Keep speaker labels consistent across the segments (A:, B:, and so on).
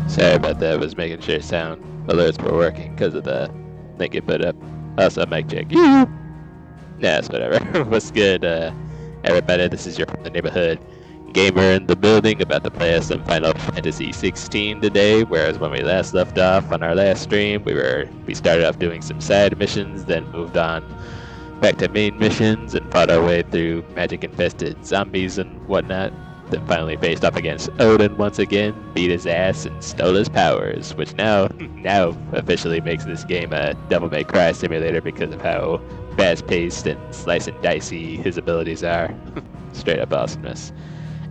A: Sorry about that. Was making sure sound alerts were working because of the link you put up. Also, mic check. Yeah, it's whatever. What's good, everybody? This is your from the neighborhood gamer in the building, about to play us some Final Fantasy 16 today. Whereas when we last left off on our last stream, we started off doing some side missions, then moved on back to main missions and fought our way through magic-infested zombies and whatnot. Then finally faced off against Odin once again, beat his ass, and stole his powers, which now officially makes this game a Devil May Cry simulator because of how fast-paced and slice and dicey his abilities are. Straight up awesomeness.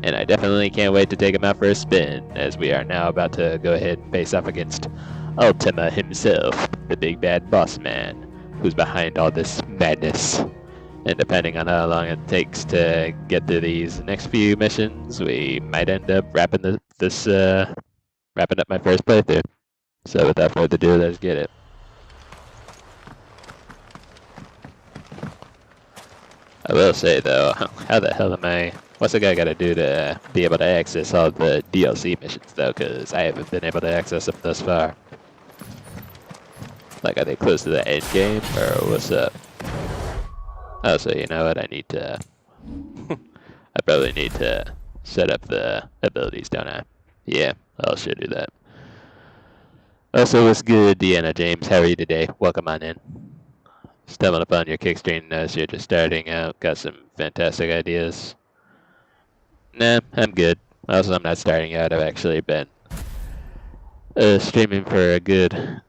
A: And I definitely can't wait to take him out for a spin, as we are now about to go ahead and face off against Ultima himself, the big bad boss man, who's behind all this madness. And depending on how long it takes to get through these next few missions, we might end up wrapping up my first playthrough. So without further ado, let's get it. I will say though, how the hell am I? What's a guy gotta do to be able to access all the DLC missions though? Because I haven't been able to access them thus far. Like, are they close to the end game, or what's up? Oh, so you know what? I need to. I probably need to set up the abilities, don't I? Yeah, I'll sure do that. Also, what's good, Deanna James? How are you today? Welcome on in. Stumbling upon your kickstream as you're just starting out. Got some fantastic ideas. Nah, I'm good. Also, I'm not starting out. I've actually been streaming for a good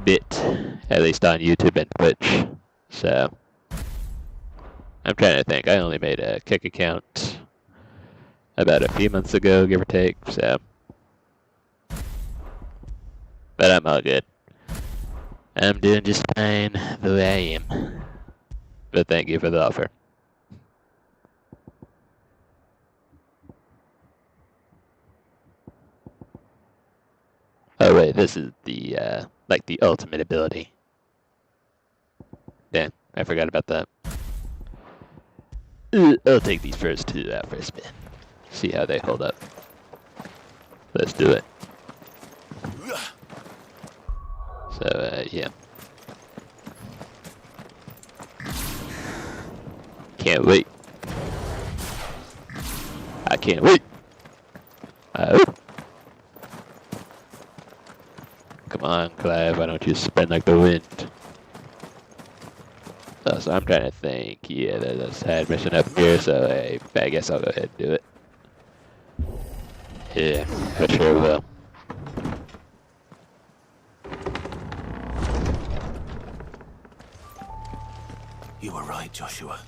A: bit, at least on YouTube and Twitch. So, I'm trying to think. I only made a Kick account about a few months ago, give or take, so. But I'm all good. I'm doing just fine the way I am. But thank you for the offer. Oh wait, this is the, like the ultimate ability. Damn, I forgot about that. I'll take these first two out for a spin. See how they hold up. Let's do it. So, yeah. Can't wait. I can't wait. Oh. Come on, Clive, why don't you spin like the wind? Oh, so I'm trying to think. Yeah, there's a side mission up here, so I guess I'll go ahead and do it. Yeah, I sure will.
B: You were right, Joshua.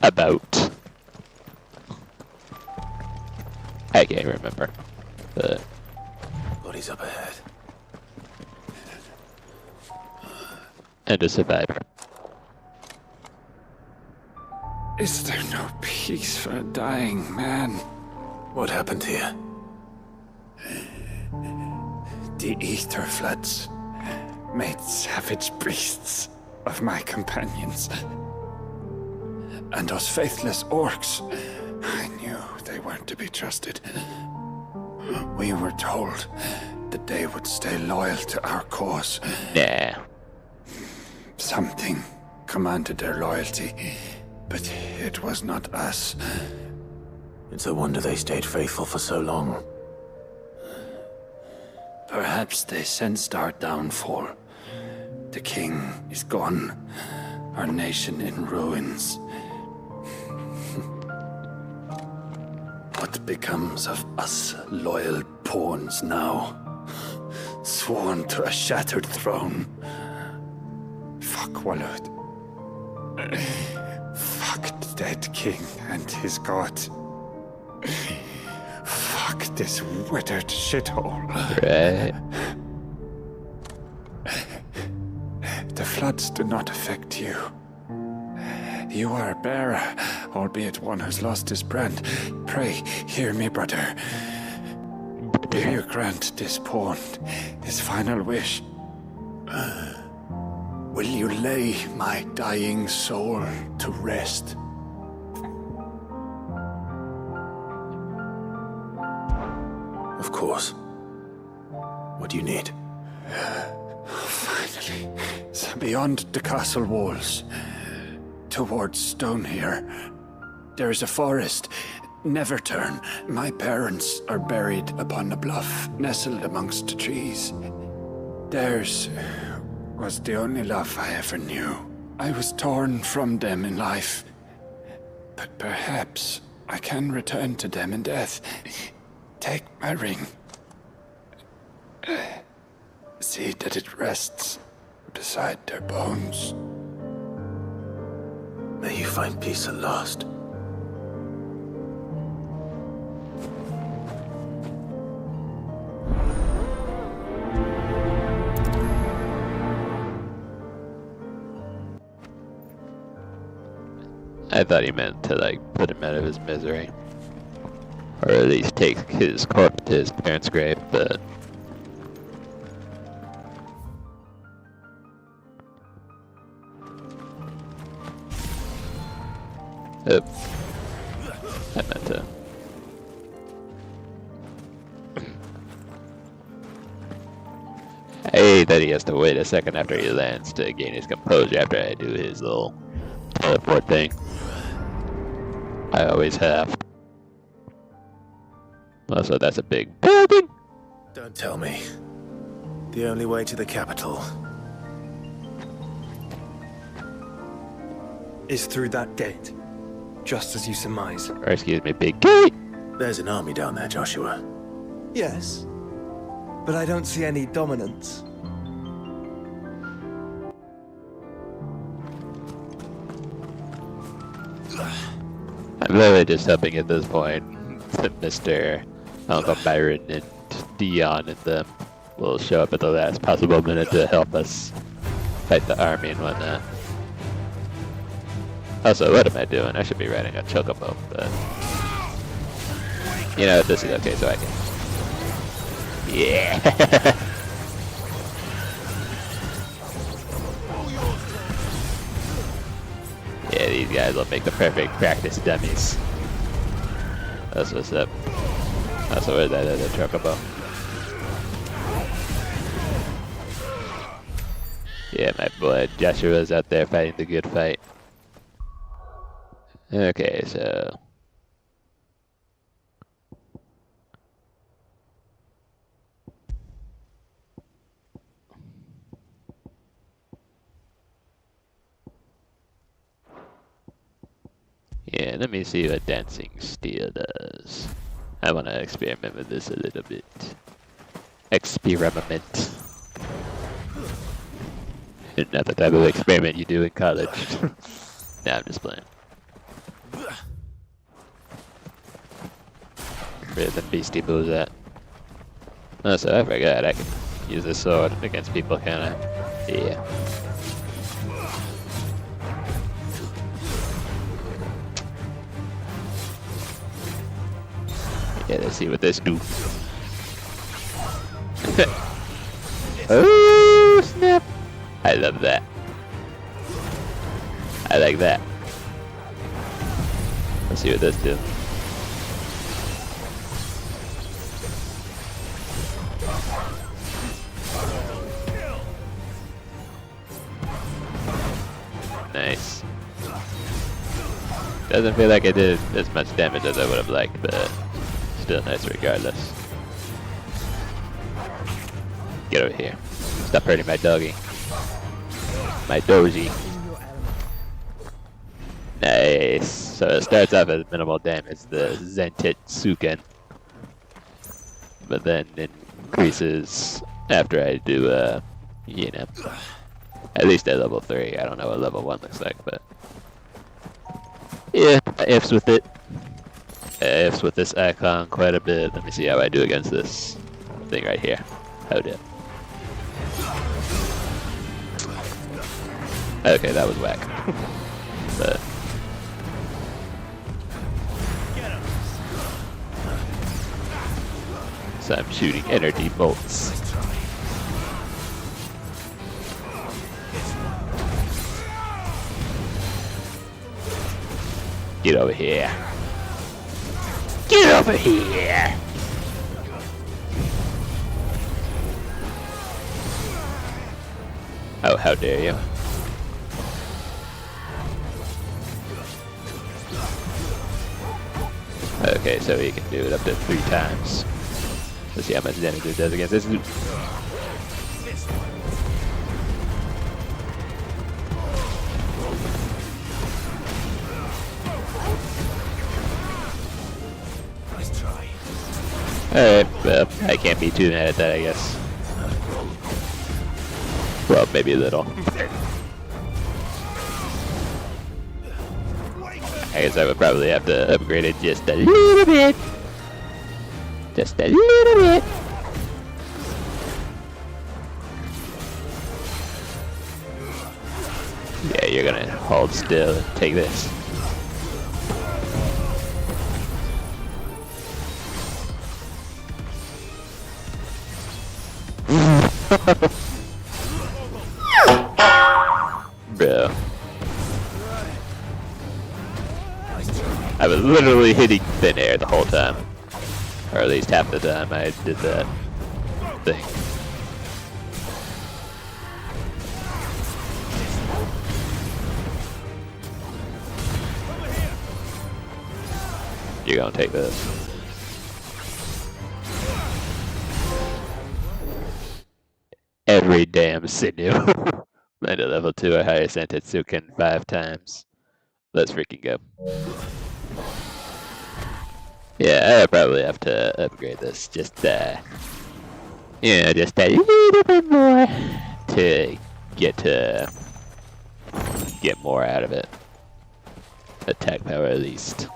A: About. I can't remember. But
B: What is up ahead?
A: and a survivor.
C: Is there no peace for a dying man?
B: What happened here?
C: The ether floods made savage beasts of my companions. And those faithless orcs, I knew they weren't to be trusted. We were told that they would stay loyal to our cause.
A: Nah.
C: Something commanded their loyalty, but it was not us.
B: It's a wonder they stayed faithful for so long.
C: Perhaps they sensed our downfall. The king is gone, our nation in ruins. What becomes of us loyal pawns now? Sworn to a shattered throne. Fuck Walud. Fuck the dead king and his god. Fuck this withered shithole.
A: Right.
C: The floods do not affect you. You are a bearer, albeit one who's lost his brand. Pray, hear me, brother. Will you grant this pawn his final wish? Will you lay my dying soul to rest?
B: Of course. What do you need?
C: Finally. Beyond the castle walls, towards Stone here, there is a forest. Never turn. My parents are buried upon a bluff, nestled amongst the trees. Theirs was the only love I ever knew. I was torn from them in life, but perhaps I can return to them in death. Take my ring. See that it rests beside their bones.
B: May you find peace at last.
A: I thought he meant to, like, put him out of his misery. Or at least take his corpse to his parents' grave, but... Oops. I meant to... I hate that he has to wait a second after he lands to gain his composure after I do his little teleport thing. I always have. Also, that's a big building!
B: Don't tell me. The only way to the capital
D: is through that gate, just as you surmise.
A: Or excuse me, big gate!
B: There's an army down there, Joshua.
D: Yes, but I don't see any dominance.
A: I'm literally just hoping at this point that Mr. Uncle Byron and Dion and them will show up at the last possible minute to help us fight the army and whatnot. Also, what am I doing? I should be riding a chocobo, but... You know, this is okay, so I can... Yeah! Yeah, these guys will make the perfect practice dummies. That's what's up. Also, where's that other chocobo? Yeah, my boy Joshua's out there fighting the good fight. Okay, so... Yeah, let me see what dancing steel does. I want to experiment with this a little bit. Experiment. Not the type of experiment you do in college. Nah, I'm just playing. Where the beastie boo's at? Oh, so I forgot I can use this sword against people, can I? Yeah. Yeah, let's see what this do. Oh, snap! I love that. I like that. Let's see what this do. Nice. Doesn't feel like I did as much damage as I would have liked, but still nice regardless. Get over here. Stop hurting my doggy. My doji. Nice. So it starts off as minimal damage, the Zentetsuken. But then it increases after I do, you know, at least at level 3. I don't know what level 1 looks like, but yeah, I ifs with it. I ifs with this icon quite a bit. Let me see how I do against this thing right here. Hold up. Okay, that was whack. But so I'm shooting energy bolts. Get over here. Get over here! Oh, how dare you. Okay, so he can do it up to 3 times. Let's see how much damage it does against this.
B: Nice try.
A: Alright, well, I can't be too mad at that, I guess. Well, maybe a little. I guess I would probably have to upgrade it just a little bit. Just a little bit. Yeah, you're gonna hold still and take this. Bro. I was literally hitting thin air the whole time. Or at least half the time I did that thing. You're gonna take this. Every damn sinew. Land at level 2 or higher sent Tetsuken 5 times. Let's freaking go. Yeah, I'll probably have to upgrade this just, just a little bit more to get more out of it. Attack power at least.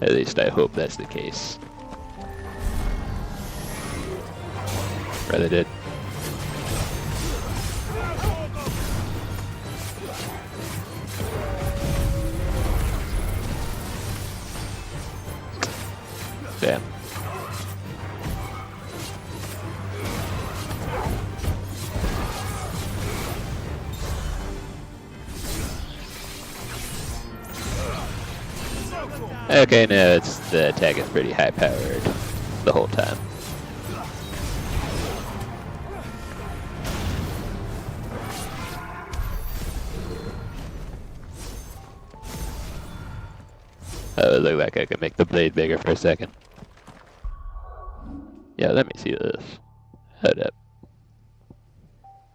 A: At least I hope that's the case. Brother did. Damn. Okay, now the attack is pretty high powered the whole time. Oh, it looked like I could make the blade bigger for a second. Yeah, let me see this. Hold up.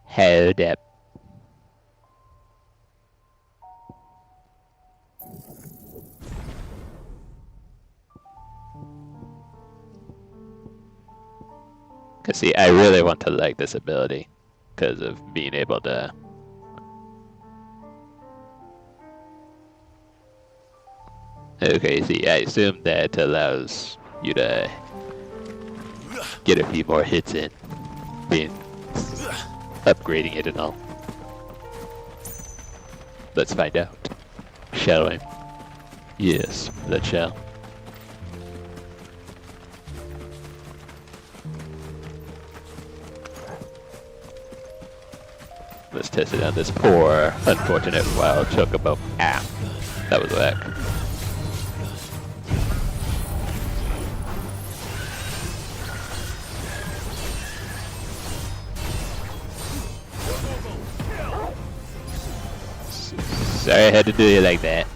A: Hold up. Cause see, I really want to like this ability because of being able to okay, see, I assume that allows you to get a few more hits in, being upgrading it and all. Let's find out, shall we? Yes, let's shall. Let's test it on this poor, unfortunate wild chocobo. Ah, that was whack. Sorry I had to do you like that,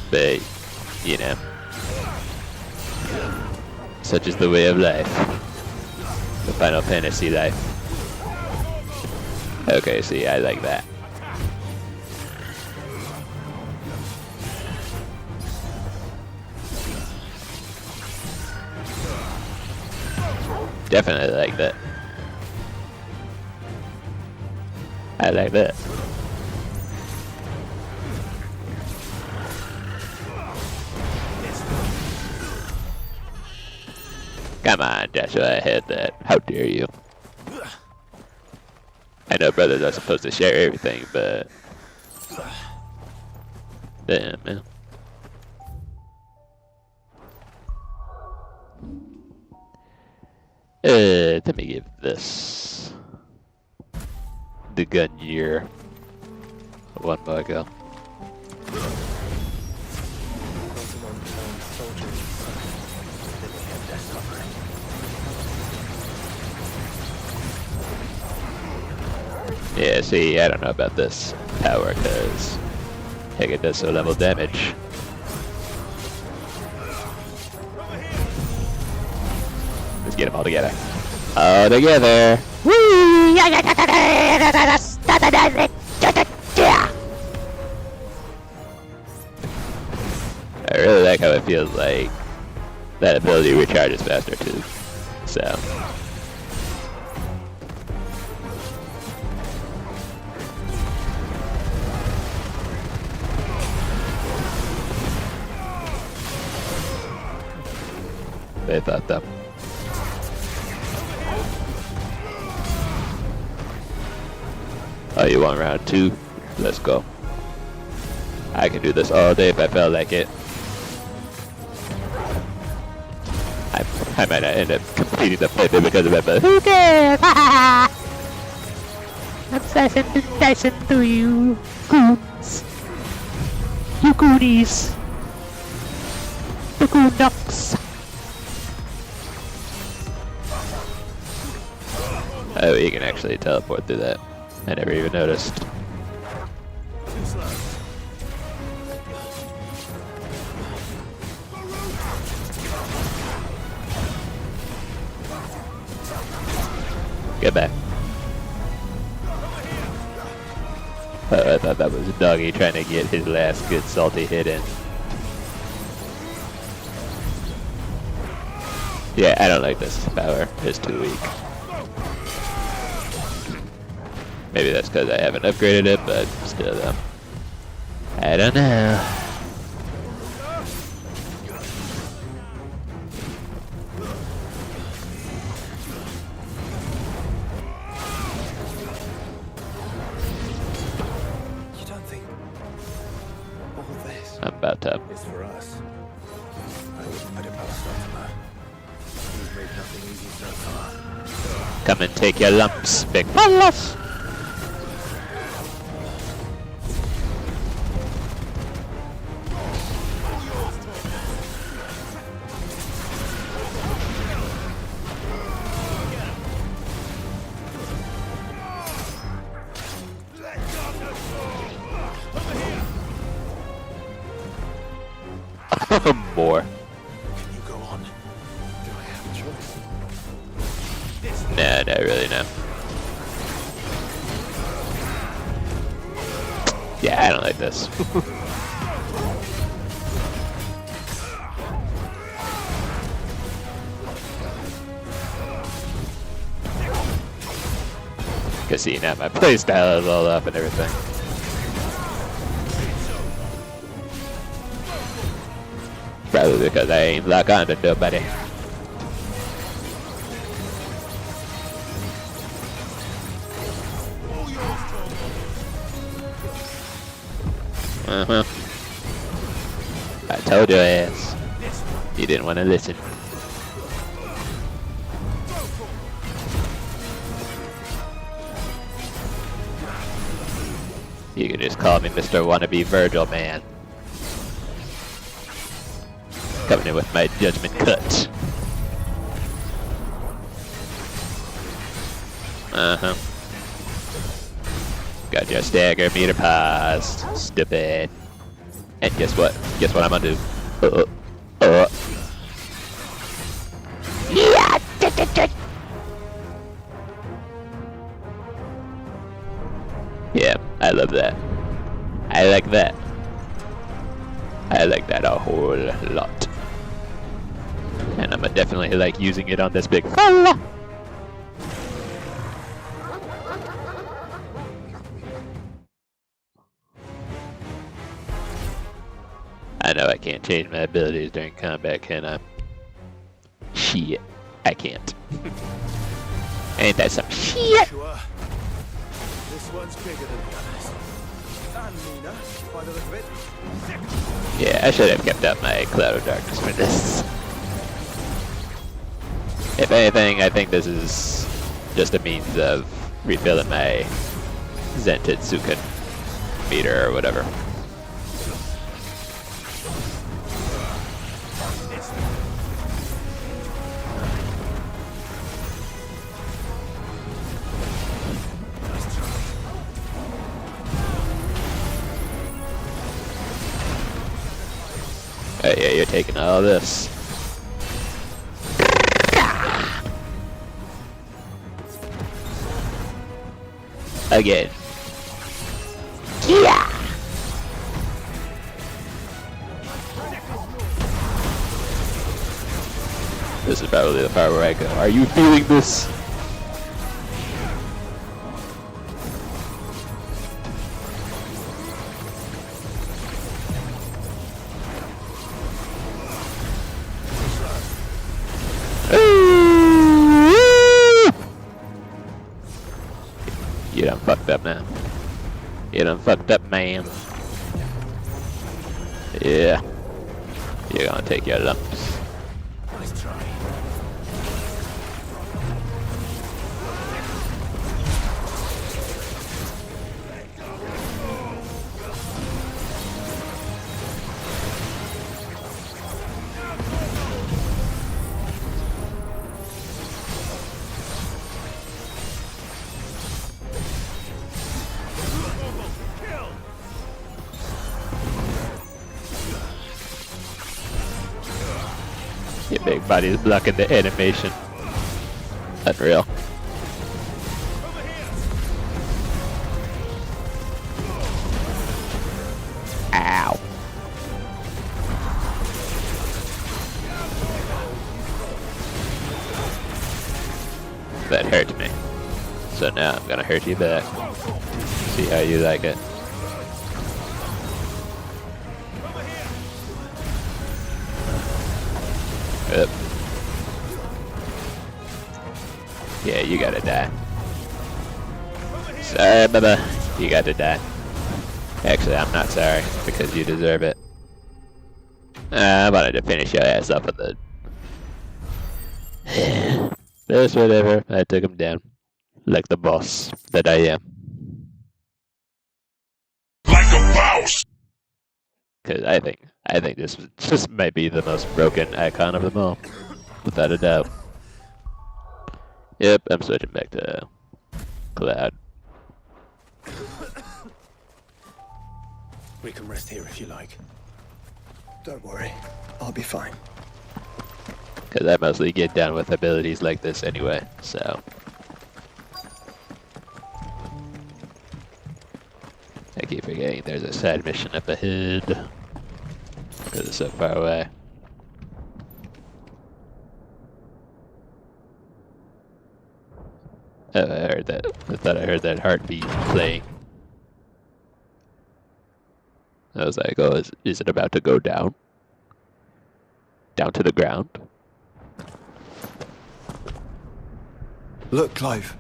A: but you know, such is the way of life. The Final Fantasy life. Okay, see, I like that. Definitely like that. I like that. Come on, Joshua, I had that. How dare you? I know brothers are supposed to share everything, but damn, man. Let me give this the gun year one more go.
B: Soldiers living and death suffering.
A: Yeah, see, I don't know about this power, because heck, it does so level damage. Let's get them all together. All together! Whee! I really like how it feels like that ability recharges faster too. So. They thought that. Oh, you want round 2? Let's go. I can do this all day if I felt like it. I might not end up completing the playthrough because of it, but who cares? I'm slicing through you goons. You goonies. The goon ducks. Oh, you can actually teleport through that. I never even noticed. Get back. Oh, I thought that was a doggy trying to get his last good salty hit in. Yeah, I don't like this power. It's too weak. Maybe that's because I haven't upgraded it, but still though. I don't know.
D: You don't think all this
A: I'm about to.
B: It's for us. I wouldn't put it past Ultima. He's made nothing easy so far.
A: Come and take your lumps, big fellas. More.
B: You go on.
D: do I have a choice?
A: Nah, not really, no. Yeah, I don't like this. Cause see, now my playstyle is all up and everything. Probably because I ain't lock on to nobody. I told your ass. You didn't want to listen. You can just call me Mr. Wannabe Virgil Man. Coming in with my judgment cut. Got your stagger meter paused. Stupid. And guess what? Guess what I'm gonna do? Yeah! Yeah, I love that. I like that. I like that a whole lot. And I'm definitely like using it on this big fella. I know I can't change my abilities during combat, can I? Shit, I can't. Ain't that some shit?
B: Sure. This one's bigger than the others. And meaner, by the look of it.
A: Yeah, I should have kept up my Cloud of Darkness for this. If anything, I think this is just a means of refilling my Zentetsuken meter or whatever. you're taking all this. Again. Yeah. This is probably the part where I go, are you feeling this? You done fucked up now. You done fucked up, man. Yeah. You're gonna take your lumps.
B: Nice try.
A: Your big body is blocking the animation. Unreal. Ow. That hurt me. So now I'm gonna hurt you back. See how you like it. Yep. Yeah, you gotta die. Sorry, Bubba. You gotta die. Actually, I'm not sorry, because you deserve it. I wanted to finish your ass up with the... That's whatever. I took him down. Like the boss that I am.
E: Like a boss!
A: Because I think this just might be the most broken icon of them all. Without a doubt. Yep, I'm switching back to Cloud.
B: We can rest here if you like.
D: Don't worry, I'll be fine.
A: Because I mostly get down with abilities like this anyway, so. I keep forgetting there's a side mission up ahead. Because it's so far away. Oh, I heard that. I thought I heard that heartbeat playing. I was like, oh, is it about to go down? Down to the ground?
D: Look, Clive.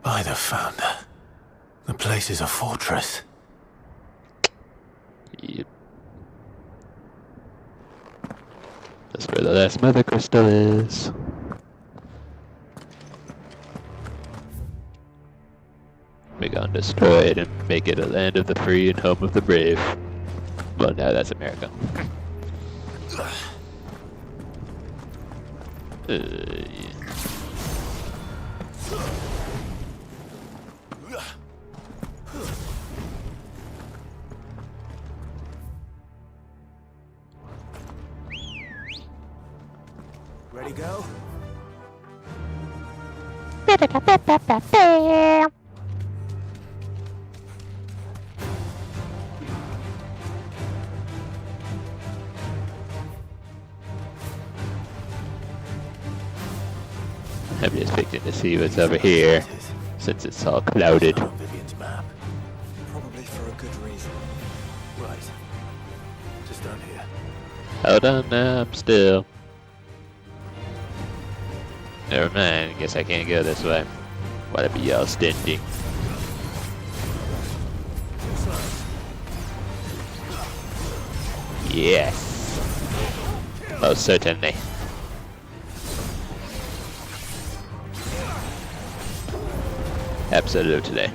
B: By the Founder. The place is a fortress.
A: Yep. That's where the last Mothercrystal is. We're gonna destroy it and make it a land of the free and home of the brave. Well, no, that's America. Yeah.
B: Ready, go?
A: I'm just picking to see what's over here, since it's all clouded.
B: Vivian's map.
D: Probably for a good reason.
B: Right. Just down here.
A: Hold on now, I'm still. Never mind, guess I can't go this way. Wanna be all stingy. Yes. Most certainly. Absolutely.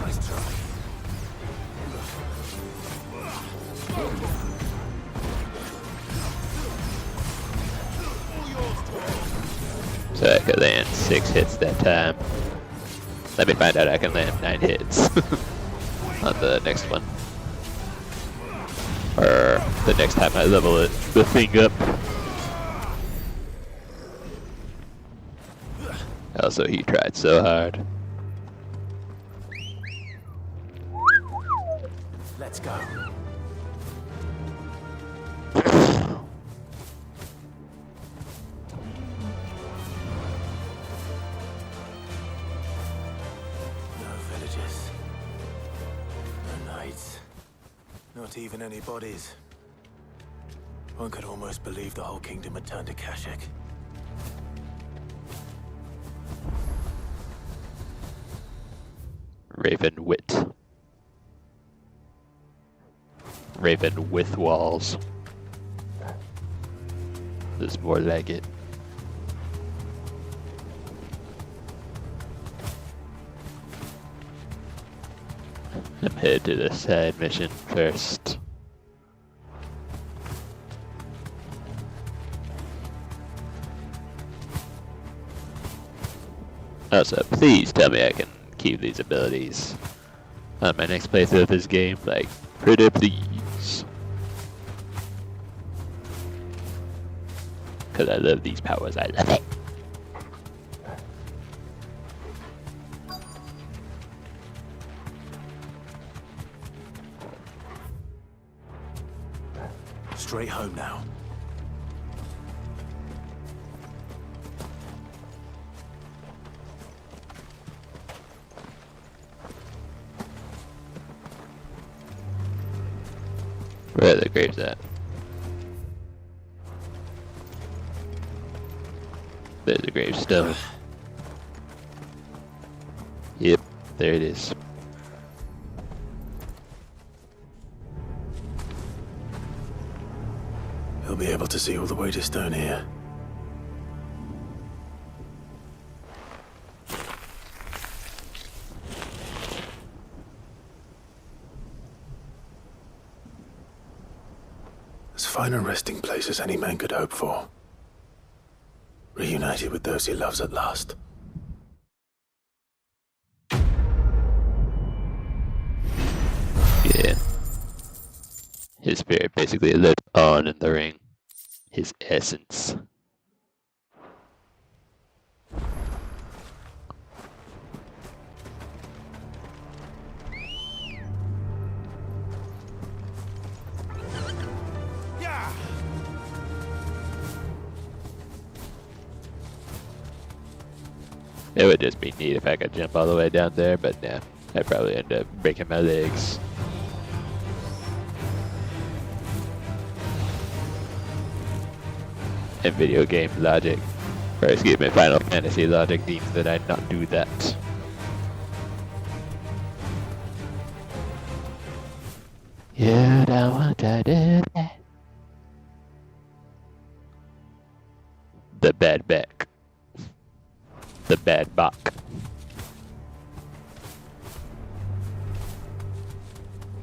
B: Nice try.
A: So I could land 6 hits that time. Let me find out I can land 9 hits on the next one. Or the next time I level the thing up. Also, he tried so hard.
B: Let's go. No villages. No knights. Not even any bodies. One could almost believe the whole kingdom had turned to Kashik.
A: Raven wit. Raven with walls. There's more like it. I'm headed to the side mission first. Also, please tell me I can keep these abilities on my next playthrough of this game, like, pretty please. Because I love these powers, I love it.
B: Straight home now.
A: Where are the graves at? There's a gravestone. Yep, there it is.
B: He'll be able to see all the way to stone here. As fine a resting place as any man could hope for. Reunited with those he loves at last.
A: Yeah. His spirit basically lived on in the ring. His essence. It would just be neat if I could jump all the way down there, but nah, I'd probably end up breaking my legs. And video game logic, or excuse me, Final Fantasy logic deems that I'd not do that. You don't want to do that. The bad back. The bad bok.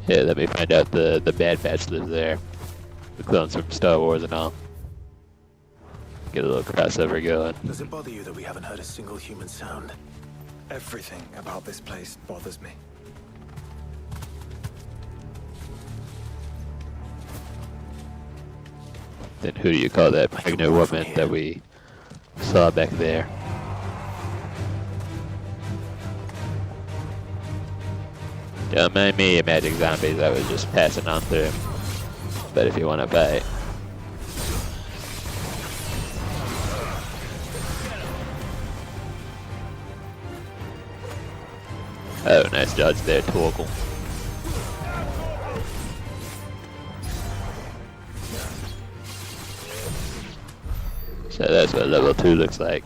A: Yeah, let me find out the Bad Batch lives there. The clones from Star Wars and all. Get a little crossover going.
B: Does it bother you that we haven't heard a single human sound?
D: Everything about this place bothers me.
A: Then who do you call that pregnant woman that we saw back there? Don't mind me, magic zombies, I was just passing on through. But if you want to fight. Oh, nice dodge there, Torgal. So that's what level 2 looks like.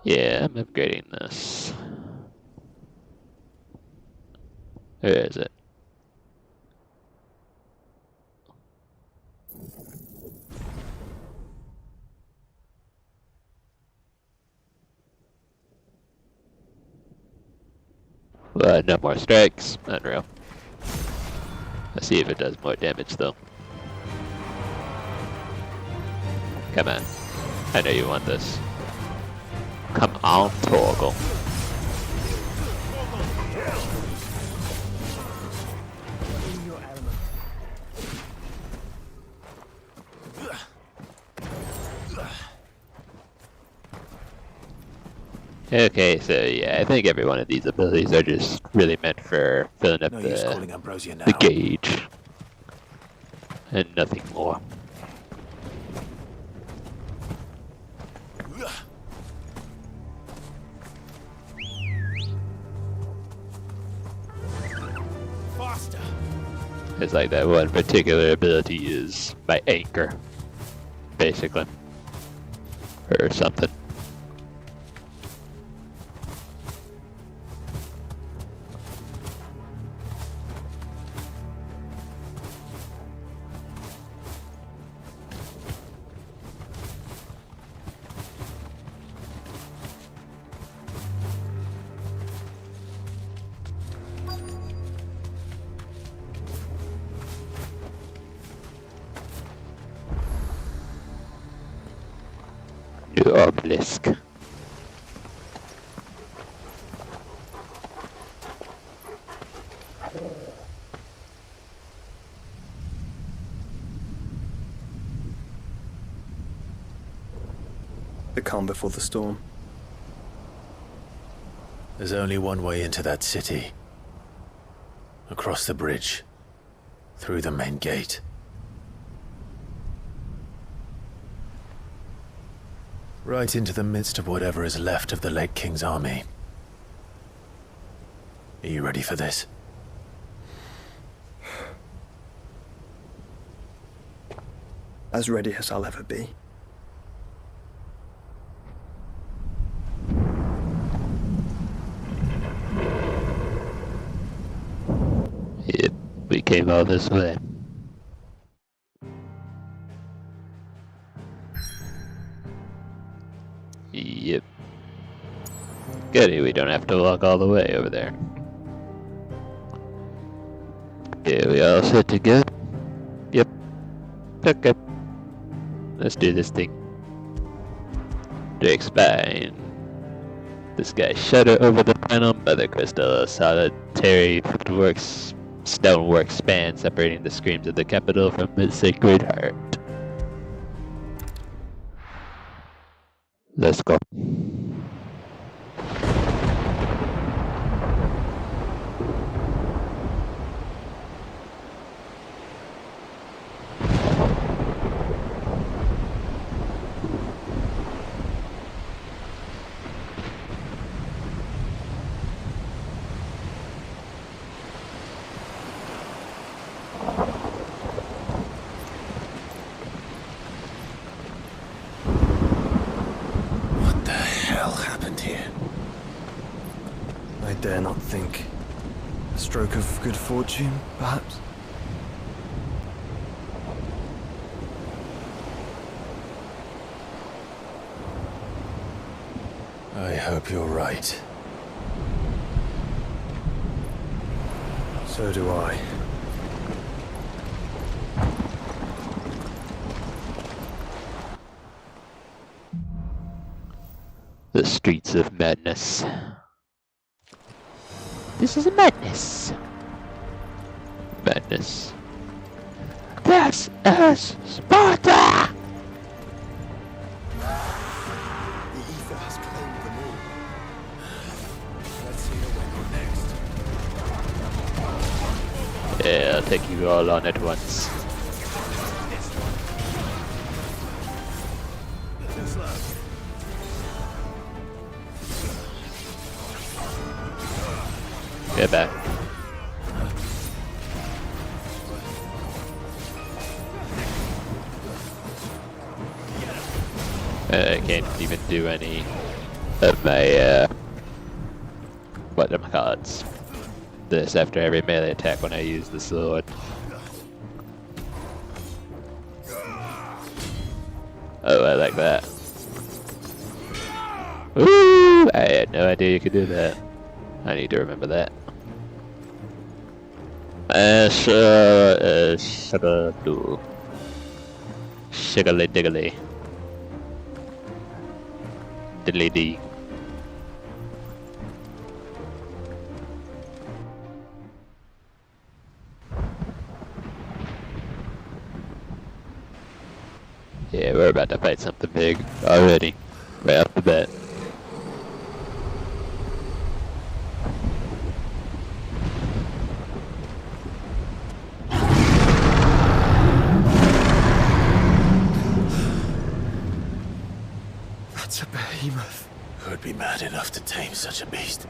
A: Yeah, I'm upgrading this. Where is it? No more strikes. Unreal. Let's see if it does more damage though. Come on. I know you want this. Come on, Torgal. Okay, so yeah, I think every one of these abilities are just really meant for filling up
B: No use calling Ambrosia now.
A: the gauge. And nothing more.
B: Faster.
A: It's like that one particular ability is my anchor, basically. Or something. New obelisk.
D: The calm before the storm.
B: There's only one way into that city. Across the bridge. Through the main gate. Right into the midst of whatever is left of the late King's army. Are you ready for this?
D: As ready as I'll ever be.
A: Yep, we came all this way. Yep. Goody, we don't have to walk all the way over there. Yeah, we all set to go? Yep. Okay. Let's do this thing. Drake's spine. This guy shudder over the final Mothercrystal, a solitary stonework span separating the screams of the capital from its sacred heart. Let's go.
B: What the hell happened here?
D: I dare not think. A stroke of good fortune, perhaps?
B: I hope you're right.
D: So do I.
A: The streets of madness. This is a madness. Madness. This is Sparta!
D: The ether has claimed them all.
B: Let's see the next.
A: Yeah, I'll take you all on at once.
B: Too slow.
A: Get back. I can't even do any of my, whatchamacallits. This after every melee attack when I use the sword. Oh, I like that. Ooh, I had no idea you could do that. I need to remember that. Sugar diggly. diddly dee. Yeah, we're about to fight something big already, right off the bat.
D: That's a behemoth.
B: Who'd be mad enough to tame such a beast?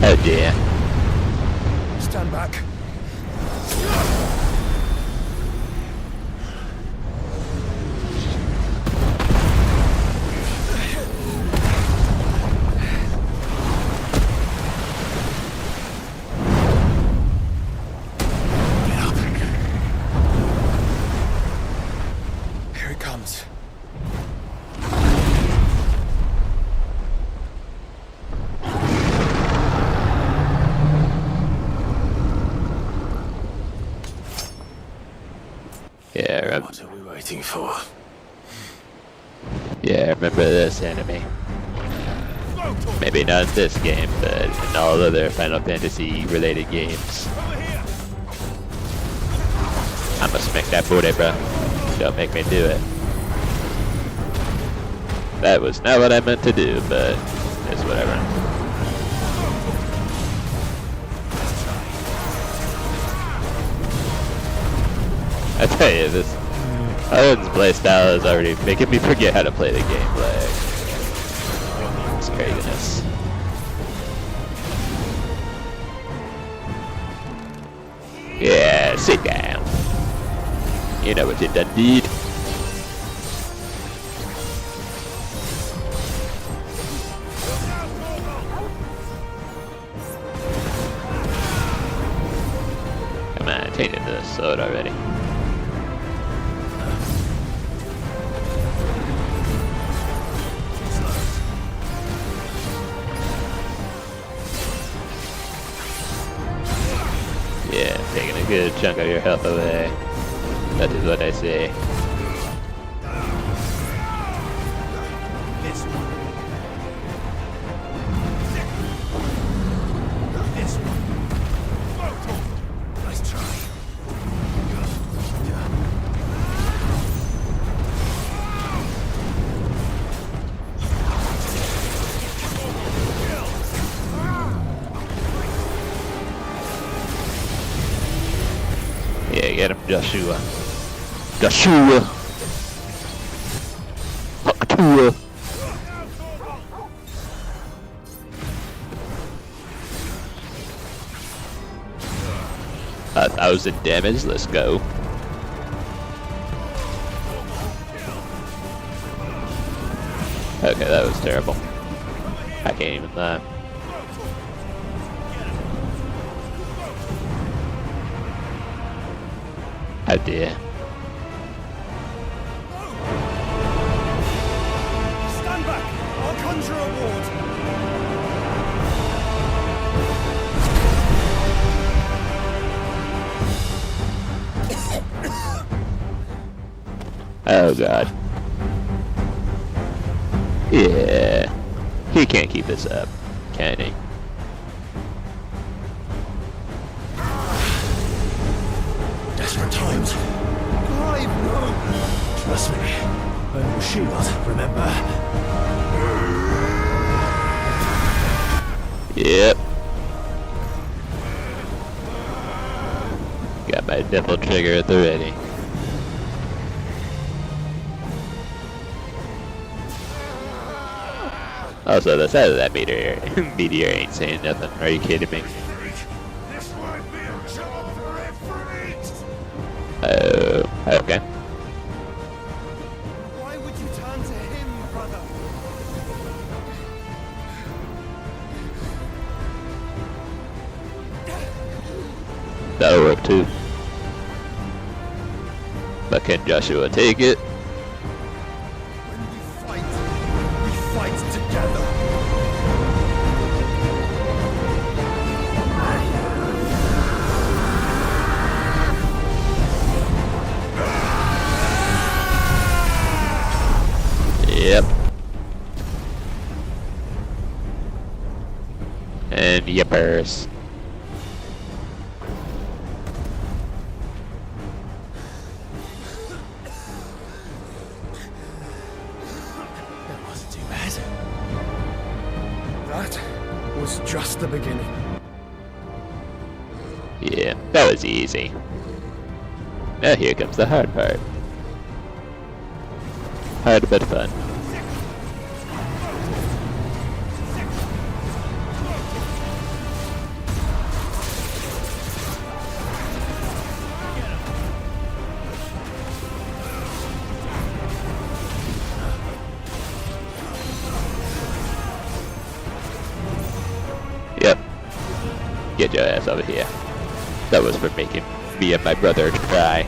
A: Oh dear.
D: Stand back. Here it comes.
A: Yeah,
B: What are we waiting for?
A: yeah, remember this enemy. Maybe not in this game, but in all other Final Fantasy related games. I must make that booty, bro. Don't make me do it. That was not what I meant to do, but it's whatever. I tell you, this Owen's playstyle is already making me forget how to play the game. Like, it's craziness. Yeah, sit down. You know what you done did. Come on, take it to the sword already. Yeah, taking a good chunk of your health away. That is what I say.
B: This one. This one. Nice try.
A: Yeah, get him, Joshua. Joshua! Joshua! 1,000 damage, let's go. Okay, that was terrible. I can't even lie. Oh dear.
D: Stand back! I'll conjure a ward!
A: Oh god. Yeah. He can't keep this up, can he?
B: Desperate times.
D: Clive, no!
B: Trust me. Burn your shield, remember?
A: Yep. Got my devil trigger at the ready. Also, the side of that meteor ain't saying nothing. Are you kidding me?
E: This might be a job for Ifrit.
A: Oh, okay.
D: Why would you turn to him, brother?
A: That'll work too. But can Joshua take it?
D: When we
A: your purse.
B: That wasn't too bad.
D: That was just the beginning.
A: Yeah, that was easy. Now here comes the hard part. Hard but fun. Yep. Get your ass over here. That was for making me and my brother try.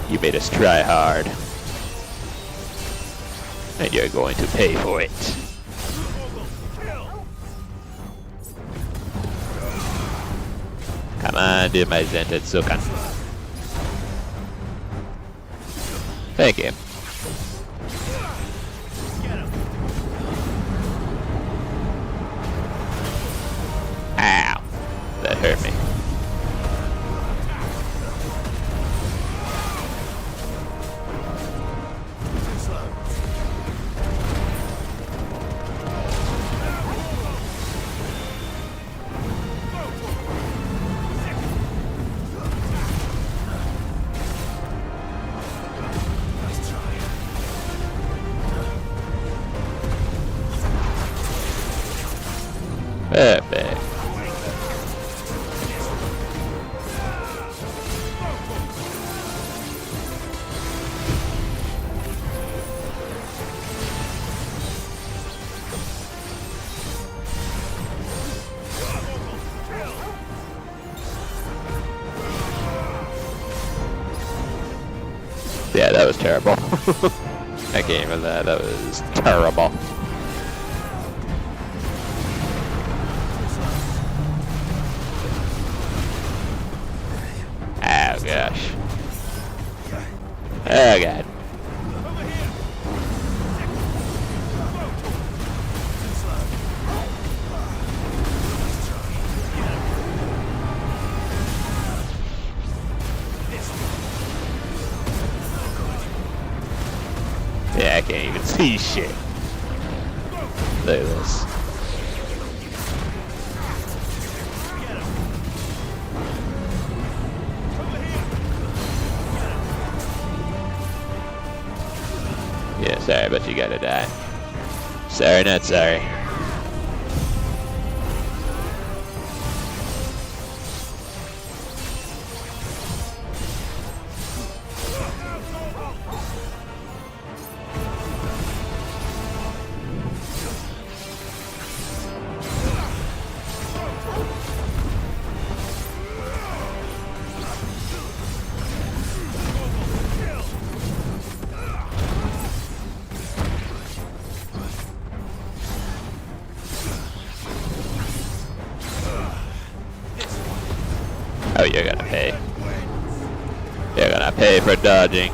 A: You made us try hard. And you're going to pay for it. Come on, do my Zentetsukan. Thank you. Ow. That hurt me. Perfect. Yeah, that was terrible. I can't even lie, that was terrible. Oh gosh. Oh god. Yeah, I can't even see shit. Look at this. Yeah, sorry, but you gotta die. Sorry, not sorry. Oh, you're gonna pay. You're gonna pay for dodging.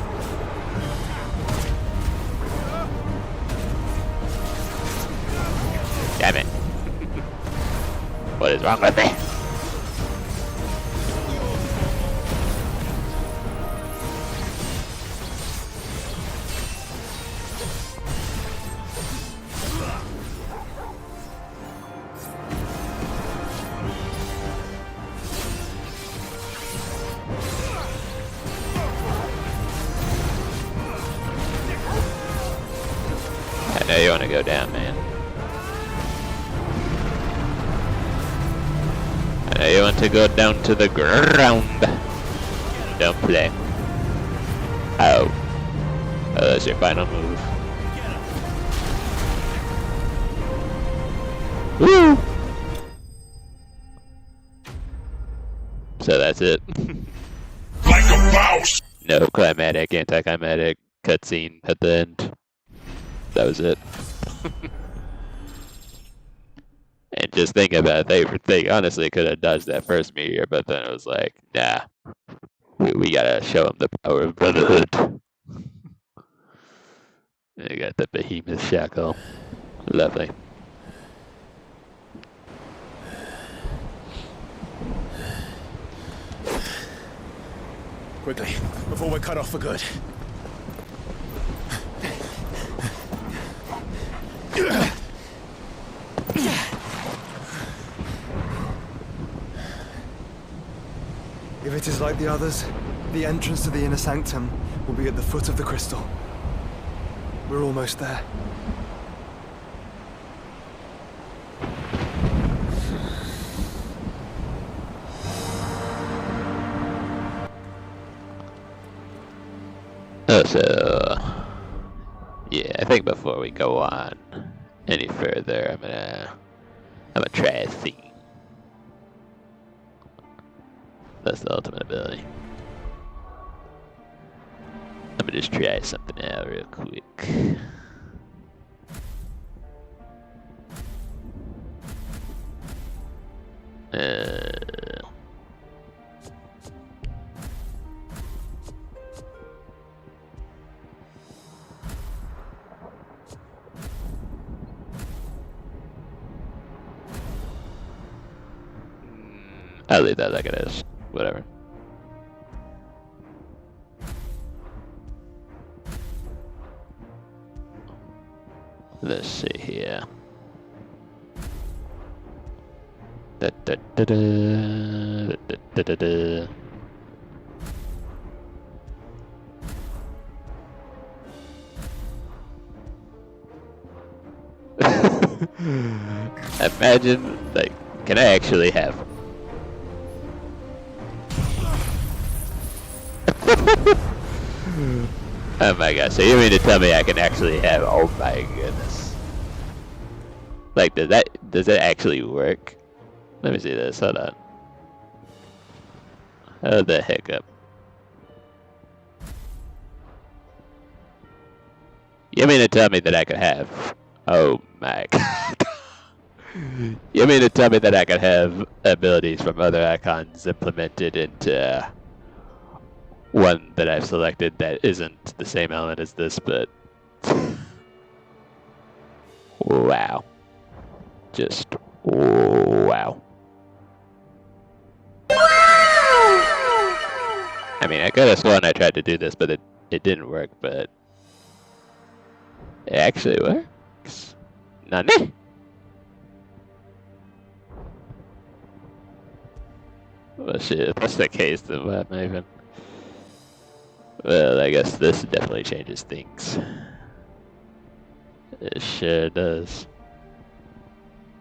A: Damn it. What is wrong with me? I know you want to go down, man. I know you want to go down to the ground. Don't play. Oh. Oh, that's your final move. Woo! So that's it.
E: Like a mouse!
A: No climatic, anticlimactic cutscene at the end. That was it. And just think about it, they honestly could have dodged that first meteor, but then it was like, nah, we gotta show them the power of Brotherhood. They got the behemoth shackle. Lovely.
B: Quickly, before we're cut off for good.
D: If it is like the others, the entrance to the inner sanctum will be at the foot of the crystal. We're almost there.
A: So, yeah, I think before we go on any further, I'm gonna try a thing. That's the ultimate ability. I'm gonna just try something out real quick. I'll leave that like it is. Whatever. Let's see here. Da, da, da, da, da, da, da, da. Imagine, like, can I actually have? Oh my god, so you mean to tell me I can actually have, oh my goodness. Like, does that actually work? Let me see this, hold on. Oh, the hiccup. You mean to tell me that I could have, oh my god. You mean to tell me that I could have abilities from other icons implemented into one that I've selected that isn't the same element as this, but wow. Just wow. I mean, I could have sworn I tried to do this, but it didn't work, but it actually works. Nani? Well, shit, if that's the case, then why am I even... Well, I guess this definitely changes things. It sure does.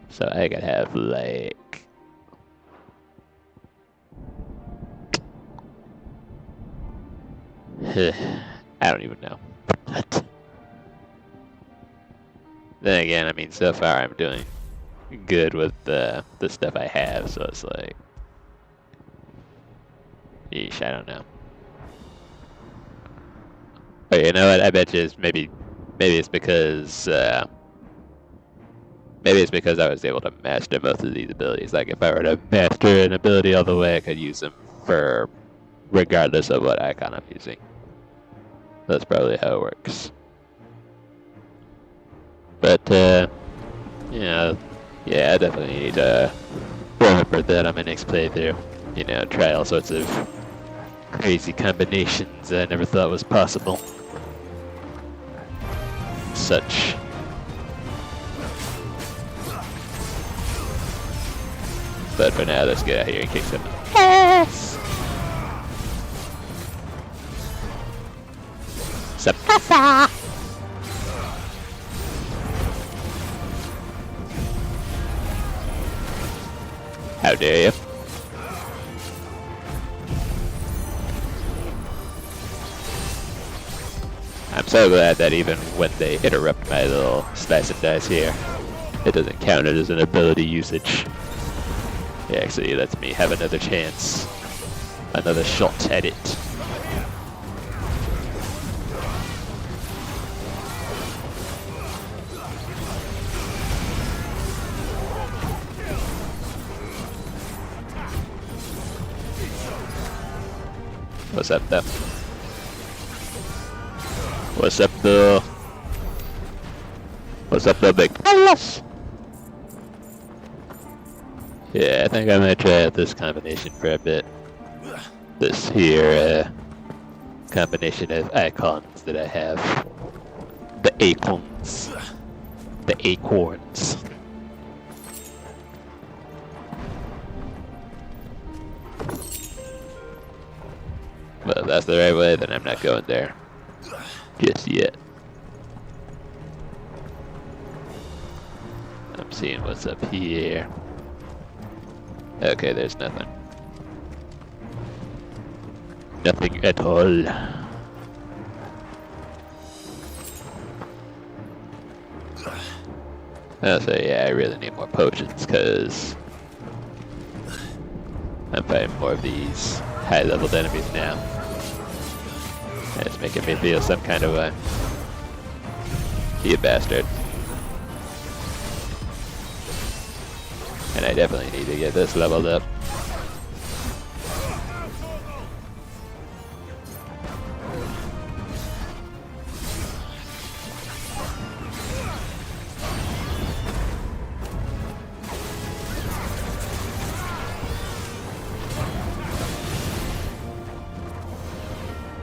A: So I could have, like... I don't even know. Then again, I mean, so far I'm doing good with the stuff I have, so it's like... Yeesh, I don't know. Oh, you know what? I bet you it's maybe it's because I was able to master most of these abilities. Like if I were to master an ability all the way, I could use them for regardless of what icon I'm using. That's probably how it works. But you know, yeah, I definitely need to remember that on my next playthrough. You know, try all sorts of crazy combinations I never thought was possible. Such. But for now, let's get out here and kick some ass. Sapasa! How dare you? I'm so glad that even when they interrupt my little slice and dice here, it doesn't count it as an ability usage. It actually lets me have another chance, another shot at it. What's up, though? What's up, though? What's up, though, big fellas? Yeah, I think I'm gonna try out this combination for a bit. This here, combination of icons that I have. The acorns. The acorns. Well, if that's the right way, then I'm not going there. Just yet. I'm seeing what's up here. Okay, there's nothing. Nothing at all. So yeah, I really need more potions, because I'm fighting more of these high-leveled enemies now. And it's making me feel some kind of way. You bastard. And I definitely need to get this leveled up.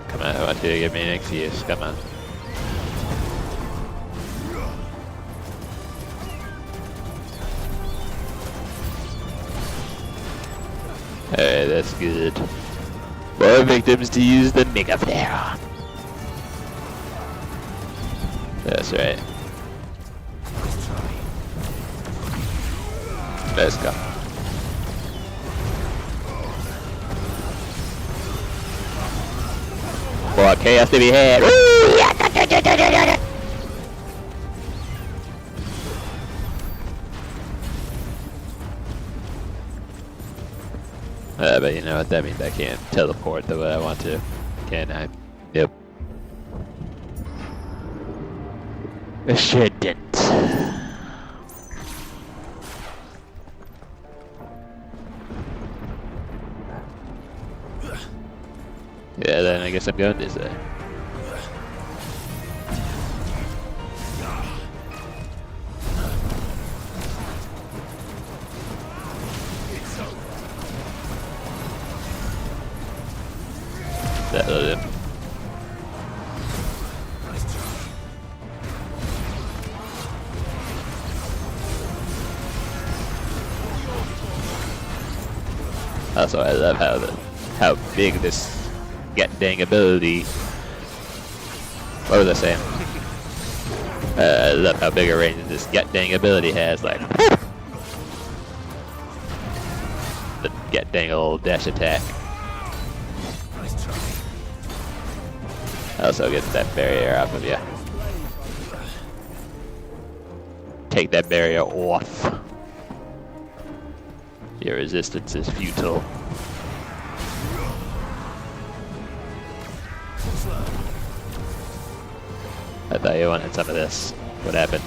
A: Come on, I want you to give me an excuse. Come on. Alright, that's good. More victims to use the Mega Flare. That's right. Let's go. More chaos to be had. But you know what, that means I can't teleport the way I want to, can I? Yep. I shouldn't. Yeah, then I guess I'm going this way. That'll do. Also, I love how big this get dang ability. What was I saying? I love how big a range this get dang ability has. Like the get dang old dash attack. Also gets that barrier off of you. Take that barrier off. Your resistance is futile. I thought you wanted some of this. What happened?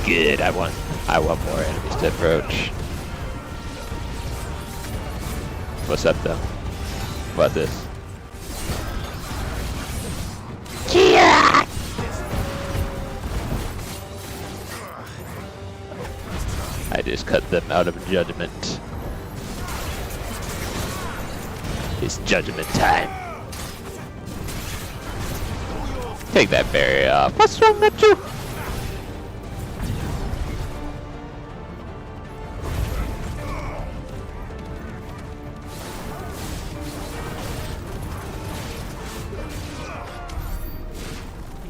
A: Good. I want more enemies to approach. What's up though? What this? I just cut them out of judgment. It's judgment time. Take that barrier off. What's wrong with you?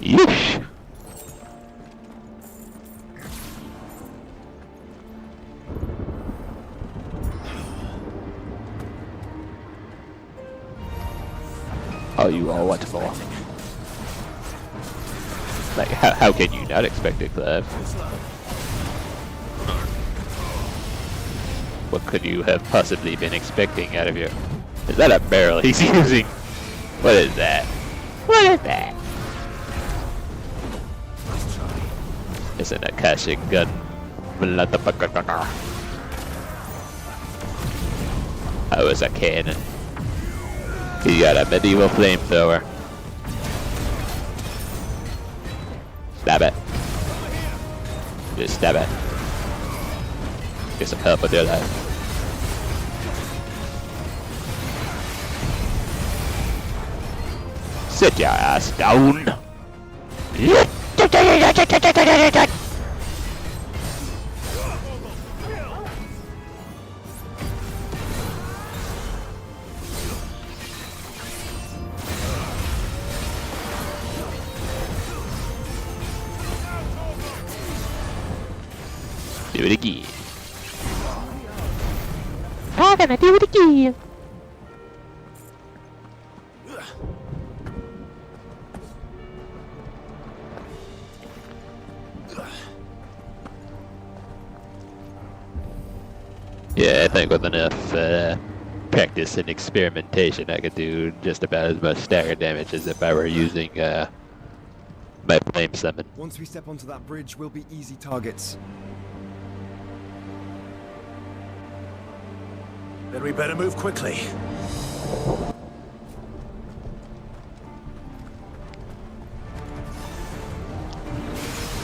A: Yeesh. Oh, you all want more? Like, how can you not expect it, Clive? What could you have possibly been expecting out of your... Is that a barrel he's using? What is that? What is that? It's an Akashic gun. Oh, it's a cannon. He got a medieval flamethrower. Stab it. Just stab it. Get some help with your life. Sit your ass down. Do it again. I'm gonna do it again. Yeah, I think with enough practice and experimentation, I could do just about as much stagger damage as if I were using my flame summon.
D: Once we step onto that bridge, we'll be easy targets.
B: Then we better move quickly.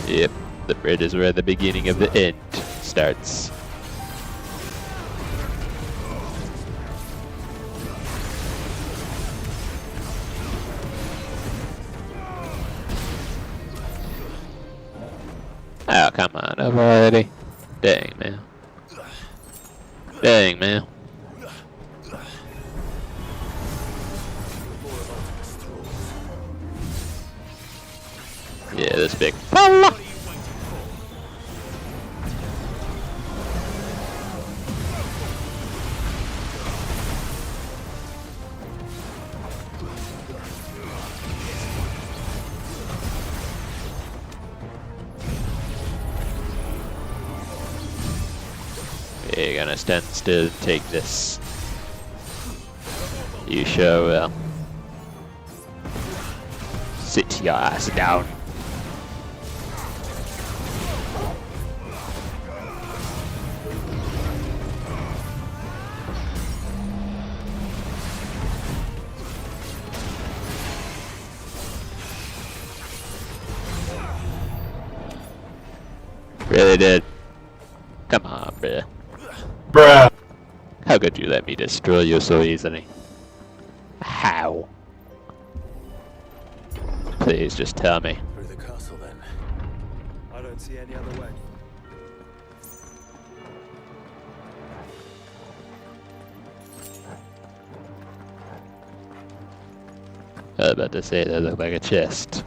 A: Yep, the bridge is where the beginning of the end starts. Oh, come on, up already. Dang, man. Dang, man. Yeah, this big fella. You're gonna stand still and take this. You sure will. Sit your ass down. Really did. Come on, bruh.
E: Bruh.
A: How could you let me destroy you so easily? How? Please just tell me.
B: Through the castle, then.
D: I don't see any other way.
A: I was about to say that looked like a chest.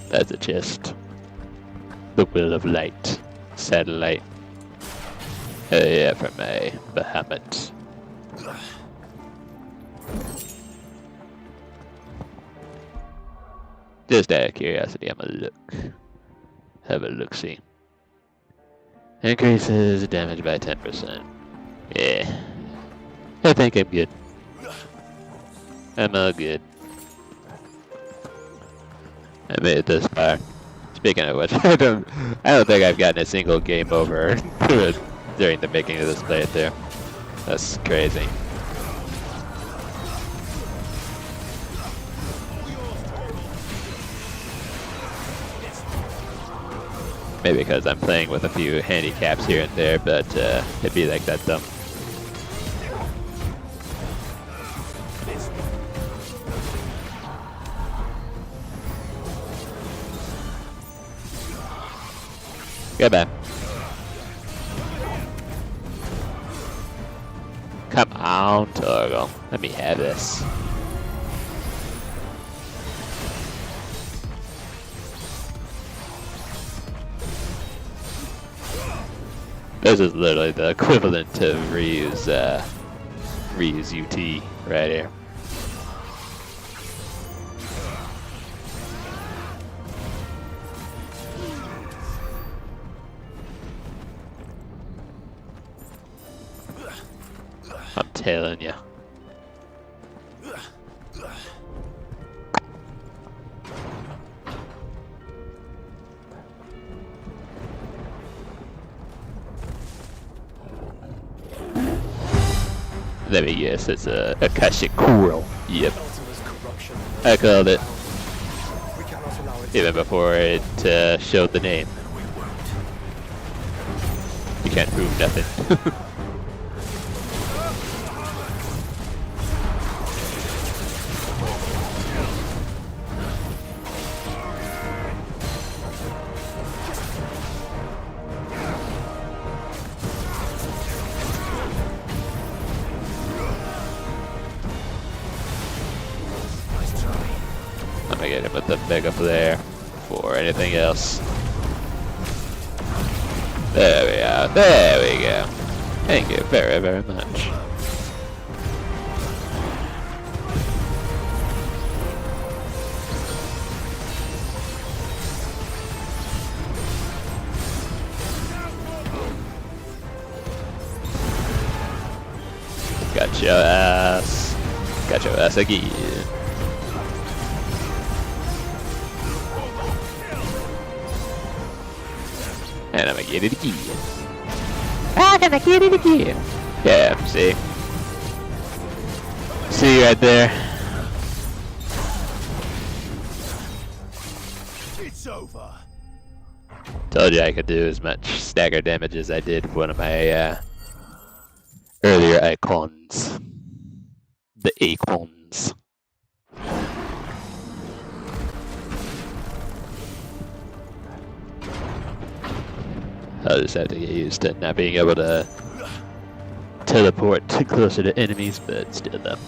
A: That's a chest. The Will of Light. Satellite. Yeah, from a Bahamut. Just out of curiosity, I'm gonna look. Have a look-see. Increases damage by 10%. Yeah. I think I'm good. I'm all good. I made it this far. Speaking of which, I don't think I've gotten a single game over during the making of this playthrough. That's crazy. Maybe because I'm playing with a few handicaps here and there, but it'd be like that though. Goodbye. Come on, Torgal. Let me have this. This is literally the equivalent to Ryu's UT right here. I'm telling you. Let me guess, it's a Akashic Coral. Yep,
D: Ultima's corruption.
A: I called it.
D: We cannot allow it.
A: Even before it showed the name. You can't prove nothing. I'm gonna get him with the mega flare before anything else. There we are. There we go. Thank you very, very much. Got your ass. Got your ass again. And I'm gonna get it again. I'm gonna get it again. Yeah, see? See right there?
E: It's over.
A: Told you I could do as much stagger damage as I did with one of my earlier icons. The icons. I'll just have to get used to not being able to teleport closer to enemies, but still though.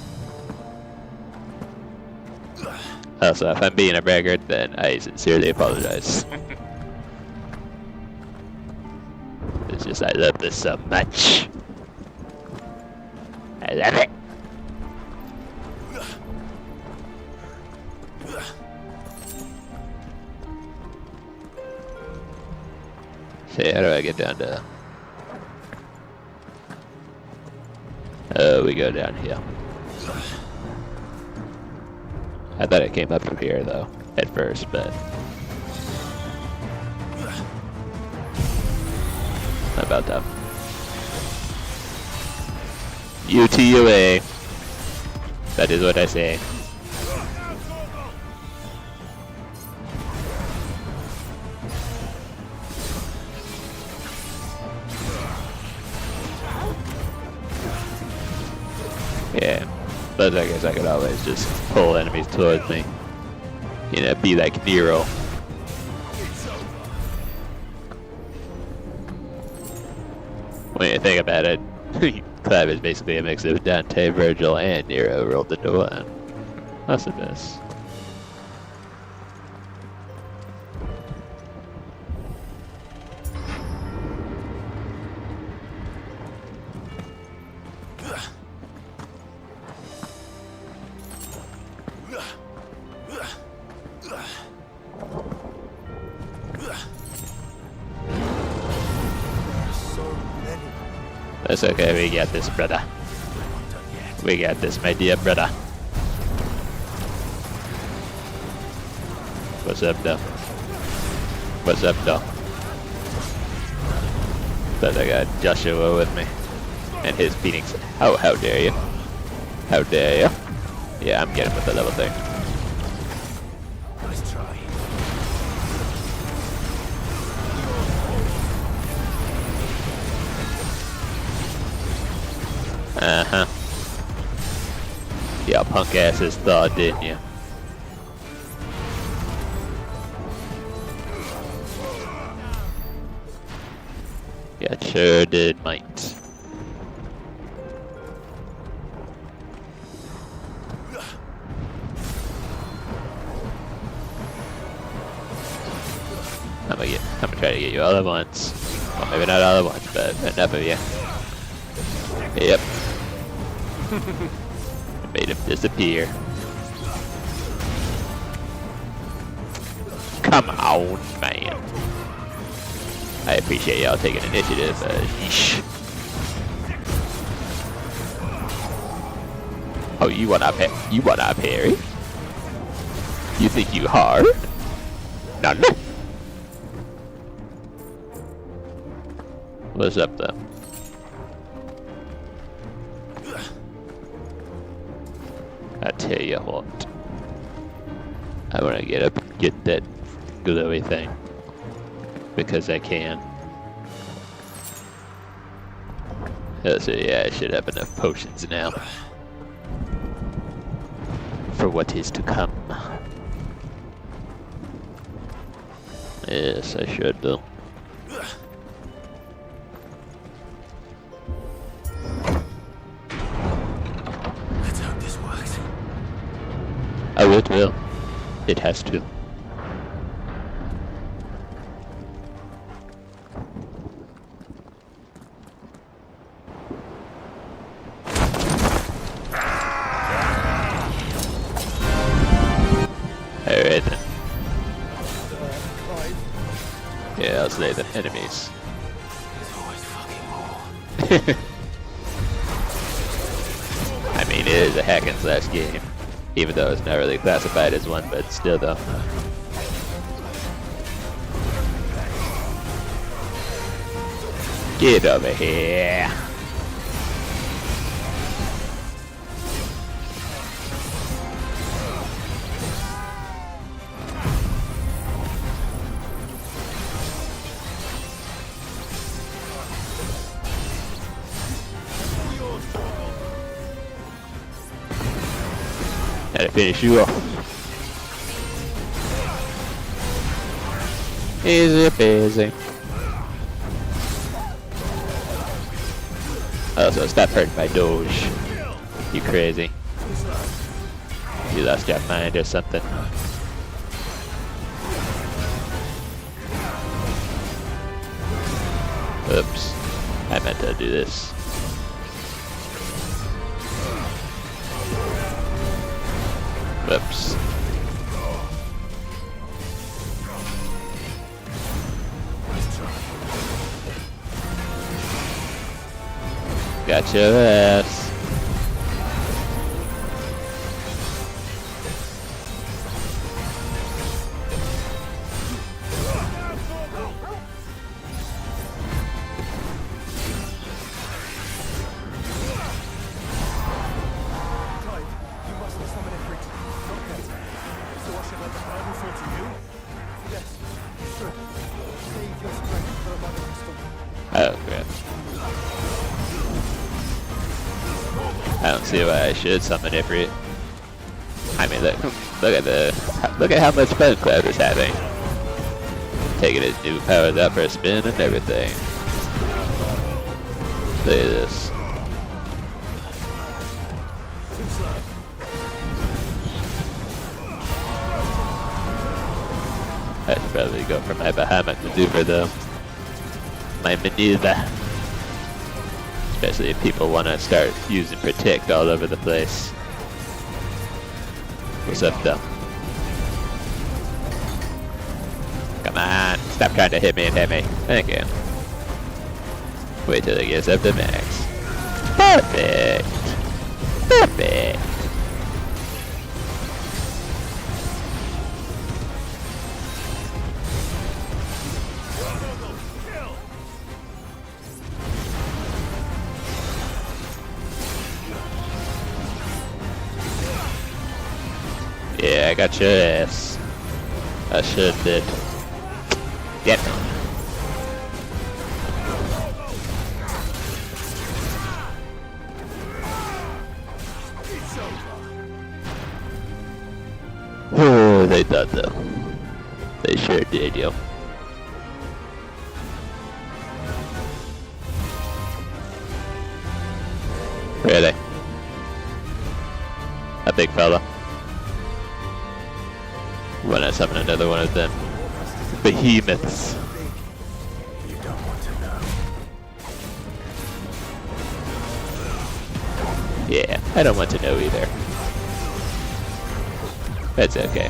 A: Also, if I'm being a braggart, then I sincerely apologize. It's just I love this so much. I love it. So how do I get down to... we go down here. I thought it came up from here though, at first, but... Not about that. UTUA. That is what I say. Yeah, but I guess I could always just pull enemies towards me. You know, be like Nero. When you think about it, Clav is basically a mix of Dante, Virgil, and Nero rolled the door in. That's the best. That's okay, we got this, brother. We got this, my dear brother. What's up, though? What's up, though? But I got Joshua with me. And his beatings. Oh, how dare you? How dare you? Yeah, I'm getting with the level thing.
B: Nice try.
A: Uh-huh. Yeah, punk asses thought, didn't you? Yeah, sure did, mate. I'm gonna try to get you all at once. Well, maybe not all at once, but enough of you. Yep. Made him disappear. Come on, man. I appreciate y'all taking initiative. Yeesh. Oh, you wanna parry? You think you hard? No, no. What's up, though? tell you what. I want to get up and get that glowy thing. Because I can. So yeah, I should have enough potions now. For what is to come. Yes, I should though.
B: Let's hope this works.
A: Oh, it will. It has to. Alright then. Yeah, I'll slay the enemies.
B: There's always fucking more.
A: I mean, it is a hack and slash game. Even though it's not really classified as one, but still though. Get over here. Gotta finish you off. Easy peasy. Oh, so stop hurting my doge. You crazy. You lost your mind or something. Oops. I meant to do this. Whoops. Got your ass. Oh crap. I don't see why I should summon Ifrit. I mean, look at how much fun Cloud is having. Taking his new powers out for a spin and everything. Look at this. I should probably go for my Bahamut maneuver though. My maneuver. Especially if people want to start using Protect all over the place. What's up though? Come on, stop trying to hit me and hit me. Thank you. Wait till it gets up to max. Perfect! Perfect! Yeah, I got your ass. I should did. Yep. Oh, they thought though. They sure did, yo. Really? A big fella. When I summon another one of them behemoths.
B: You don't want to know.
A: Yeah, I don't want to know either. That's okay.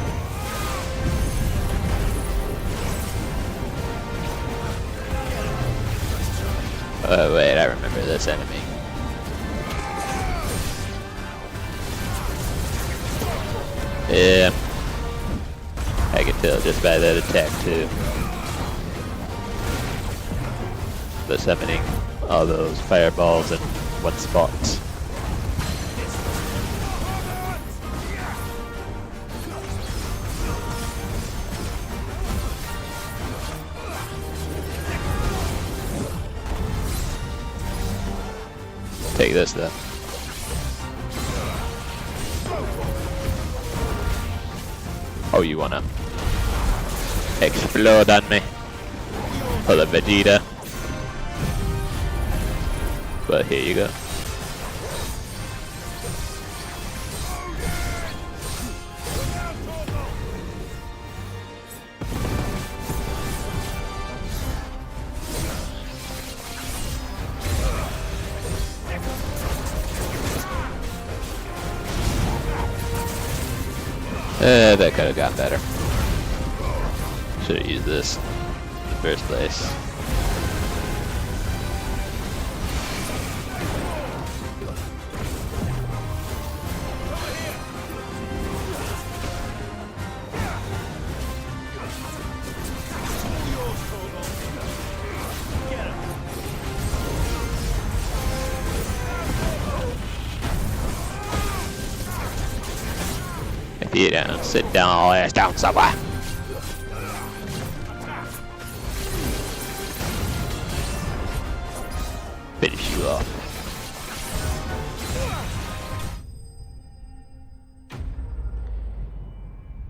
A: Oh wait, I remember this enemy. Yeah. I can tell just by that attack too. The summoning all those fireballs in one spot. Take this then. Oh, you wanna explode on me? Pull a Vegeta. But here you go. That could have got better. Should have used this in the first place. If you don't sit down, ass down somewhere. Finish you off.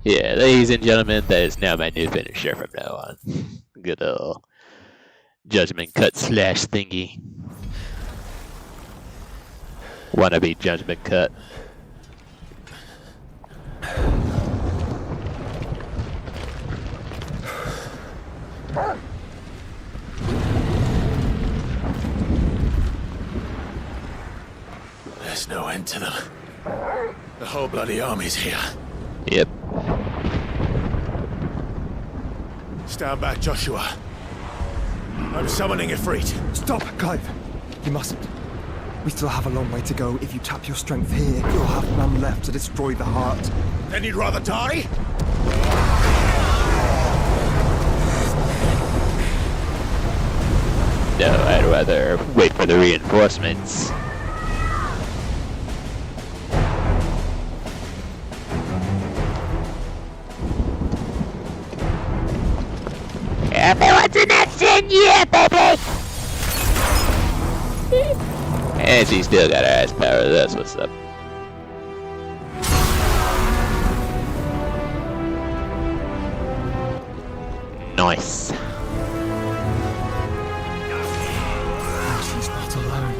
A: Yeah, ladies and gentlemen, that is now my new finisher from now on. Good old judgment cut slash thingy. Wannabe judgment cut.
B: There's no end to them. The whole bloody army's here.
A: Yep.
B: Stand back, Joshua. I'm summoning Ifrit.
D: Stop, Clive. You mustn't. We still have a long way to go. If you tap your strength here, you'll have none left to destroy the heart.
B: Then you'd rather die?
A: No, I'd rather wait for the reinforcements. Everyone's an action, yeah, baby! And she still got her ass power, that's what's up. Nice.
D: She's not alone.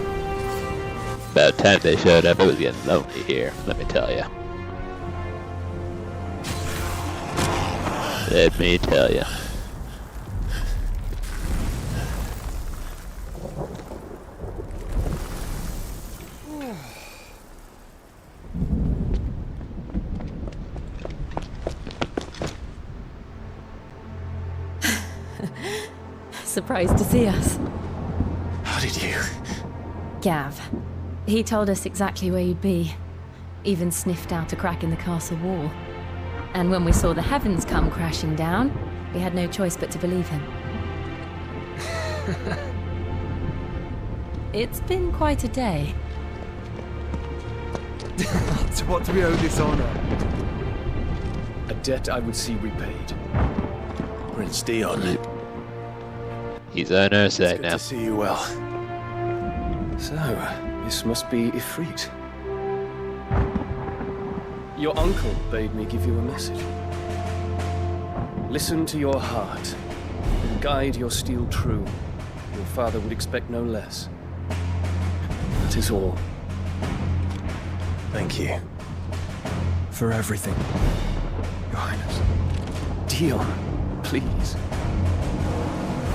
A: About time they showed up, it was getting lonely here, let me tell you. Let me tell you.
F: Surprised to see us.
B: How did you?
F: Gav. He told us exactly where you'd be. Even sniffed out a crack in the castle wall. And when we saw the heavens come crashing down, we had no choice but to believe him. It's been quite a day.
D: To what do we owe this honor?
G: A debt I would see repaid.
B: Prince Dion.
A: He's on our side
B: Good
A: now.
B: to see you well.
G: So, this must be Ifrit. Your uncle bade me give you a message. Listen to your heart, and guide your steel true. Your father would expect no less. That is all.
B: Thank you.
D: For everything, Your Highness.
G: Dion, please.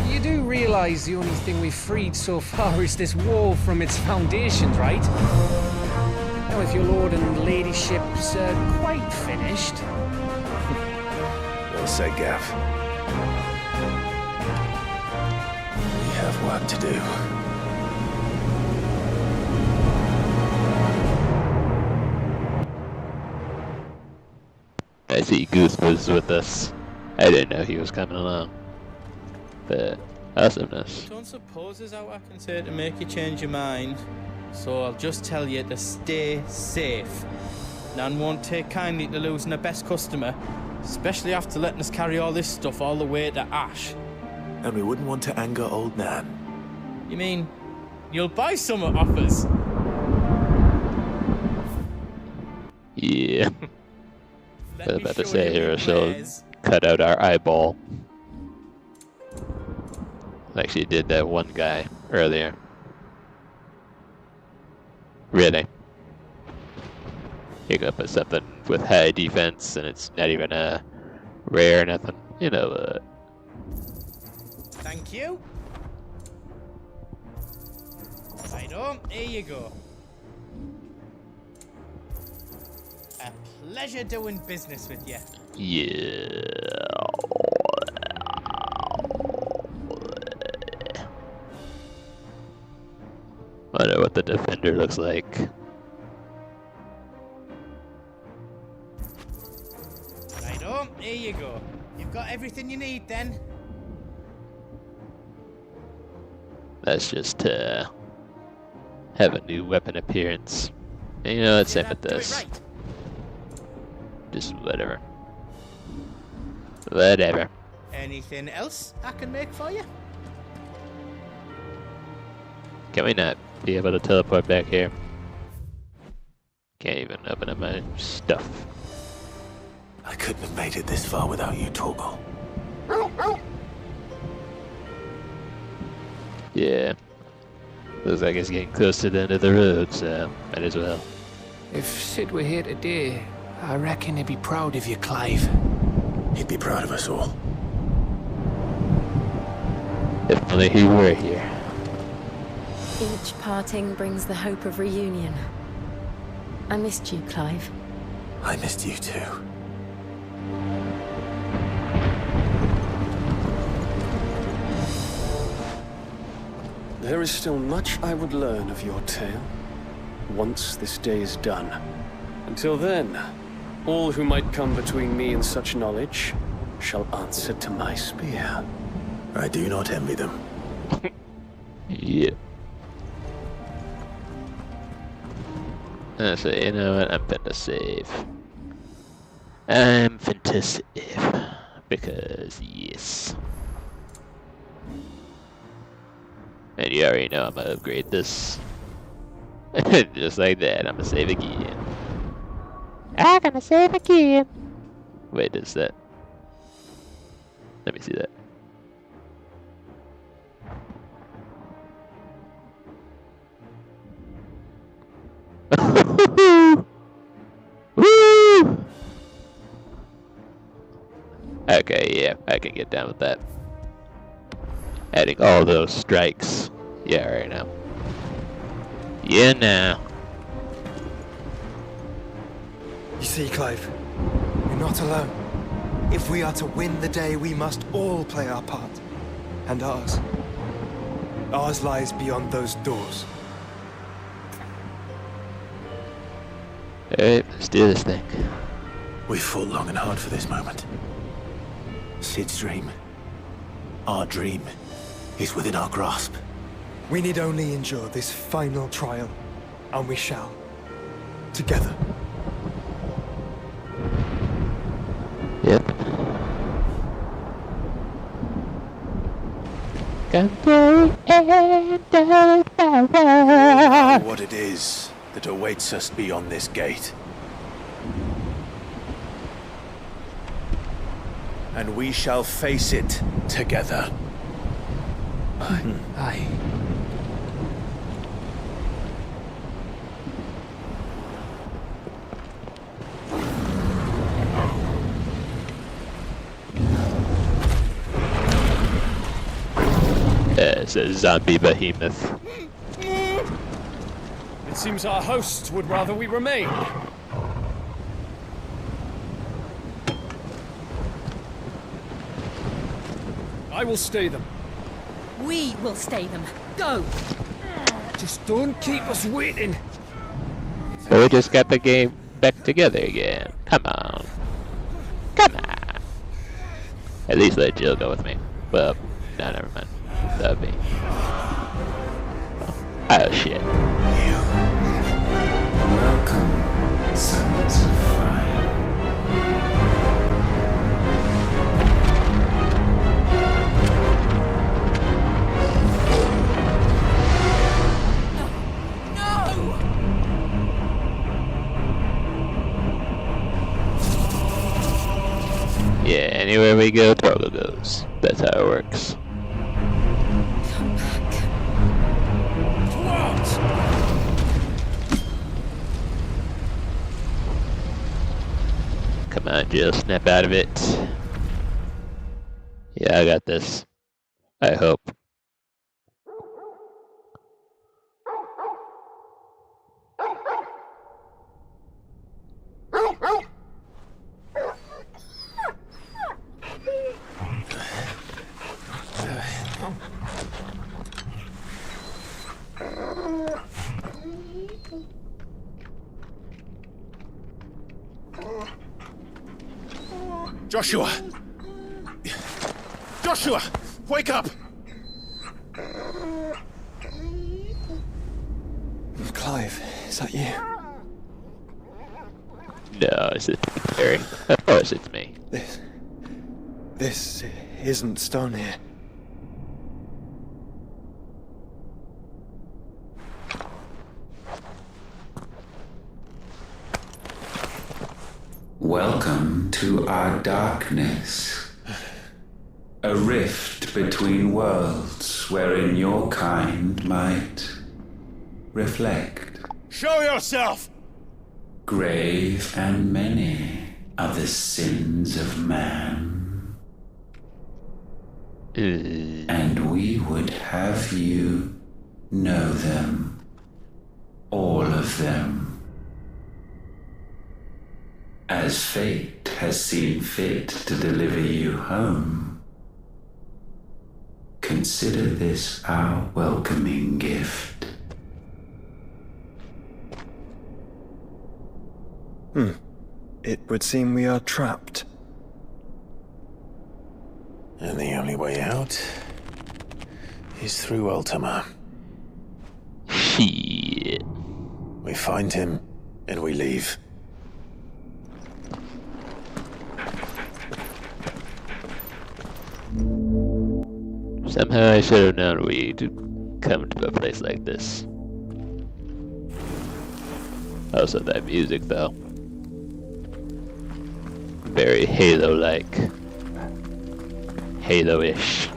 H: You do realize the only thing we've freed so far is this wall from its foundations, right? Now, if your lord and ladyship's quite finished...
B: Well said, Gav. We have work to do.
A: I see Goose was with us. I didn't know he was coming along. But awesomeness.
I: Don't suppose there's out I can say to make you change your mind. So I'll just tell you to stay safe. Nan won't take kindly to losing her best customer, especially after letting us carry all this stuff all the way to Ash.
B: And we wouldn't want to anger old Nan.
I: You mean, you'll buy some of offers?
A: Yeah. I
I: Let
A: was
I: me
A: about to
I: show
A: say
I: you
A: here,
I: my
A: she'll
I: wares.
A: cut out our eyeball. Like she did that one guy earlier. Really? You go put something with high defense and it's not even a rare or nothing. You know what?
I: Thank you. Right on, here you go. A pleasure doing business with you.
A: Yeah. Wonder what the defender looks like.
I: Right on, here you go. You've got everything you need then.
A: Let's just have a new weapon appearance. And you know, let's
I: Did
A: same with
I: that do it
A: this.
I: right?
A: Just whatever. Whatever.
I: Anything else I can make for you?
A: Can we not be able to teleport back here? Can't even open up my stuff.
B: I couldn't have made it this far without you, Torgal.
A: Yeah. Looks like it's getting close to the end of the road, so might as well.
H: If Sid were here today, I reckon he'd be proud of you, Clive.
B: He'd be proud of us all.
A: If only he were here.
F: Each parting brings the hope of reunion. I missed you, Clive.
B: I missed you too.
G: There is still much I would learn of your tale, once this day is done. Until then, all who might come between me and such knowledge shall answer to my spear.
B: I do not envy them.
A: Yeah. So you know what? I'm finna save. I'm finna save. Because, yes. And you already know I'm gonna upgrade this. Just like that, I'm gonna save again. I'm gonna save again. Wait, is that? Let me see that. Woo! Okay, yeah, I can get down with that. Adding all those strikes. Yeah, right now. Yeah, now.
D: You see, Clive, you're not alone. If we are to win the day, we must all play our part. And ours. Ours lies beyond those doors.
A: Alright, let's do this thing.
B: We fought long and hard for this moment. Sid's dream, our dream, is within our grasp.
D: We need only endure this final trial, and we shall. Together.
A: Yep. Control and power.
B: What it is that awaits us beyond this gate. And we shall face it together.
H: Aye.
A: It's a zombie behemoth.
G: It seems our hosts would rather we remain. I will stay them.
F: We will stay them. Go!
H: Just don't keep us waiting.
A: So we just got the game back together again. Come on. Come on. At least let Jill go with me. Well, no, never mind. That'd be. Oh shit.
C: Welcome, sons of fire.
A: Anywhere we go, Torgo goes. That's how it works.
F: Come back.
A: Come on, Jill, snap out of it. Yeah, I got this. I hope.
E: Joshua! Joshua! Wake up!
D: Clive, is that you?
A: No, it's Harry. Of course it's me.
D: This isn't stone here.
C: Welcome to our darkness. A rift between worlds wherein your kind might reflect.
E: Show yourself!
C: Grave and many are the sins of man. And we would have you know them. All of them. As fate has seen fit to deliver you home, consider this our welcoming gift.
D: It would seem we are trapped.
B: And the only way out is through Ultima.
A: Shit.
B: We find him, and we leave.
A: Somehow I should have known we'd come to a place like this. Also, that music, though. Very Halo-like. Halo-ish.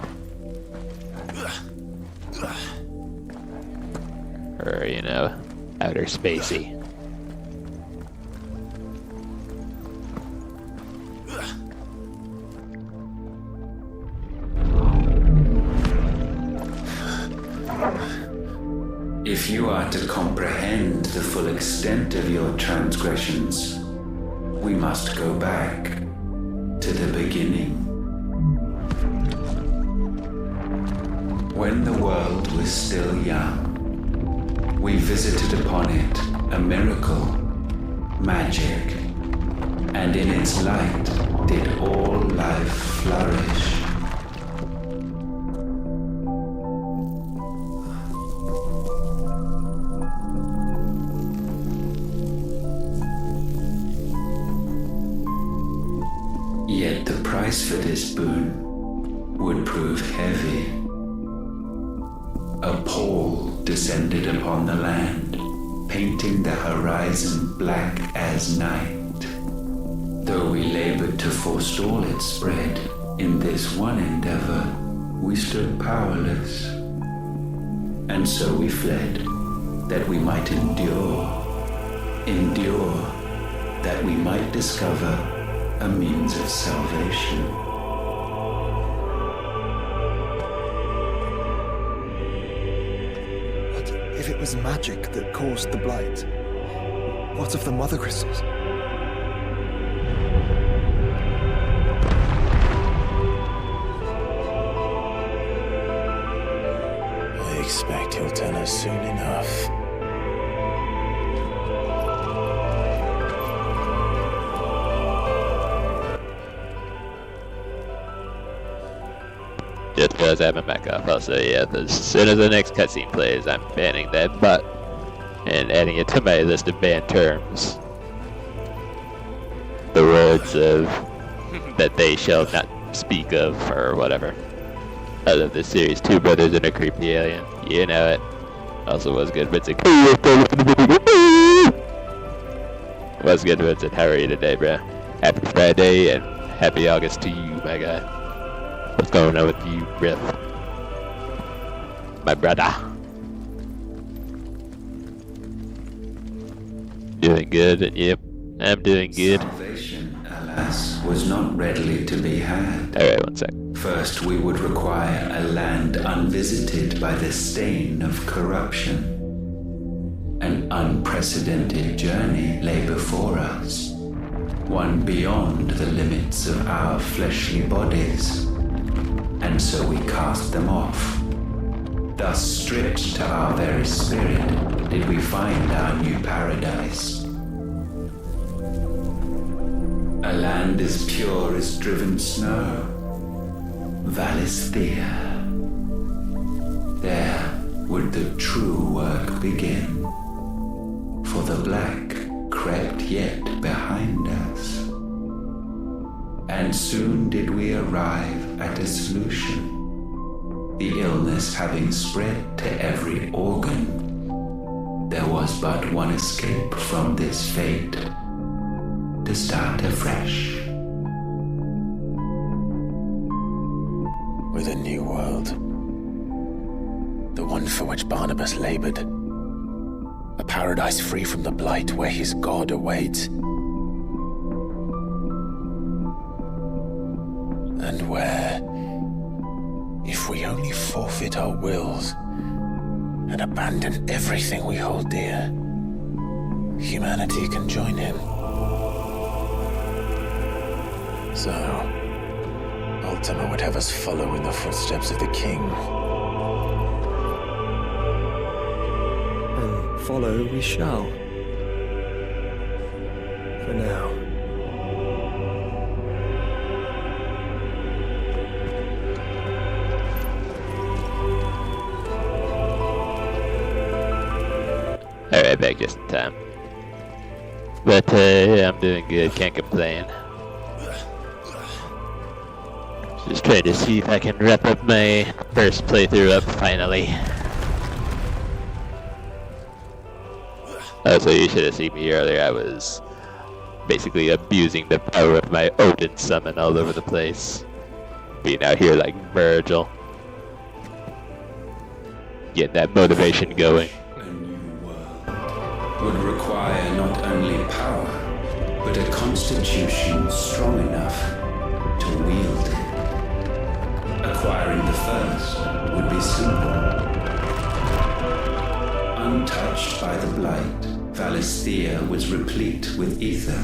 A: Or, you know, outer spacey.
C: If you are to comprehend the full extent of your transgressions, we must go back to the beginning. When the world was still young, we visited upon it a miracle, magic, and in its light did all life flourish. Yet the price for this boon would prove heavy. A pall descended upon the land, painting the horizon black as night. Though we labored to forestall its spread, in this one endeavor, we stood powerless. And so we fled, that we might endure, that we might discover a means of salvation.
D: But if it was magic that caused the blight, what of the Mothercrystals?
B: I expect he'll tell us soon enough.
A: Just realized I have my back off. Also, yeah, as soon as the next cutscene plays, I'm banning that butt and adding it to my list of banned terms. The words of that they shall not speak of, or whatever. I love this series. Two brothers and a creepy alien. You know it. Also was good, Vincent. What's good, Vincent? How are you today, bro? Happy Friday, and Happy August to you, my guy. What's going on with you, Riff? My brother. Doing good? Yep, I'm doing good.
J: Salvation, alas, was not readily to be had.
A: Alright, one sec.
J: First, we would require a land unvisited by the stain of corruption. An unprecedented journey lay before us, one beyond the limits of our fleshly bodies, and so we cast them off. Thus, stripped to our very spirit, did we find our new paradise. A land as pure as driven snow, Valisthea. There would the true work begin, for the black crept yet behind us. And soon did we arrive at a solution. The illness having spread to every organ, there was but one escape from this fate, to start afresh.
B: With a new world. The one for which Barnabas labored. A paradise free from the blight where his God awaits. And where, if we only forfeit our wills and abandon everything we hold dear, humanity can join him. So, Ultima would have us follow in the footsteps of the king.
D: And follow we shall. For now.
A: Alright, back just in time. But yeah, I'm doing good, can't complain. Just trying to see if I can wrap up my first playthrough up finally. Oh, so you should have seen me earlier. I was basically abusing the power of my Odin summon all over the place. Being out here like Virgil. Getting that motivation going.
J: A new world would require not only power, but a constitution strong enough to wield it. Acquiring the first would be simple. Untouched by the blight, Valisthea was replete with ether,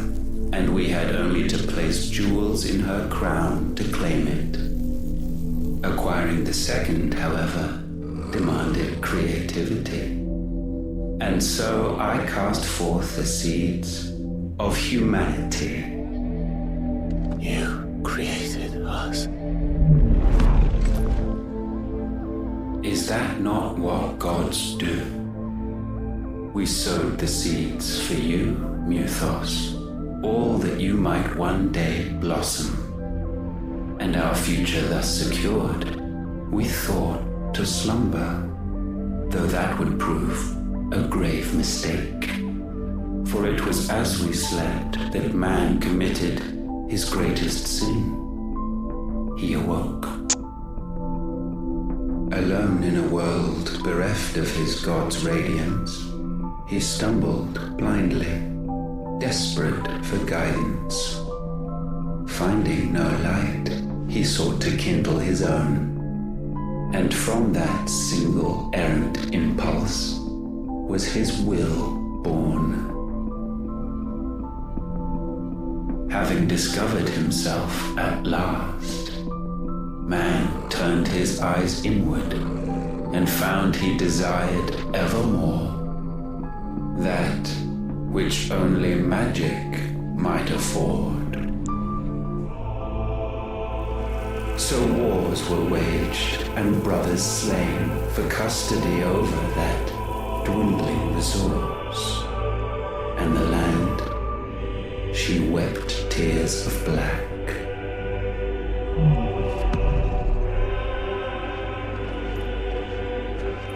J: and we had only to place jewels in her crown to claim it. Acquiring the second, however, demanded creativity. And so I cast forth the seeds of humanity.
B: You created us.
J: Is that not what gods do? We sowed the seeds for you, Muthos, all that you might one day blossom. And our future thus secured, we thought to slumber, though that would prove a grave mistake. For it was as we slept that man committed his greatest sin. He awoke. Alone in a world bereft of his god's radiance, he stumbled blindly, desperate for guidance. Finding no light, he sought to kindle his own. And from that single errant impulse was his will born. Having discovered himself at last, man turned his eyes inward and found he desired evermore that which only magic might afford. So wars were waged and brothers slain for custody over that dwindling resource. And the land, she wept tears of black.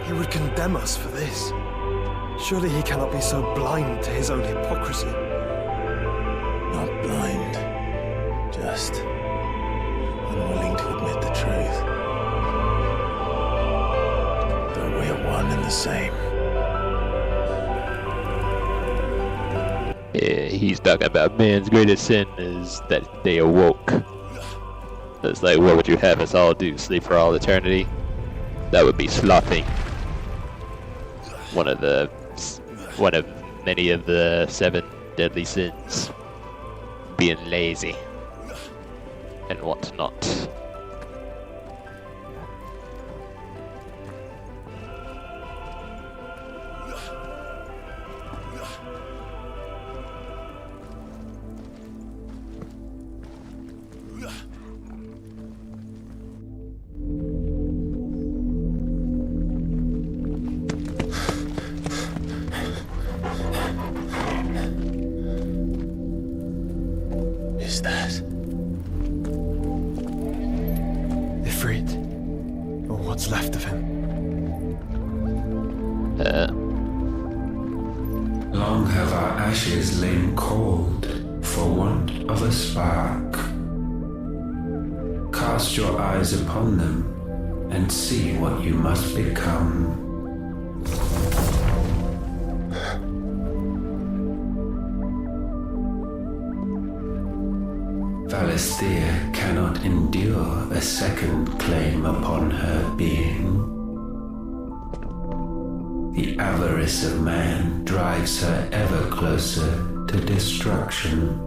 D: He would condemn us for this. Surely he cannot be so blind to his own hypocrisy.
B: Not blind, just just unwilling to admit the truth. That we're one and the same.
A: Yeah, he's talking about man's greatest sin is that they awoke. It's like, what would you have us all do? Sleep for all eternity? That would be slothing. One of many of the 7 deadly sins. Being lazy. And whatnot.
B: Is that
D: Ifrit? Or what's left of him?
J: Long have our ashes lain cold for want of a spark. Cast your eyes upon them and see what you must become. Valisthea cannot endure a second claim upon her being. The avarice of man drives her ever closer to destruction,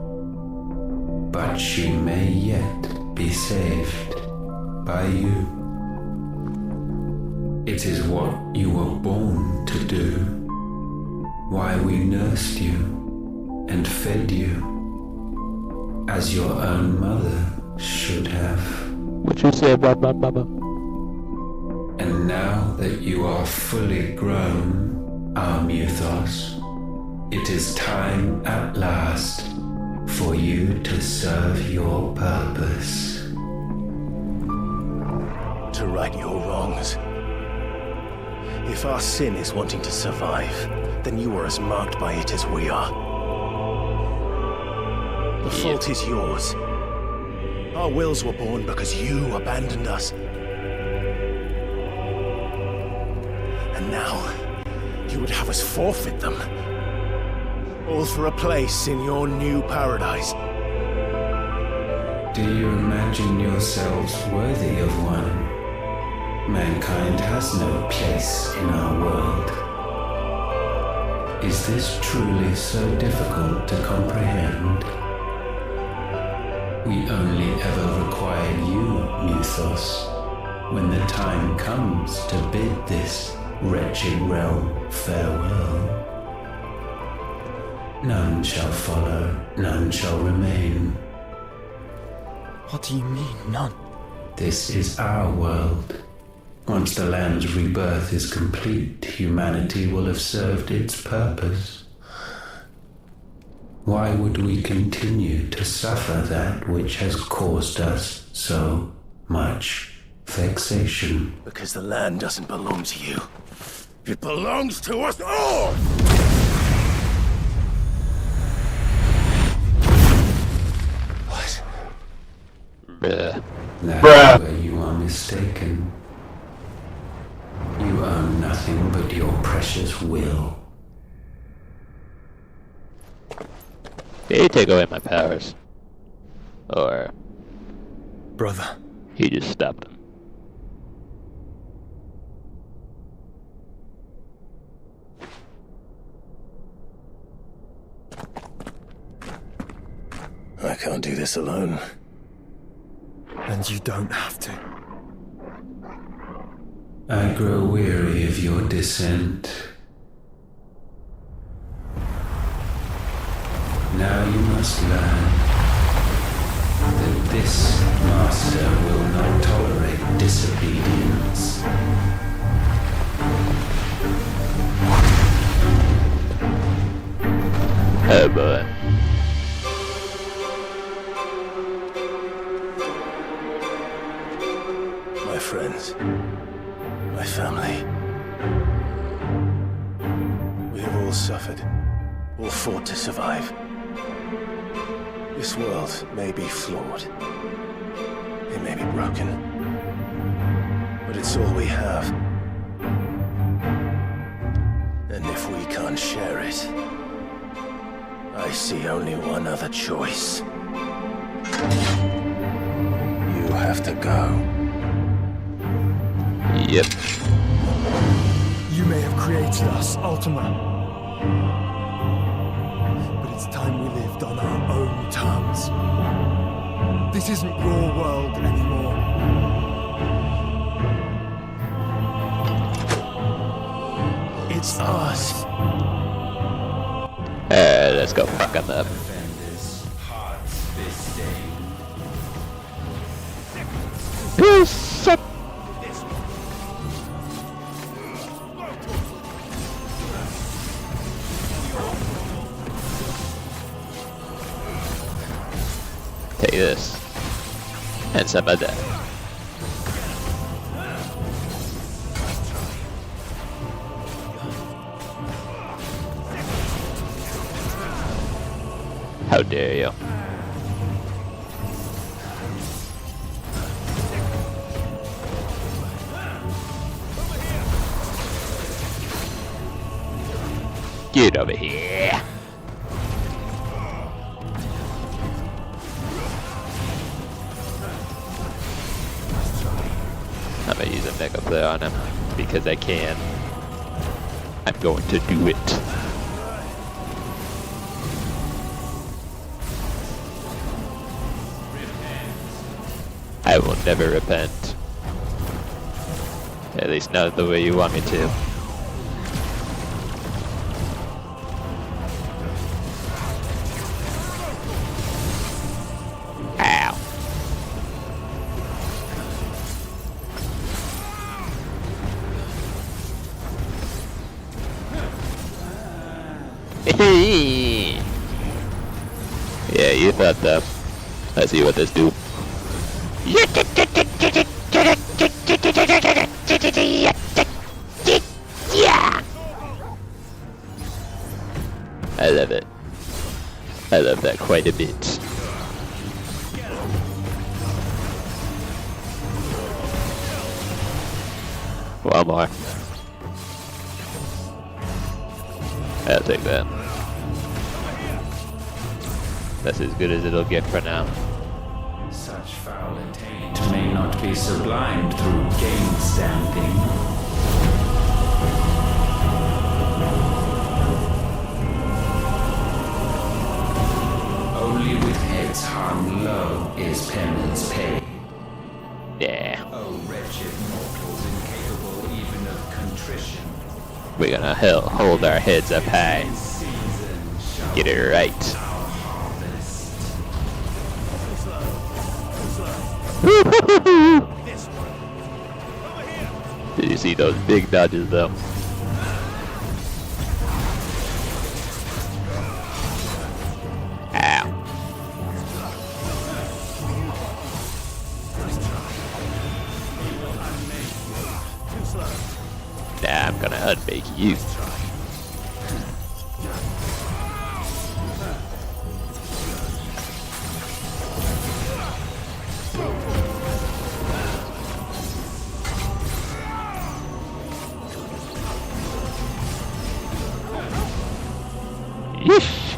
J: but she may yet be saved by you. It is what you were born to do, why we nursed you and fed you, as your own mother should have.
A: What you say about my mama?
J: And now that you are fully grown, our Muthos, it is time at last for you to serve your purpose.
B: to right your wrongs? If our sin is wanting to survive, then you are as marked by it as we are. The fault is yours. Our wills were born because you abandoned us. And now, you would have us forfeit them. All for a place in your new paradise.
J: Do you imagine yourselves worthy of one? Mankind has no place in our world. Is this truly so difficult to comprehend? We only ever require you, Muthos, when the time comes to bid this wretched realm farewell. None shall follow, none shall remain.
D: What do you mean, none?
J: This is our world. Once the land's rebirth is complete, humanity will have served its purpose. Why would we continue to suffer that which has caused us so much vexation?
B: Because the land doesn't belong to you. It belongs to us all! What?
J: That's where you are mistaken. You own nothing but your precious will.
A: Did he take away my powers? Or...
D: Brother.
A: he just stopped them?
B: I can't do this alone.
D: And you don't have to.
J: I grow weary of your dissent. Now you must learn that this master will not tolerate disobedience.
A: Oh boy.
B: My friends. My family. We have all suffered, all fought to survive. This world may be flawed, may be broken, but it's all we have. And if we can't share it, I see only one other choice. You have to go.
A: Yep.
D: You may have created us, Ultima. But it's time we lived on our own terms. This isn't your world anymore. It's ours.
A: Let's go fuck on them. Suck. Take this. And some of that. How dare you? Get over here. I'm gonna use a mega flare on him because I can. I'm going to do it. I will never repent. At least not the way you want me to. Ow. Yeah, you thought that. Let's see what this do. I love it. I love that quite a bit. One more. I'll take that. That's as good as it'll get for now.
J: Such foul intent may not be sublimed through gainstanding. Only with heads hung low is penance paid.
A: Yeah.
J: Oh, wretched mortals incapable even of contrition.
A: We're gonna hold our heads up high. Get it right. Did you see those big dodges though? Ow. Nah, I'm gonna unmake you. Yeesh.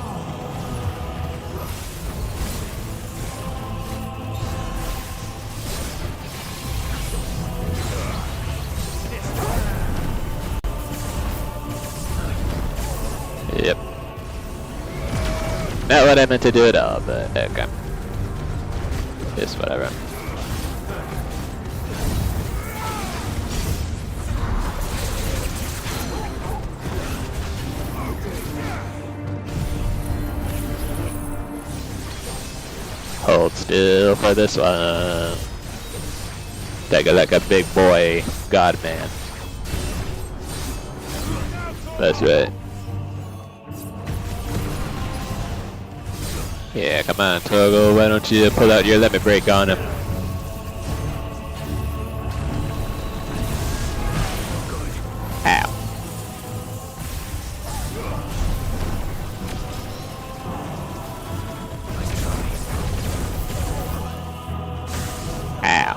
A: Yep. Not what I meant to do at all, but okay. Just whatever. Hold still for this one. Take it like a big boy, God man. That's right. Yeah, come on, Toggle. Why don't you pull out your limit break on him? Ow. Ow.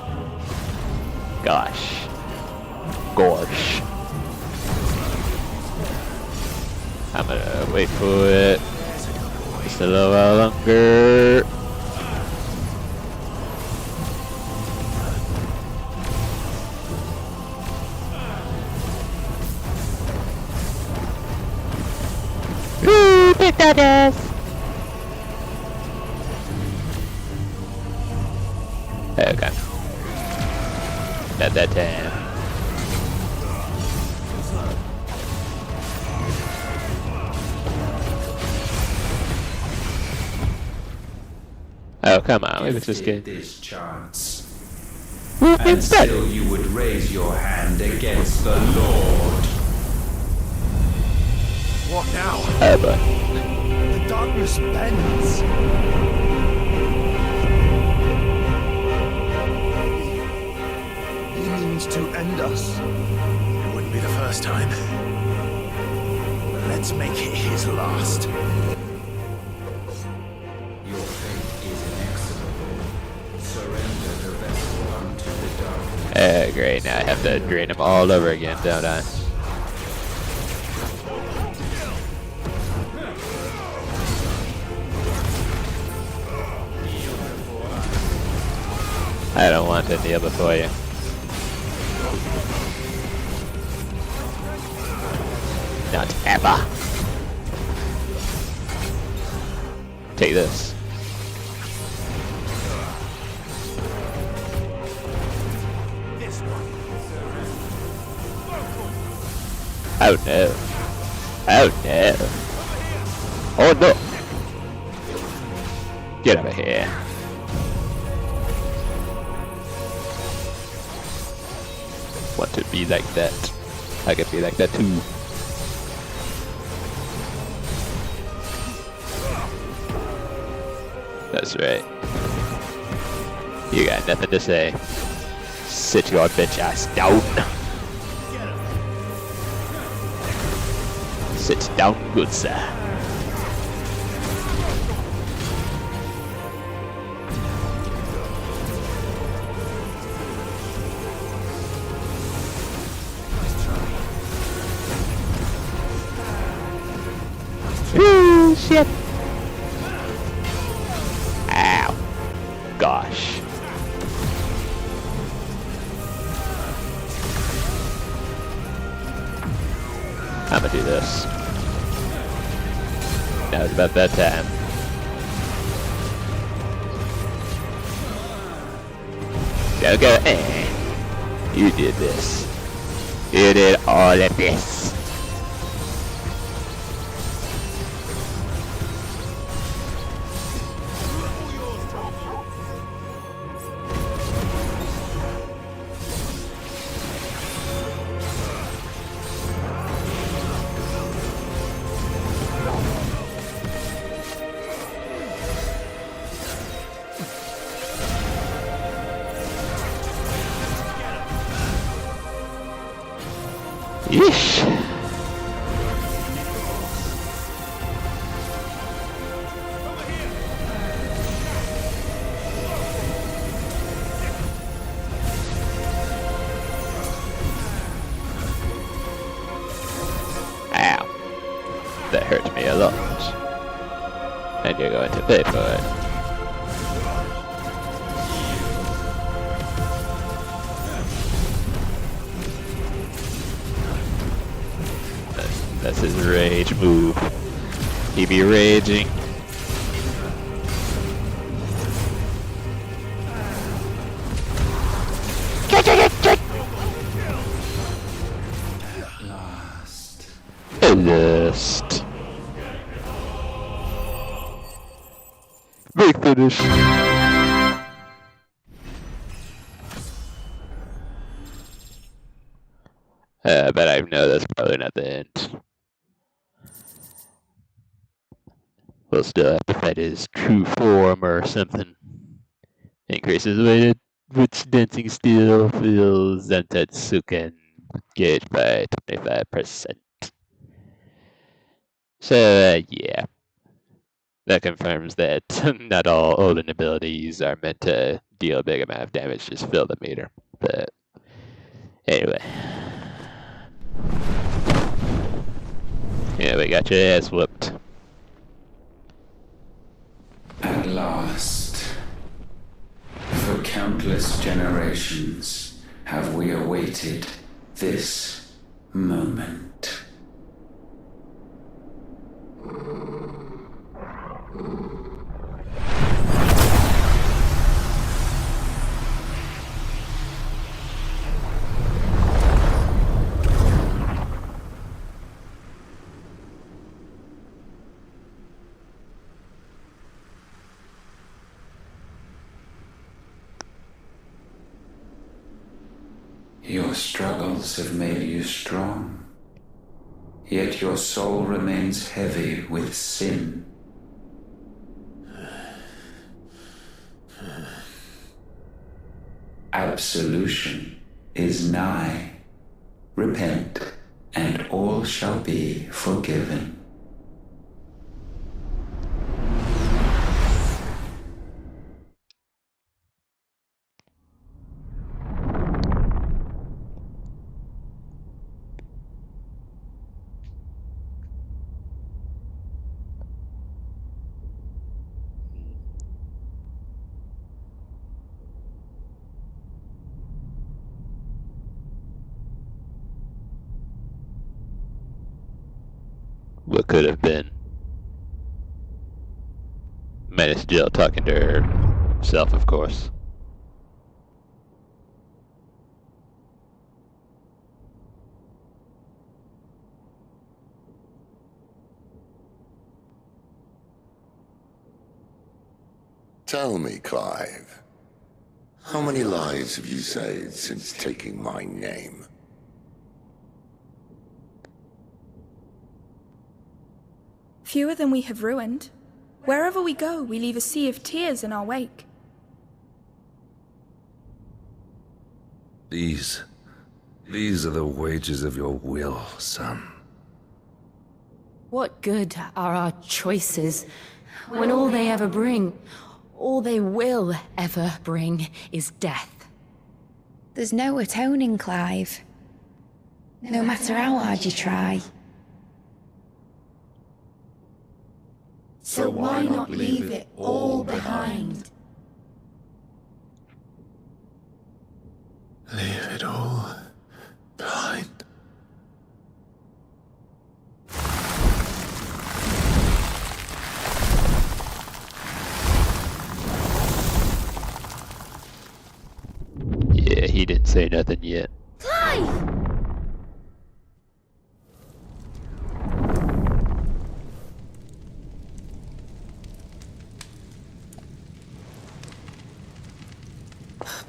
A: Wait for it. Just a little while longer. Woo! Big Dodges! Okay. Not that time. Oh, come on, let's just get
J: this chance.
A: and
J: And still you would raise your hand against the Lord.
D: What now?
A: Oh, boy.
D: The darkness bends. He means to end us.
B: It wouldn't be the first time. But let's make it his last.
J: Your fate is inexorable. Surrender the vessel unto the darkness.
A: Oh, great, now I have to drain them all over again, don't I? I don't want to kneel before you. Not ever. Take this. Oh no. Oh no. Oh no. Get over here. Want to be like that. I could be like that too. That's right. You got nothing to say. Sit your bitch ass down. Sit down, good sir. Ooh, shit. Ow. Gosh. I'm gonna do this. Now it's about that time. Don't go, You did this. You did all of this. Yeesh. Ow. That hurt me a lot. And you're going to pay for it. That's his rage move. He be raging. Last. Big finish. But I know that's probably not the end. We'll still have to fight his true form or something. Increases weight which dancing steel fills Zentetsuken gauge by 25%. So, yeah. That confirms that not all Olden abilities are meant to deal a big amount of damage, just fill the meter. But, anyway. Yeah, we got your ass whooped.
J: At last, for countless generations, have we awaited this moment. Your struggles have made you strong, yet your soul remains heavy with sin. Absolution is nigh. Repent, and all shall be forgiven.
A: What could have been? Managed Jill talking to herself, of course.
E: Tell me, Clive, how many lives have you saved since taking my name?
K: Fewer than we have ruined. Wherever we go, we leave a sea of tears in our wake.
L: These are the wages of your will, son.
F: What good are our choices when all they ever bring, all they will ever bring, is death?
M: There's no atoning, Clive. No matter how hard you try.
E: So why not leave it all behind? Leave it all behind.
A: Yeah, he didn't say nothing yet.
M: Clive!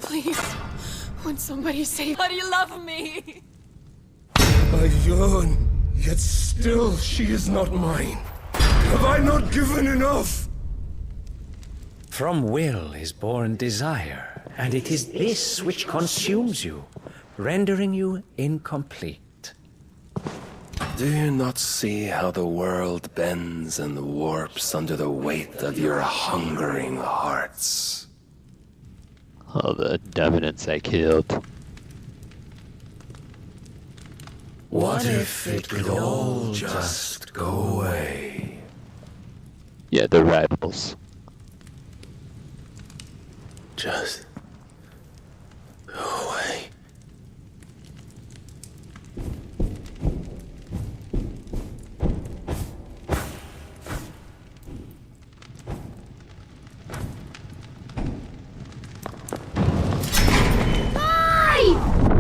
K: Please, won't somebody save? How do you love me?
E: I yearn, yet still she is not mine. Have I not given enough?
N: From will is born desire, and it is this which consumes you, rendering you incomplete.
O: Do you not see how the world bends and warps under the weight of your hungering hearts?
A: All the Devenants I killed.
O: What if it could all just go away?
A: Yeah, the rivals.
O: Just go away.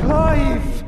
D: Clive!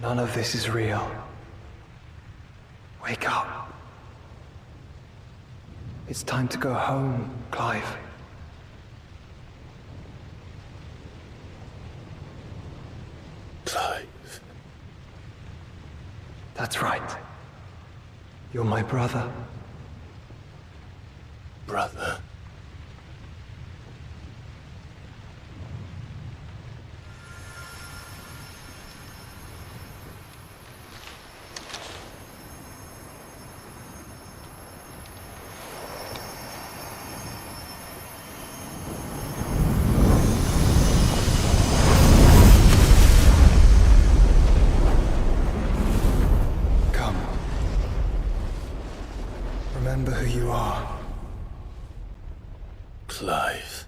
D: None of this is real. Wake up. It's time to go home, Clive.
O: Clive.
D: That's right. You're my brother.
B: Brother.
D: Remember who you are.
B: Clive.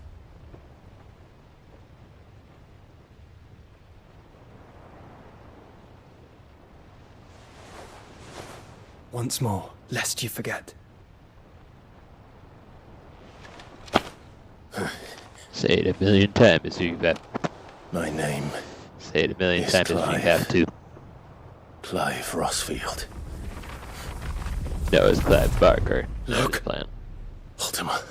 D: Once more, lest you forget.
A: Say it a million times if you have.
B: My name.
A: Say it a million
B: is
A: times if you
B: Clive.
A: have to.
B: Clive Rossfield.
A: No, it's Clive Barker.
B: Look.
A: Plan.
B: Ultima.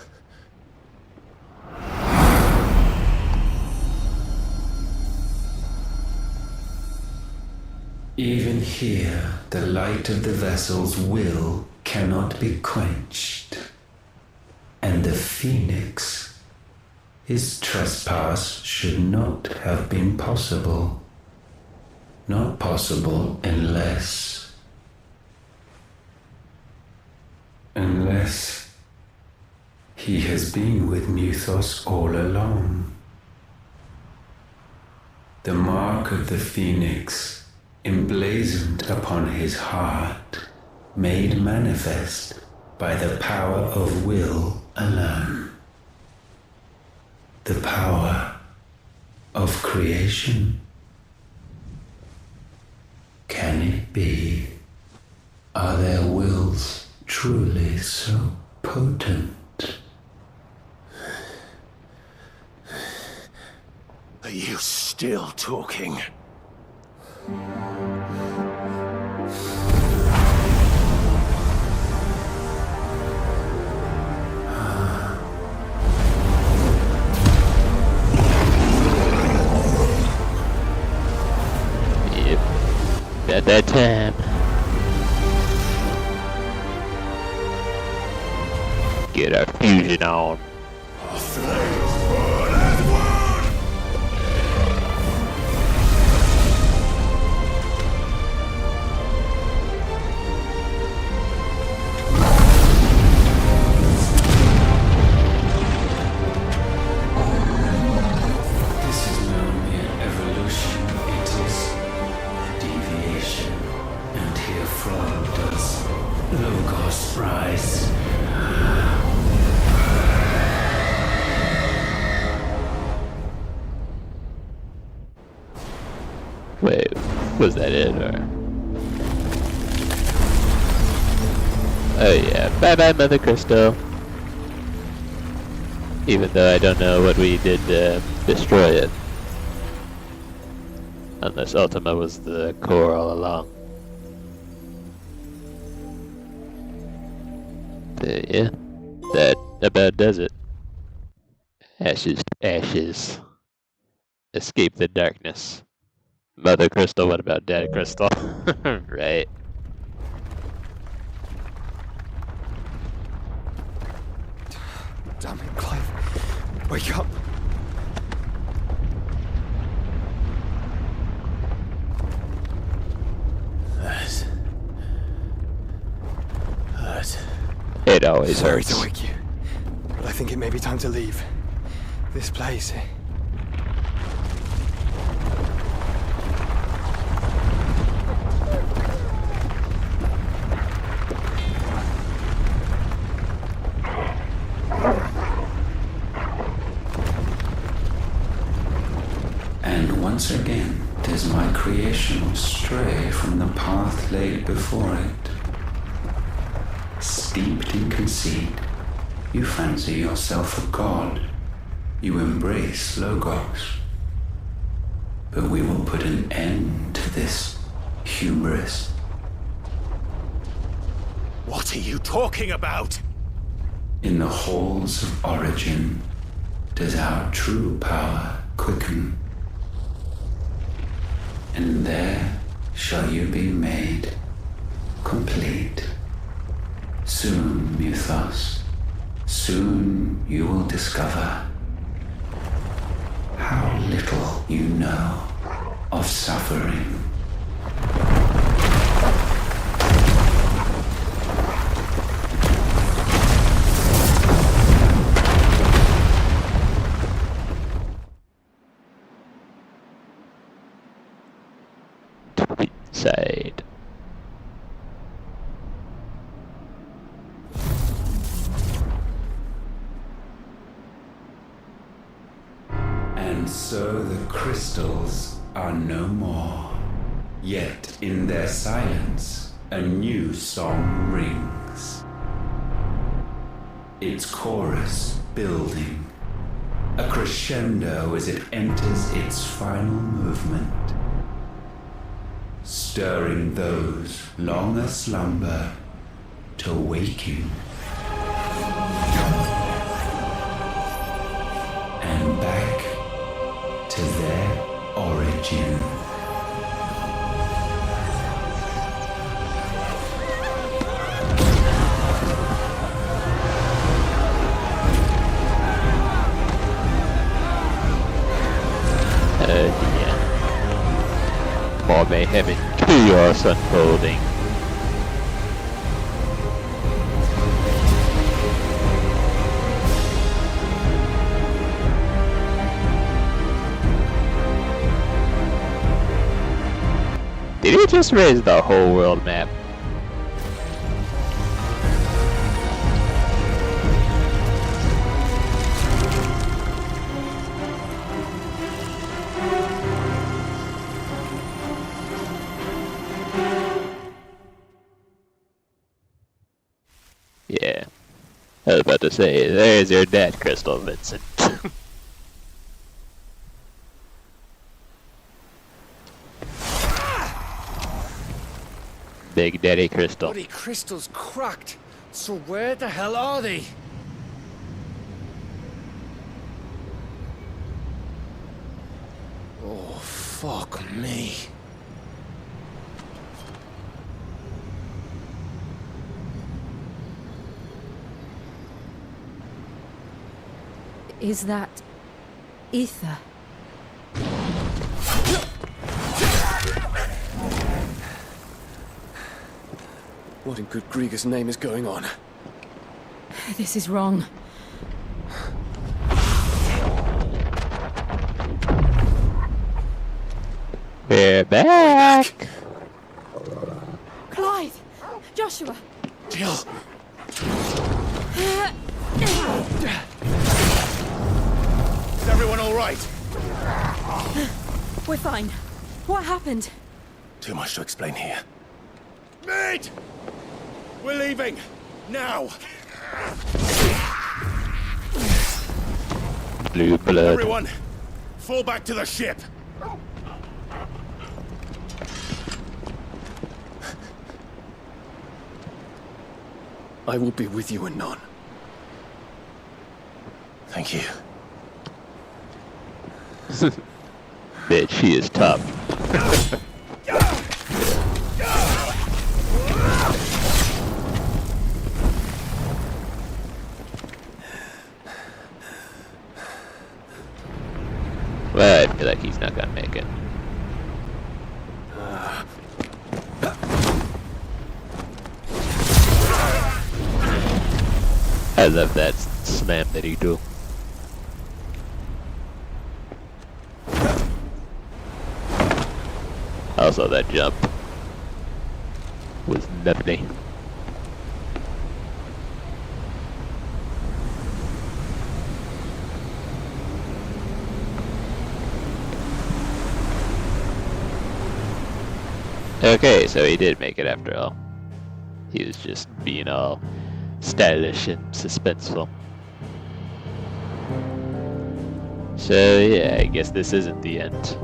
J: Even here, the light of the vessel's will cannot be quenched. And the Phoenix, his trespass should not have been possible. Not possible unless he has been with Mythos all along. The mark of the Phoenix, emblazoned upon his heart, made manifest by the power of will alone. The power of creation. Can it be? Are their wills truly so potent?
B: Are you still talking?
A: Yep. At that time. Get our fusion on. Wait, was that it, or? Oh yeah, bye-bye Mothercrystal. Even though I don't know what we did to destroy it. Unless Ultima was the core all along. But yeah, that about does it. Ashes to ashes. Escape the darkness. Mothercrystal, what about Daddy Crystal? Right.
D: Damn it, Clive. Wake up.
B: That hurt.
A: It always
D: Sorry
A: hurts.
D: to wake you, but I think it may be time to leave this place.
J: And once again does my creation stray from the path laid before it. Steeped in conceit, you fancy yourself a god. You embrace Logos. But we will put an end to this hubris.
B: What are you talking about?
J: In the halls of origin does our true power quicken. And there shall you be made complete. Soon, Mythos, soon you will discover how little you know of suffering.
A: Side.
J: And so the crystals are no more. Yet in their silence, a new song rings. Its chorus building, a crescendo as it enters its final movement, stirring those long aslumber to waking and back to their origin.
A: Yeah. More mayhem and chaos unfolding. Did he just raise the whole world map? Yeah. I was about to say, there's your dad, Crystal Vincent. Big Daddy Crystal.
H: Bloody crystal's cracked. So where the hell are they? Oh, fuck me.
F: Is that ether?
G: What in good Grieger's name is going on?
F: This is wrong.
A: We're back!
F: Clive! Joshua!
G: Jill!
B: Is everyone all right?
F: We're fine. What happened?
B: Too much to explain here. Mate! We're leaving! Now!
A: Blue blood.
B: Everyone, fall back to the ship!
G: I will be with you anon.
B: Thank you.
A: Bitch, he is tough. Well, I feel like he's not gonna make it. I love that slam that he do. Also, that jump was nutty. Okay, so he did make it after all. He was just being all stylish and suspenseful. So yeah, I guess this isn't the end.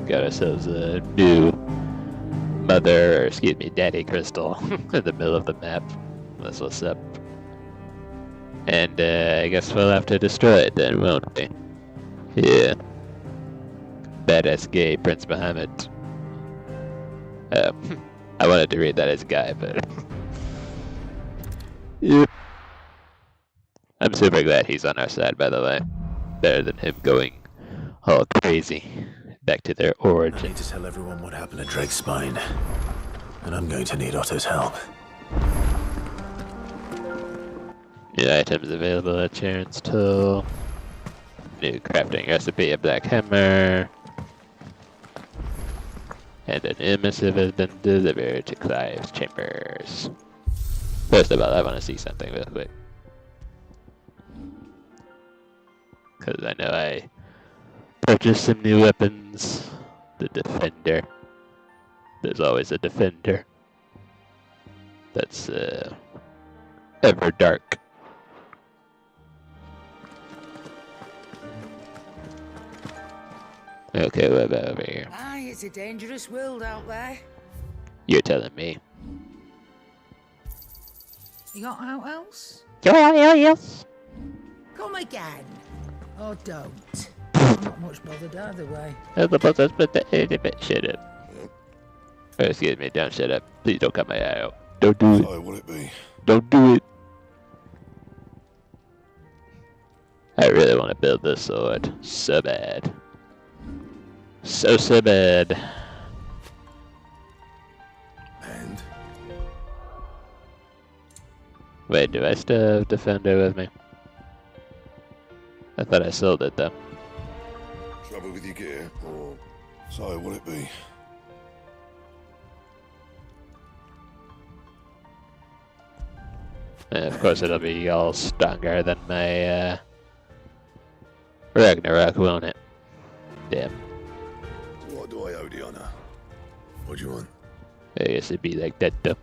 A: Got ourselves a new Daddy Crystal in the middle of the map. That's what's up. And I guess we'll have to destroy it then, won't we? Yeah. Badass gay Prince Muhammad. I wanted to read that as a guy, but yep. I'm super glad he's on our side, by the way. Better than him going all crazy. Back to their origin.
B: I need to tell everyone what happened at Drake's Spine. And I'm going to need Otto's help.
A: New items available at Charon's Tool. New crafting recipe, a black hammer. And a new missive has been delivered to Clive's chambers. First of all, I want to see something real quick. Because I know I purchased some new weapons. The Defender. There's always a Defender. That's ever dark. Okay, what about over here?
P: Aye, it's a dangerous world out there.
A: You're telling me.
P: You got out else?
A: Yes.
P: Come again. Or don't. I'm not much bothered either way.
A: I'm supposed to split the edge of it. Shut up. Oh, excuse me, don't shut up. Please don't cut my eye out. Don't do it.
E: So, will it be?
A: Don't do it. I really want to build this sword. So bad. So bad.
E: And?
A: Wait, do I still have Defender with me? I thought I sold it though.
E: Trouble with your gear, or so will it be?
A: And of course it'll be all stronger than my Ragnarok, won't it? Damn.
E: What do I owe the honor? What do you want?
A: I guess it'd be like that though.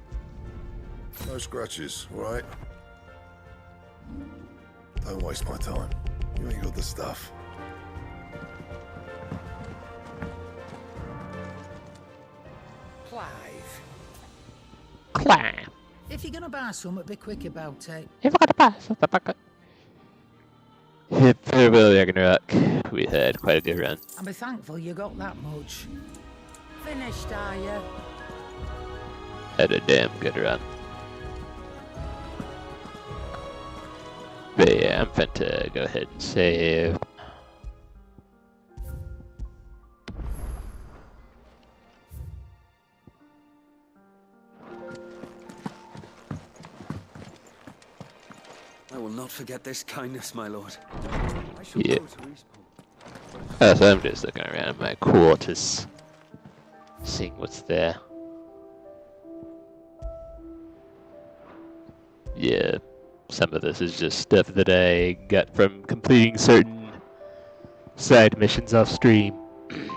E: No scratches, alright? Don't waste my time. You ain't got the stuff.
P: Clive. If you're gonna buy something, be quick about it.
A: If I'm gonna buy something, farewell, Ragnarok. We had quite a good run.
P: And be thankful you got that much. Finished, are you?
A: Had a damn good run. But yeah, I'm finna go ahead and save.
Q: I will not forget this kindness, my lord.
A: Yeah. Oh, so I'm just looking around my quarters, seeing what's there. Yeah, some of this is just stuff that I got from completing certain side missions off stream. I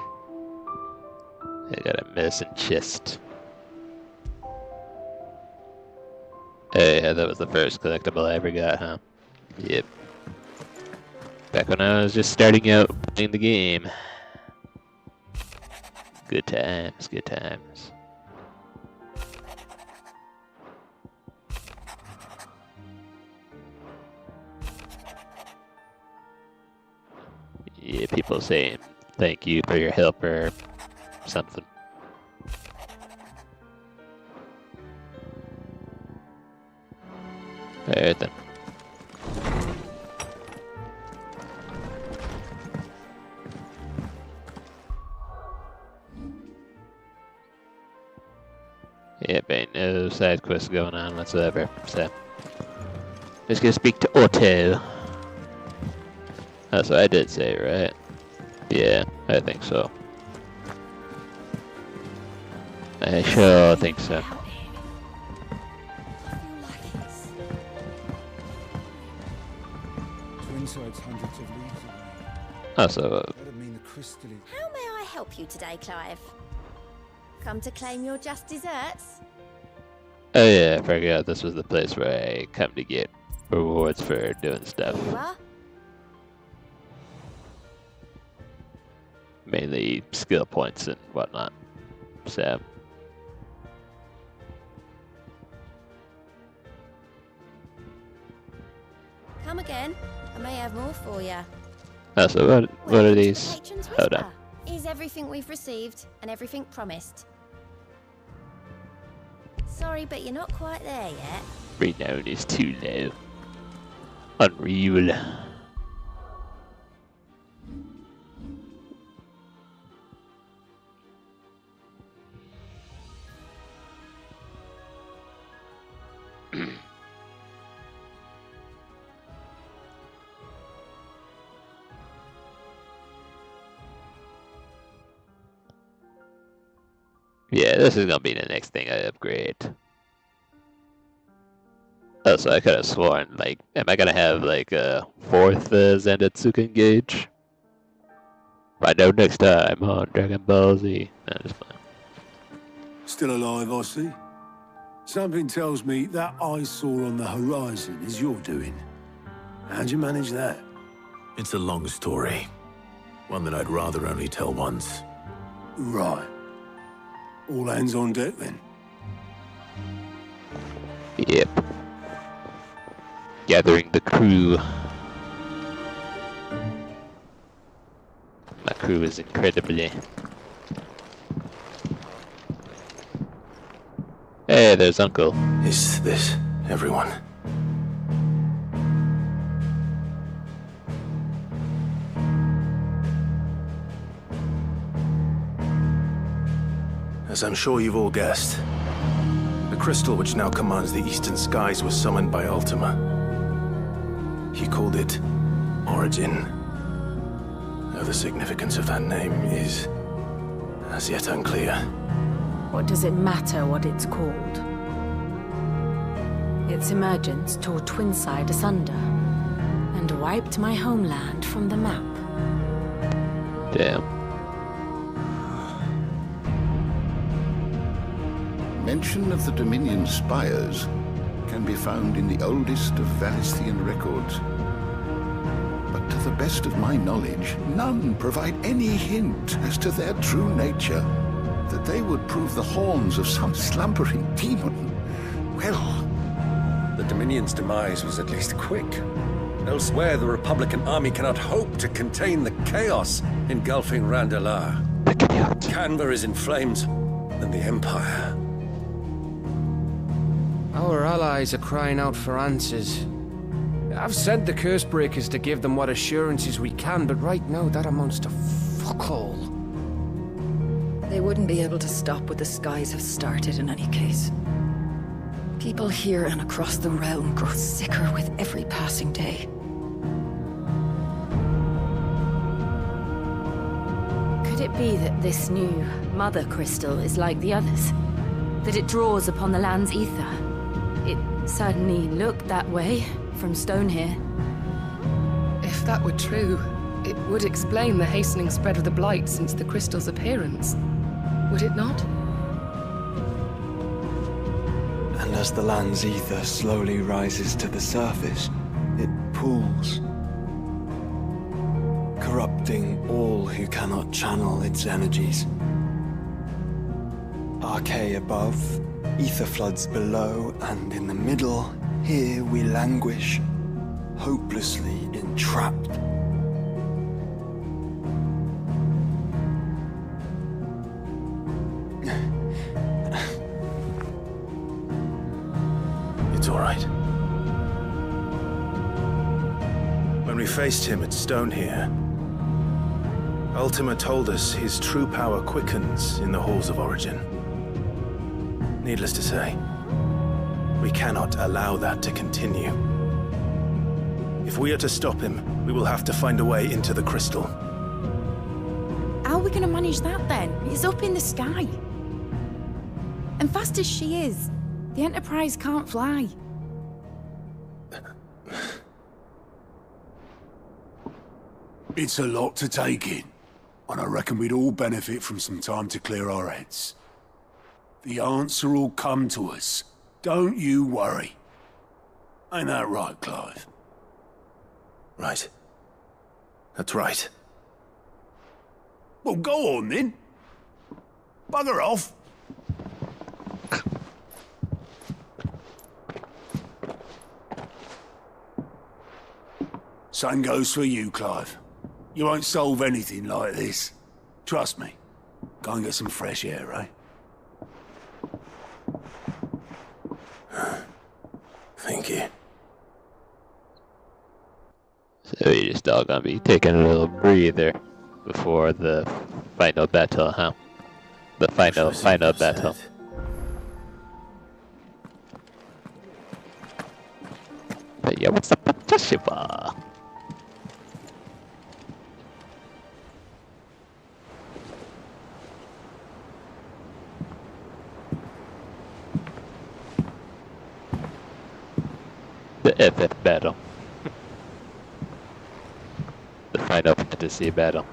A: got a medicine chest. Oh yeah, that was the first collectible I ever got, huh? Yep. Back when I was just starting out playing the game. Good times, good times. Yeah, people saying thank you for your help or something. Alright then. Yep, ain't no side quests going on whatsoever, so just gonna speak to Otto. That's what I did say, right? Yeah, I think so. I sure think so.
R: Twinside's hundreds of leagues away.
A: Oh, so
S: How may I help you today, Clive? Come to claim your just desserts?
A: oh yeah, I forgot this was the place where I come to get rewards for doing stuff.
S: You are?
A: Mainly skill points and whatnot. So
S: Come again. I may have more for you.
A: oh, so what are these? Hold on.
S: Is everything we've received and everything promised? Sorry, but you're not quite there yet.
A: Renown is too low. Unreal. Yeah, this is gonna be the next thing I upgrade. Oh, so I could have sworn, like, am I gonna have, like, a 4th Zandatsuken gauge? Find out next time on Dragon Ball Z. No, just playing.
T: Still alive, I see. Something tells me that eyesore on the horizon is your doing. How'd you manage that?
B: It's a long story. One that I'd rather only tell once.
T: Right. All hands on deck, then?
A: Yep. Gathering the crew. My crew is incredibly... Hey, there's Uncle.
B: Is this everyone? As I'm sure you've all guessed, the crystal which now commands the eastern skies was summoned by Ultima. He called it Origin. Though the significance of that name is as yet unclear.
U: What does it matter what it's called? Its emergence tore Twinside asunder and wiped my homeland from the map.
A: Damn.
V: Mention of the Dominion spires can be found in the oldest of Valisthian records. But to the best of my knowledge, none provide any hint as to their true nature. That they would prove the horns of some slumbering demon. Well...
W: The Dominion's demise was at least quick. Elsewhere, the Republican army cannot hope to contain the chaos engulfing Randalar. Canva is in flames, and the Empire...
H: Our allies are crying out for answers. I've sent the Cursebreakers to give them what assurances we can, but right now that amounts to fuck all.
X: They wouldn't be able to stop what the skies have started in any case. People here and across the realm grow sicker with every passing day.
F: Could it be that this new Mothercrystal is like the others? That it draws upon the land's ether? It certainly looked that way from stone here.
Y: If that were true, it would explain the hastening spread of the Blight since the crystal's appearance. Would it not?
D: And as the land's ether slowly rises to the surface, it pools, corrupting all who cannot channel its energies. Archay above, ether floods below, and in the middle, here we languish, hopelessly entrapped.
B: It's all right. When we faced him at Stone here, Ultima told us his true power quickens in the halls of Origin. Needless to say, we cannot allow that to continue. If we are to stop him, we will have to find a way into the crystal.
K: How are we going to manage that then? It's up in the sky. And fast as she is, the Enterprise can't fly.
T: It's a lot to take in, and I reckon we'd all benefit from some time to clear our heads. The answer will come to us. Don't you worry. Ain't that right, Clive?
B: Right. That's right.
T: Well, go on then. Bugger off. Same goes for you, Clive. You won't solve anything like this. Trust me. Go and get some fresh air, eh?
A: We just all gonna be taking a little breather before the final battle, huh? The final battle. But yeah, what's up with Joshua? The epic battle. The Final Fantasy battle.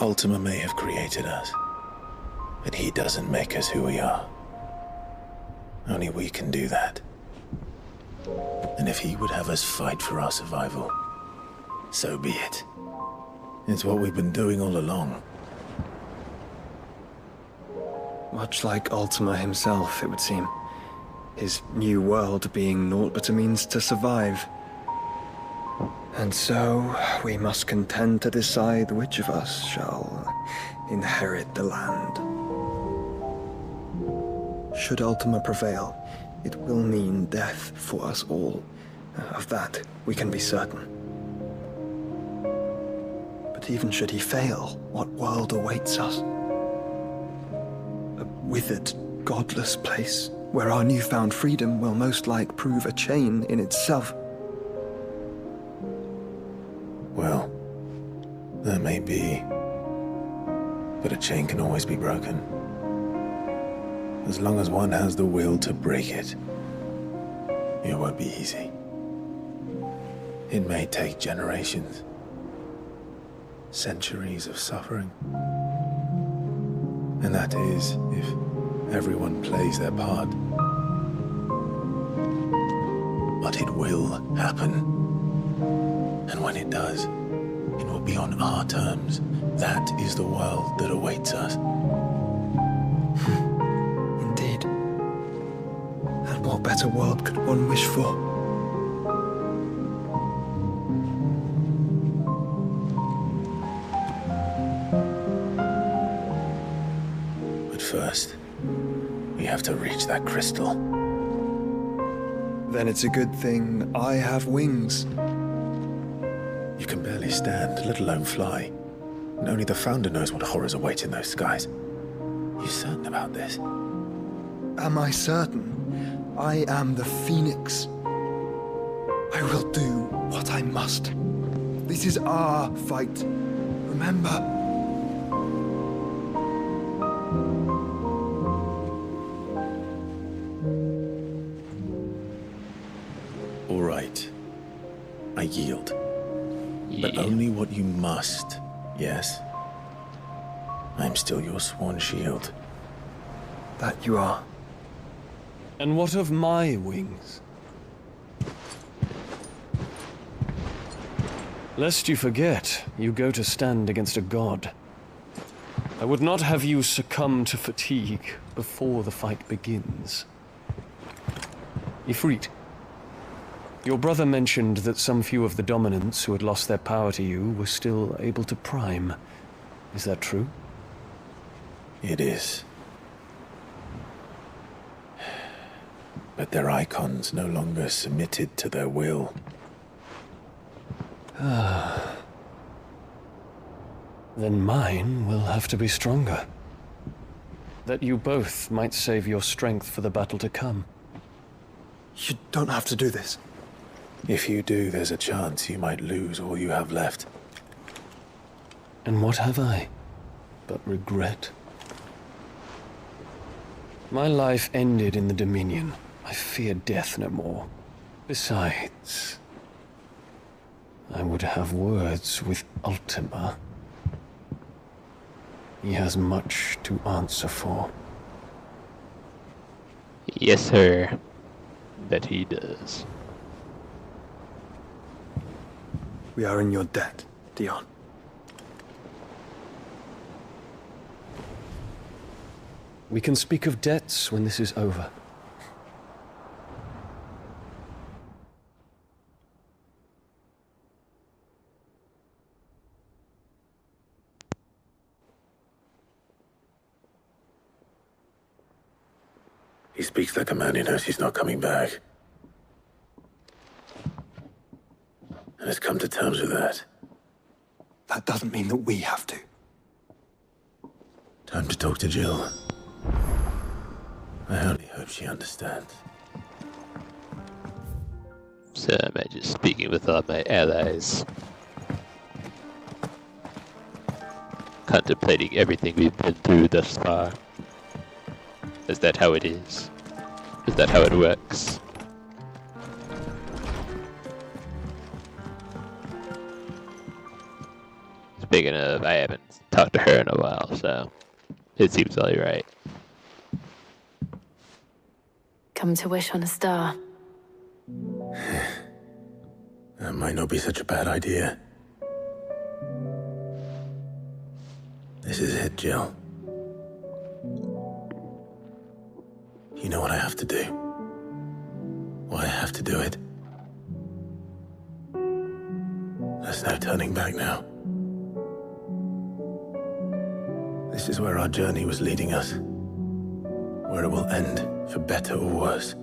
B: Ultima may have created us, but he doesn't make us who we are. Only we can do that. And if he would have us fight for our survival, so be it. It's what we've been doing all along.
D: Much like Ultima himself, it would seem. His new world being naught but a means to survive. And so, we must contend to decide which of us shall inherit the land. Should Ultima prevail, it will mean death for us all. Of that, we can be certain. But even should he fail, what world awaits us? A withered, godless place, where our newfound freedom will most like prove a chain in itself.
B: Well, that may be, but a chain can always be broken. As long as one has the will to break it, it won't be easy. It may take generations, centuries of suffering. And that is if everyone plays their part. But it will happen. And when it does, it will be on our terms. That is the world that awaits us.
D: Indeed. And what better world could one wish for?
B: But first, we have to reach that crystal.
D: Then it's a good thing I have wings.
B: You can barely stand, let alone fly. And only the Founder knows what horrors await in those skies. You certain about this?
D: Am I certain? I am the Phoenix. I will do what I must. This is our fight. Remember?
B: All right. I yield. But only what you must, yes? I'm still your sworn shield.
D: That you are.
G: And what of my wings? Lest you forget, you go to stand against a god. I would not have you succumb to fatigue before the fight begins. Ifrit, your brother mentioned that some few of the dominants who had lost their power to you were still able to prime. Is that true?
B: It is. But their icons no longer submitted to their will.
G: Then mine will have to be stronger. That you both might save your strength for the battle to come.
D: You don't have to do this.
B: If you do, there's a chance you might lose all you have left.
G: And what have I but regret? My life ended in the Dominion. I fear death no more. Besides, I would have words with Ultima. He has much to answer for.
A: Yes, sir. That he does.
D: We are in your debt, Dion.
G: We can speak of debts when this is over.
B: He speaks like a man who knows he's not coming back. come to terms with that.
D: That doesn't mean that we have to.
B: Time to talk to Jill. I only hope she understands.
A: So am I just speaking with all my allies, contemplating everything we've been through thus far. Is that how it is? Is that how it works? Speaking of, I haven't talked to her in a while, so it seems only right.
U: Come to wish on a star.
B: That might not be such a bad idea. This is it, Jill. You know what I have to do. Why I have to do it. There's no turning back now. This is where our journey was leading us. Where it will end, for better or worse.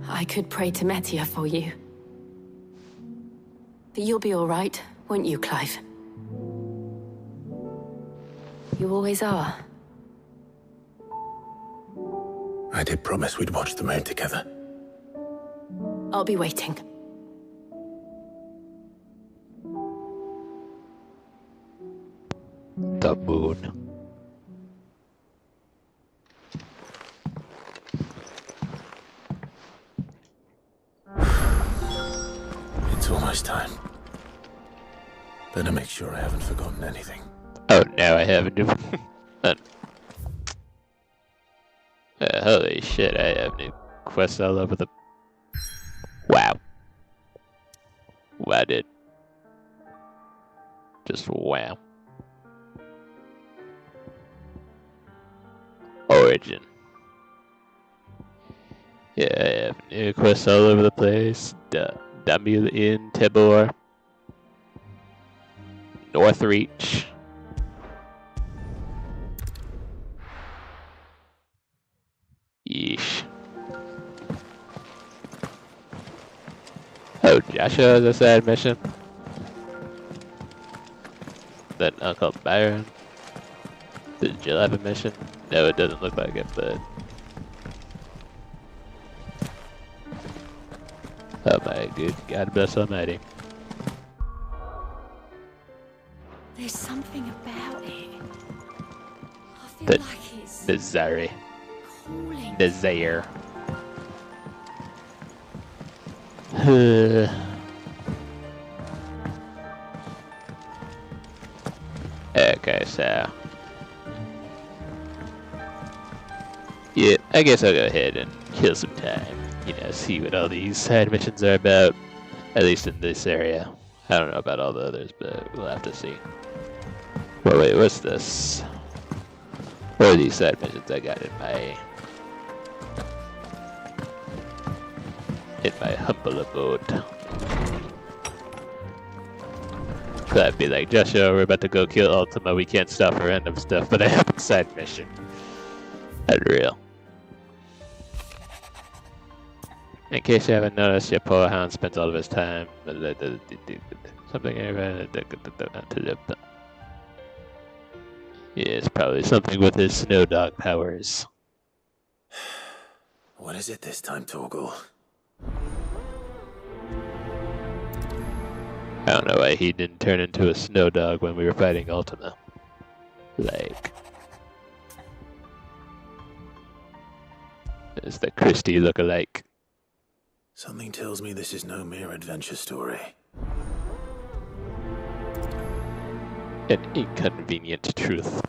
U: I could pray to Metia for you. But you'll be all right, won't you, Clive? You always are.
B: I did promise we'd watch the moon together.
U: I'll be waiting.
A: The moon.
B: It's almost time. Better make sure I haven't forgotten anything.
A: Oh, now I have a new one. Holy shit, I have new quests all over the... Wow. Wow, dude. Just wow. Origin. Yeah, I have new quests all over the place. W in Tibor. Northreach. Yeesh. Oh, Joshua has a side mission. Then Uncle Byron. Did Jill have a mission? No, it doesn't look like it, but... Oh my good God bless Almighty.
K: There's something about it. I feel like it's
A: Desire.
K: calling.
A: Desire. Okay, so... Yeah, I guess I'll go ahead and kill some time. You know, see what all these side missions are about. At least in this area. I don't know about all the others, but we'll have to see. Well, wait, what's this? What are these side missions I got in my humble abode? That'd be like, Joshua, we're about to go kill Ultima, we can't stop for random stuff, but I have a side mission. Unreal. In case you haven't noticed, your poor hound spends all of his time... Something... Yeah, it's probably something with his snow dog powers.
B: What is it this time, Torgal?
A: I don't know why he didn't turn into a snow dog when we were fighting Ultima. Like... It's the Christie look-alike.
B: Something tells me this is no mere adventure story.
A: An inconvenient truth.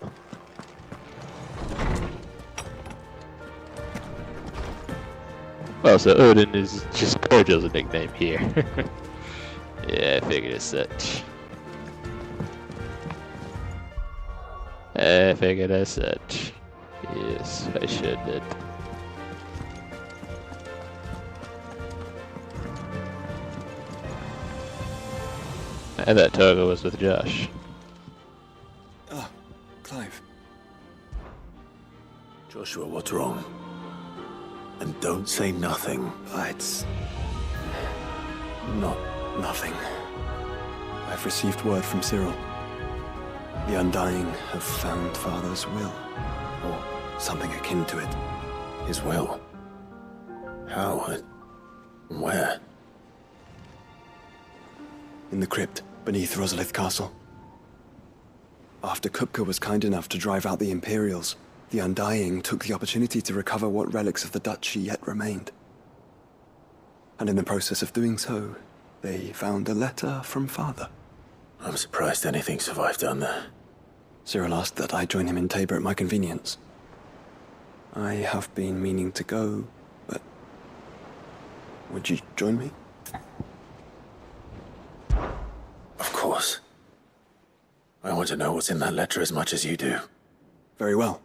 A: Also, Odin is just Cordial's nickname here. Yeah, I figured as such. I figured as such. Yes, I should did. I thought Togo was with Josh.
D: Ah, Clive.
B: Joshua, what's wrong? And don't say nothing.
D: It's... not nothing. I've received word from Cyril. The Undying have found Father's will, or something akin to it.
B: His will? How? Where?
D: In the crypt, beneath Rosalith Castle. After Kupka was kind enough to drive out the Imperials, the Undying took the opportunity to recover what relics of the Duchy yet remained. And in the process of doing so, they found a letter from Father.
B: I'm surprised anything survived down there.
D: Cyril asked that I join him in Tabor at my convenience. I have been meaning to go, but... would you join me?
B: Of course. I want to know what's in that letter as much as you do.
D: Very well.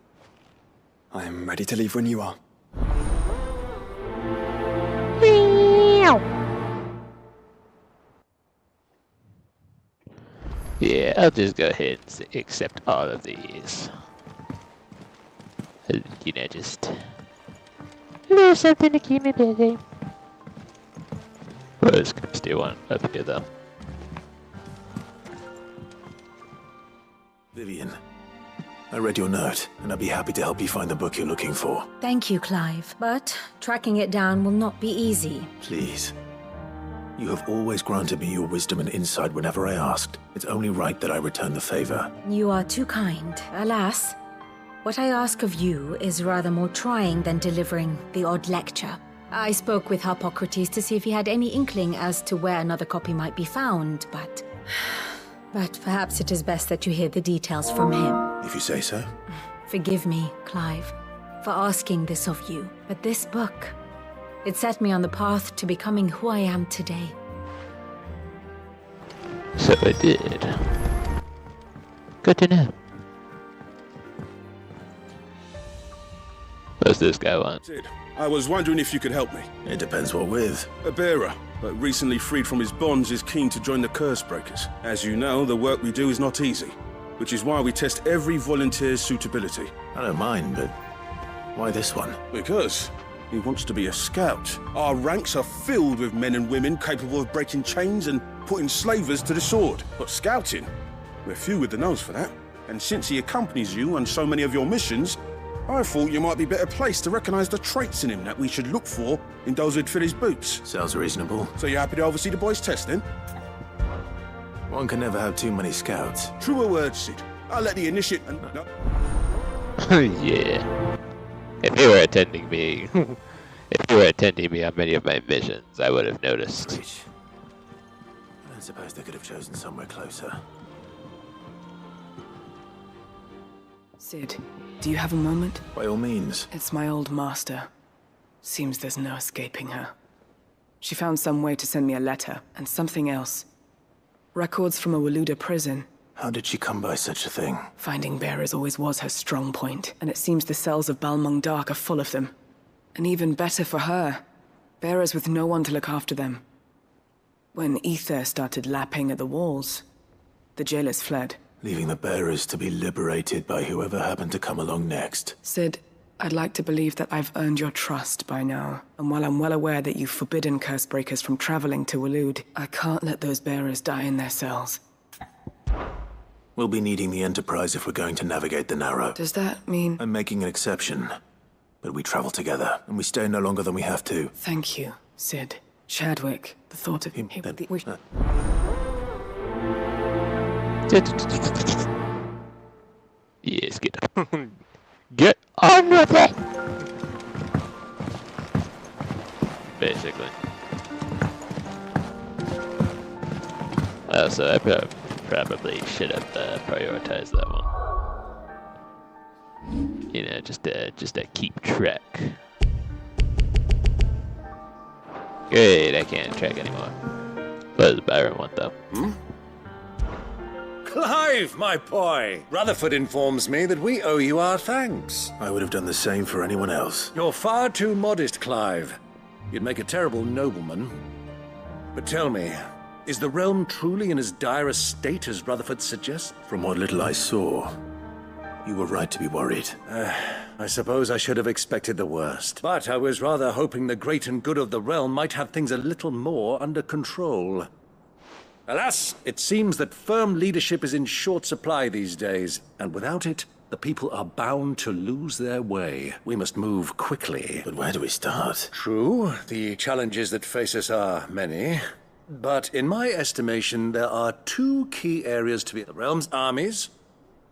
D: I am ready to leave when you are.
A: Yeah, I'll just go ahead and accept all of these. You know, just a little something to keep me busy. There's still one up here though.
B: Vivian, I read your note, and I'd be happy to help you find the book you're looking for.
U: Thank you, Clive. But tracking it down will not be easy.
B: Please. You have always granted me your wisdom and insight whenever I asked. It's only right that I return the favor.
U: You are too kind. Alas, what I ask of you is rather more trying than delivering the odd lecture. I spoke with Harpocrates to see if he had any inkling as to where another copy might be found, but perhaps it is best that you hear the details from him.
B: If you say so.
U: Forgive me, Clive, for asking this of you, but this book, it set me on the path to becoming who I am today.
A: So I did. Good to know. What's this guy want?
C: Sid, I was wondering if you could help me.
B: It depends what with.
C: A bearer, but recently freed from his bonds, is keen to join the Cursebreakers. As you know, the work we do is not easy, which is why we test every volunteer's suitability.
B: I don't mind, but why this one?
C: Because he wants to be a scout. Our ranks are filled with men and women capable of breaking chains and putting slavers to the sword. But scouting, we're few with the nose for that. And since he accompanies you on so many of your missions, I thought you might be better placed to recognize the traits in him that we should look for in those who'd fill his boots.
B: Sounds reasonable.
C: So you're happy to oversee the boys' test, then?
B: One can never have too many scouts.
C: Truer words, Sid. I'll let the initiate... No.
A: Yeah. If you were attending me... if you were attending me on many of my missions, I would have noticed.
B: Preach. I don't suppose they could have chosen somewhere closer.
I: Sid, do you have a moment?
B: By all means.
I: It's my old master. Seems there's no escaping her. She found some way to send me a letter, and something else. Records from a Waluda prison.
B: How did she come by such a thing?
I: Finding bearers always was her strong point, and it seems the cells of Balmung Dark are full of them. And even better for her, bearers with no one to look after them. When ether started lapping at the walls, the jailers fled.
B: Leaving the bearers to be liberated by whoever happened to come along next.
I: Sid, I'd like to believe that I've earned your trust by now. And while I'm well aware that you've forbidden Cursebreakers from traveling to Walud, I can't let those bearers die in their cells.
B: We'll be needing the Enterprise if we're going to navigate the Narrow.
I: Does that mean...
B: I'm making an exception. But we travel together, and we stay no longer than we have to.
I: Thank you, Sid. Chadwick, the thought of him...
A: Yes, get on. Get on with it! Basically. So I probably should have prioritized that one. You know, just to keep track. Great, I can't track anymore. What does Byron want though?
W: Clive, my boy! Rutherford informs me that we owe you our thanks.
B: I would have done the same for anyone else.
W: You're far too modest, Clive. You'd make a terrible nobleman. But tell me, is the realm truly in as dire a state as Rutherford suggests?
B: From what little I saw, You were right to be worried.
W: I suppose I should have expected the worst. But I was rather hoping the great and good of the realm might have things a little more under control. Alas, it seems that firm leadership is in short supply these days, and without it, the people are bound to lose their way. We must move quickly.
B: But where do we start?
W: True, the challenges that face us are many. But in my estimation, there are two key areas to be: the realm's armies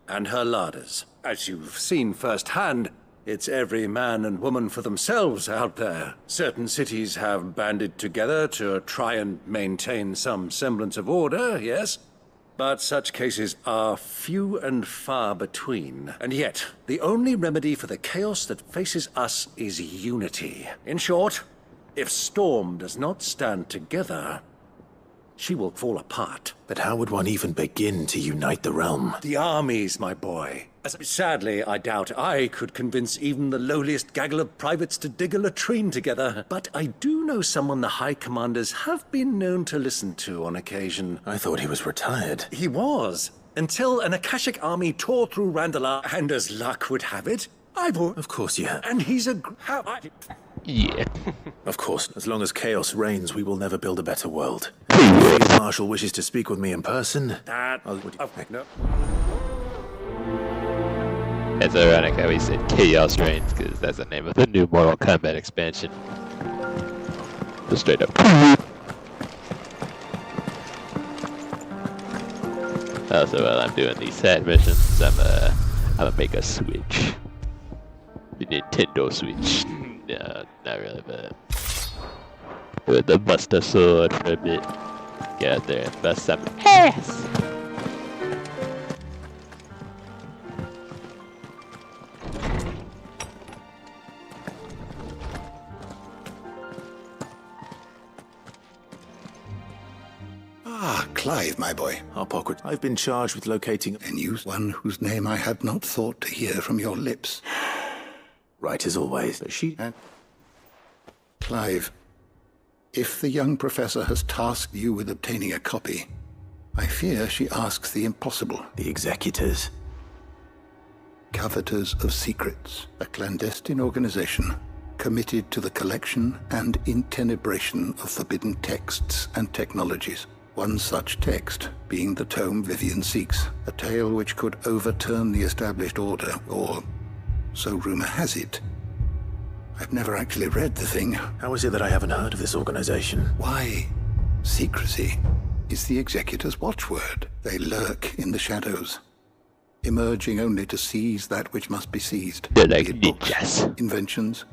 W: and her larders. As you've seen firsthand, it's every man and woman for themselves out there. Certain cities have banded together to try and maintain some semblance of order, yes? But such cases are few and far between. And yet, the only remedy for the chaos that faces us is unity. In short, if Storm does not stand together, she will fall apart.
B: But how would one even begin to unite the realm?
W: The armies, my boy. Sadly, I doubt I could convince even the lowliest gaggle of privates to dig a latrine together. But I do know someone the High Commanders have been known to listen to on occasion.
B: I thought he was retired.
W: He was, until an Akashic army tore through Randalar, and as luck would have it, I bought...
B: Of course you have.
W: And he's a...
A: Yeah.
B: Of course, as long as chaos reigns, we will never build a better world. If the Marshal wishes to speak with me in person...
W: No.
A: It's ironic how he said Chaos Reigns, because that's the name of the new Mortal Kombat expansion. Just straight up. Also, while I'm doing these side missions, I'm gonna make a Switch. The Nintendo Switch. No, not really, but with the Buster Sword for a bit. Get out there and bust some ass!
V: Clive, my boy.
B: Harpocrates, I've been charged with locating
V: a news one whose name I had not thought to hear from your lips.
B: Right as always.
V: Clive, if the young professor has tasked you with obtaining a copy, I fear she asks the impossible.
B: The Executors.
V: Coveters of Secrets, a clandestine organization committed to the collection and intenebration of forbidden texts and technologies. One such text being the tome Vivian seeks, a tale which could overturn the established order, or so rumor has it. I've never actually read the thing.
B: How is it that I haven't heard of this organization?
V: Why? Secrecy is the Executor's watchword. They lurk in the shadows, emerging only to seize that which must be seized.
A: They're like ninjas.
V: Books, inventions,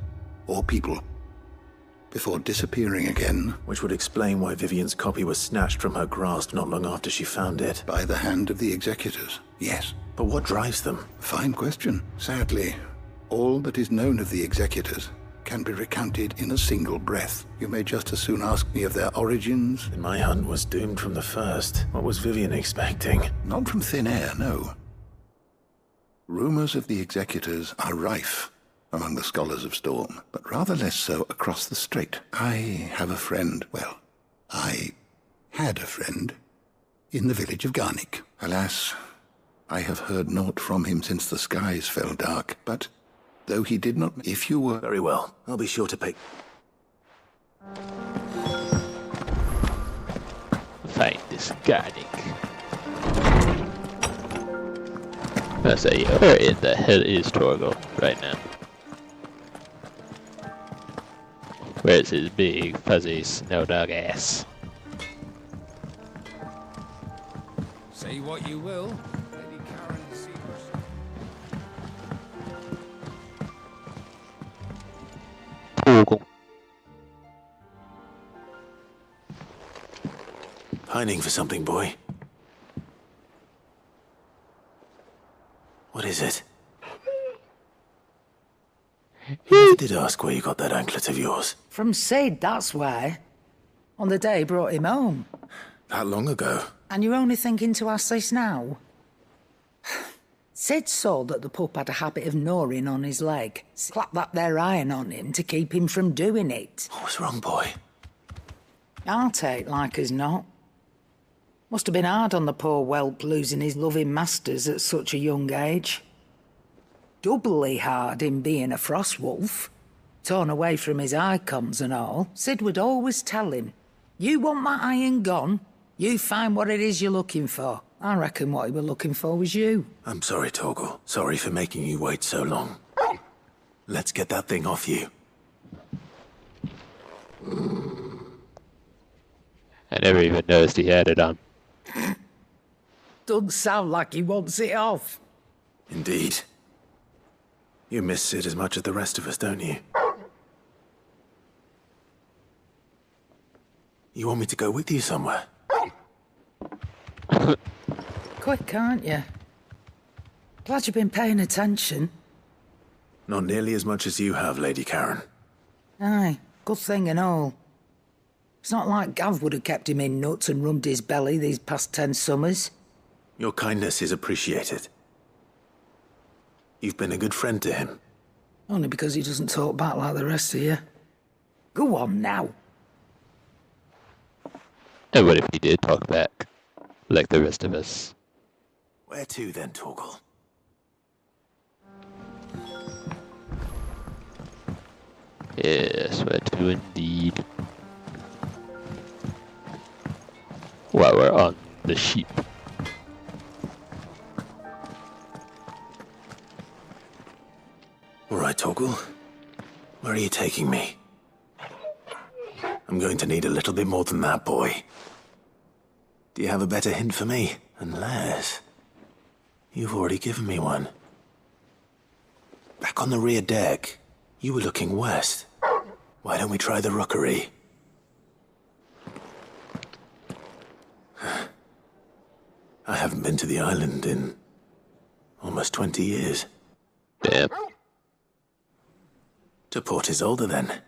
V: or people, before disappearing again.
B: Which would explain why Vivian's copy was snatched from her grasp not long after she found it.
V: By the hand of the Executors, yes.
B: But what drives them?
V: Fine question. Sadly, all that is known of the Executors can be recounted in a single breath. You may just as soon ask me of their origins.
B: And my hunt was doomed from the first. What was Vivian expecting?
V: Not from thin air, no. Rumors of the Executors are rife among the scholars of Storm, but rather less so across the strait. I have a friend, well, I had a friend in the village of Garnick. Alas, I have heard naught from him since the skies fell dark, but though he did not... If you were...
B: Very well, I'll be sure to pay...
A: Find this Garnick. I say, where in the hell is Torgal right now? Where's his big, fuzzy, snow dog ass?
R: Say what you will, Lady Karen
A: Torgal.
B: Pining for something, boy. What is it? You never did ask where you got that anklet of yours.
P: From Sid, that's why. On the day he brought him home.
B: That long ago?
P: And you're only thinking to ask this now? Sid saw that the pup had a habit of gnawing on his leg. Clapped that there iron on him to keep him from doing it.
B: What was wrong, boy?
P: I'll take like as not. Must have been hard on the poor whelp losing his loving masters at such a young age. doubly hard in being a frost wolf. Torn away from his icons and all, Sid would always tell him, "You want my iron gone? You find what it is you're looking for." I reckon what he was looking for was you.
B: I'm sorry, Torgal. Sorry for making you wait so long. Let's get that thing off you.
A: I never even noticed he had it on.
P: Doesn't sound like he wants it off.
B: Indeed. You miss Sid as much as the rest of us, don't you? You want me to go with you somewhere?
P: Quick, aren't you? Glad you've been paying attention.
B: Not nearly as much as you have, Lady Karen.
P: Aye, good thing and all. It's not like Gav would have kept him in nuts and rubbed his belly these past 10 summers.
B: Your kindness is appreciated. You've been a good friend to him.
P: Only because he doesn't talk back like the rest of you. Go on now.
A: And what if he did talk back, like the rest of us?
B: Where to then, Torgal?
A: Yes, where to indeed. While we're on the sheep.
B: All right, Torgal. Where are you taking me? I'm going to need a little bit more than that, boy. Do you have a better hint for me? Unless... you've already given me one. Back on the rear deck, you were looking west. Why don't we try the rookery? I haven't been to the island in almost 20 years.
A: Damn.
B: To Port Isolde, then.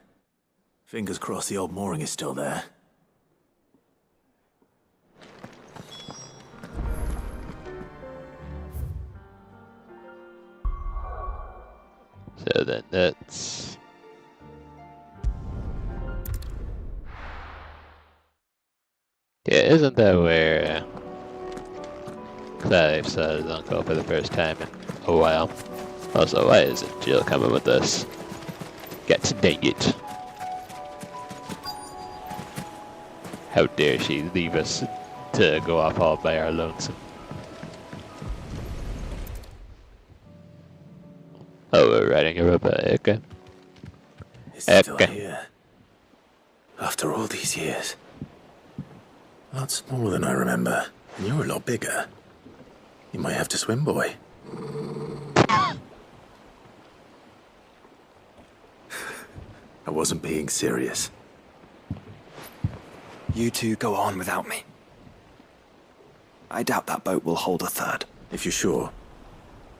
B: Fingers crossed the old mooring is still there.
A: So then that's... yeah, isn't that where Clive saw his uncle for the first time in a while? Also, why isn't Jill coming with us? Got to dang it. How dare she leave us to go off all by our lonesome. Oh, we're riding a robot, okay.
B: It's still here. After all these years. Lots more than I remember. And you're a lot bigger. You might have to swim, boy. I wasn't being serious.
D: You two go on without me. I doubt that boat will hold a third.
B: If you're sure.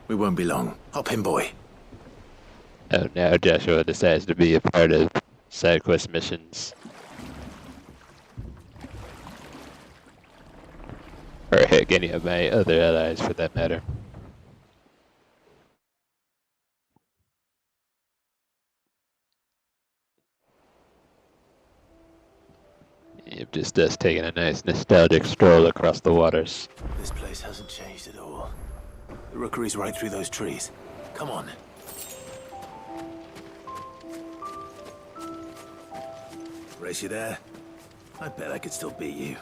B: We won't be long. Hop in, boy.
A: Oh, now Joshua decides to be a part of Sidequest missions. Or heck, any of my other allies for that matter. Yep, just us taking a nice nostalgic stroll across the waters.
B: This place hasn't changed at all. The rookery's right through those trees. Come on. Race you there? I bet I could still beat you.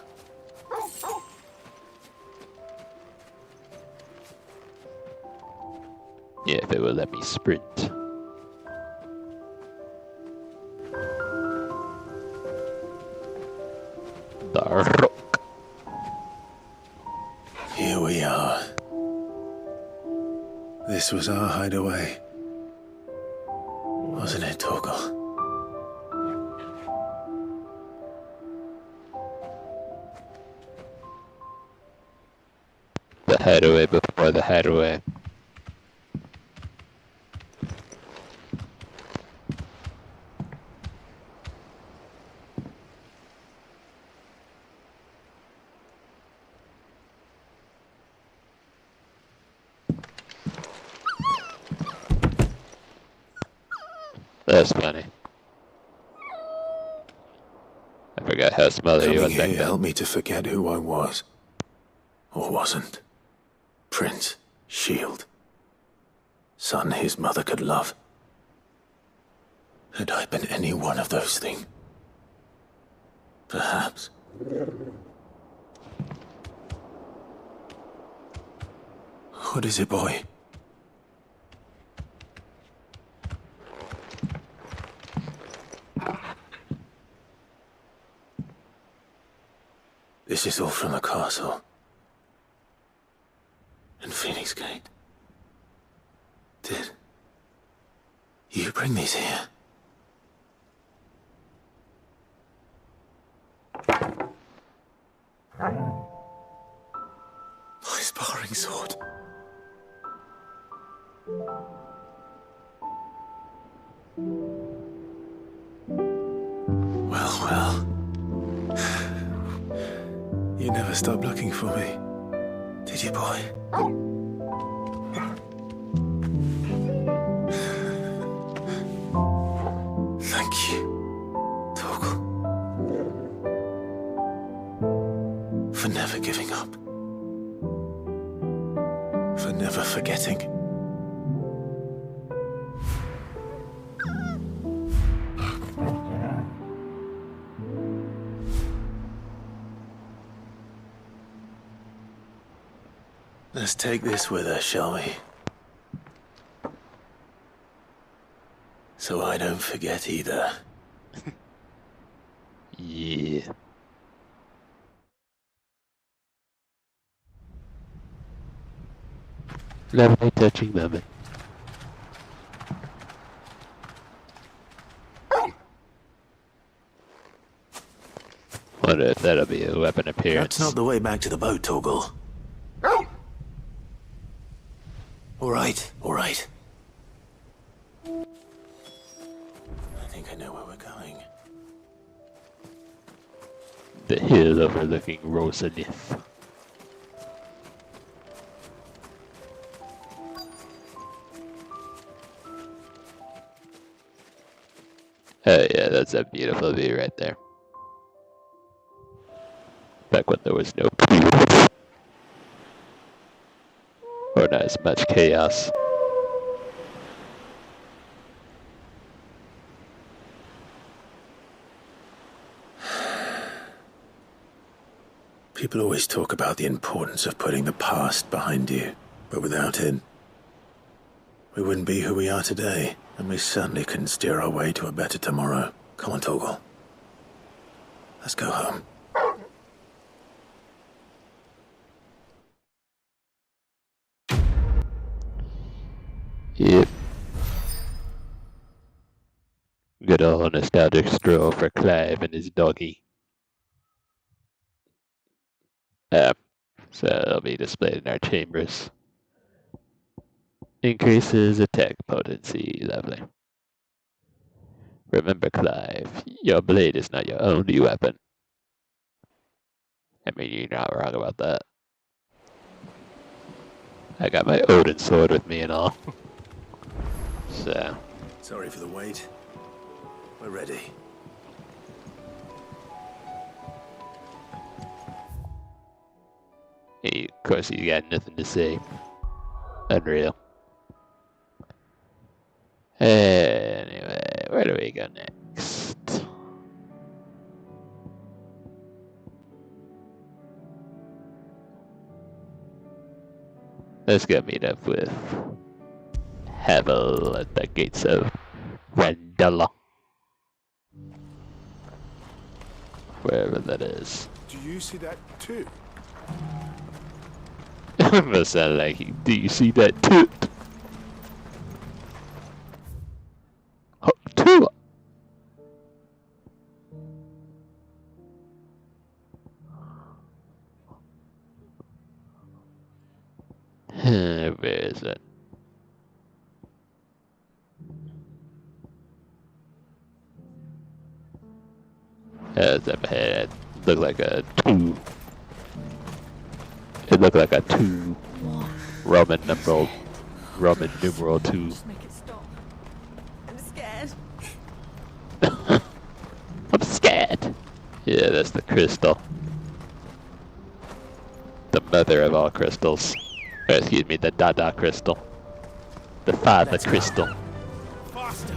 A: Yeah, if it will let me sprint. The rock.
B: Here we are. This was our hideaway. Wasn't it, Torgal?
A: The hideaway before the hideaway. That's funny. I forgot how smothered he was back then.
B: Helped me to forget who I was. Or wasn't. Prince. Shield. Son his mother could love. Had I been any one of those things? Perhaps. What is it, boy? This is all from the castle. And Phoenix Gate. Did you bring these here? My sparring sword. Well. You never stopped looking for me, did you, boy? Thank you, Torgal, for never giving up, for never forgetting. Let's take this with us, shall we? So I don't forget either.
A: Yeah. Lovely touching moment. Wonder if that'll be a weapon appearance.
B: That's not the way back to the boat, Torgal. All right. I think I know where we're going.
A: The hill overlooking Rosalith. Oh yeah, that's a beautiful view right there. Back when there was no or not as much chaos.
B: People always talk about the importance of putting the past behind you, but without it, we wouldn't be who we are today, and we certainly couldn't steer our way to a better tomorrow. Come on, Torgal. Let's go home.
A: Yep. Good old nostalgic stroll for Clive and his doggy. So it'll be displayed in our chambers. Increases attack potency. Lovely. Remember, Clive, your blade is not your only weapon. I mean, you're not wrong about that. I got my Odin sword with me and all. So.
B: Sorry for the wait. We're ready.
A: Hey, of course, you got nothing to say. Unreal. Anyway, where do we go next? Let's go meet up with Havel at the gates of Randala. Wherever that is.
C: Do you see that too?
A: Almost sounded like, do you see that too? Oh, two. Where is it? It's up ahead. Look like a 2. It looked like a 2. Roman numeral 2.
K: Just make it stop. I'm scared.
A: I'm scared. Yeah, that's the crystal. The mother of all crystals. Or, excuse me, the Dada crystal. The Father Crystal.
C: Faster.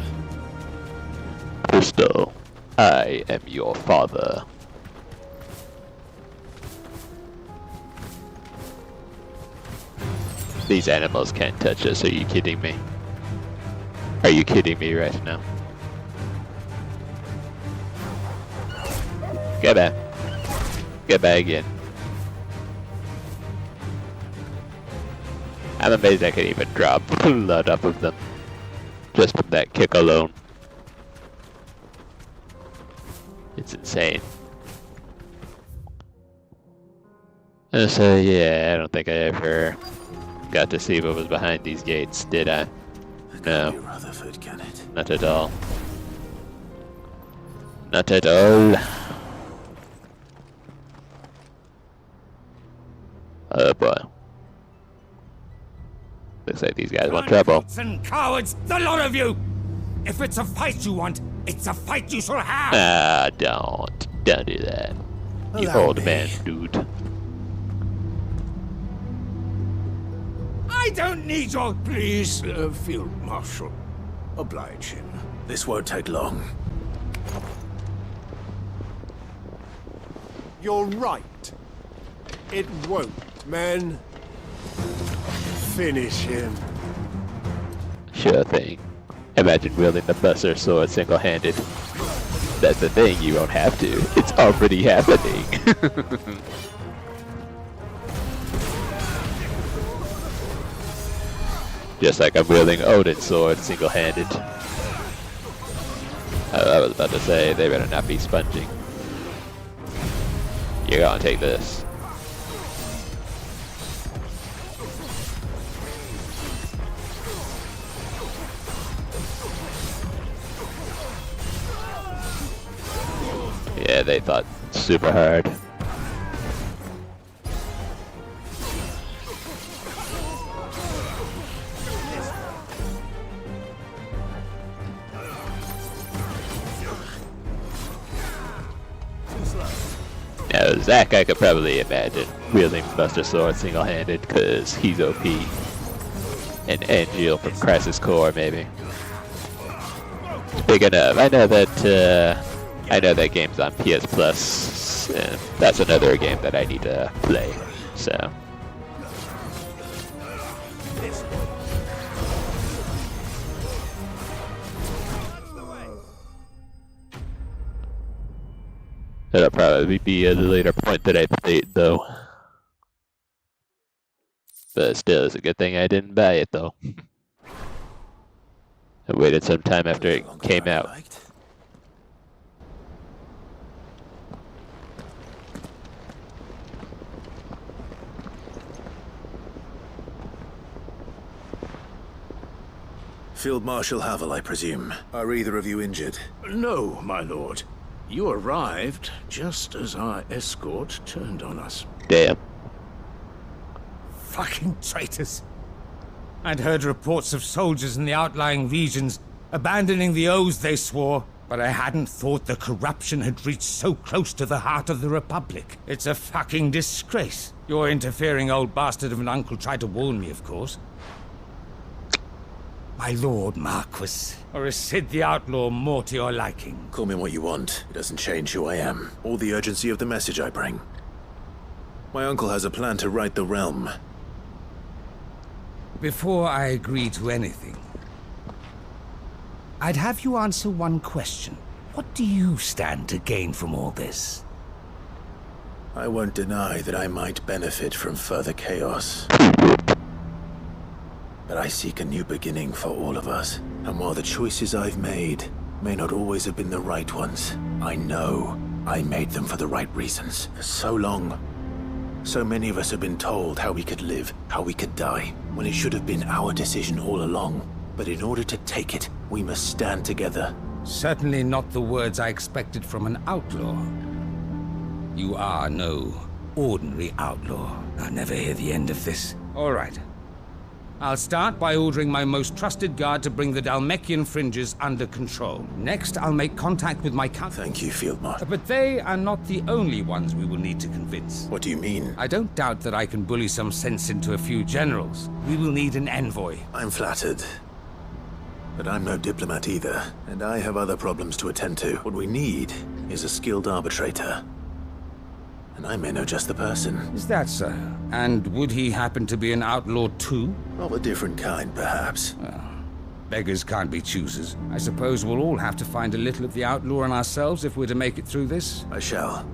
A: Crystal, I am your father. These animals can't touch us, are you kidding me? Are you kidding me right now? Get back. Get back again. I'm amazed I can even drop blood off of them. Just from that kick alone. It's insane. So yeah, I don't think I ever got to see what was behind these gates, did I? No.
B: Brotherhood, can it?
A: Not at all. Not at all. Oh boy. Looks like these guys want trouble.
R: And cowards, the lot of you! If it's a fight you want, it's a fight you shall have!
A: Ah, don't do that. You old man, dude.
R: I don't need your
C: Please, Field Marshal. Oblige him.
B: This won't take long.
C: You're right. It won't, man. Finish him.
A: Sure thing. Imagine wielding the Buster Sword single-handed. That's the thing, you won't have to. It's already happening. Just like I'm wielding Odin's sword single-handed. I was about to say, they better not be sponging. You're gonna take this. Yeah, they thought super hard. Now, Zack, I could probably imagine wielding Buster Sword single-handed, because he's OP. And Angel from Crisis Core, maybe. Speaking of, I know that game's on PS Plus, and that's another game that I need to play, so. That'll probably be at a later point that I play it, though. But still, it's a good thing I didn't buy it, though. I waited some time after it came out.
B: Field Marshal Havel, I presume. Are either of you injured?
C: No, my lord. You arrived just as our escort turned on us.
A: Damn.
R: Fucking traitors. I'd heard reports of soldiers in the outlying regions abandoning the oaths they swore, but I hadn't thought the corruption had reached so close to the heart of the Republic. It's a fucking disgrace. Your interfering old bastard of an uncle tried to warn me, of course. My Lord Marquis, or is Sid the Outlaw more to your liking?
B: Call me what you want. It doesn't change who I am, or the urgency of the message I bring. My uncle has a plan to right the realm.
R: Before I agree to anything, I'd have you answer one question. What do you stand to gain from all this?
B: I won't deny that I might benefit from further chaos. But I seek a new beginning for all of us. And while the choices I've made may not always have been the right ones, I know I made them for the right reasons. For so long, so many of us have been told how we could live, how we could die, when it should have been our decision all along. But in order to take it, we must stand together.
R: Certainly not the words I expected from an outlaw. You are no ordinary outlaw. I'll never hear the end of this. All right. I'll start by ordering my most trusted guard to bring the Dhalmekian fringes under control. Next, I'll make contact with my
B: Thank you, Field Marshal.
R: But they are not the only ones we will need to convince.
B: What do you mean?
R: I don't doubt that I can bully some sense into a few generals. We will need an envoy.
B: I'm flattered. But I'm no diplomat either, and I have other problems to attend to. What we need is a skilled arbitrator. And I may know just the person.
R: Is that so? And would he happen to be an outlaw too?
B: Of a different kind, perhaps.
R: Well, beggars can't be choosers. I suppose we'll all have to find a little of the outlaw in ourselves if we're to make it through this.
B: I shall.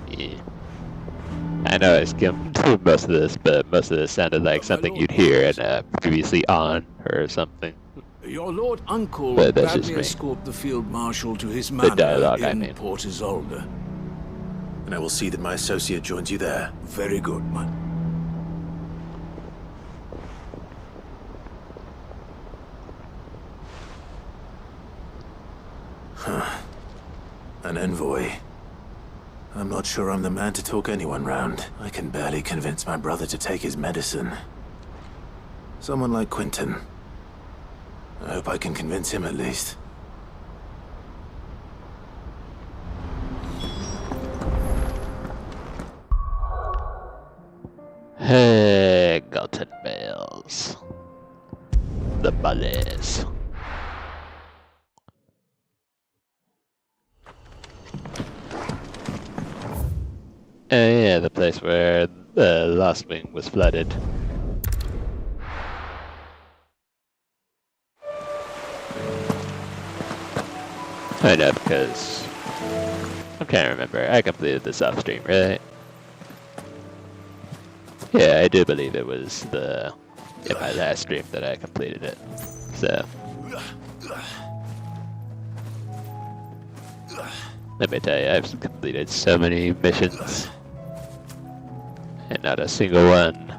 A: Yeah. I know I skimmed through most of this, but most of this sounded like something you'd hear in previously on or something.
J: Your Lord Uncle
A: But that's just
J: badly
A: me.
J: escorted the Field Marshal to his
A: The
J: manor
A: dialogue, I
J: in
A: mean.
J: Port Isolde.
B: And I will see that my associate joins you there.
J: Very good, man.
B: Huh. An envoy. I'm not sure I'm the man to talk anyone round. I can barely convince my brother to take his medicine. Someone like Quentin. I hope I can convince him at least.
A: Hey, Galton Bales. The bullies. Yeah, the place where the Lost Wing was flooded. I know, because I'm trying to remember. I completed this off stream, right? Yeah, I do believe it was in my last stream that I completed it. So let me tell you, I've completed so many missions, and not a single one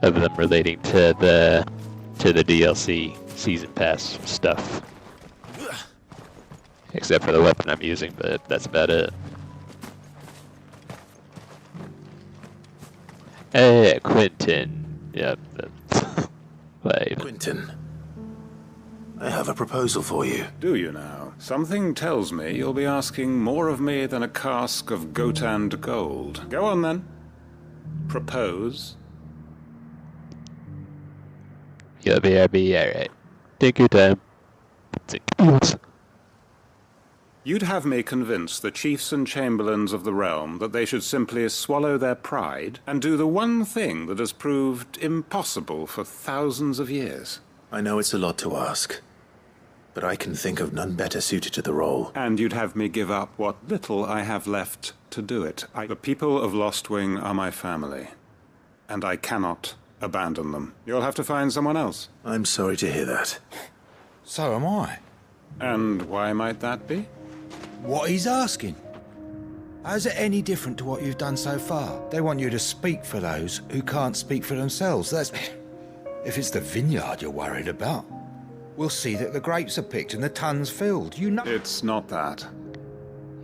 A: of them relating to the DLC season pass stuff. Except for the weapon I'm using, but that's about it. Hey, Quentin. Yep, that's... Wait.
B: Quentin, I have a proposal for you.
L: Do you now? Something tells me you'll be asking more of me than a cask of Gotand gold. Go on then. Propose.
A: You'll be alright. Take your time.
L: You'd have me convince the chiefs and chamberlains of the realm that they should simply swallow their pride and do the one thing that has proved impossible for thousands of years.
B: I know it's a lot to ask, but I can think of none better suited to the role.
L: And you'd have me give up what little I have left to do it. The people of Lostwing are my family, and I cannot abandon them. You'll have to find someone else.
B: I'm sorry to hear that.
M: So am I.
L: And why might that be?
M: What he's asking. How's it any different to what you've done so far? They want you to speak for those who can't speak for themselves. That's... If it's the vineyard you're worried about, we'll see that the grapes are picked and the tons filled. You know...
L: It's not that.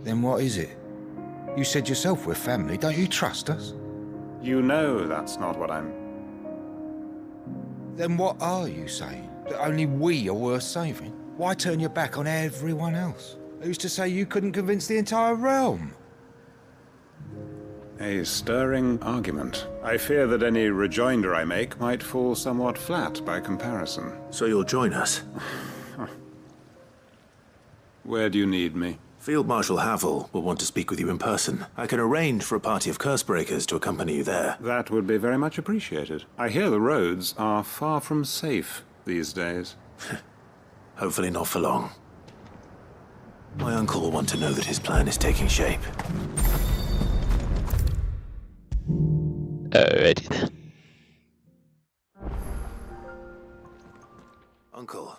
M: Then what is it? You said yourself we're family. Don't you trust us?
L: You know that's not what I'm...
M: Then what are you saying? That only we are worth saving? Why turn your back on everyone else? Who's to say you couldn't convince the entire realm?
L: A stirring argument. I fear that any rejoinder I make might fall somewhat flat by comparison.
B: So you'll join us?
L: Where do you need me?
B: Field Marshal Havel will want to speak with you in person. I can arrange for a party of cursebreakers to accompany you there.
L: That would be very much appreciated. I hear the roads are far from safe these days.
B: Hopefully not for long. My uncle will want to know that his plan is taking shape.
A: Alrighty then.
B: Uncle,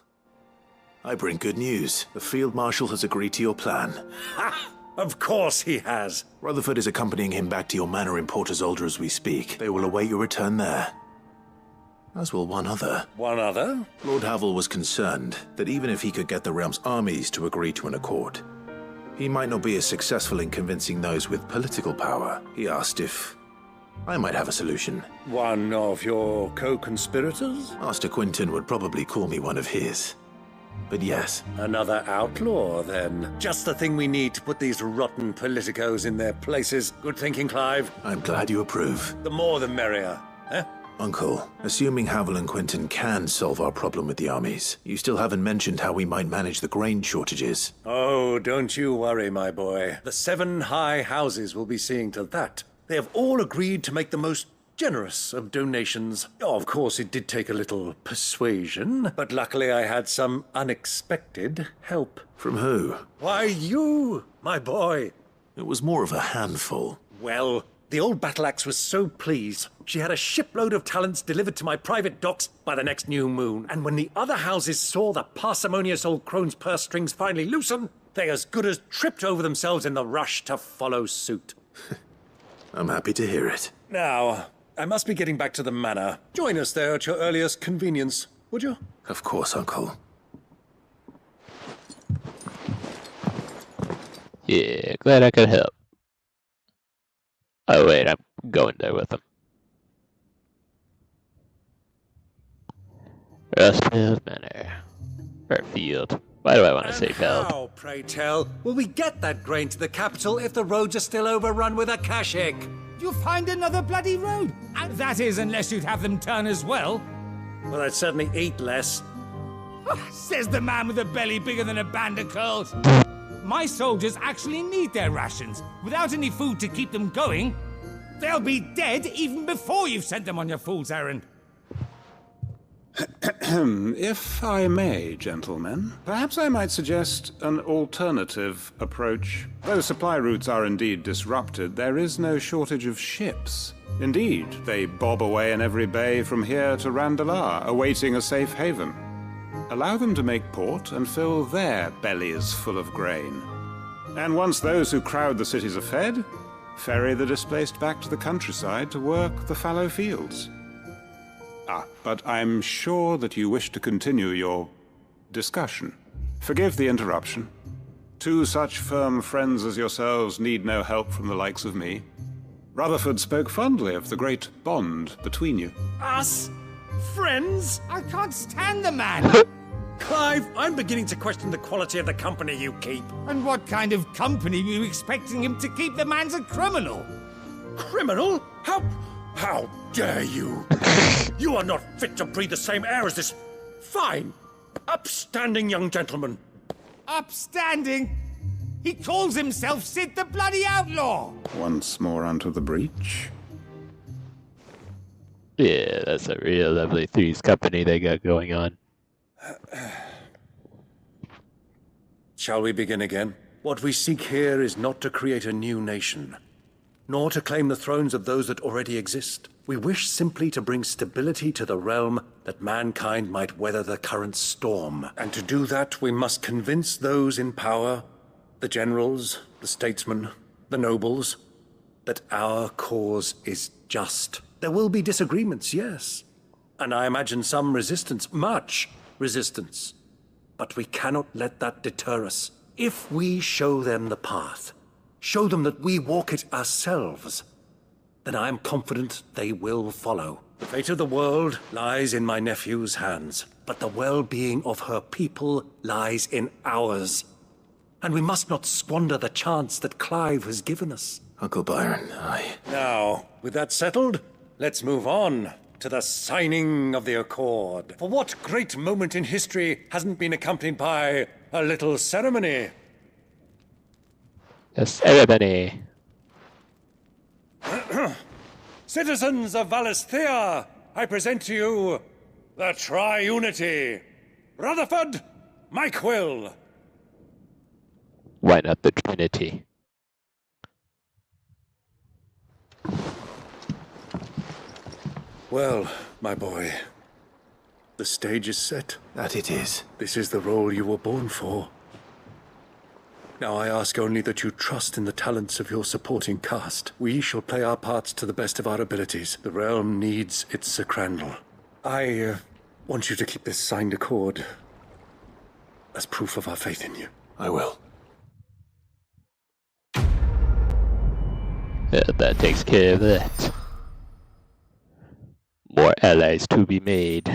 B: I bring good news. The Field Marshal has agreed to your plan.
W: Ha! Of course he has.
B: Rutherford is accompanying him back to your manor in Port Isolde as we speak. They will await your return there. As will one other.
W: One other?
B: Lord Havel was concerned that even if he could get the realm's armies to agree to an accord, he might not be as successful in convincing those with political power. He asked if I might have a solution.
W: One of your co-conspirators?
B: Master Quinton would probably call me one of his. But yes.
W: Another outlaw, then. Just the thing we need to put these rotten politicos in their places. Good thinking, Clive.
B: I'm glad you approve.
W: The more the merrier, eh?
B: Uncle, assuming Havel and Quinton can solve our problem with the armies, you still haven't mentioned how we might manage the grain shortages.
W: Oh, don't you worry, my boy. The 7 high houses will be seeing to that. They have all agreed to make the most generous of donations. Oh, of course, it did take a little persuasion, but luckily I had some unexpected help.
B: From who?
W: Why, you, my boy.
B: It was more of a handful.
W: Well, the old battle axe was so pleased, she had a shipload of talents delivered to my private docks by the next new moon. And when the other houses saw the parsimonious old crone's purse strings finally loosen, they as good as tripped over themselves in the rush to follow suit.
B: I'm happy to hear it.
W: Now, I must be getting back to the manor. Join us there at your earliest convenience, would you?
B: Of course, Uncle.
A: Yeah, glad I could help. Oh wait, I'm going there with them. Rustfield Manor. Or Field. Why do I want to say Feld?
W: How, pray tell, will we get that grain to the capital if the roads are still overrun with akashic?
R: You'll find another bloody road. And that is, unless you'd have them turn as well.
W: Well, I'd certainly eat less.
R: Says the man with a belly bigger than a band of curls. My soldiers actually need their rations. Without any food to keep them going, they'll be dead even before you've sent them on your fool's errand.
L: If I may, gentlemen, perhaps I might suggest an alternative approach. Though supply routes are indeed disrupted, there is no shortage of ships. Indeed, they bob away in every bay from here to Randalar, awaiting a safe haven. Allow them to make port and fill their bellies full of grain. And once those who crowd the cities are fed, ferry the displaced back to the countryside to work the fallow fields. But I'm sure that you wish to continue your discussion. Forgive the interruption. 2 such firm friends as yourselves need no help from the likes of me. Rutherford spoke fondly of the great bond between you.
W: Us? Friends?
R: I can't stand the man!
W: Clive, I'm beginning to question the quality of the company you keep.
R: And what kind of company were you expecting him to keep? The man's a criminal!
W: Criminal? How dare you? You are not fit to breathe the same air as this fine, upstanding young gentleman.
R: Upstanding? He calls himself Sid the Bloody Outlaw!
L: Once more onto the breach.
A: Yeah, that's a real lovely Three's Company they got going on.
W: Shall we begin again? What we seek here is not to create a new nation, nor to claim the thrones of those that already exist. We wish simply to bring stability to the realm that mankind might weather the current storm. And to do that, we must convince those in power, the generals, the statesmen, the nobles, that our cause is just. There will be disagreements, yes. And I imagine some resistance, much resistance. But we cannot let that deter us. If we show them the path, show them that we walk it ourselves, then I am confident they will follow. The fate of the world lies in my nephew's hands, but the well-being of her people lies in ours. And we must not squander the chance that Clive has given us.
B: Uncle Byron,
W: Now, with that settled, let's move on to the signing of the Accord. For what great moment in history hasn't been accompanied by a little ceremony?
A: A ceremony.
W: Citizens of Valisthea, I present to you the Triunity. Rutherford, Mike Will.
A: Why not the Trinity?
W: Well, my boy, the stage is set.
B: That it is.
W: This is the role you were born for. Now I ask only that you trust in the talents of your supporting cast. We shall play our parts to the best of our abilities. The realm needs its Sacrandal. I want you to keep this signed accord as proof of our faith in you.
B: I will.
A: Yeah, that takes care of that. allies to be made.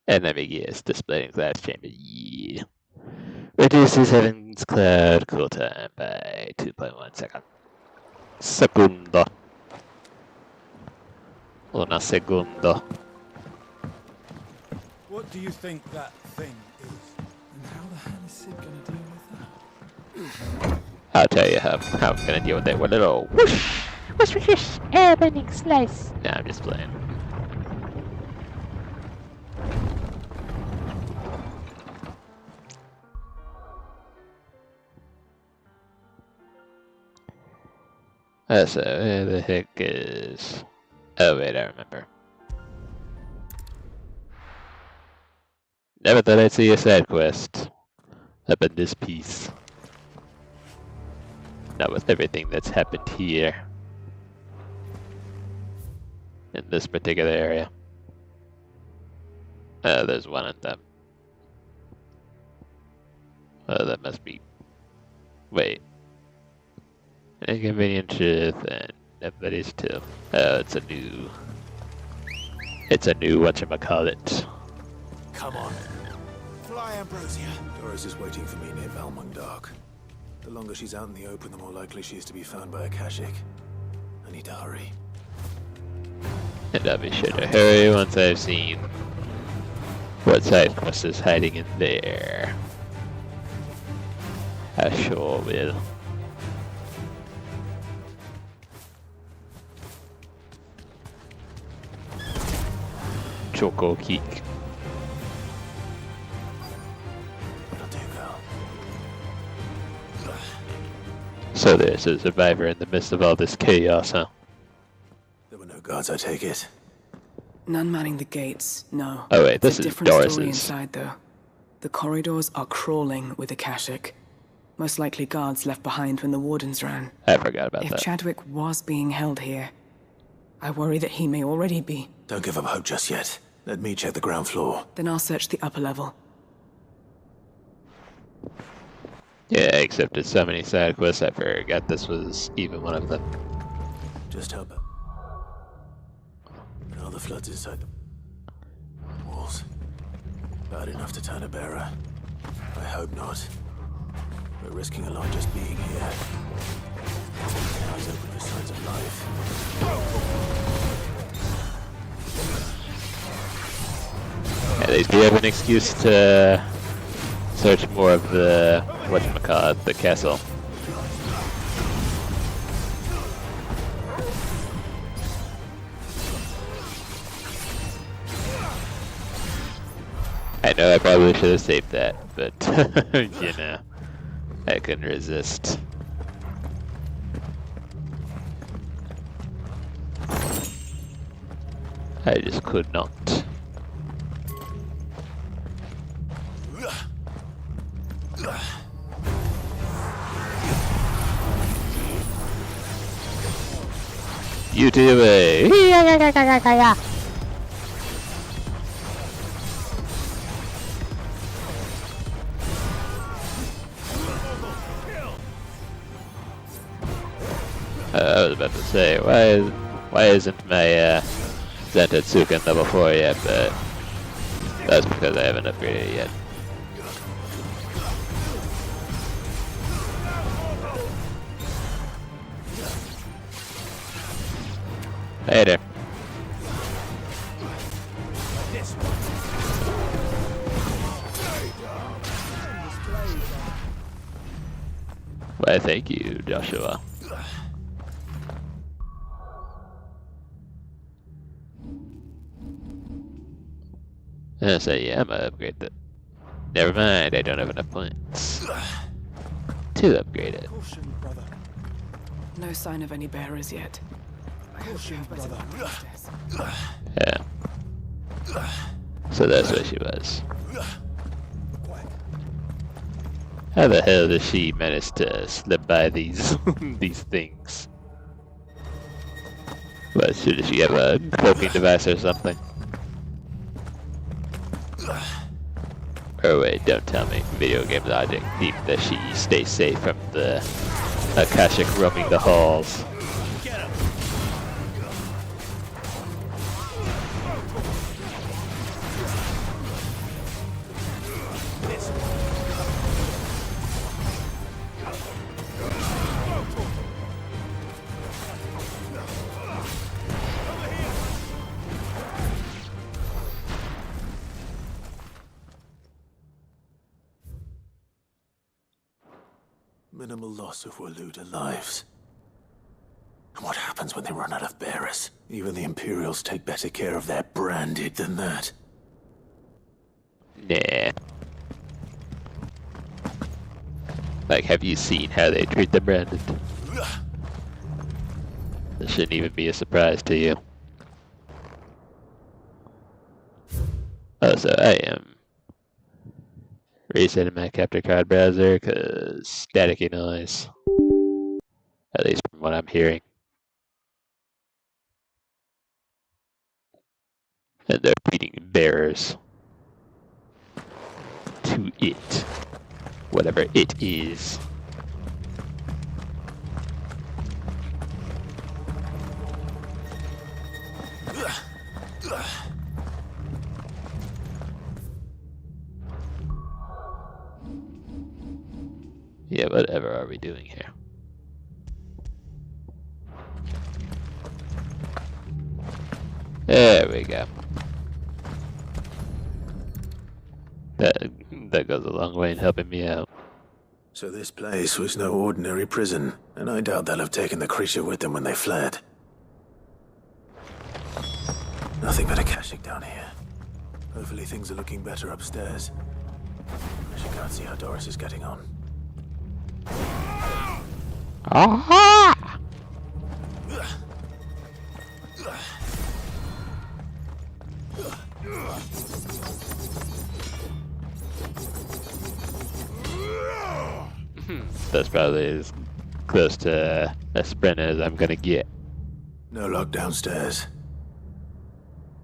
A: And let me guess, displaying glass chamber. Yeah. Reduces Heaven's Cloud cool time by 2.1 seconds. Segundo. Una segundo.
M: What do you think that thing is? And how the hell is Sid gonna deal with that?
A: I'll tell you how I'm gonna deal with it. With a little whoosh, whoosh, whoosh, whoosh, air bending slice. Nah, I'm just playing. So where the heck is? Oh wait, I remember. Never thought I'd see a side quest up in this piece. Not with everything that's happened here. In this particular area. Oh, there's one of them. Oh, that must be... Wait. Inconvenient truth and nobody's too. Oh, it's a new whatchamacallit.
B: Come on. Fly, Ambrosia. Doris is waiting for me near Valmont Dark. The longer she's out in the open, the more likely she is to be found by a Akashic. I need to hurry.
A: And I'll be sure to hurry once I've seen what Sidequests is hiding in there. I sure will. Choco Keek. So there's a survivor in the midst of all this chaos, huh?
B: There were no guards, I take it.
I: None manning the gates, no.
A: Oh wait, this
I: is
A: is
I: different
A: Doris's.
I: Story inside, though. The corridors are crawling with Akashic. Most likely guards left behind when the wardens ran.
A: I forgot about
I: If
A: that.
I: Chadwick was being held here, I worry that he may already be.
B: Don't give up hope just yet. Let me check the ground floor.
I: Then I'll search the upper level.
A: Yeah, except there's so many side quests, I forgot this was even one of them.
B: Just help it. Now the flood's inside the walls. Bad enough to turn a bearer. I hope not. We're risking a lot just being here. Eyes open for signs of life.
A: At least we have an excuse to search more of the whatchamacallit, the castle. I know I probably should have saved that, but you know, I couldn't resist. I just could not. YouTube. I was about to say, why isn't my Zentatsuken level 4 yet, but that's because I haven't upgraded it yet. Hey there. Why, thank you, Joshua. I say, yeah, I'm gonna upgrade that. Never mind, I don't have enough points to upgrade it.
I: No sign of any bearers yet. I hope you have better luck downstairs.
A: Yeah. So that's where she was. How the hell does she manage to slip by these these things? What, should she have a cloaking device or something? Oh wait, don't tell me. Video game logic deep that she stays safe from the Akashic roaming the halls.
B: Minimal loss if we're losing lives. And what happens when they run out of bearers? Even the Imperials take better care of their branded than that.
A: Nah. Like, have you seen how they treat the branded? This shouldn't even be a surprise to you. Oh, so I am resetting my capture card browser because staticky noise. At least from what I'm hearing. And they're feeding bearers to it. Whatever it is. Yeah, whatever are we doing here? There we go. That goes a long way in helping me out.
B: So this place was no ordinary prison, and I doubt they'll have taken the creature with them when they fled. Nothing but a caching down here. Hopefully things are looking better upstairs. I should go and see how Doris is getting on.
A: Aha! That's probably as close to a sprint as I'm gonna get.
B: No luck downstairs.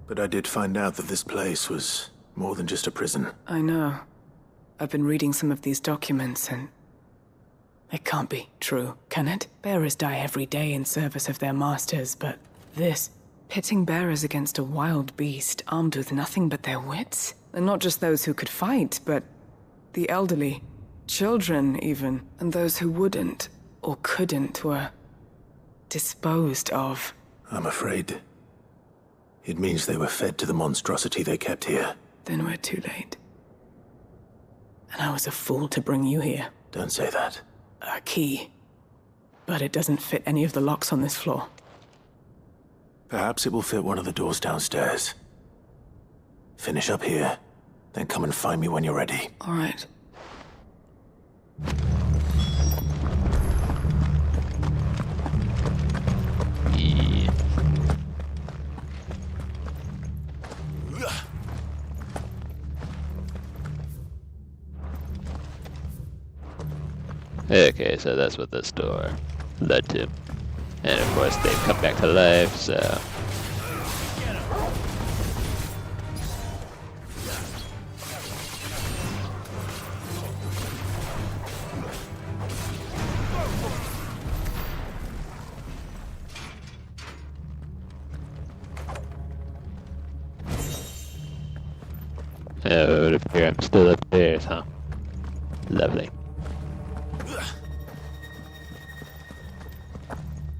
B: But I did find out that this place was more than just a prison.
I: I know. I've been reading some of these documents and... it can't be true, can it? Bearers die every day in service of their masters, but this... pitting bearers against a wild beast armed with nothing but their wits? And not just those who could fight, but the elderly, children even, and those who wouldn't or couldn't were disposed of.
B: I'm afraid it means they were fed to the monstrosity they kept here.
I: Then we're too late. And I was a fool to bring you here.
B: Don't say that.
I: A key. But it doesn't fit any of the locks on this floor.
B: Perhaps it will fit one of the doors downstairs. Finish up here, then come and find me when you're ready.
I: All right.
A: Yeah. Okay, so that's what this door led to. And of course they've come back to life, so... Oh, it would appear I'm still upstairs, huh? Lovely.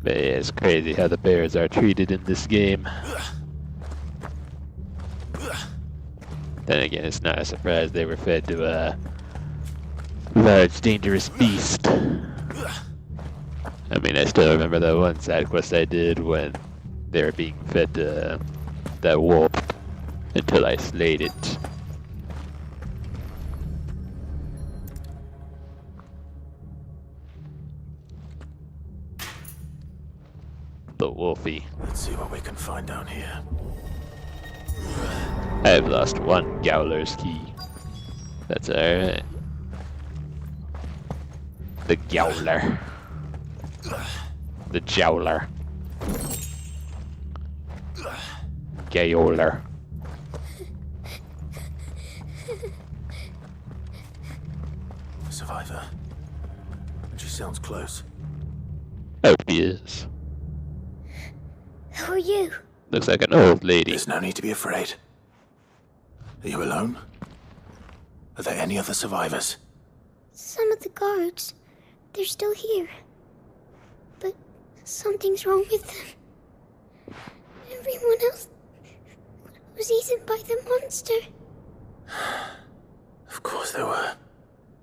A: But yeah, it's crazy how the bears are treated in this game. Then again, it's not a surprise they were fed to a large, dangerous beast. I mean, I still remember that one side quest I did when they were being fed to that wolf until I slayed it. The Wolfie.
B: Let's see what we can find down here.
A: I've lost one Gowler's key. That's alright. The Gowler. The Jowler. Gayoler.
B: Survivor. She sounds close.
A: Oh, she is.
E: Who are you?
A: Looks like an old lady.
B: There's no need to be afraid. Are you alone? Are there any other survivors?
E: Some of the guards. They're still here. But something's wrong with them. Everyone else was eaten by the monster.
B: Of course there were.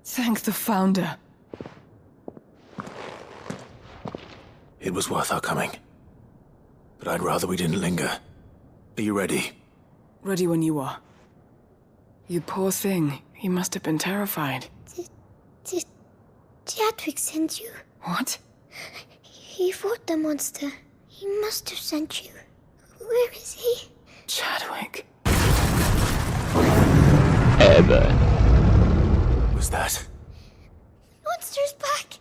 I: Thank the Founder.
B: It was worth our coming. But I'd rather we didn't linger. Are you ready?
I: Ready when you are. You poor thing. He must have been terrified.
E: Did Chadwick send you?
I: What?
E: He fought the monster. He must have sent you. Where is he?
I: Chadwick.
A: Ever.
B: Was that?
E: Monster's back!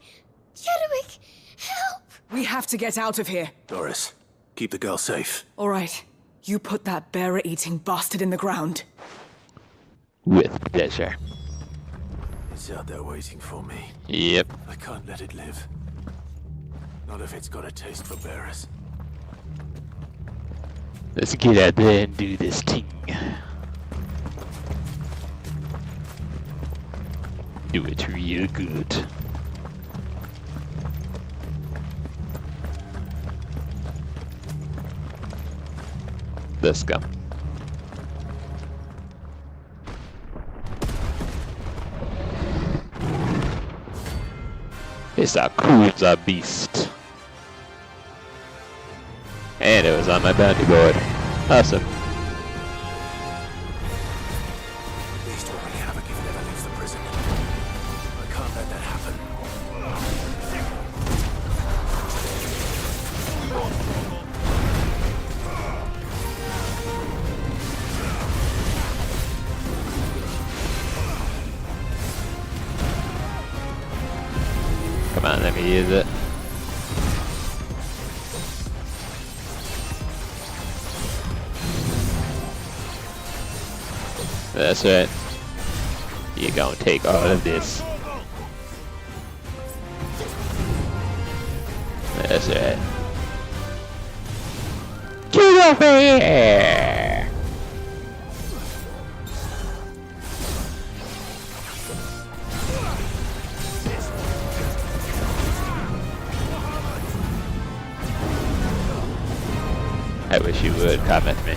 E: Chadwick, help!
I: We have to get out of here.
B: Doris, keep the girl safe.
I: All right. You put that bearer-eating bastard in the ground.
A: With pleasure.
B: It's out there waiting for me.
A: Yep.
B: I can't let it live. Not if it's got a taste for bearers.
A: Let's get out there and do this thing. Do it real good. Let's go. It's a cruiser beast. And it was on my bounty board. Awesome.
B: Beast will wreak havoc if it ever leaves the prison. I can't let that happen.
A: Come on, let me use it. That's right. You're gonna take all of this. That's right. Get over here! I wish you would comment me.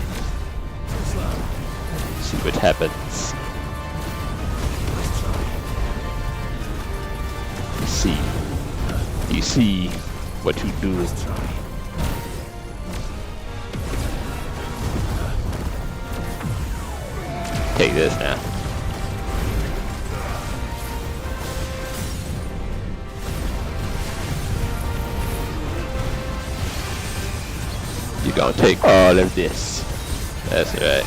A: See what happens. See. You see what you do. Take this now. You're gonna take all of this. That's right.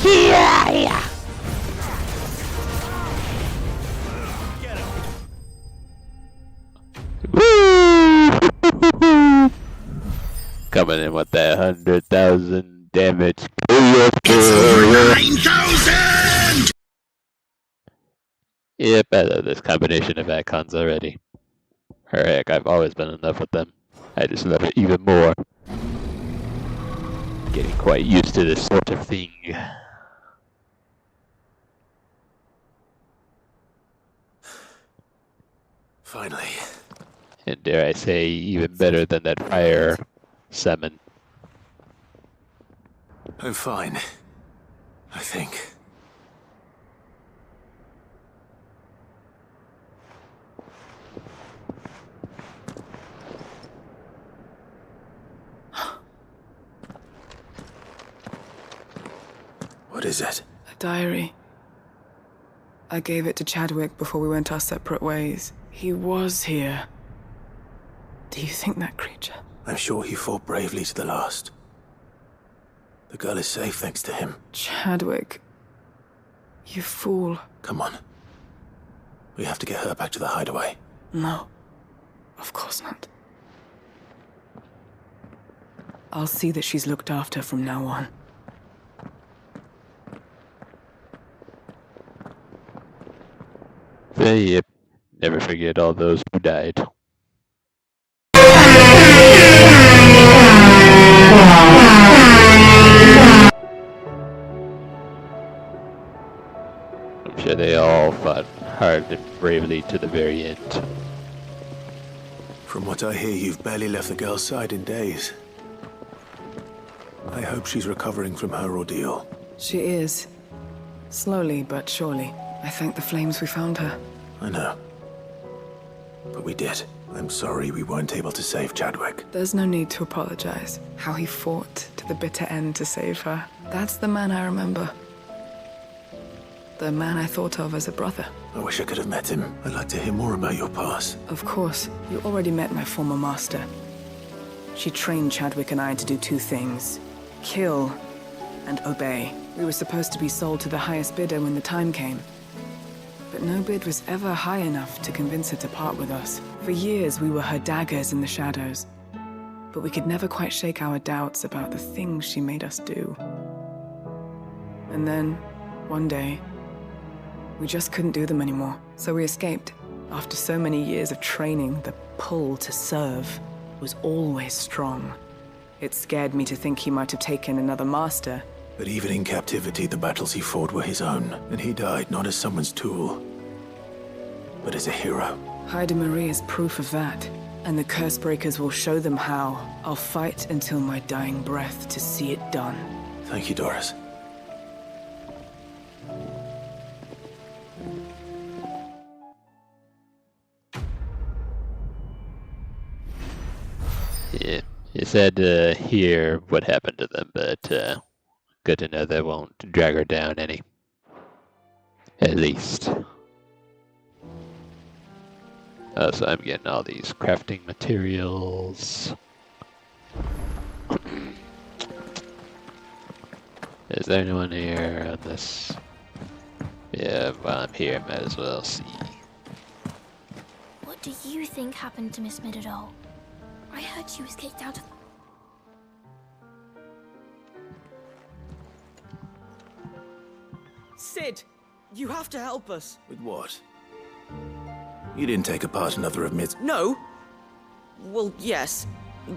A: Yeah. Coming in with that 100,000 damage. It's 9,000! Yep, I love this combination of icons already. Or heck, I've always been in love with them. I just love it even more. Getting quite used to this sort of thing.
B: Finally.
A: And dare I say, even better than that fire summon.
B: I'm fine. I think. What is it?
I: A diary. I gave it to Chadwick before we went our separate ways. He was here. Do you think that creature?
B: I'm sure he fought bravely to the last. The girl is safe thanks to him.
I: Chadwick. You fool.
B: Come on. We have to get her back to the hideaway.
I: No. Of course not. I'll see that she's looked after from now on.
A: Yep. Never forget all those who died. I'm sure they all fought hard and bravely to the very end.
B: From what I hear, you've barely left the girl's side in days. I hope she's recovering from her ordeal.
I: She is. Slowly but surely. I thank the flames we found her.
B: I know. But we did. I'm sorry we weren't able to save Chadwick.
I: There's no need to apologize. How he fought to the bitter end to save her. That's the man I remember. The man I thought of as a brother.
B: I wish I could have met him. I'd like to hear more about your past.
I: Of course. You already met my former master. She trained Chadwick and I to do two things. Kill and obey. We were supposed to be sold to the highest bidder when the time came. But no bid was ever high enough to convince her to part with us. For years, we were her daggers in the shadows. But we could never quite shake our doubts about the things she made us do. And then, one day, we just couldn't do them anymore. So we escaped. After so many years of training, the pull to serve was always strong. It scared me to think he might have taken another master.
B: But even in captivity, the battles he fought were his own. And he died not as someone's tool, but as a hero.
I: Haida Marie is proof of that. And the Cursebreakers will show them how. I'll fight until my dying breath to see it done.
B: Thank you, Doris.
A: Yeah, you said to hear what happened to them, but good to know they won't drag her down any. At least. Oh, so I'm getting all these crafting materials. Is there anyone here on this? Yeah, while I'm here, might as well see.
E: What do you think happened to Miss Midadol? I heard she was kicked out of...
H: Sid, you have to help us.
B: With what? You didn't take apart another of Mid's...
H: No. Well, yes.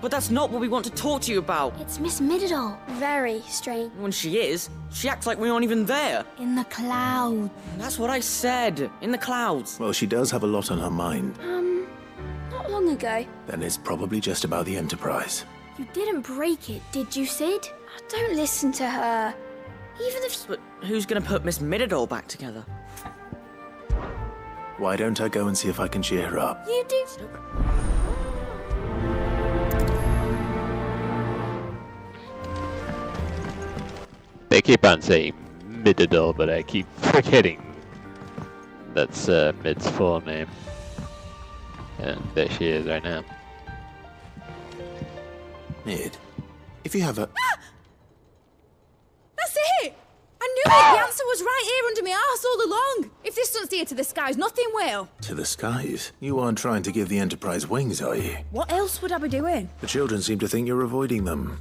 H: But that's not what we want to talk to you about.
E: It's Miss Midadol. Very strange.
H: When she is, she acts like we aren't even there.
E: In the clouds.
H: That's what I said. In the clouds.
B: Well, she does have a lot on her mind.
E: Not long ago.
B: Then it's probably just about the Enterprise.
E: You didn't break it, did you, Sid? Don't listen to her. Even if...
H: But who's gonna put Miss Midadol back together?
B: Why don't I go and see if I can cheer her up?
E: You do...
A: They keep on saying Midadol, but I keep forgetting that's Mid's full name. And there she is right now.
B: Mid, if you have a...
K: That's it! I knew it! The answer was right here under my arse all along! If this doesn't steer to the skies, nothing will!
B: To the skies? You aren't trying to give the Enterprise wings, are you?
K: What else would I be doing?
B: The children seem to think you're avoiding them.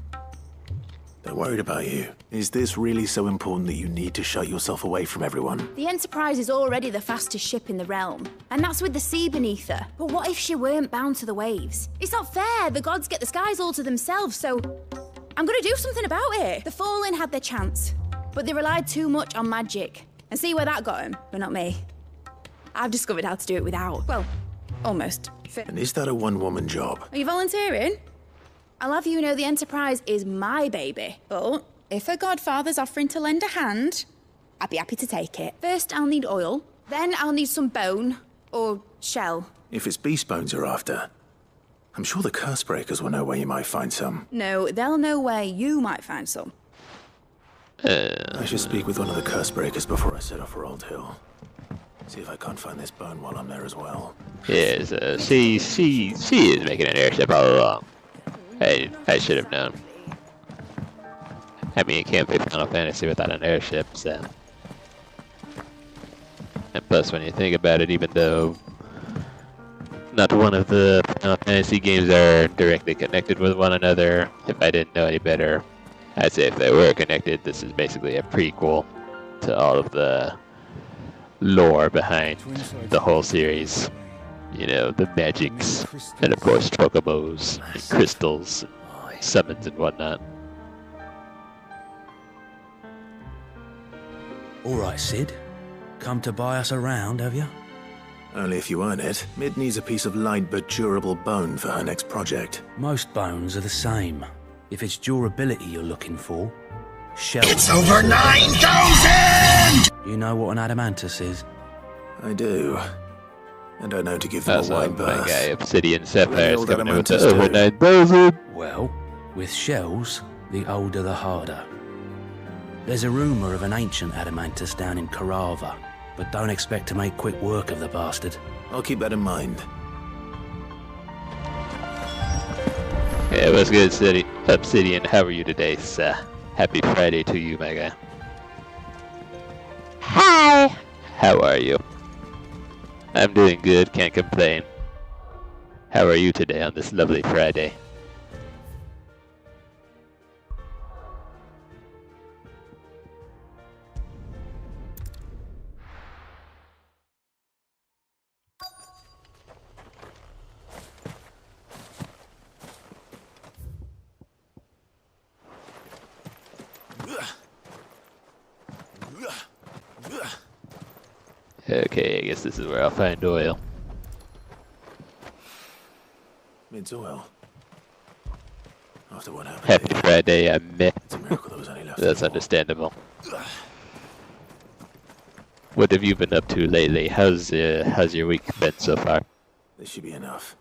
B: They're worried about you. Is this really so important that you need to shut yourself away from everyone?
K: The Enterprise is already the fastest ship in the realm, and that's with the sea beneath her. But what if she weren't bound to the waves? It's not fair. The gods get the skies all to themselves, so I'm gonna do something about it. The Fallen had their chance, but they relied too much on magic. And see where that got them, but not me. I've discovered how to do it without. Well, almost.
B: And is that a one-woman job?
K: Are you volunteering? I'll have you know the Enterprise is my baby, but if her godfather's offering to lend a hand, I'd be happy to take it. First, I'll need oil. Then I'll need some bone or shell.
B: If it's beast bones you're after, I'm sure the Cursebreakers will know where you might find some.
K: No, they'll know where you might find some.
B: I should speak with one of the Cursebreakers before I set off for Old Hill. See if I can't find this bone while I'm there as well.
A: Yes, she is making an airship all along. I should have known. I mean, you can't play Final Fantasy without an airship, so... And plus, when you think about it, even though not one of the Final Fantasy games are directly connected with one another, if I didn't know any better, I'd say if they were connected, this is basically a prequel to all of the lore behind the whole series. You know, the magics, and of course chocobos, and crystals, and summons and whatnot.
J: Alright, Sid. Come to buy us around, have you?
B: Only if you earn it. Mid needs a piece of light but durable bone for her next project.
J: Most bones are the same. If it's durability you're looking for, shells.
T: It's over 9,000!
J: You know what an adamantus is?
B: I do. And I know to give them
A: That's
B: a
A: a
B: wide berth.
A: mega obsidian sapphires
B: old
A: coming with the
B: adamantus
A: over
B: do?
A: 9,000.
J: Well, with shells, the older the harder. There's a rumour of an ancient adamantus down in Carava, but don't expect to make quick work of the bastard.
B: I'll keep that in mind.
A: Yeah, what's good, Obsidian? How are you today, sir? Happy Friday to you, my guy. Hi! How are you? I'm doing good, can't complain. How are you today on this lovely Friday? Okay, I guess this is where I'll find oil.
B: It's oil. After what happened.
A: Happy Friday, I met.
B: It's a miracle there was any left.
A: That's understandable. What have you been up to lately? How's your week been so far?
B: This should be enough.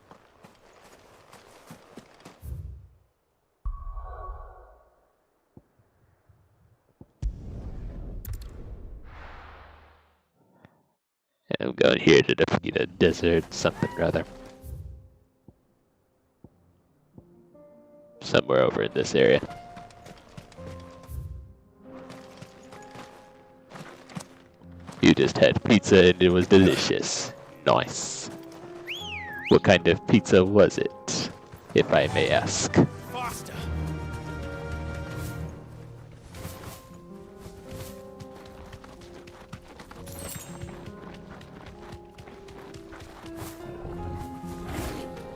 A: I'm going here to defeat a desert something rather. Somewhere over in this area. You just had pizza and it was delicious. Nice. What kind of pizza was it, if I may ask?
T: Faster!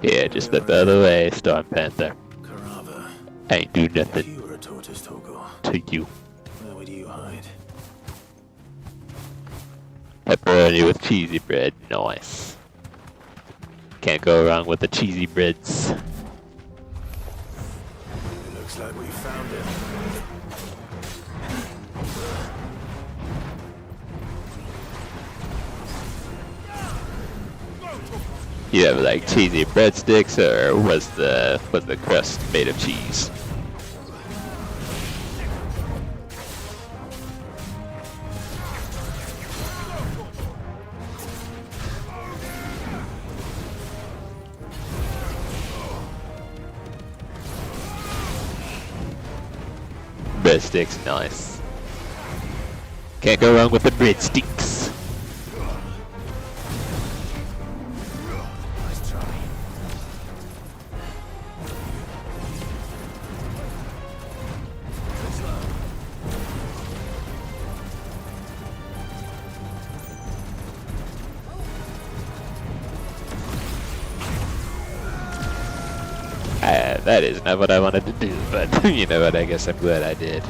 A: Yeah, just step out of the way, Storm Panther.
B: Carava.
A: I ain't do nothing
B: You were a tortoise, Torgal.
A: to you.
B: Where would you hide?
A: Pepperoni with cheesy bread, nice. Can't go wrong with the cheesy breads.
B: It looks like we found it.
A: You have like cheesy breadsticks, or was the crust made of cheese? Breadsticks, nice. Can't go wrong with the breadsticks. That is not what I wanted to do, but you know what, I guess I'm glad I did.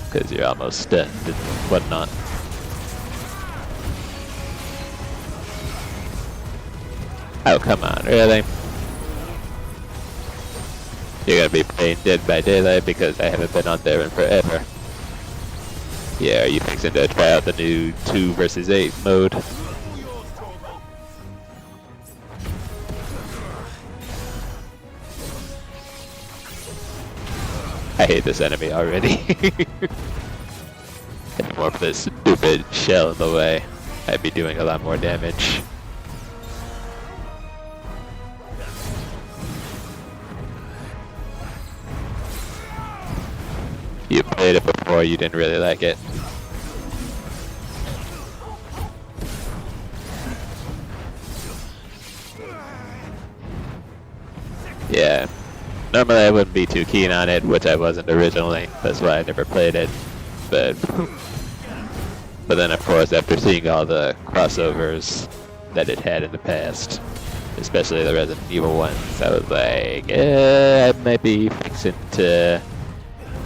A: Because you're almost stunned and whatnot. Oh, come on, really? You're gonna be playing Dead by Daylight because I haven't been on there in forever. Yeah, are you fixing to try out the new 2 versus 8 mode? I hate this enemy already. If more of this stupid shell in the way, I'd be doing a lot more damage. You played it before, you didn't really like it. Yeah. Normally I wouldn't be too keen on it, which I wasn't originally. That's why I never played it. But then of course, after seeing all the crossovers that it had in the past, especially the Resident Evil ones, I was like, I might be fixing to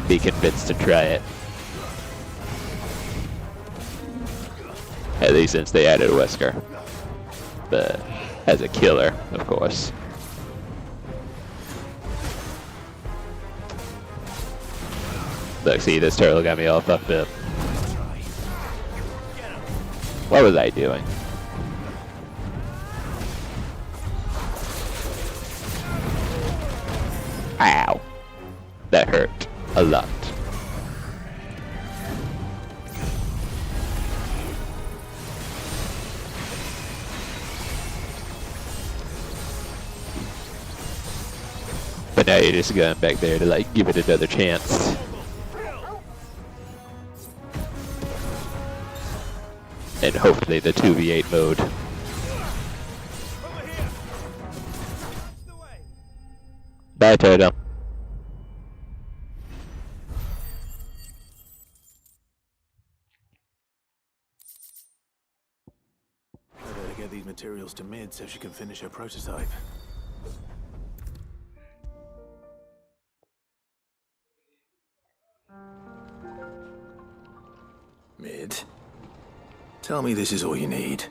A: be convinced to try it. At least since they added Wesker. But as a killer, of course. Look, see, this turtle got me all fucked up. What was I doing? Ow. That hurt a lot. But now you're just going back there to like give it another chance. And hopefully the 2v8 mode. Bye, Turtle.
B: I better get these materials to Mid so she can finish her prototype. Mid, tell me this is all you need.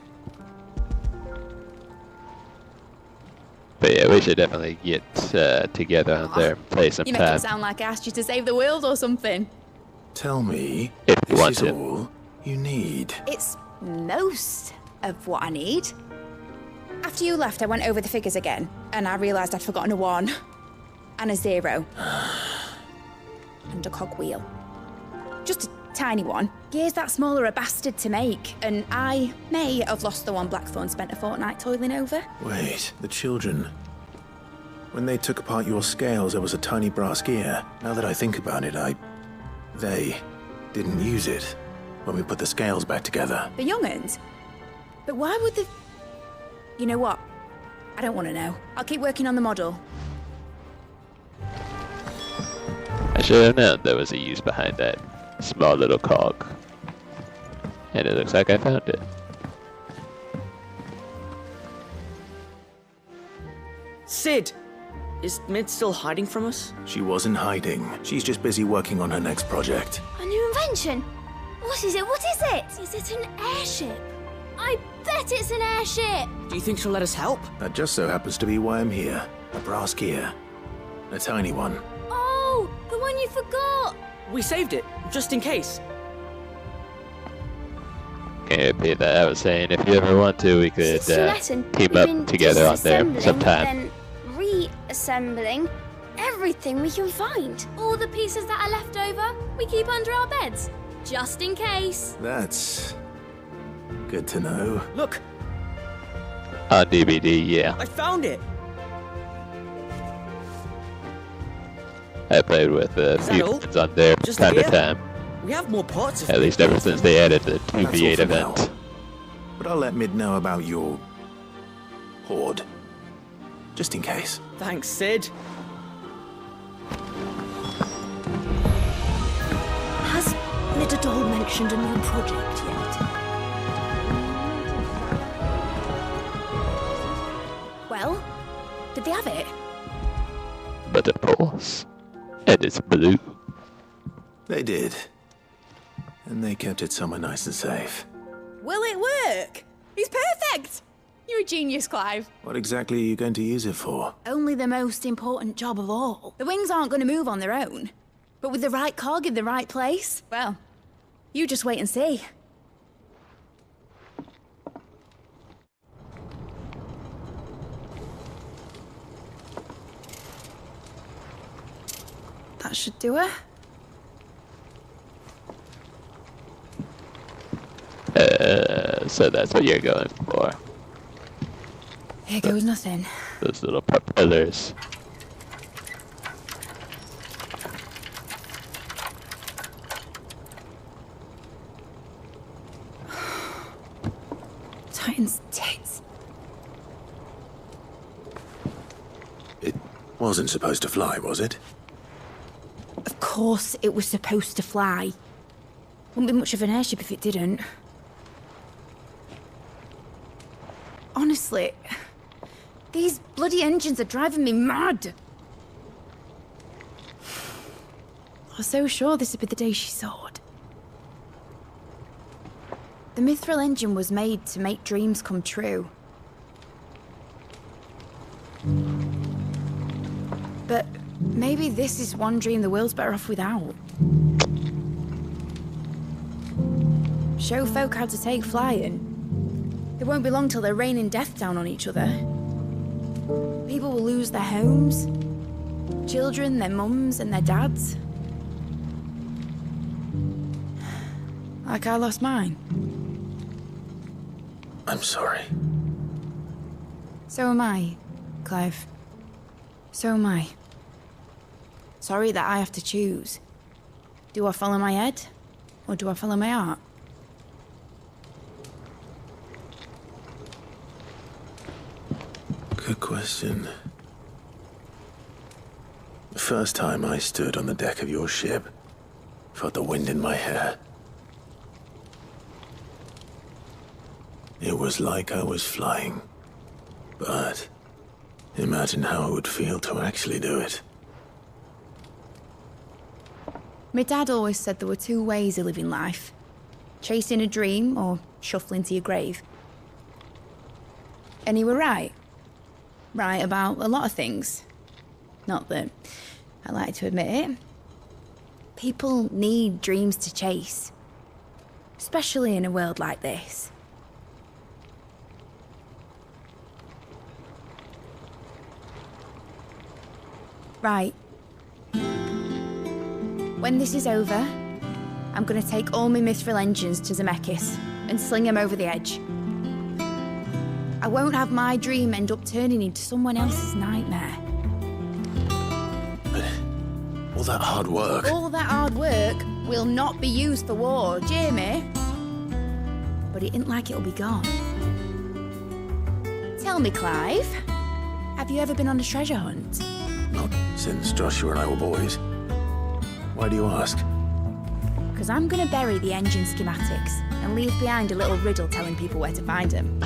A: But yeah, we should definitely get together on there and play some
K: You make
A: time.
K: it sound like I asked you to save the world or something.
B: Tell me
A: if you
B: this
A: want
B: is
A: to.
B: all you need.
K: It's most of what I need. After you left, I went over the figures again, and I realised I'd forgotten a 1 and a 0 and a cogwheel. Just a tiny one. Gears that small are a bastard to make, and I may have lost the one Blackthorn spent a fortnight toiling over.
B: Wait, the children. When they took apart your scales, there was a tiny brass gear. Now that I think about it, they didn't use it when we put the scales back together.
K: The young'uns? But why would the... You know what? I don't want to know. I'll keep working on the model.
A: I should have known there was a use behind that small little cog. And it looks like I found it.
H: Sid! Is Mid still hiding from us?
B: She wasn't hiding. She's just busy working on her next project.
E: A new invention? What is it? What is it? Is it an airship? I bet it's an airship!
H: Do you think she'll let us help?
B: That just so happens to be why I'm here. A brass gear. A tiny one.
E: Oh, the one you forgot!
H: We saved it, just in case.
A: Can you repeat that? I was saying if you ever want to, we could team up together on there sometime.
E: Then reassembling everything we can find. All the pieces that are left over, we keep under our beds, just in case.
B: That's good to know.
H: Look!
A: On DVD, yeah.
H: I found it!
A: I played with a few friends on there from time to time.
H: We have more parts of
A: At least ever since they added the 2v8 event.
B: Now. But I'll let Mid know about your hoard. Just in case.
H: Thanks, Sid.
E: Has Mid at all mentioned a new project yet?
K: Well, did they have it?
A: But of course. And it's blue.
B: They did. And they kept it somewhere nice and safe.
K: Will it work? He's perfect! You're a genius, Clive.
B: What exactly are you going to use it for?
K: Only the most important job of all. The wings aren't going to move on their own. But with the right cog in the right place, well, you just wait and see. That should do it.
A: So that's what you're going for.
K: Here goes nothing.
A: Those little propellers.
K: Titan's tits.
B: It wasn't supposed to fly, was it?
K: Of course it was supposed to fly. Wouldn't be much of an airship if it didn't. Honestly, these bloody engines are driving me mad. I was so sure this would be the day she soared. The Mithril engine was made to make dreams come true. But maybe this is one dream the world's better off without. show folk how to take flying. It won't be long till they're raining death down on each other. People will lose their homes. Children, their mums and their dads. Like I lost mine.
B: I'm sorry.
K: So am I, Clive. So am I. Sorry that I have to choose. Do I follow my head, or do I follow my heart?
B: Good question. The first time I stood on the deck of your ship, felt the wind in my hair. It was like I was flying. But imagine how it would feel to actually do it.
K: My dad always said there were two ways of living life. Chasing a dream or shuffling to your grave. And he were right. Right about a lot of things. Not that I like to admit it. People need dreams to chase. Especially in a world like this. Right. When this is over, I'm gonna take all my mithril engines to Zemeckis and sling them over the edge. I won't have my dream end up turning into someone else's nightmare.
B: But all that hard work...
K: All that hard work will not be used for war, Jamie. But it isn't like it'll be gone. Tell me, Clive, have you ever been on a treasure hunt?
B: Not since Joshua and I were boys. Why do you ask?
K: Because I'm going to bury the engine schematics and leave behind a little riddle telling people where to find them.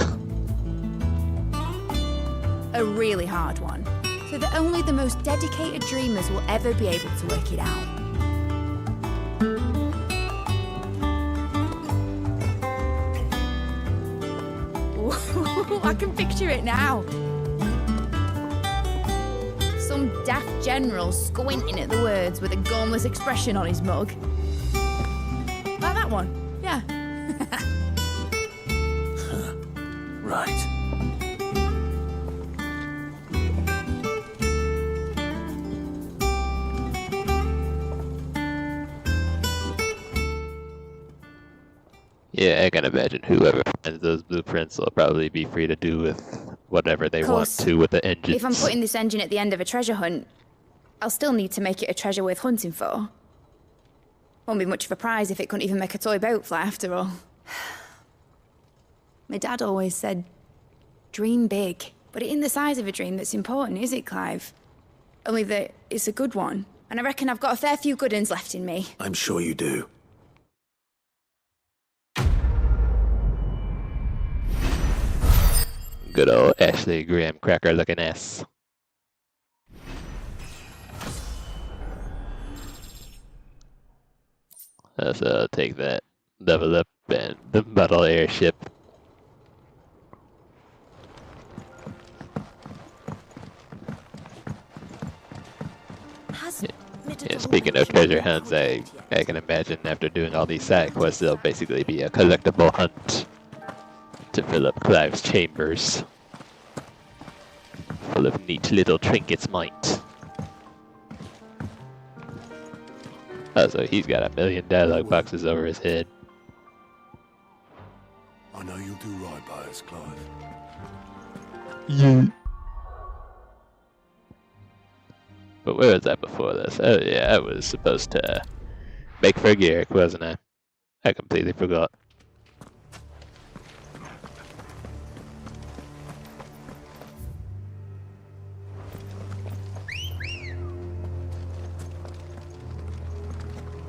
K: A really hard one, so that only the most dedicated dreamers will ever be able to work it out. Ooh, I can picture it now. Some daft general squinting at the words with a gormless expression on his mug. Like that one, yeah.
B: Right.
A: Yeah, I can imagine whoever finds those blueprints will probably be free to do with whatever they want to with the engines.
K: If I'm putting this engine at the end of a treasure hunt, I'll still need to make it a treasure worth hunting for. Won't be much of a prize if it couldn't even make a toy boat fly after all. My dad always said, dream big. But it ain't the size of a dream that's important, is it, Clive? Only that it's a good one. And I reckon I've got a fair few good uns left in me.
B: I'm sure you do.
A: Good old Ashley Graham cracker looking ass. So I'll take that, level up, and the model airship. Yeah, speaking of treasure hunts, I can imagine after doing all these side quests, there'll basically be a collectible hunt to fill up Clive's chambers, full of neat little trinkets might. Oh, so he's got 1 million dialogue boxes over his head.
T: I know you'll do right by us, Clive.
A: Yeah. But where was that before this? Oh yeah, I was supposed to make for Garrick, wasn't I? I completely forgot.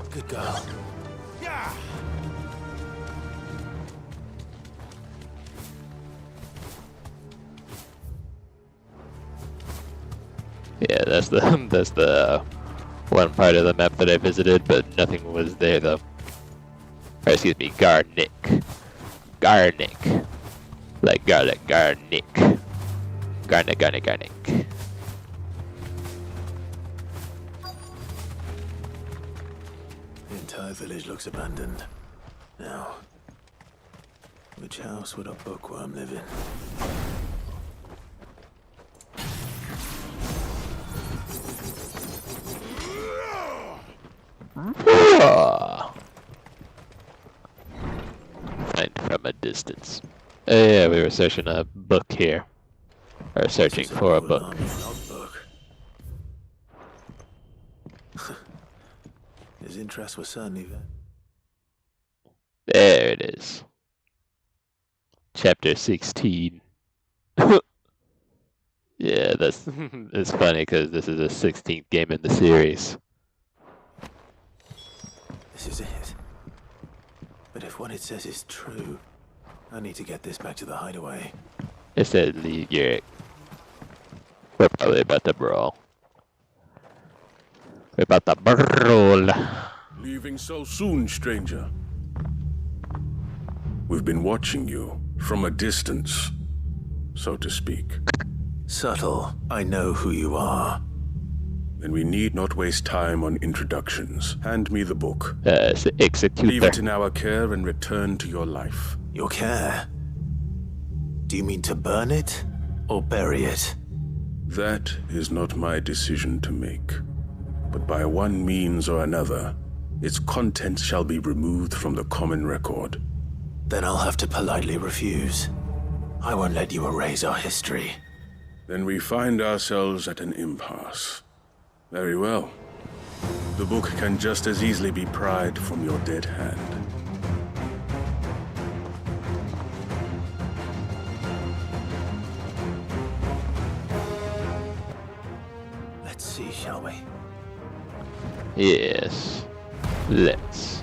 B: Good girl.
T: Yeah.
A: Yeah, that's the one part of the map that I visited, but nothing was there though. Or excuse me, Garnick. Garnick. Like garlic, Garnick. Garnick.
B: The entire village looks abandoned. Now, Which house would a bookworm live in?
A: Find from a distance. Oh yeah, we were searching a book here. Or searching for a book.
B: His interests were certainly there.
A: There it is. Chapter 16. Yeah, that's it's funny because this is the 16th game in the series.
B: This is it. But if what it says is true, I need to get this back to the hideaway.
A: It said we're probably about to brawl. We're about to brawl.
C: Leaving so soon, stranger? We've been watching you from a distance, so to speak.
B: Subtle, I know who you are.
C: Then we need not waste time on introductions. Hand me the book.
A: Executor.
C: Leave it in our care and return to your life.
B: Your care? Do you mean to burn it or bury it?
C: That is not my decision to make. But by one means or another, its contents shall be removed from the common record.
B: Then I'll have to politely refuse. I won't let you erase our history.
C: Then we find ourselves at an impasse. Very well. The book can just as easily be pried from your dead hand.
B: Let's see, shall we?
A: Yes. Let's.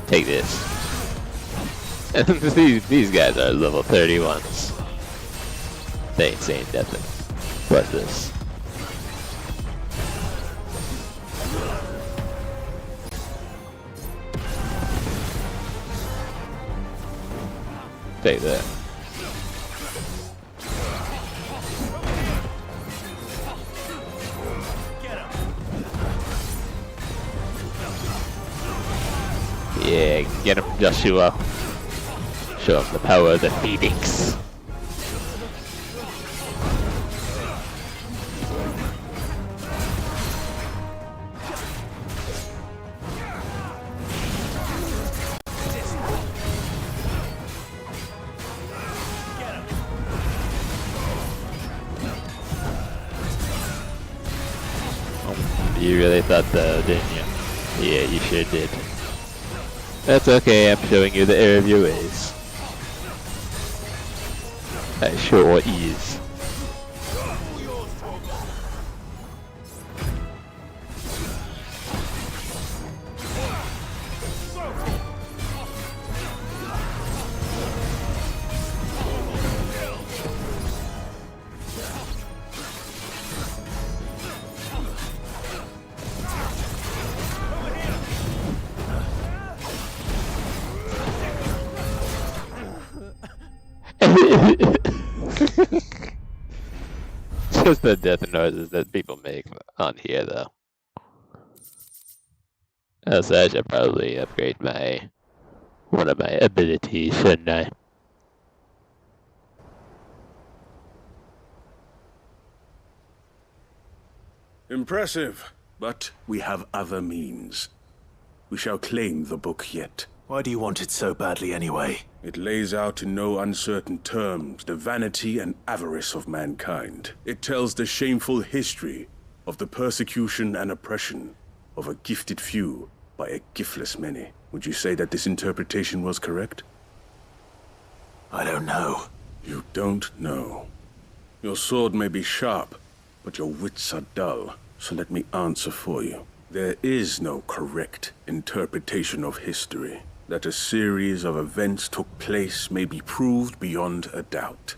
A: Take this. these guys are level 31s. They ain't saying nothing. What's this? Take that. Yeah, get him, Joshua. Show him the power of the Phoenix. You really thought so, didn't you? Yeah, you sure did. That's okay, I'm showing you the error of your ways. I sure is. Just the death noises that people make on here, though. So I should probably upgrade one of my abilities, shouldn't I?
C: Impressive, but we have other means. We shall claim the book yet.
B: Why do you want it so badly anyway?
C: It lays out in no uncertain terms the vanity and avarice of mankind. It tells the shameful history of the persecution and oppression of a gifted few by a giftless many. Would you say that this interpretation was correct?
B: I don't know.
C: You don't know. Your sword may be sharp, but your wits are dull, so let me answer for you. There is no correct interpretation of history. That a series of events took place may be proved beyond a doubt.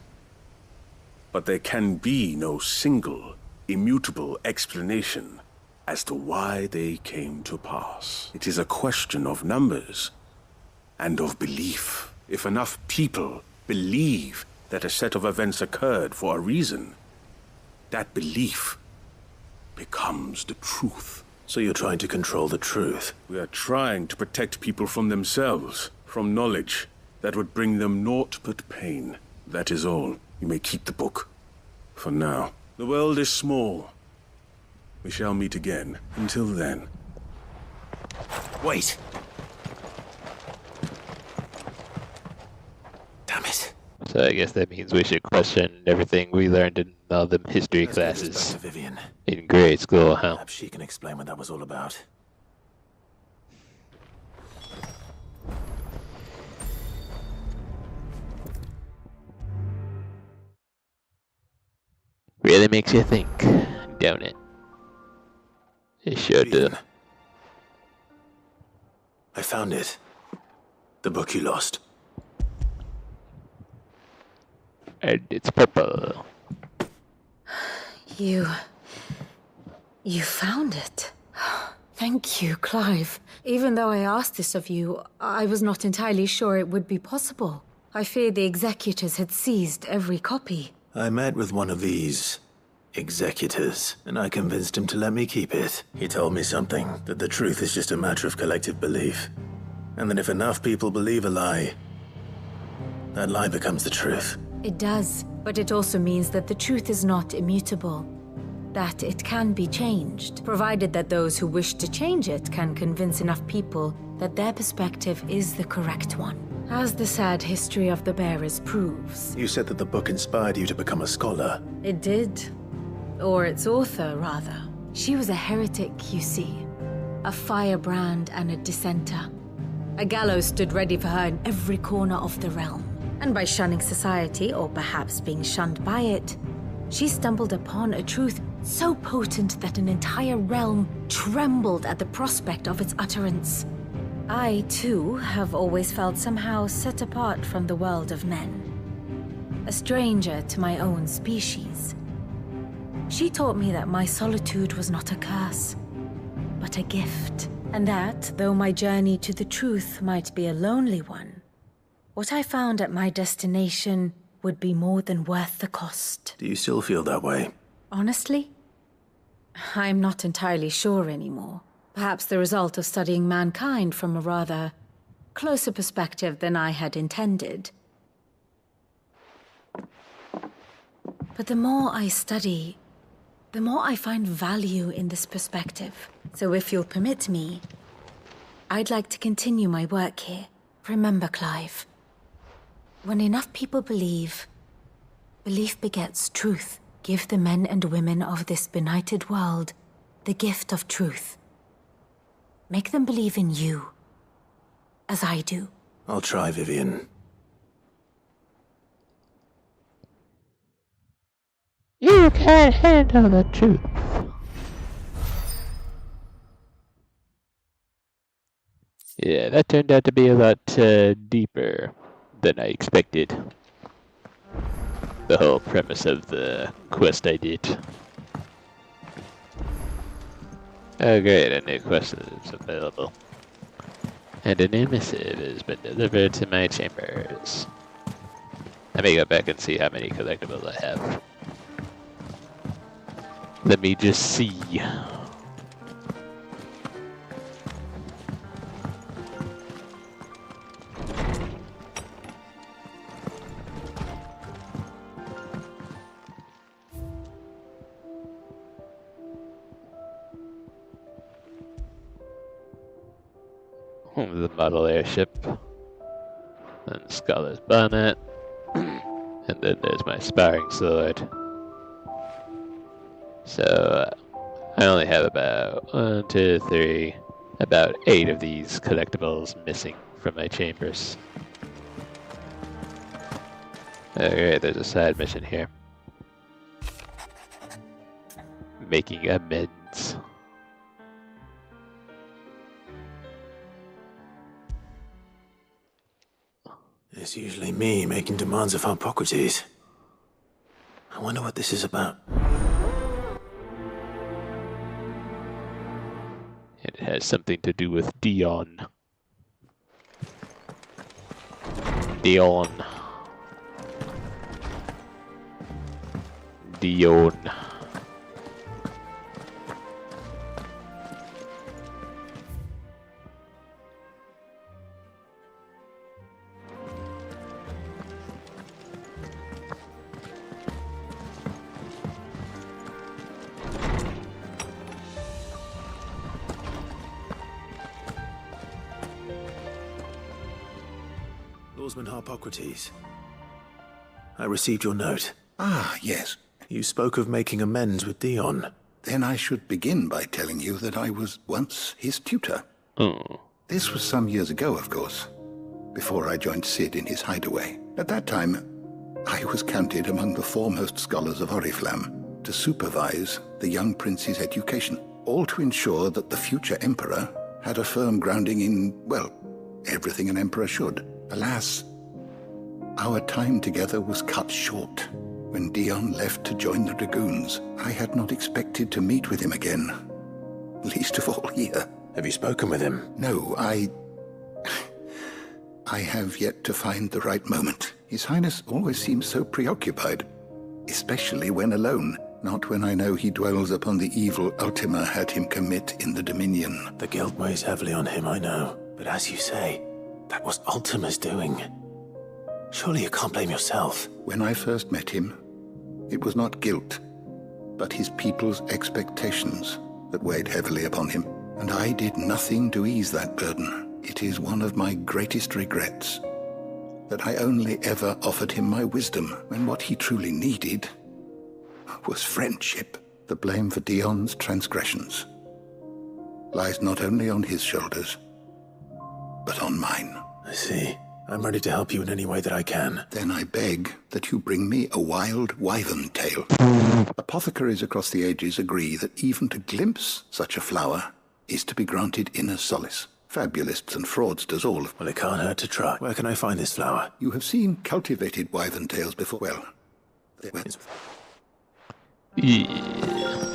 C: But there can be no single, immutable explanation as to why they came to pass. It is a question of numbers and of belief. If enough people believe that a set of events occurred for a reason, that belief becomes the truth.
B: So you're trying to control the truth?
C: We are trying to protect people from themselves, from knowledge that would bring them naught but pain. That is all. You may keep the book. For now. The world is small. We shall meet again. Until then.
B: Wait! Damn it.
A: So I guess that means we should question everything we learned in all them history classes
B: To Vivian.
A: in grade school, huh?
B: Perhaps she can explain what that was all about.
A: Really makes you think, don't it? It sure do.
B: I found it. The book you lost.
A: And it's purple.
U: You found it. Thank you, Clive. Even though I asked this of you, I was not entirely sure it would be possible. I feared the executors had seized every copy.
B: I met with one of these executors, and I convinced him to let me keep it. He told me something, that the truth is just a matter of collective belief. And that if enough people believe a lie, that lie becomes the truth.
U: It does, but it also means that the truth is not immutable. That it can be changed, provided that those who wish to change it can convince enough people that their perspective is the correct one. As the sad history of the bearers proves.
B: You said that the book inspired you to become a scholar.
U: It did. Or its author, rather. She was a heretic, you see. A firebrand and a dissenter. A gallows stood ready for her in every corner of the realm. And by shunning society, or perhaps being shunned by it, she stumbled upon a truth so potent that an entire realm trembled at the prospect of its utterance. I, too, have always felt somehow set apart from the world of men. A stranger to my own species. She taught me that my solitude was not a curse, but a gift. And that, though my journey to the truth might be a lonely one, what I found at my destination would be more than worth the cost.
B: Do you still feel that way?
U: Honestly, I'm not entirely sure anymore. Perhaps the result of studying mankind from a rather closer perspective than I had intended. But the more I study, the more I find value in this perspective. So if you'll permit me, I'd like to continue my work here. Remember, Clive, when enough people believe, belief begets truth. Give the men and women of this benighted world the gift of truth. Make them believe in you, as I do.
B: I'll try, Vivian.
A: You can't handle the truth. Yeah, that turned out to be a lot deeper than I expected. The whole premise of the quest I did. Oh great, a new quest is available. And a new missive has been delivered to my chambers. Let me go back and see how many collectibles I have. Let me just see. The model airship, and Scholar's bonnet, and then there's my sparring sword. So I only have about 1, 2, 3, about 8 of these collectibles missing from my chambers. Alright, there's a side mission here. Making amends.
B: It's usually me making demands of Hippocrates. I wonder what this is about.
A: It has something to do with Dion. Dion.
B: Swordsman Harpocrates. I received your note.
V: Ah, yes.
B: You spoke of making amends with Dion.
V: Then I should begin by telling you that I was once his tutor.
A: Oh.
V: This was some years ago, of course, before I joined Cid in his hideaway. At that time, I was counted among the foremost scholars of Oriflamme to supervise the young prince's education, all to ensure that the future emperor had a firm grounding in, well, everything an emperor should. Alas, our time together was cut short when Dion left to join the Dragoons. I had not expected to meet with him again, least of all here.
B: Have you spoken with him?
V: No, I have yet to find the right moment. His Highness always seems so preoccupied, especially when alone. Not when I know he dwells upon the evil Ultima had him commit in the Dominion.
B: The guilt weighs heavily on him, I know. But as you say, that was Ultima's doing. Surely you can't blame yourself.
V: When I first met him, it was not guilt, but his people's expectations that weighed heavily upon him. And I did nothing to ease that burden. It is one of my greatest regrets that I only ever offered him my wisdom when what he truly needed was friendship. The blame for Dion's transgressions lies not only on his shoulders, but on mine.
B: I see. I'm ready to help you in any way that I can.
V: Then I beg that you bring me a wild wyvern tail. Apothecaries across the ages agree that even to glimpse such a flower is to be granted inner solace. Fabulists and fraudsters all of...
B: Well, it can't hurt to try. Where can I find this flower?
V: You have seen cultivated wyvern tails before. Well, they were...
A: Yeah.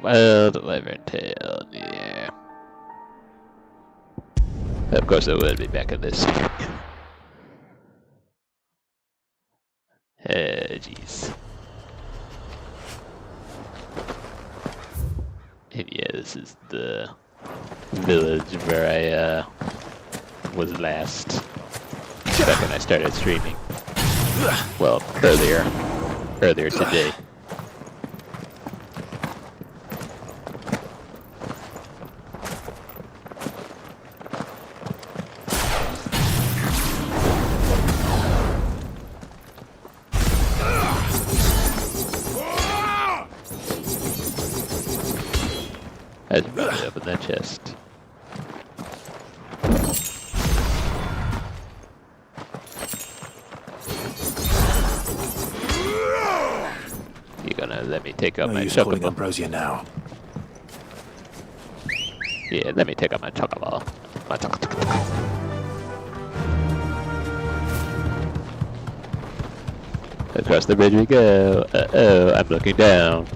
A: Wild wyvern tail, yeah. Of course I would be back in this. Jeez. And yeah, this is the village where I was last back when I started streaming. Well, earlier today. I should probably open that chest. You gonna let me take out my chocobo?
B: Ambrosia now.
A: Yeah, let me take out my chocobo. My chocobo. Across the bridge we go. Uh-oh, I'm looking down.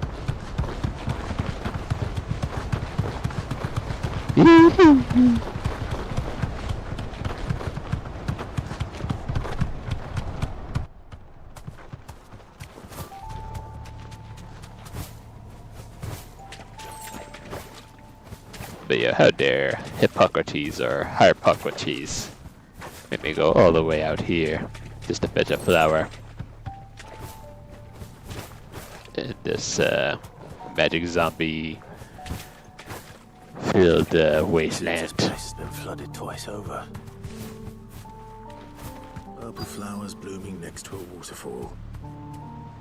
A: But yeah, how dare Hippocrates or Harpocrates make me go all the way out here just to fetch a flower in this magic zombie filled wasteland.
B: This place has been flooded twice over. Purple flowers blooming next to a waterfall.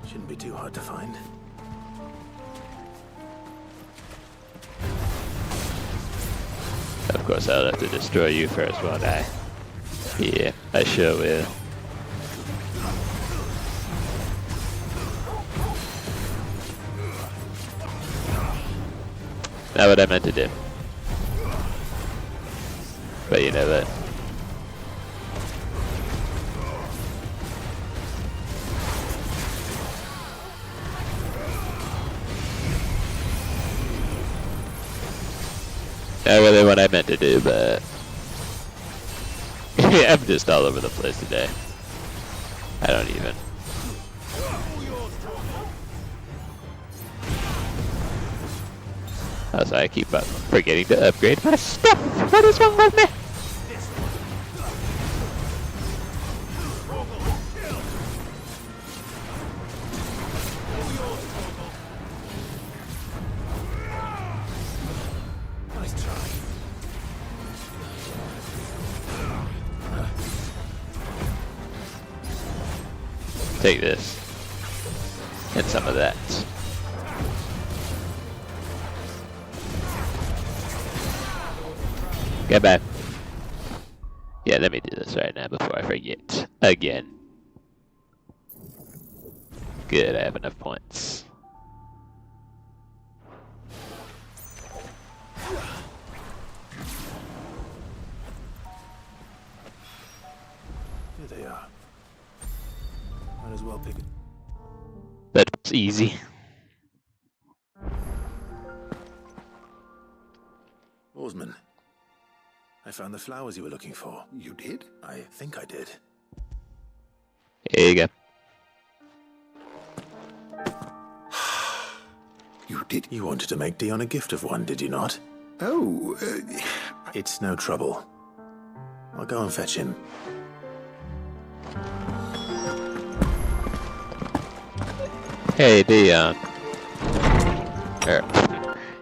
B: Shouldn't be too hard to find.
A: Of course, I'll have to destroy you first, won't I? Yeah, I sure will. Not what I meant to do. But you know that. Not really what I meant to do, but yeah, I'm just all over the place today. I don't even. Also, I keep forgetting to upgrade my stuff. What is wrong with me? take this. And some of that. Get back. Yeah, let me do this right now before I forget. Again. Good, I have enough points.
B: Here they are. Might as well pick it.
A: That was easy.
B: Oarsman, I found the flowers you were looking for.
V: You did?
B: I think I did.
A: Here you go.
B: You did? You wanted to make Dion a gift of one, did you not?
V: Oh,
B: It's no trouble. I'll go and fetch him.
A: Hey Dion.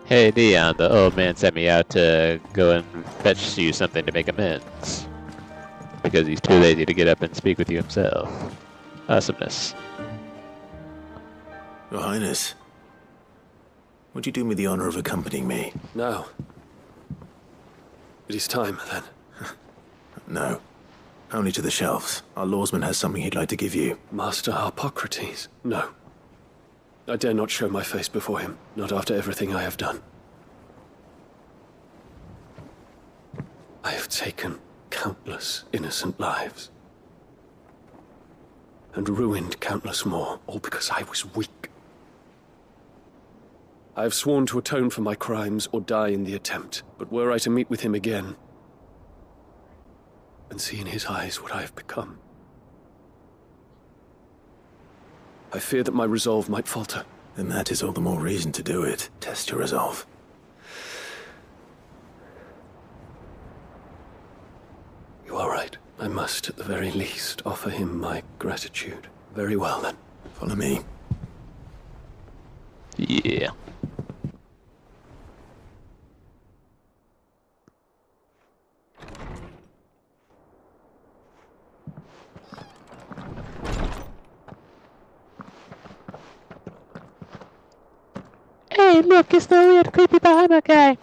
A: Hey Dion, the old man sent me out to go and fetch you something to make amends. Because he's too lazy to get up and speak with you himself. Awesomeness.
B: Your Highness, would you do me the honor of accompanying me?
G: Now. It is time, then.
B: No. Only to the shelves. Our lawsman has something he'd like to give you.
G: Master Harpocrates? No. I dare not show my face before him, not after everything I have done. I have taken countless innocent lives. And ruined countless more, all because I was weak. I have sworn to atone for my crimes or die in the attempt, but were I to meet with him again, and see in his eyes what I have become, I fear that my resolve might falter.
B: Then that is all the more reason to do it. Test your resolve.
G: You are right. I must, at the very least, offer him my gratitude. Very well, then.
B: Follow me.
A: Yeah. Hey, look, it's the weird, creepy Bahama guy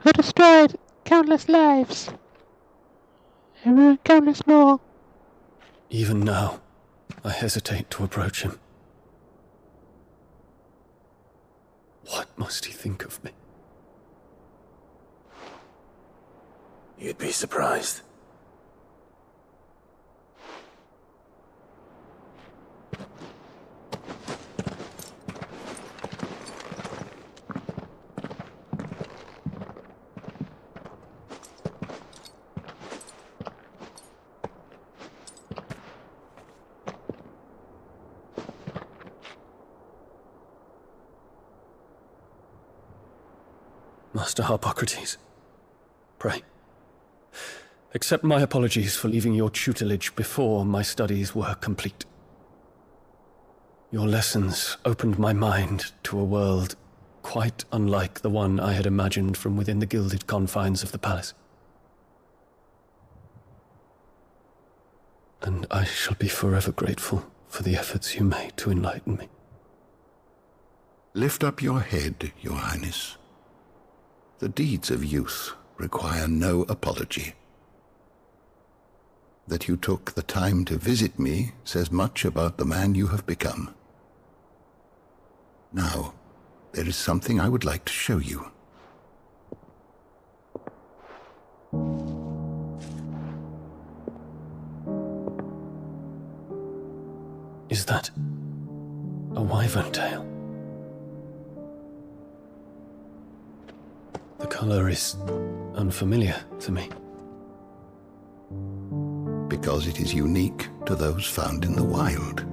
A: who destroyed countless lives and ruined countless more.
G: Even now, I hesitate to approach him. What must he think of me?
B: You'd be surprised.
G: Master Harpocrates, pray, accept my apologies for leaving your tutelage before my studies were complete. Your lessons opened my mind to a world quite unlike the one I had imagined from within the gilded confines of the palace. And I shall be forever grateful for the efforts you made to enlighten me.
V: Lift up your head, Your Highness. The deeds of youth require no apology. That you took the time to visit me says much about the man you have become. Now, there is something I would like to show you.
G: Is that a wyvern tail? The color is unfamiliar to me.
V: Because it is unique to those found in the wild.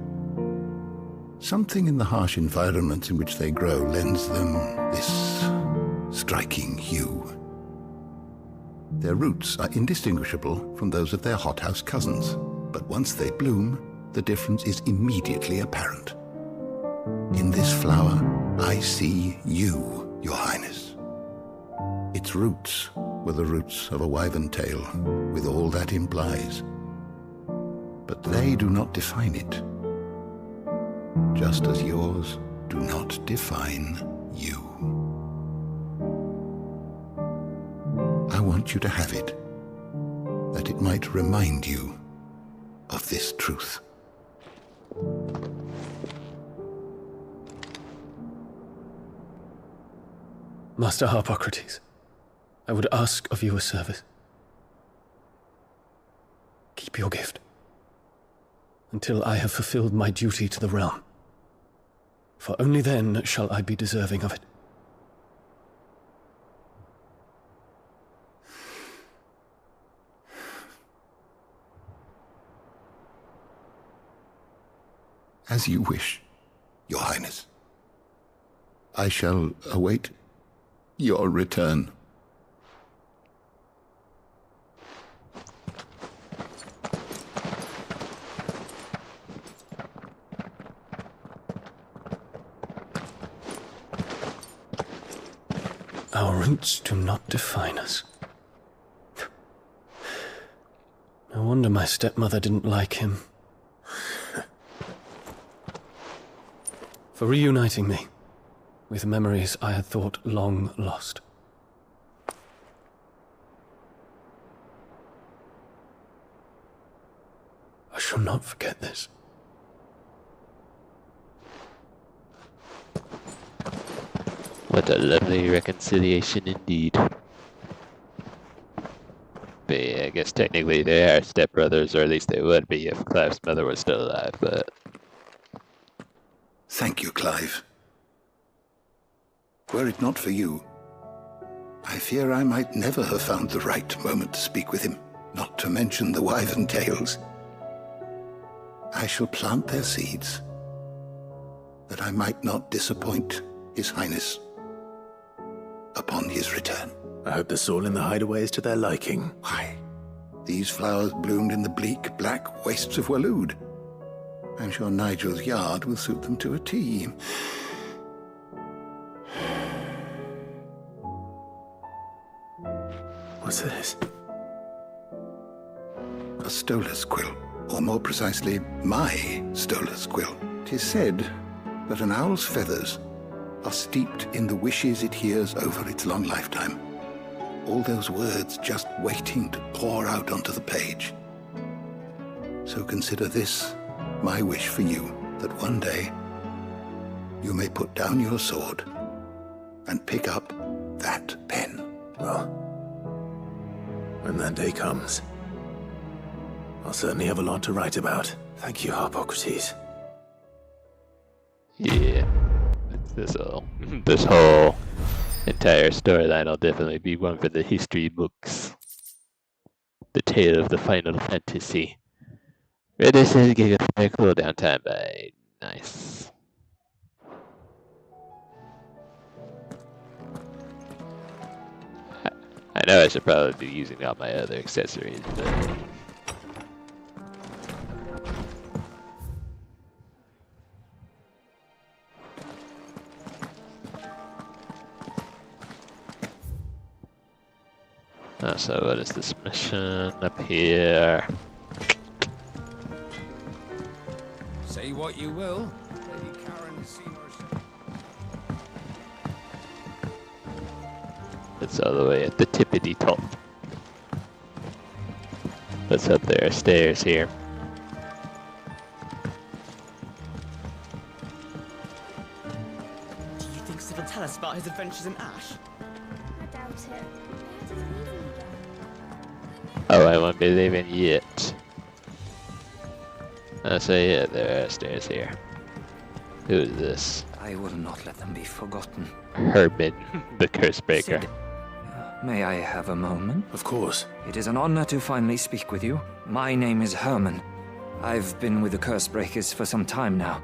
V: Something in the harsh environments in which they grow lends them this striking hue. Their roots are indistinguishable from those of their hothouse cousins, but once they bloom, the difference is immediately apparent. In this flower, I see you, Your Highness. Its roots were the roots of a wyvern tail, with all that implies. but they do not define it. Just as yours do not define you. I want you to have it, that it might remind you of this truth.
G: Master Harpocrates, I would ask of you a service. Keep your gift until I have fulfilled my duty to the realm, for only then shall I be deserving of it.
V: As you wish, Your Highness. I shall await your return.
G: Our roots do not define us. No wonder my stepmother didn't like him. For reuniting me with memories I had thought long lost. I shall not forget this.
A: What a lovely reconciliation indeed. But yeah, I guess technically they are stepbrothers, or at least they would be if Clive's mother was still alive, but...
V: Thank you, Clive. Were it not for you, I fear I might never have found the right moment to speak with him, not to mention the wyvern tales. I shall plant their seeds, that I might not disappoint His Highness upon his return.
B: I hope the soil in the hideaway is to their liking.
V: Why, these flowers bloomed in the bleak, black wastes of Waloed. I'm sure Nigel's yard will suit them to a T.
B: What's this?
V: A stolas quill, or more precisely, my stolas quill. 'Tis said that an owl's feathers are steeped in the wishes it hears over its long lifetime. All those words just waiting to pour out onto the page. So consider this my wish for you, that one day you may put down your sword and pick up that pen.
B: Well, when that day comes, I'll certainly have a lot to write about. Thank you, Harpocrates.
A: Yeah. This whole entire storyline will definitely be one for the history books. The tale of the Final Fantasy. Reduces gigabyte cooldown time by nice. I know I should probably be using all my other accessories, but so what is this mission up here?
R: Say what you will, Lady Karen Seymour's...
A: It's all the way at the tippity top. Let's hope there are stairs here.
H: Do you think Sid will tell us about his adventures in Ash?
E: I doubt it.
A: Oh, I won't be leaving yet. So yeah, there are stairs here. Who is this?
N: I will not let them be forgotten.
A: Herman, the Cursebreaker.
N: Sid, may I have a moment?
B: Of course.
N: It is an honor to finally speak with you. My name is Herman. I've been with the Cursebreakers for some time now.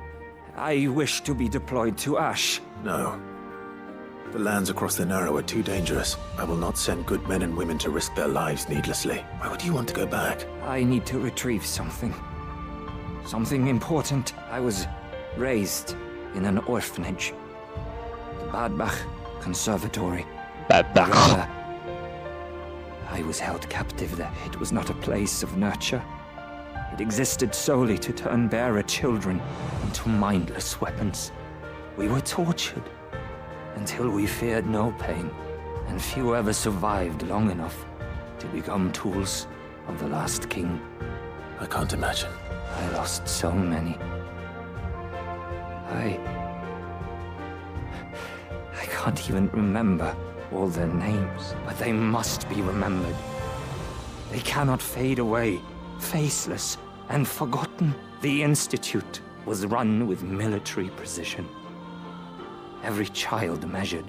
N: I wish to be deployed to Ash.
B: No. The lands across the Narrow are too dangerous. I will not send good men and women to risk their lives needlessly. Why would you want to go back?
N: I need to retrieve something. Something important. I was raised in an orphanage. The Badbach Conservatory.
A: Badbach.
N: I was held captive there. It was not a place of nurture. It existed solely to turn bearer children into mindless weapons. We were tortured until we feared no pain, and few ever survived long enough to become tools of the last king.
B: I can't imagine.
N: I lost so many. I can't even remember all their names, but they must be remembered. They cannot fade away, faceless and forgotten. The Institute was run with military precision. Every child measured,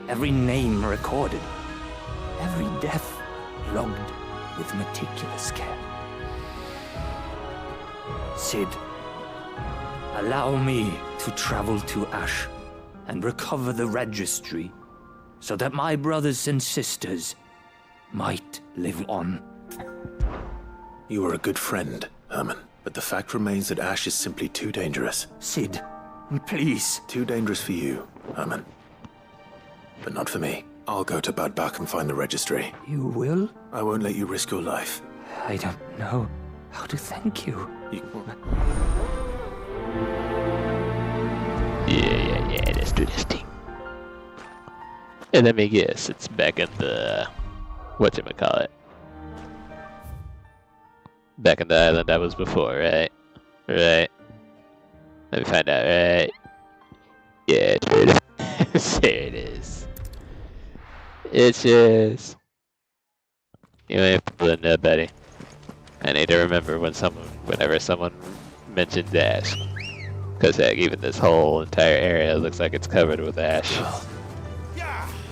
N: every name recorded, every death logged with meticulous care. Sid, allow me to travel to Ash and recover the registry so that my brothers and sisters might live on.
B: You are a good friend, Herman, but the fact remains that Ash is simply too dangerous.
N: Sid, please.
B: Too dangerous for you, Herman. But not for me. I'll go to Bad Bach and find the registry.
N: You will?
B: I won't let you risk your life.
N: I don't know how to thank you.
A: Yeah, let's do this thing. And let me guess, it's back in the... whatchamacallit? Back in the island I was before, right? Right. Let me find out, right? Yeah, there it is. There it is. It's just... You ain't pulling that, buddy. I need to remember whenever someone mentions ash. Because heck, even this whole entire area looks like it's covered with ash.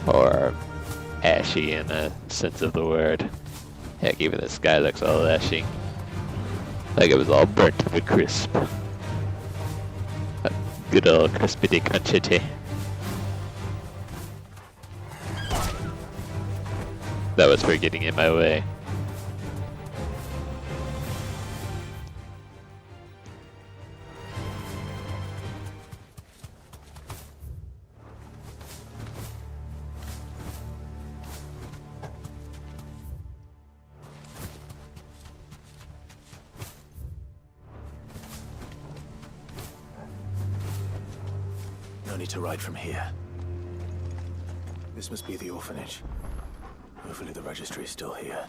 A: Or ashy in a sense of the word. Heck, even the sky looks all ashy. Like it was all burnt to a crisp. A good old crispity crunchity. That was for getting in my way.
B: No need to ride from here. This must be the orphanage. Hopefully the registry is still here.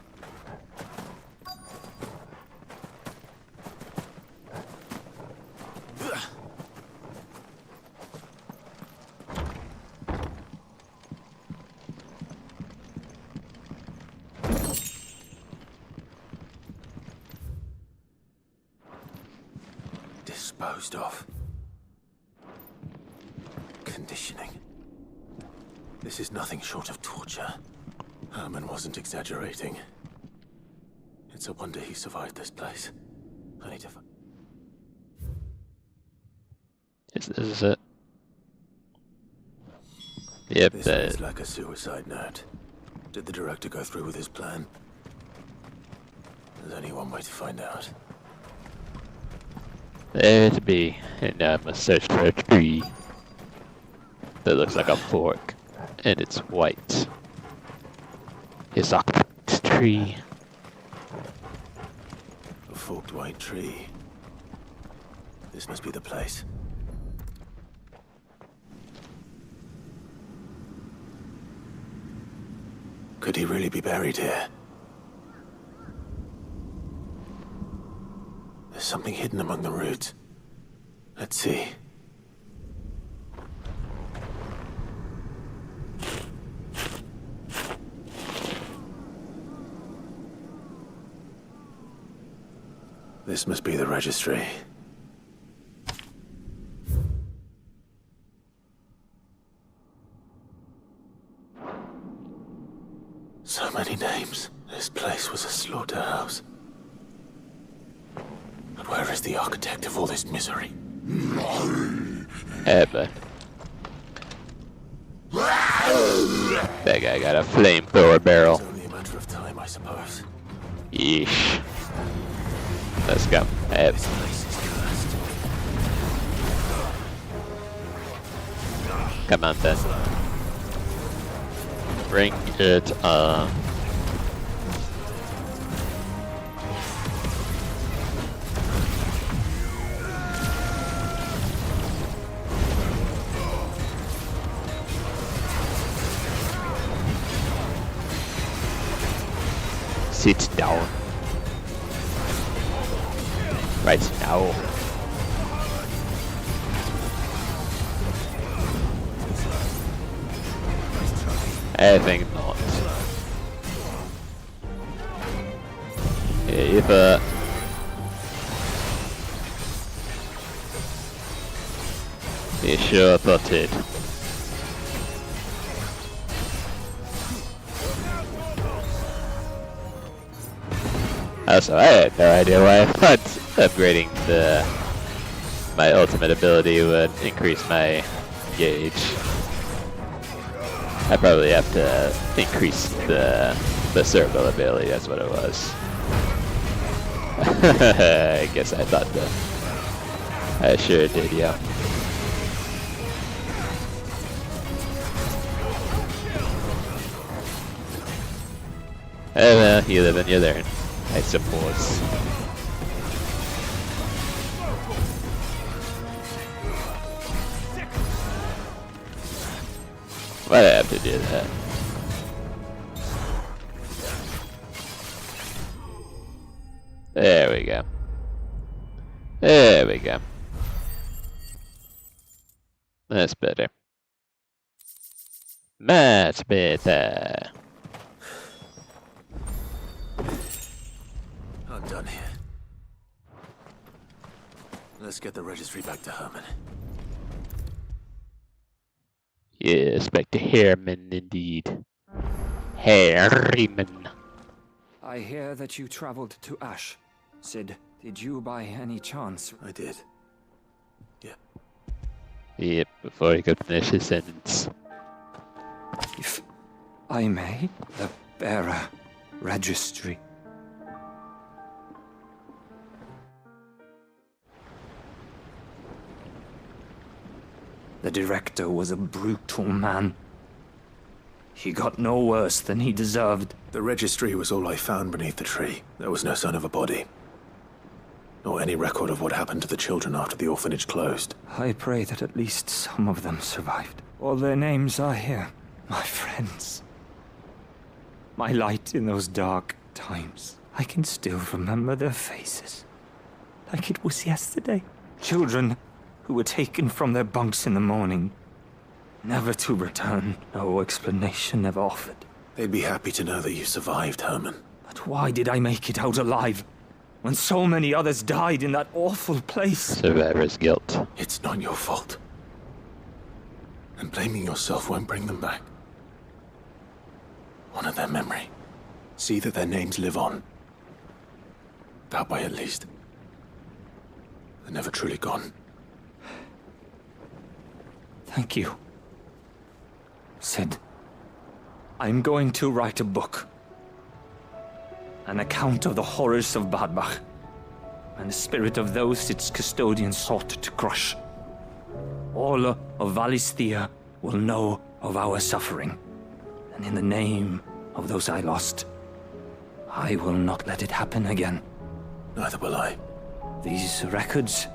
B: Disposed of. Conditioning. This is nothing short of torture. Herman wasn't exaggerating. It's a wonder he survived this place. I need to...
A: This is it. Yep,
B: This looks like a suicide note. Did the director go through with his plan? There's only one way to find out.
A: There to be, and I must search for a tree that looks like a fork, and it's white. It's a tree.
B: A forked white tree. This must be the place. Could he really be buried here? There's something hidden among the roots. Let's see. This must be the registry. So many names. This place was a slaughterhouse. But where is the architect of all this misery?
A: Ever. That guy got a flamethrower barrel.
B: It's only a matter of time, I suppose.
A: Yeesh. Let's go. Ev.
B: This place is cursed.
A: Come on then. Bring it on. Sit down. Right now. I think not. If you sure thought it. Also, I had no idea why I thought upgrading my ultimate ability would increase my gauge. I probably have to increase the circle ability, that's what it was. I guess I thought that. I sure did, yeah. Well, you live and you learn, I suppose. Why'd I have to do that? There we go. There we go. That's better. Much better.
B: I'm done here. Let's get the registry back to Herman.
A: Yes, back to Herman indeed. Herman.
N: I hear that you traveled to Ash. Sid, did you by any chance?
B: I did. Yeah.
A: Yep, before he could finish his sentence.
N: If I may, the bearer registry. The director was a brutal man. He got no worse than he deserved.
B: The registry was all I found beneath the tree. There was no sign of a body. Nor any record of what happened to the children after the orphanage closed.
N: I pray that at least some of them survived. All their names are here. My friends. My light in those dark times. I can still remember their faces. Like it was yesterday. Children who were taken from their bunks in the morning. Never to return. No explanation ever offered.
B: They'd be happy to know that you survived, Herman.
N: But why did I make it out alive? When so many others died in that awful place?
A: Survivor's guilt.
B: It's not your fault. And blaming yourself won't bring them back. Honor their memory. See that their names live on. That way at least. They're never truly gone.
N: Thank you. Sid, I'm going to write a book. An account of the horrors of Badbach, and the spirit of those its custodians sought to crush. All of Valisthea will know of our suffering, and in the name of those I lost, I will not let it happen again.
B: Neither will I.
N: These records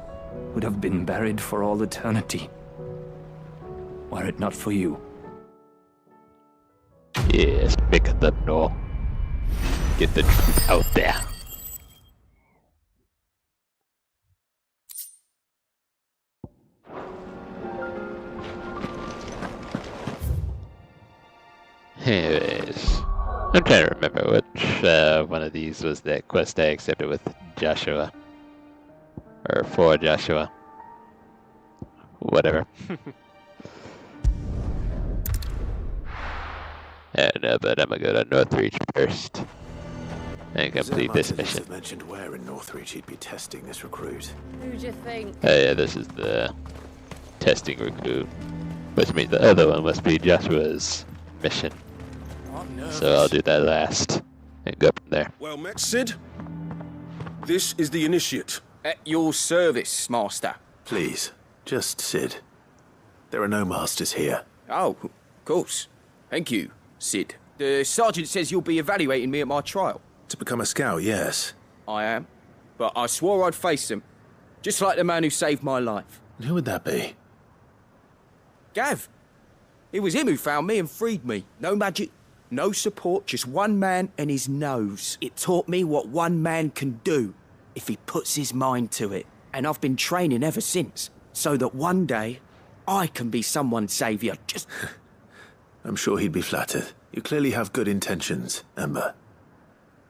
N: would have been buried for all eternity, were it not for you.
A: Yes, make them know. Get the truth out there. Anyways, I'm trying to remember which one of these was that quest I accepted with Joshua. Or for Joshua. Whatever. I don't know, but I'm gonna go to Northreach first and complete this mission.
B: Have mentioned where in Northreach he'd be testing this recruit.
K: Who'd you think?
A: Oh yeah, this is the testing recruit, which means the other one must be Joshua's mission. So I'll do that last and go from there.
C: Well met, Sid. This is the initiate.
F: At your service, Master.
B: Please, just Sid. There are no masters here.
F: Oh, of course. Thank you, Sid. The sergeant says you'll be evaluating me at my trial.
B: To become a scout, yes.
F: I am. But I swore I'd face them. Just like the man who saved my life.
B: And who would that be?
F: Gav. It was him who found me and freed me. No magic, No support, just one man and his nose. It taught me what one man can do if he puts his mind to it. And I've been training ever since, so that one day I can be someone's saviour. Just...
B: I'm sure he'd be flattered. You clearly have good intentions, Ember.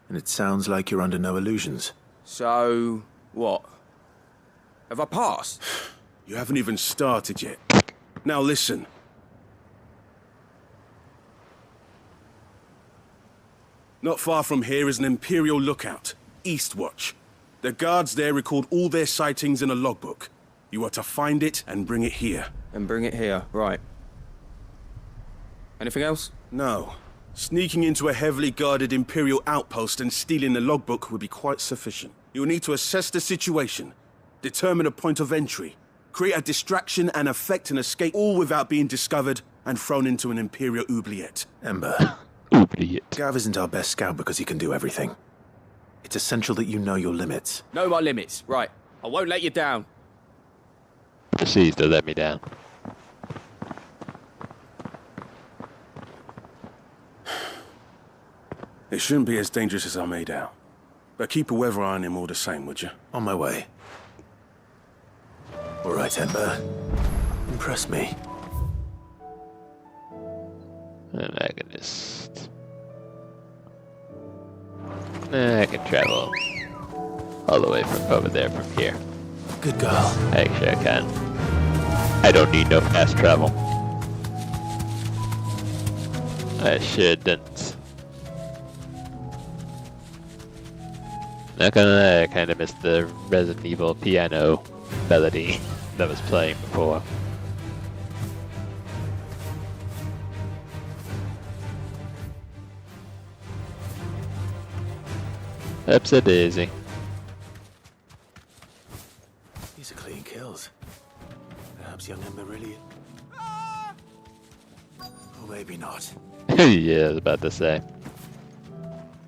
B: And it sounds like you're under no illusions.
F: So, what? Have I passed?
C: You haven't even started yet. Now listen. Not far from here is an Imperial lookout, Eastwatch. The guards there record all their sightings in a logbook. You are to find it and bring it here.
F: And bring it here, right. Anything else?
C: No. Sneaking into a heavily guarded Imperial outpost and stealing the logbook would be quite sufficient. You'll need to assess the situation, determine a point of entry, create a distraction and effect an escape, all without being discovered and thrown into an Imperial oubliette.
B: Ember.
A: Oubliette.
B: Gav isn't our best scout because he can do everything. It's essential that you know your limits.
F: Know my limits, right. I won't let you down.
A: Proceeds to let me down.
C: It shouldn't be as dangerous as I made out. But keep a weather eye on him all the same, would you?
B: On my way. All right, Ember. Impress me.
A: An agonist. I can travel all the way from over there from here.
B: Good girl.
A: Actually, I can. I don't need no fast travel. I shouldn't. Not gonna lie, I kind of missed the Resident Evil piano melody that was playing before. Upside daisy.
B: These are clean kills. Perhaps young Ember really... Or maybe not.
A: Yeah, I was about to say.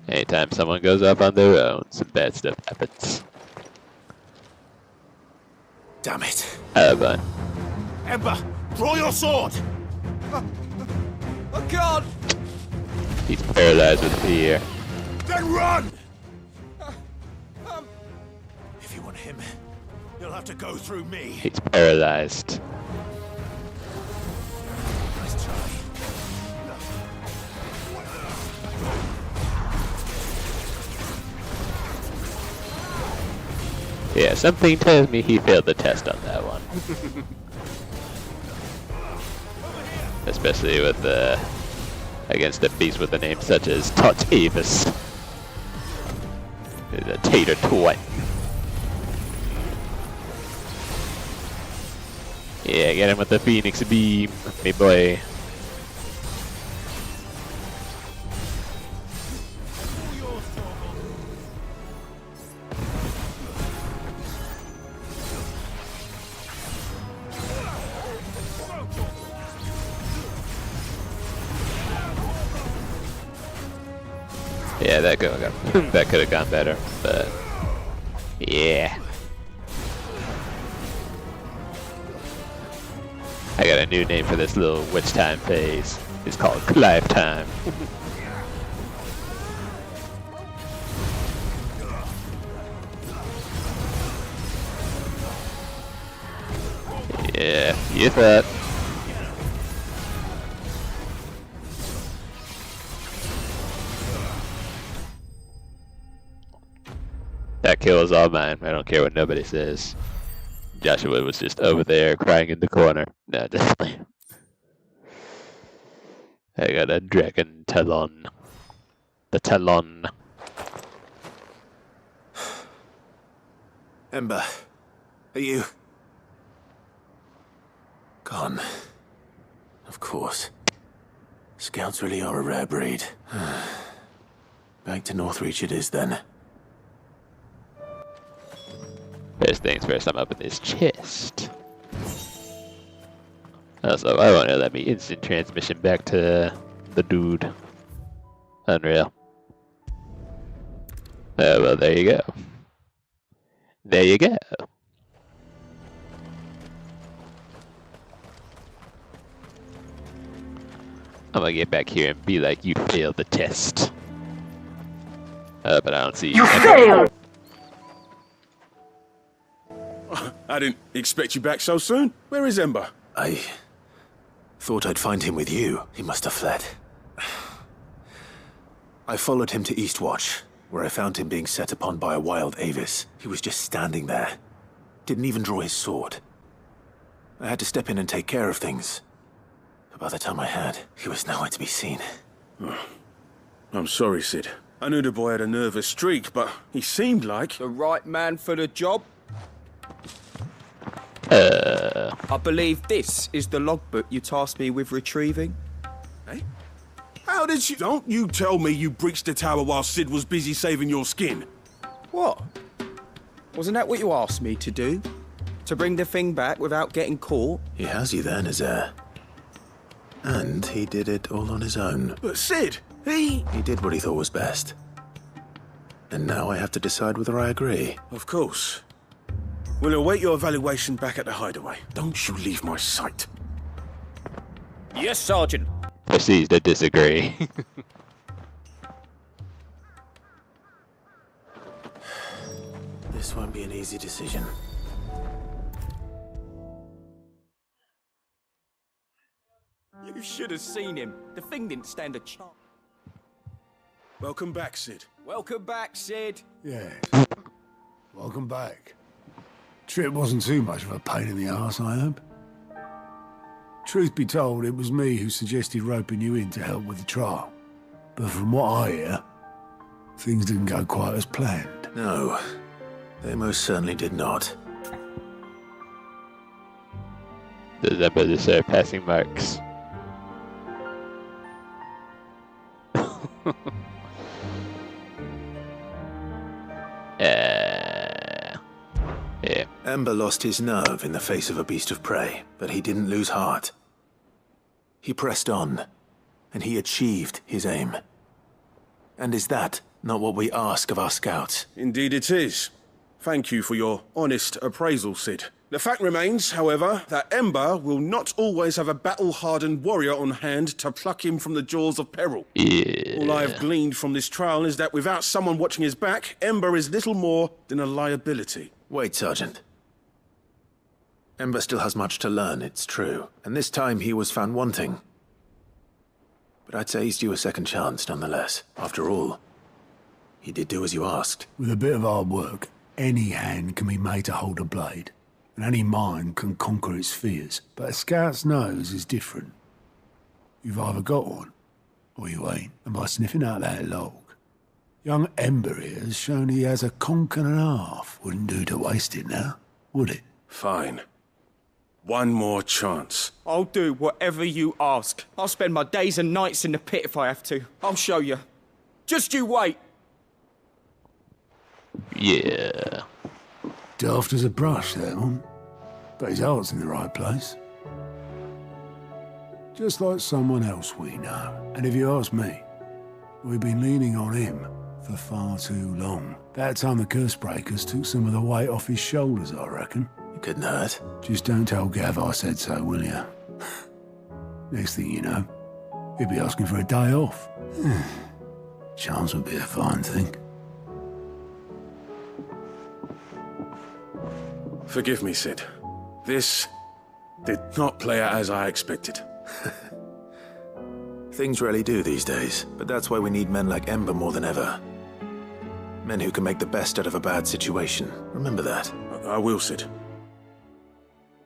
A: Anytime someone goes off on their own, some bad stuff happens.
B: Damn it.
A: Fine.
C: Ember, draw your sword!
F: Oh God!
A: He's paralyzed with fear.
C: Then run!
B: If you want him, you'll have to go through me.
A: He's paralyzed.
B: Nice try.
A: Yeah, something tells me he failed the test on that one. Especially with against a beast with a name such as Tartavis. The tater twat. Yeah, get him with the Phoenix Beam, me boy. Yeah, that could have gone better, but yeah. I got a new name for this little witch time phase. It's called Clive Time. Yeah, you thought. That kill is all mine. I don't care what nobody says. Joshua was just over there crying in the corner. No, definitely. I got a dragon talon. The talon.
B: Ember, are you... gone? Of course. Scouts really are a rare breed. Back to Northreach it is then.
A: First things first, I'm up in this chest. Also, I want to let me instant transmission back to the dude. Unreal. Oh, well, there you go. There you go. I'm gonna get back here and be like you failed the test. But I don't see.
E: You failed!
C: I didn't expect you back so soon. Where is Ember?
B: I thought I'd find him with you. He must have fled. I followed him to Eastwatch, where I found him being set upon by a wild Avis. He was just standing there. Didn't even draw his sword. I had to step in and take care of things. But by the time I had, he was nowhere to be seen.
C: I'm sorry, Sid. I knew the boy had a nervous streak, but he seemed like...
F: The right man for the job?
A: I
F: believe this is the logbook you tasked me with retrieving.
C: Eh? How did you... Don't you tell me you breached the tower while Sid was busy saving your skin.
F: What? Wasn't that what you asked me to do? To bring the thing back without getting caught?
B: He has you there, Nazaire. And he did it all on his own.
C: But Sid, he
B: did what he thought was best. And now I have to decide whether I agree.
C: Of course. We'll await your evaluation back at the hideaway. Don't you leave my sight.
F: Yes, Sergeant.
A: Proceeds to disagree.
B: This won't be an easy decision.
F: You should have seen him. The thing didn't stand a chance.
C: Welcome back, Sid.
F: Welcome back, Sid.
T: Yeah. Welcome back. Trip wasn't too much of a pain in the arse, I hope. Truth be told, it was me who suggested roping you in to help with the trial. But from what I hear, things didn't go quite as planned.
B: No, they most certainly did not.
A: Does Ember deserve passing marks? Yeah.
B: Ember lost his nerve in the face of a beast of prey, but he didn't lose heart. He pressed on, and he achieved his aim. And is that not what we ask of our scouts?
C: Indeed it is. Thank you for your honest appraisal, Sid. The fact remains, however, that Ember will not always have a battle-hardened warrior on hand to pluck him from the jaws of peril.
A: Yeah.
C: All I have gleaned from this trial is that without someone watching his back, Ember is little more than a liability.
B: Wait, Sergeant. Ember still has much to learn, it's true. And this time he was found wanting. But I'd say he's due a second chance, nonetheless. After all, he did do as you asked.
T: With a bit of hard work, any hand can be made to hold a blade. And any mind can conquer its fears. But a scout's nose is different. You've either got one, or you ain't. And by sniffing out that log, young Ember here has shown he has a conch and a half. Wouldn't do to waste it now, would it?
C: Fine. One more chance.
F: I'll do whatever you ask. I'll spend my days and nights in the pit if I have to. I'll show you. Just you wait.
A: Yeah.
T: Daft as a brush, that one. But his heart's in the right place. Just like someone else we know. And if you ask me, we've been leaning on him for far too long. That time the Cursebreakers took some of the weight off his shoulders, I reckon.
B: It couldn't hurt.
T: Just don't tell Gav I said so, will you? Next thing you know, he'll be asking for a day off. Chance would be a fine thing.
C: Forgive me, Sid. This did not play out as I expected.
B: Things rarely do these days, but that's why we need men like Ember more than ever. Men who can make the best out of a bad situation. Remember that.
C: I will, Sid.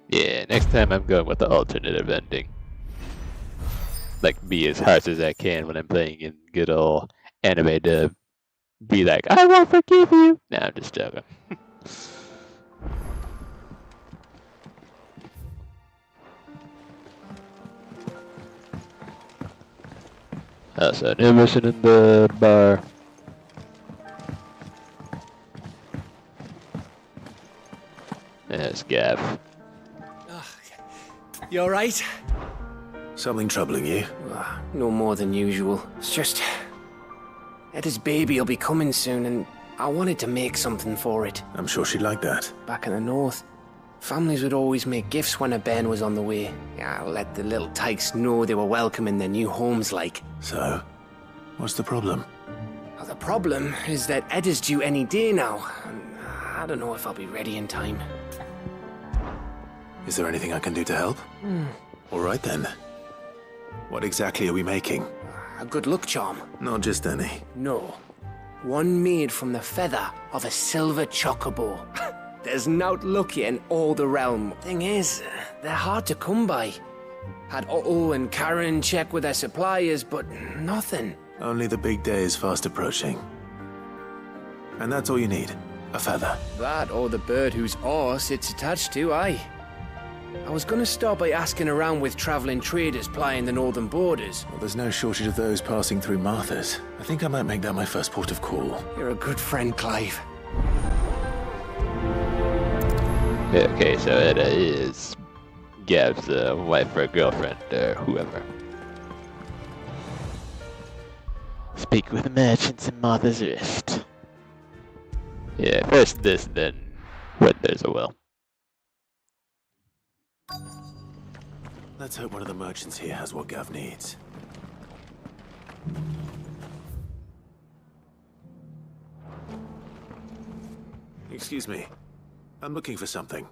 A: Yeah, next time I'm going with the alternative ending. Like, be as harsh as I can when I'm playing in good old anime to be like, I won't forgive you! Nah, I'm just joking. That's a new mission in the bar. There's Gav.
O: You alright?
B: Something troubling you?
O: No more than usual. It's just... Etta's baby will be coming soon and I wanted to make something for it.
B: I'm sure she'd like that.
O: Back in the north, families would always make gifts when a bairn was on the way. Yeah, let the little tykes know they were welcome in their new homes like.
B: So? What's the problem?
O: Well, the problem is that Ed is due any day now. I don't know if I'll be ready in time.
B: Is there anything I can do to help? All right then. What exactly are we making?
O: A good luck charm.
B: Not just any.
O: No. One made from the feather of a silver chocobo. There's naught lucky in all the realm. Thing is, they're hard to come by. Had Otto and Karen check with their suppliers, but nothing.
B: Only the big day is fast approaching. And that's all you need. A feather.
O: That or the bird whose horse it's attached to, aye. I was gonna start by asking around with traveling traders plying the northern borders.
B: Well, there's no shortage of those passing through Martha's. I think I might make that my first port of call.
O: You're a good friend, Clive.
A: Okay, so it is Gav's wife or girlfriend or whoever. Speak with merchants in Martha's Rest. Yeah, first this, then when there's a will.
B: Let's hope one of the merchants here has what Gav needs. Excuse me. I'm looking for something.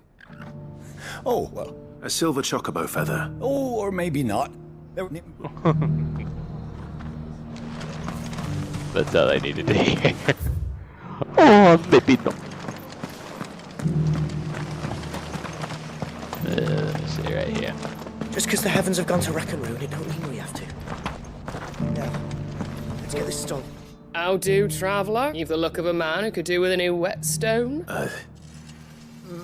M: Oh, well.
B: A silver chocobo feather.
M: Oh, or maybe not.
A: That's all I needed to hear. Oh, maybe not. Let's see right here.
P: Just because the heavens have gone to wreck and ruin, it don't mean we have to. Now, let's get this stone.
Q: How do, traveller? You've the look of a man who could do with a new whetstone.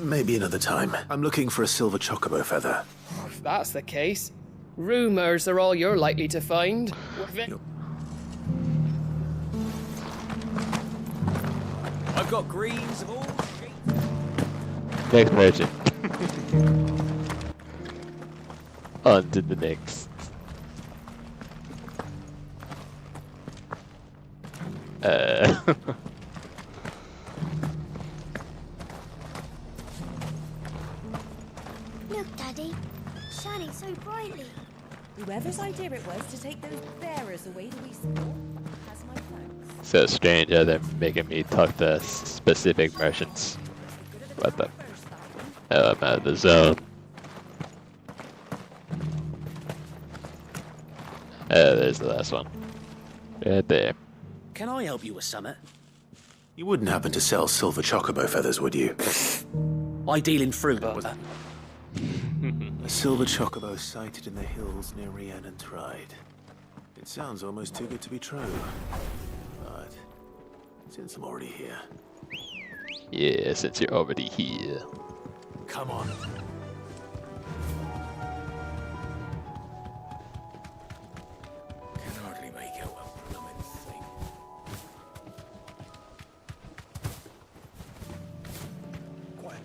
B: Maybe another time. I'm looking for a silver chocobo feather.
Q: If that's the case, rumours are all you're likely to find.
F: I've got greens of all shapes.
A: Next merchant. On to the next.
E: Look, Daddy. Shining so brightly.
S: Whoever's idea it was to take those bearers away to Eastport has my thanks.
A: So strange how they're making me talk to specific merchants. What the? Oh, I'm out of the zone. There's the last one. Right there.
F: Can I help you with something?
B: You wouldn't happen to sell silver chocobo feathers, would you?
F: I deal in fruit.
B: A silver chocobo sighted in the hills near Rhiannon Tride. It sounds almost too good to be true. But since I'm already here...
A: Yeah, since you're already here.
B: Come on.
F: Can hardly make out a blooming thing. Quiet.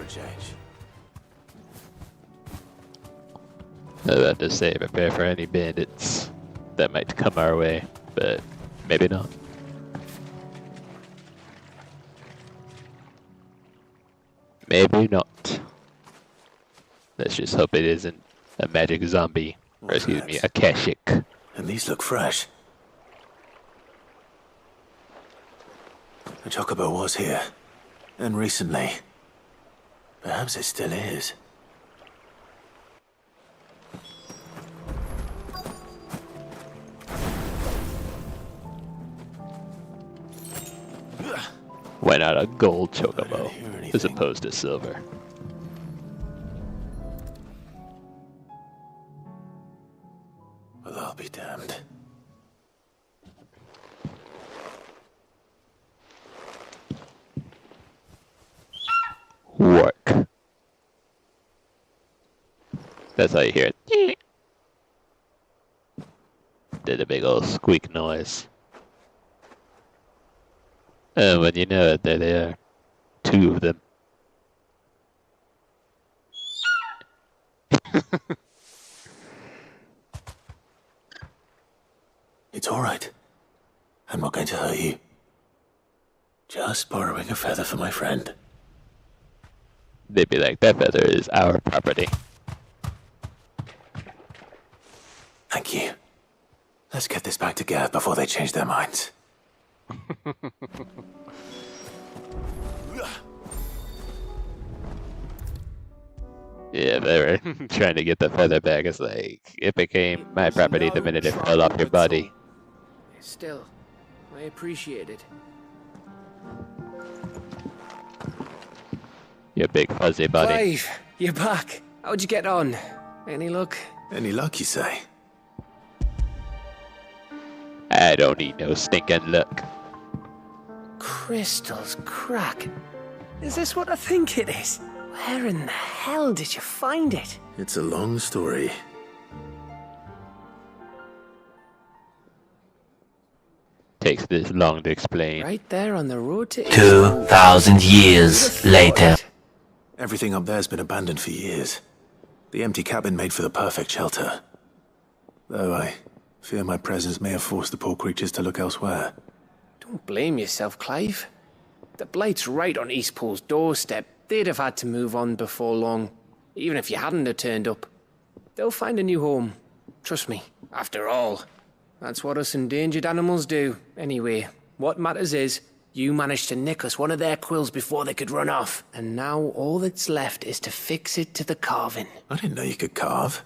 B: Change.
A: I was about to say, prepare for any bandits that might come our way, but maybe not. Maybe not. Let's just hope it isn't a magic zombie, or excuse me, a Kashik.
B: And these look fresh. The chocobo was here, and recently. Perhaps it still is.
A: Why not a gold chocobo as opposed to silver?
B: Well, I'll be damned.
A: Work. That's how you hear it. Did a big old squeak noise. And when you know it, there they are. Two of them.
B: It's all right. I'm not going to hurt you. Just borrowing a feather for my friend.
A: They'd be like, that feather is our property.
B: Thank you. Let's get this back to Gareth before they change their minds.
A: Yeah, they were trying to get the feather back. It's like, it became my property the minute it fell off your body.
O: Still, I appreciate it.
A: Your big fuzzy body.
O: Clive, you're back. How'd you get on? Any luck?
B: Any luck, you say?
A: I don't need no stinking luck.
O: Crystal's crack. Is this what I think it is? Where in the hell did you find it?
B: It's a long story.
A: Takes this long to explain.
O: Right there on the road to
D: 2,000 years later.
B: Everything up there's been abandoned for years. The empty cabin made for the perfect shelter. Though I fear my presence may have forced the poor creatures to look elsewhere.
O: Don't blame yourself, Clive. The Blight's right on Eastpool's doorstep. They'd have had to move on before long, even if you hadn't have turned up. They'll find a new home. Trust me. After all, that's what us endangered animals do. Anyway, what matters is, you managed to nick us one of their quills before they could run off. And now all that's left is to fix it to the carving.
B: I didn't know you could carve.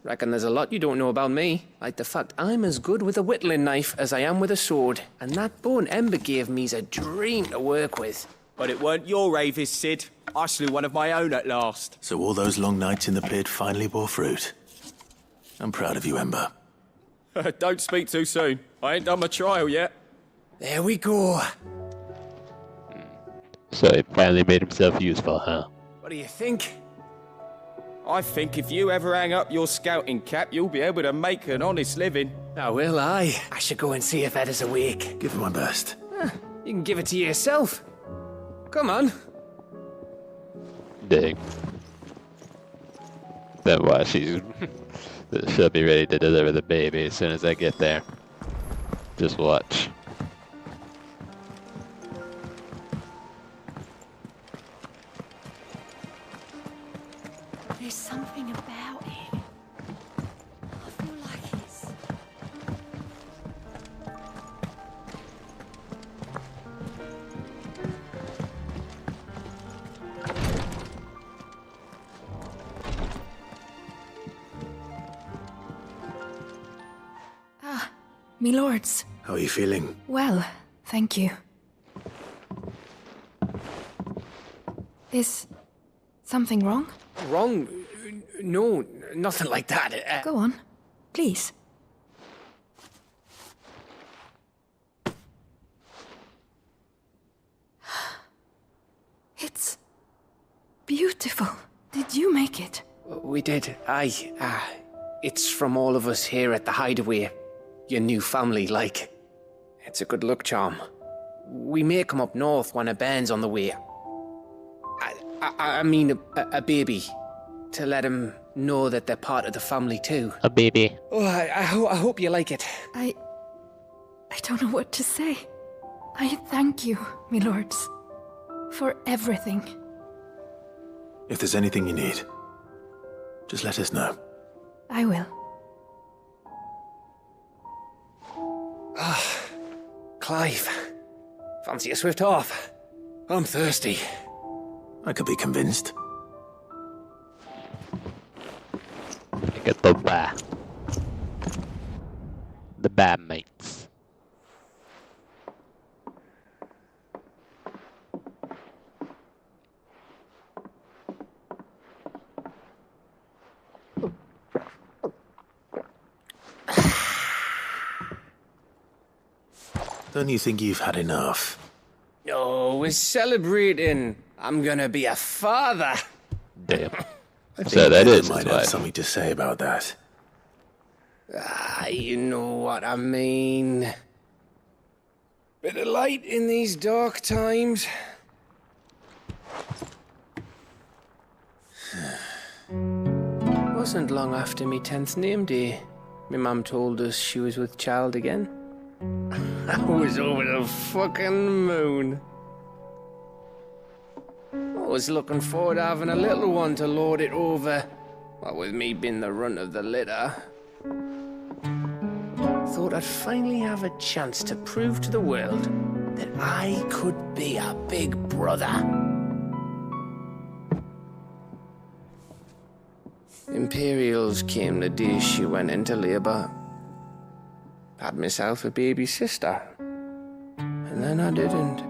O: Reckon there's a lot you don't know about me. Like the fact I'm as good with a whittling knife as I am with a sword. And that bone Ember gave me's a dream to work with.
F: But it weren't your ravis, Sid. I slew one of my own at last.
B: So all those long nights in the pit finally bore fruit. I'm proud of you, Ember.
F: Don't speak too soon. I ain't done my trial yet.
O: There we go.
A: So he finally made himself useful, huh?
O: What do you think?
F: I think if you ever hang up your scouting cap, you'll be able to make an honest living.
O: Oh, will I? I should go and see if Ed is awake.
B: Give it my best.
O: You can give it to yourself. Come on.
A: Dig. Then watch, she'll be ready to deliver the baby as soon as I get there. Just watch.
S: There's something about it. I feel like it's...
I: Me lords.
B: How are you feeling?
I: Well, thank you. Is something wrong?
O: Wrong? No, nothing like that.
I: Go on, please. It's beautiful. Did you make it?
O: We did. It's from all of us here at the Hideaway. Your new family, like. It's a good luck charm. We may come up north when a band's on the way. I mean a baby. To let him know that they're part of the family too.
A: A baby.
O: Oh, I hope you like it.
I: I don't know what to say. I thank you, me lords, for everything.
B: If there's anything you need, just let us know.
I: I will.
O: Clive, fancy a swift off? I'm thirsty.
B: I could be convinced.
A: Get the bad mates.
B: Don't you think you've had enough?
O: No, we're celebrating. I'm gonna be a father.
A: Damn.
B: I think
A: So that
B: Emma
A: is
B: might
A: his
B: have
A: wife.
B: something to say about that.
O: You know what I mean. Bit of light in these dark times. Wasn't long after me 10th name day. My mum told us she was with child again. I was over the fucking moon. I was looking forward to having a little one to lord it over. What with me being the runt of the litter. Thought I'd finally have a chance to prove to the world that I could be a big brother. Imperials came the day she went into labour. Had myself a baby sister. And then I didn't.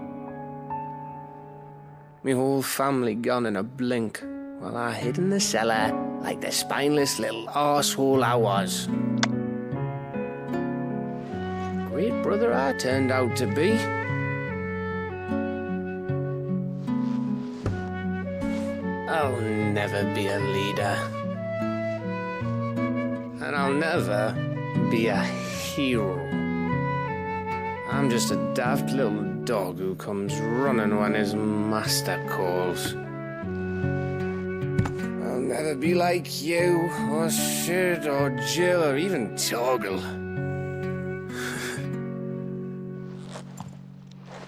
O: My whole family gone in a blink, while I hid in the cellar like the spineless little arsehole I was. Great brother I turned out to be. I'll never be a leader. And I'll never be a hero. I'm just a daft little dog who comes running when his master calls. I'll never be like you, or Sid, or Jill, or even Torgal.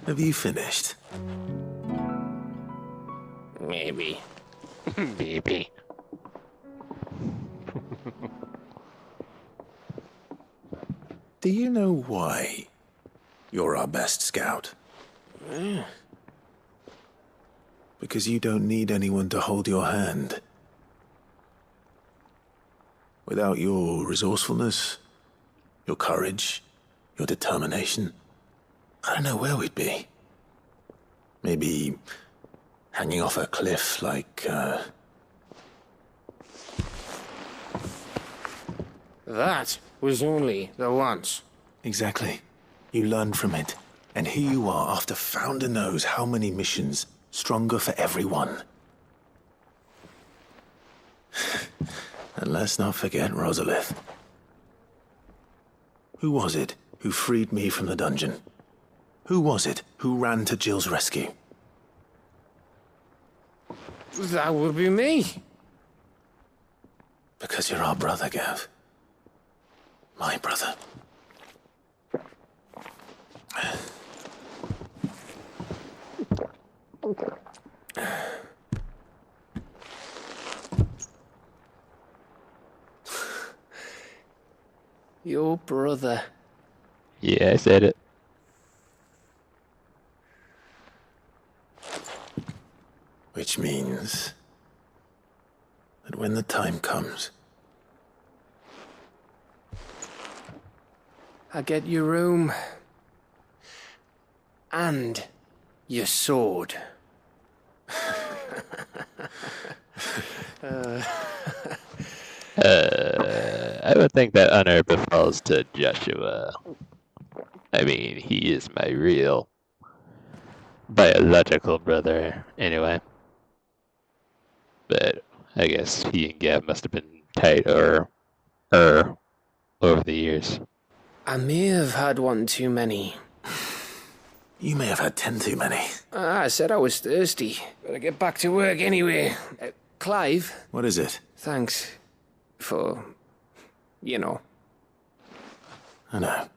B: Have you finished?
O: Maybe.
A: Maybe.
B: Do you know why you're our best scout? Because you don't need anyone to hold your hand. Without your resourcefulness, your courage, your determination, I don't know where we'd be. Maybe hanging off a cliff like,
O: That was only the once.
B: Exactly. You learned from it. And here you are, after Founder knows how many missions, stronger for everyone. And let's not forget Rosalith. Who was it who freed me from the dungeon? Who was it who ran to Jill's rescue?
O: That would be me.
B: Because you're our brother, Gav. My brother.
O: Your brother.
A: Yeah, I said it.
B: Which means that when the time comes,
O: I get your room. And your sword.
A: I would think that honor befalls to Joshua. I mean, he is my real biological brother, anyway. But I guess he and Gav must have been tight or over the years.
O: I may have had one too many.
B: You may have had 10 too many.
O: I said I was thirsty. Better get back to work anyway. Clive?
B: What is it?
O: Thanks for, you know.
B: I know.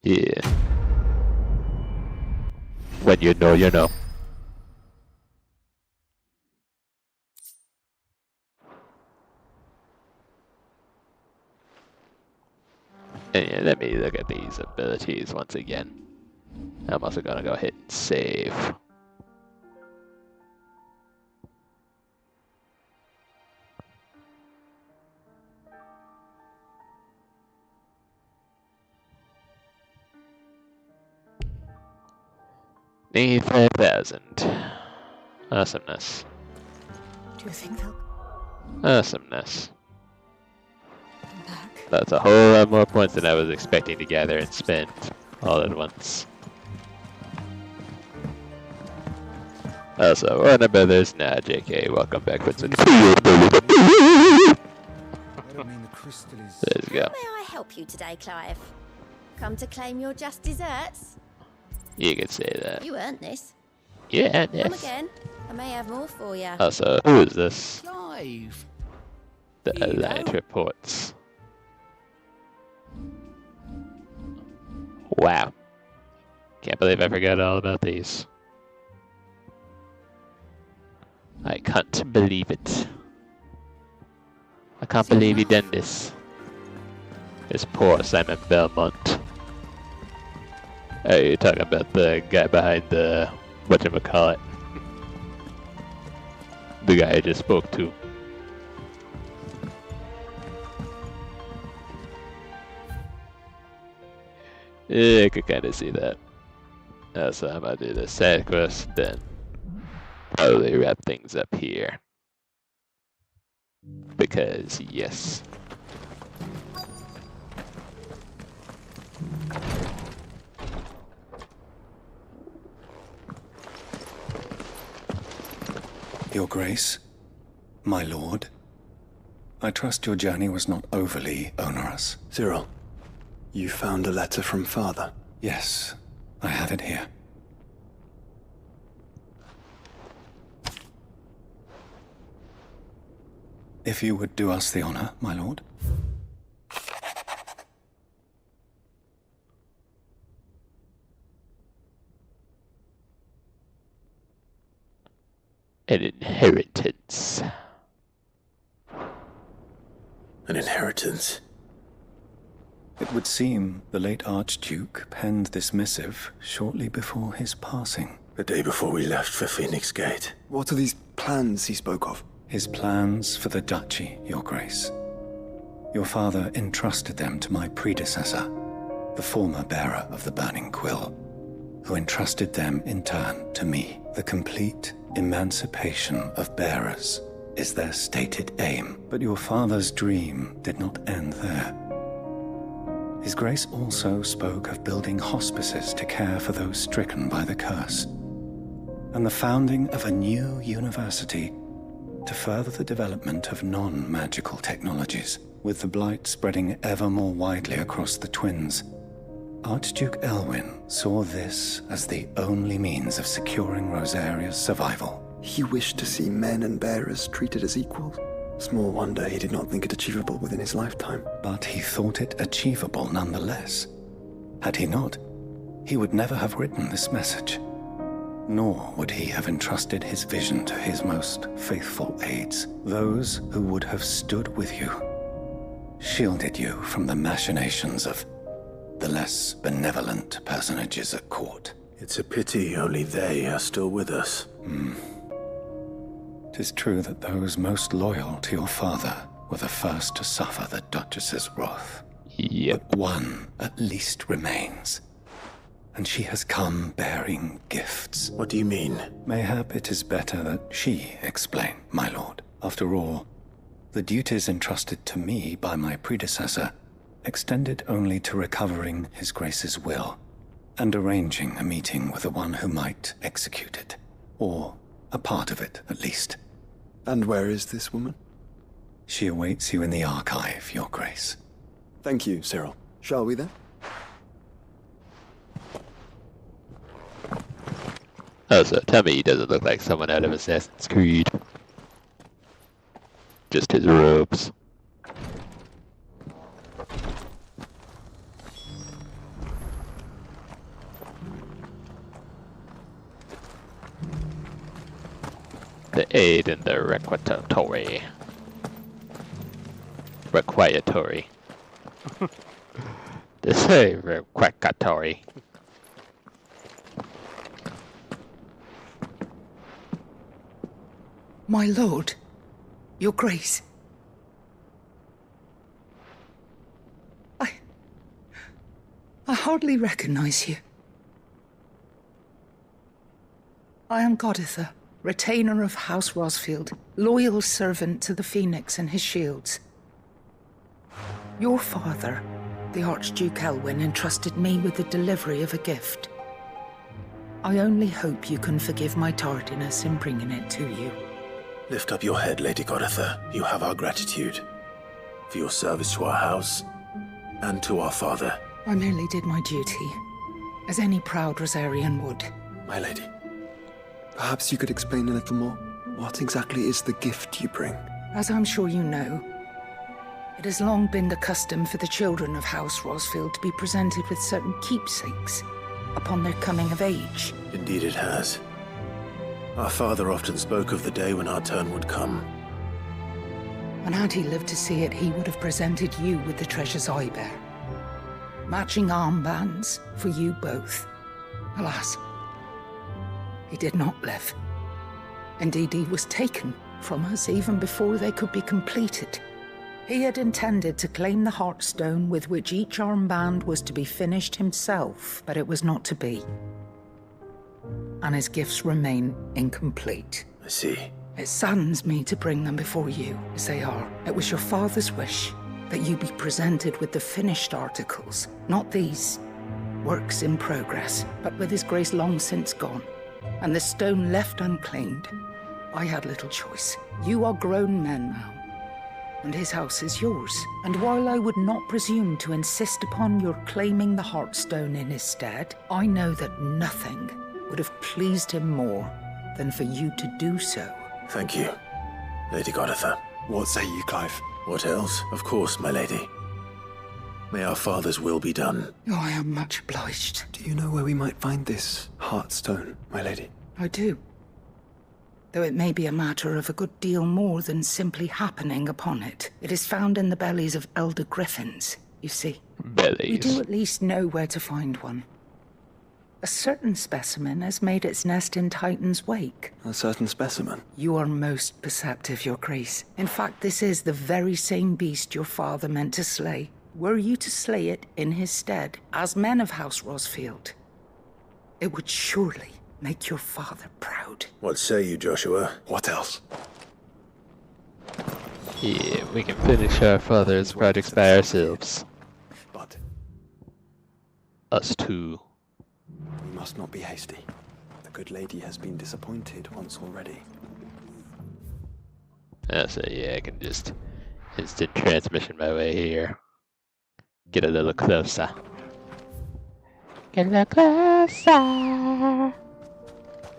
A: Yeah. When you know, you know. And yeah, let me look at these abilities once again. I'm also gonna go ahead and save. Need 5,000. Awesomeness.
U: Do you think they'll
A: Awesomeness.
U: come back?
A: That's a whole lot more points than I was expecting to gather and spend all at once. Also, Warner Brothers, nah, JK, welcome back, Vincent. Let's go.
K: How may I help you today, Clive? Come to claim your just desserts?
A: You could say that.
K: You earned this.
A: Yeah,
K: Come
A: yes.
K: again. I may have more for you.
A: Also, who is this?
P: Clive,
A: The Alliance reports. Wow. Can't believe I forgot all about these. I can't believe it. I can't believe he done this. This poor Simon Belmont. Oh, you're talking about the guy behind the... whatchamacallit. The guy I just spoke to. Yeah, I could kind of see that. So I'm gonna do the side quest, then probably wrap things up here. Because, yes.
J: Your Grace, my lord, I trust your journey was not overly onerous.
B: Cyril, you found a letter from Father?
J: Yes, I have it here. If you would do us the honor, my lord.
A: An inheritance.
B: An inheritance?
J: It would seem the late Archduke penned this missive shortly before his passing.
B: The day before we left for Phoenix Gate. What are these plans he spoke of?
J: His plans for the duchy, Your Grace. Your father entrusted them to my predecessor, the former bearer of the Burning Quill, who entrusted them in turn to me. The complete emancipation of bearers is their stated aim, but your father's dream did not end there. His Grace also spoke of building hospices to care for those stricken by the curse, and the founding of a new university to further the development of non-magical technologies. With the blight spreading ever more widely across the twins, Archduke Elwyn saw this as the only means of securing Rosaria's survival.
B: He wished to see men and bearers treated as equals. Small wonder he did not think it achievable within his lifetime.
J: But he thought it achievable nonetheless. Had he not, he would never have written this message. Nor would he have entrusted his vision to his most faithful aides, those who would have stood with you, shielded you from the machinations of the less benevolent personages at court.
B: It's a pity only they are still with us.
J: 'Tis true that those most loyal to your father were the first to suffer the Duchess's wrath.
A: Yep.
J: But one at least remains, and she has come bearing gifts.
B: What do you mean?
J: Mayhap it is better that she explain, my lord. After all, the duties entrusted to me by my predecessor extended only to recovering His Grace's will and arranging a meeting with the one who might execute it, or a part of it, at least.
B: And where is this woman?
J: She awaits you in the archive, Your Grace.
B: Thank you, Cyril. Shall we then?
A: Oh, so tell me he doesn't look like someone out of Assassin's Creed. Just his robes. The aid in the requiratory. This is requiratory.
F: My lord, Your Grace. I hardly recognize you. I am Goditha, retainer of House Rosfield, loyal servant to the Phoenix and his shields. Your father, the Archduke Elwyn, entrusted me with the delivery of a gift. I only hope you can forgive my tardiness in bringing it to you.
B: Lift up your head, Lady Goditha. You have our gratitude for your service to our house and to our father.
F: I merely did my duty, as any proud Rosarian would.
B: My lady, perhaps you could explain a little more. What exactly is the gift you bring?
F: As I'm sure you know,
G: It has long been the custom for the children of House Rosfield to be presented with certain keepsakes upon their coming of age.
B: Indeed it has. Our father often spoke of the day when our turn would come.
G: And had he lived to see it, he would have presented you with the treasures I bear. Matching armbands for you both. Alas, he did not live. Indeed, he was taken from us even before they could be completed. He had intended to claim the Heartstone with which each armband was to be finished himself, but it was not to be. And his gifts remain incomplete.
B: I see.
G: It saddens me to bring them before you, as they are. It was your father's wish that you be presented with the finished articles, not these works in progress, but with his grace long since gone, and the stone left unclaimed. I had little choice. You are grown men now, and his house is yours. And while I would not presume to insist upon your claiming the Heartstone in his stead, I know that nothing would have pleased him more than for you to do so.
B: Thank you, Lady Goditha.
J: What say you, Clive?
B: What else? Of course, my lady. May our father's will be done.
G: Oh, I am much obliged.
J: Do you know where we might find this Heartstone, my lady?
G: I do. Though it may be a matter of a good deal more than simply happening upon it. It is found in the bellies of elder griffins, you see.
A: Bellies.
G: We do at least know where to find one. A certain specimen has made its nest in Titan's wake.
J: A certain specimen?
G: You are most perceptive, Your Grace. In fact, this is the very same beast your father meant to slay. Were you to slay it in his stead, as men of House Rosfield, it would surely make your father proud.
B: What say you, Joshua?
J: What else?
A: Yeah, we can finish our father's projects by ourselves.
J: But
A: us two.
J: We must not be hasty. The good lady has been disappointed once already.
A: So yeah, I can just instant transmission my way here. Get a little closer. Get a little closer.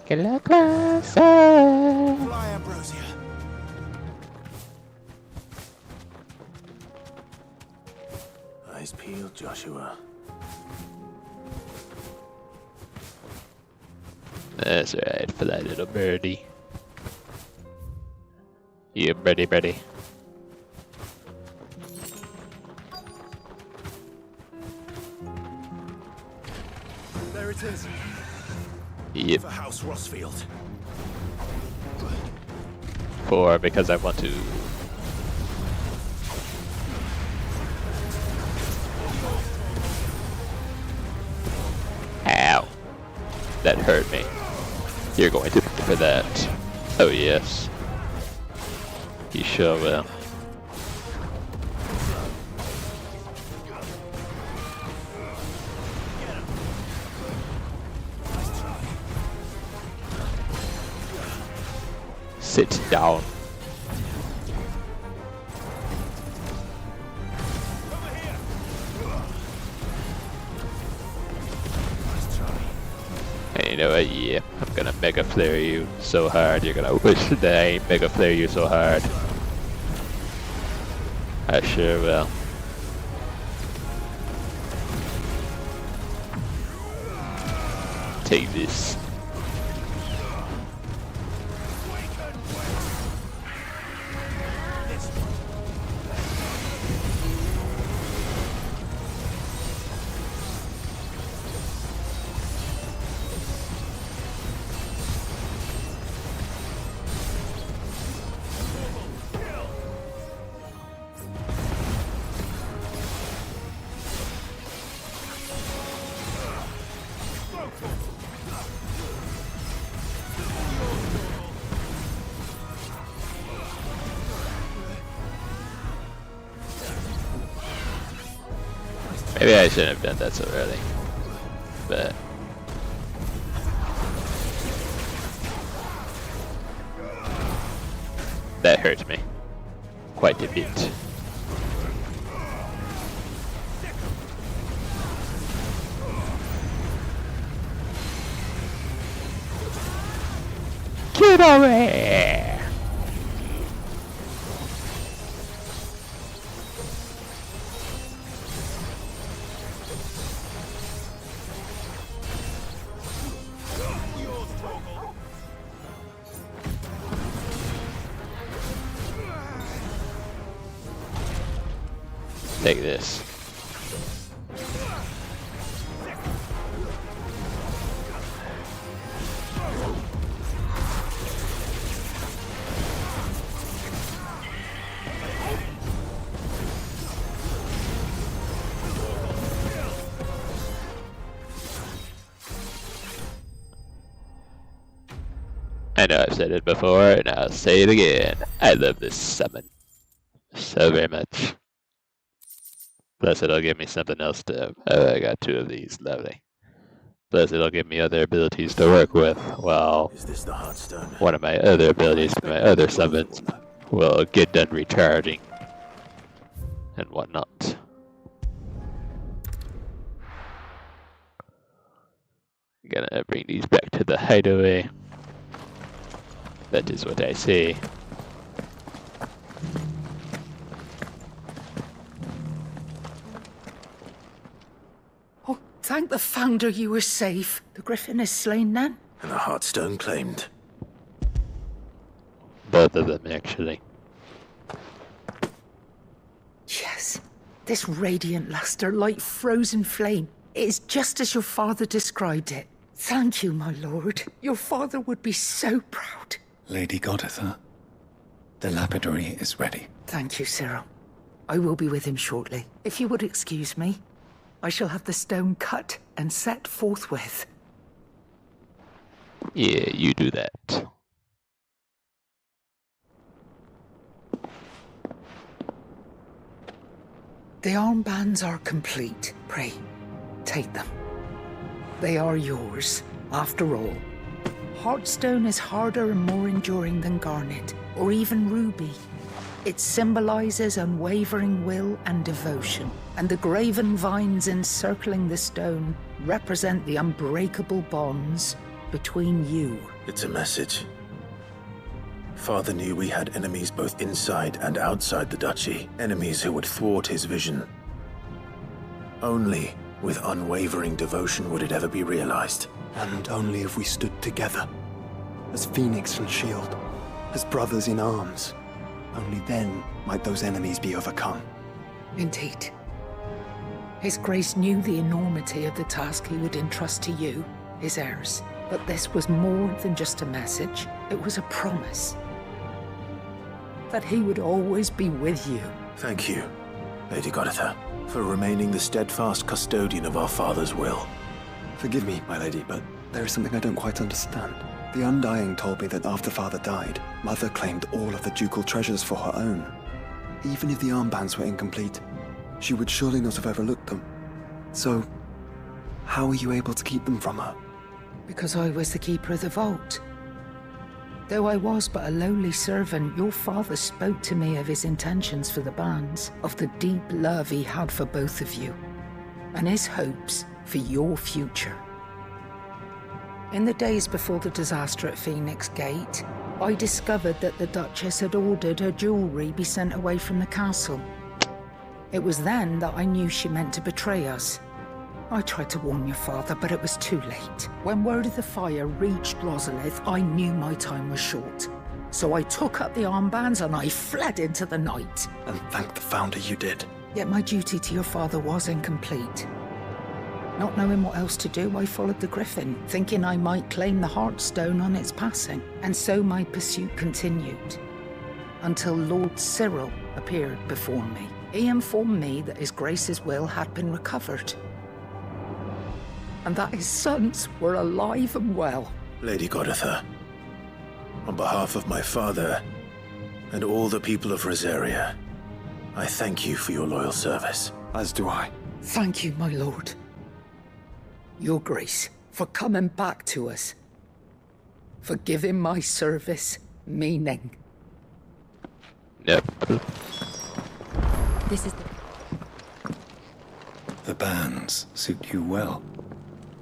A: Get a little closer.
C: Fly, Ambrosia.
B: Eyes peeled, Joshua.
A: That's right, for that little birdie. You birdie.
C: There it is.
A: Yep.
C: For House Rosfield.
A: 4 because I want to. Ow. That hurt me. You're going to pay for that. Oh yes. You sure will. Sit down. And you know what? Yeah, I'm gonna mega flare you so hard. You're gonna wish that I ain't mega flare you so hard. I sure will. Take this. Maybe I shouldn't have done that so early, but that hurt me quite a bit. Get over here! Take this. I know I've said it before, and I'll say it again. I love this summon so very much. Plus, it'll give me something else to. Oh, I got 2 of these. Lovely. Plus, it'll give me other abilities to work with. Well,
B: Is this the Heartstone?
A: one of my other abilities for my other summons will get done recharging and whatnot. Gonna bring these back to the hideaway. That is what I say.
G: Oh, thank the Founder you were safe. The Griffin is slain then?
B: And the Heartstone claimed.
A: Both of them, actually.
G: Yes. This radiant luster, like frozen flame. It is just as your father described it. Thank you, my lord. Your father would be so proud.
J: Lady Goditha, the lapidary is ready.
G: Thank you, Cyril. I will be with him shortly. If you would excuse me, I shall have the stone cut and set forthwith.
A: Yeah, you do that.
G: The armbands are complete. Pray, take them. They are yours, after all. Heartstone is harder and more enduring than garnet, or even ruby. It symbolizes unwavering will and devotion, and the graven vines encircling the stone represent the unbreakable bonds between you.
B: It's a message. Father knew we had enemies both inside and outside the duchy, enemies who would thwart his vision. Only with unwavering devotion would it ever be realized.
L: And only if we stood together, as Phoenix and Shield, as brothers in arms. Only then might those enemies be overcome.
G: Indeed. His Grace knew the enormity of the task he would entrust to you, his heirs. But this was more than just a message. It was a promise. That he would always be with you.
B: Thank you, Lady Goditha, for remaining the steadfast custodian of our father's will.
L: Forgive me, my lady, but there is something I don't quite understand. The Undying told me that after Father died, Mother claimed all of the ducal treasures for her own. Even if the armbands were incomplete, she would surely not have overlooked them. So, how were you able to keep them from her?
G: Because I was the keeper of the vault. Though I was but a lowly servant, your father spoke to me of his intentions for the bands, of the deep love he had for both of you, and his hopes for your future. In the days before the disaster at Phoenix Gate, I discovered that the Duchess had ordered her jewelry be sent away from the castle. It was then that I knew she meant to betray us. I tried to warn your father, but it was too late. When word of the fire reached Rosalith, I knew my time was short. So I took up the armbands and I fled into the night.
L: And thank the Founder you did.
G: Yet my duty to your father was incomplete. Not knowing what else to do, I followed the Griffin, thinking I might claim the Heartstone on its passing. And so my pursuit continued. Until Lord Cyril appeared before me. He informed me that His Grace's will had been recovered. And that his sons were alive and well.
B: Lady Goditha, on behalf of my father and all the people of Rosaria, I thank you for your loyal service.
L: As do I.
G: Thank you, my lord. Your Grace, for coming back to us. For giving my service meaning.
A: Yep.
K: This is
J: The bands suit you well.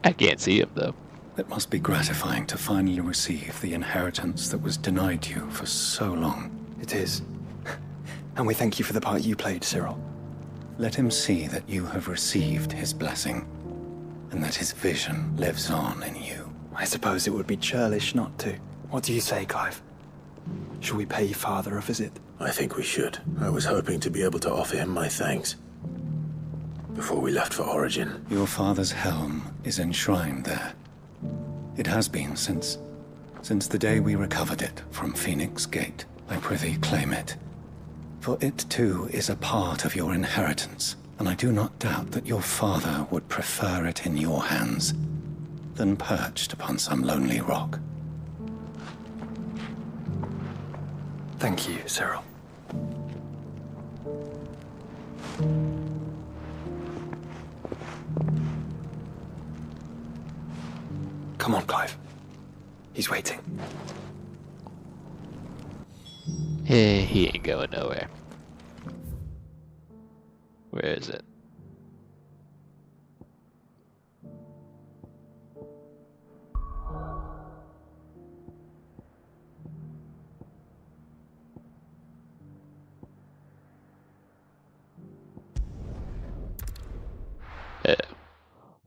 A: I can't see him, though.
J: It must be gratifying to finally receive the inheritance that was denied you for so long.
L: It is. And we thank you for the part you played, Cyril.
J: Let him see that you have received his blessing, and that his vision lives on in you.
L: I suppose it would be churlish not to. What do you say, Clive? Shall we pay Father a visit?
B: I think we should. I was hoping to be able to offer him my thanks. before we left for Origin.
J: Your father's helm is enshrined there. It has been since the day we recovered it from Phoenix Gate. I prithee claim it. For it too is a part of your inheritance, and I do not doubt that your father would prefer it in your hands than perched upon some lonely rock.
L: Thank you, Cyril. Come on, Clive. He's waiting.
A: He ain't going nowhere. Where is it?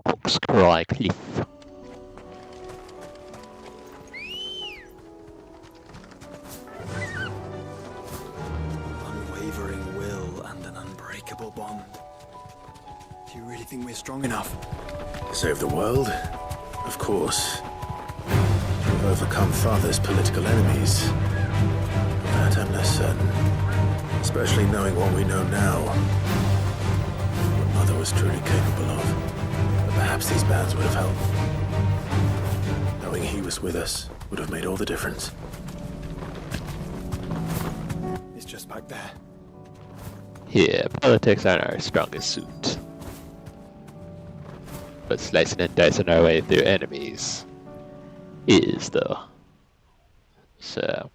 A: Hawkscry Cliff.
L: Unwavering will and an unbreakable bond. Do you really think we're strong enough?
B: Save the world? Of course. We've overcome Father's political enemies. That I'm less certain. Especially knowing what we know now. What Mother was truly capable of. But perhaps these bands would have helped. Knowing he was with us would have made all the difference.
L: It's just back there.
A: Yeah, politics aren't our strongest suit. But slicing and dicing our way through enemies is, though. So.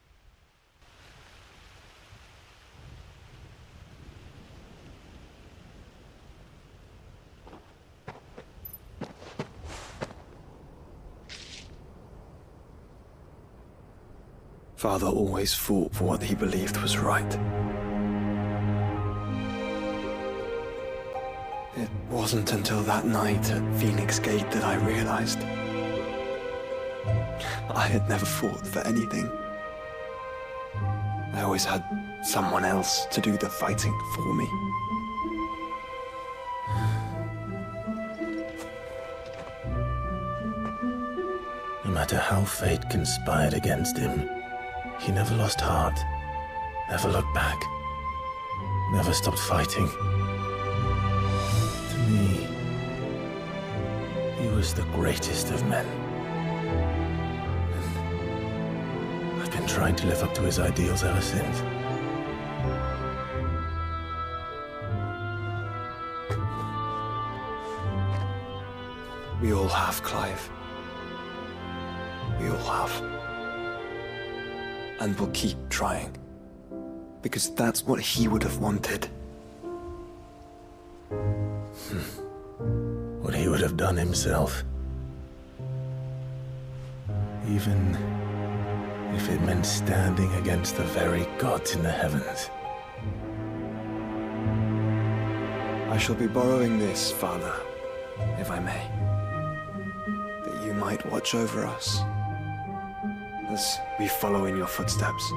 L: Father always fought for what he believed was right. It wasn't until that night at Phoenix Gate that I realized I had never fought for anything. I always had someone else to do the fighting for me.
B: No matter how fate conspired against him, he never lost heart, never looked back, never stopped fighting. To me, he was the greatest of men. And I've been trying to live up to his ideals ever since.
L: We all have, Clive. We all have. And we'll keep trying. Because that's what he would have wanted.
B: What he would have done himself. Even if it meant standing against the very gods in the heavens.
L: I shall be borrowing this, Father, if I may. That you might watch over us as we follow in your footsteps.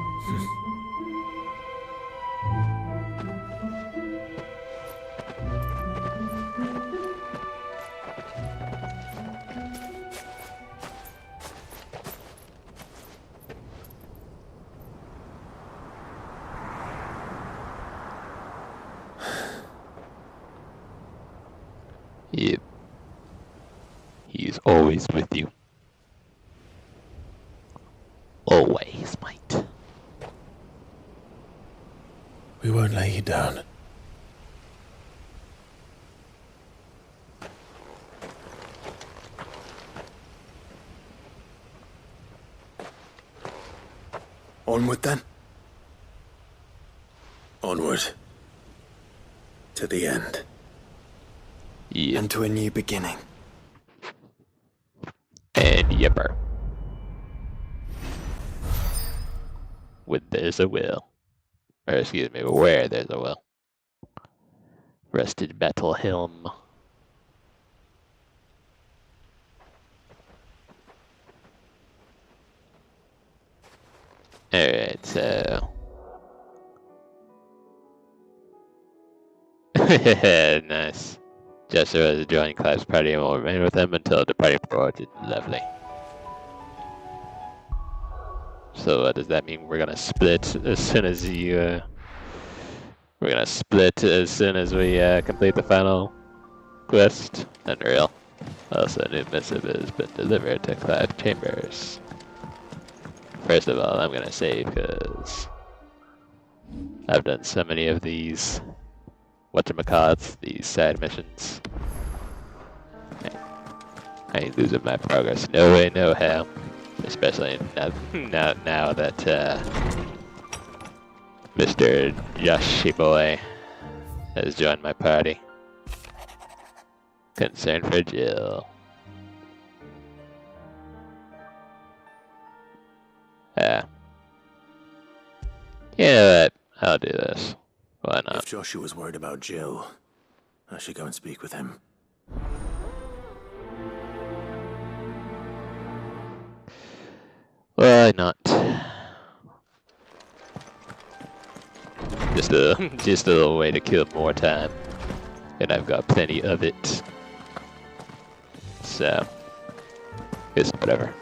A: Yep. He's always with you. Always, mate.
B: We won't lay you down.
L: Onward then.
B: Onward. To the end.
A: Yeah.
L: And to a new beginning.
A: And yipper. When there's a will. Or excuse me, where there's a will. Rusted metal helm. Alright, so... Nice. Jester has joined Clive's party and will remain with him until departing for Lovely. So does that mean we're gonna split as soon as you? We're gonna split as soon as we complete the final quest? Unreal. Also, a new missive has been delivered to Clive Chambers. First of all, I'm gonna save because I've done so many of these whatchamacallits, these side missions. I ain't losing my progress, no way, no how. Especially now that Mr. Yoshi Boy has joined my party. Concern for Jill. You know what? I'll do this. Why not?
B: If Joshua was worried about Jill, I should go and speak with him.
A: Why not? Just a little way to kill more time. And I've got plenty of it. So, it's whatever.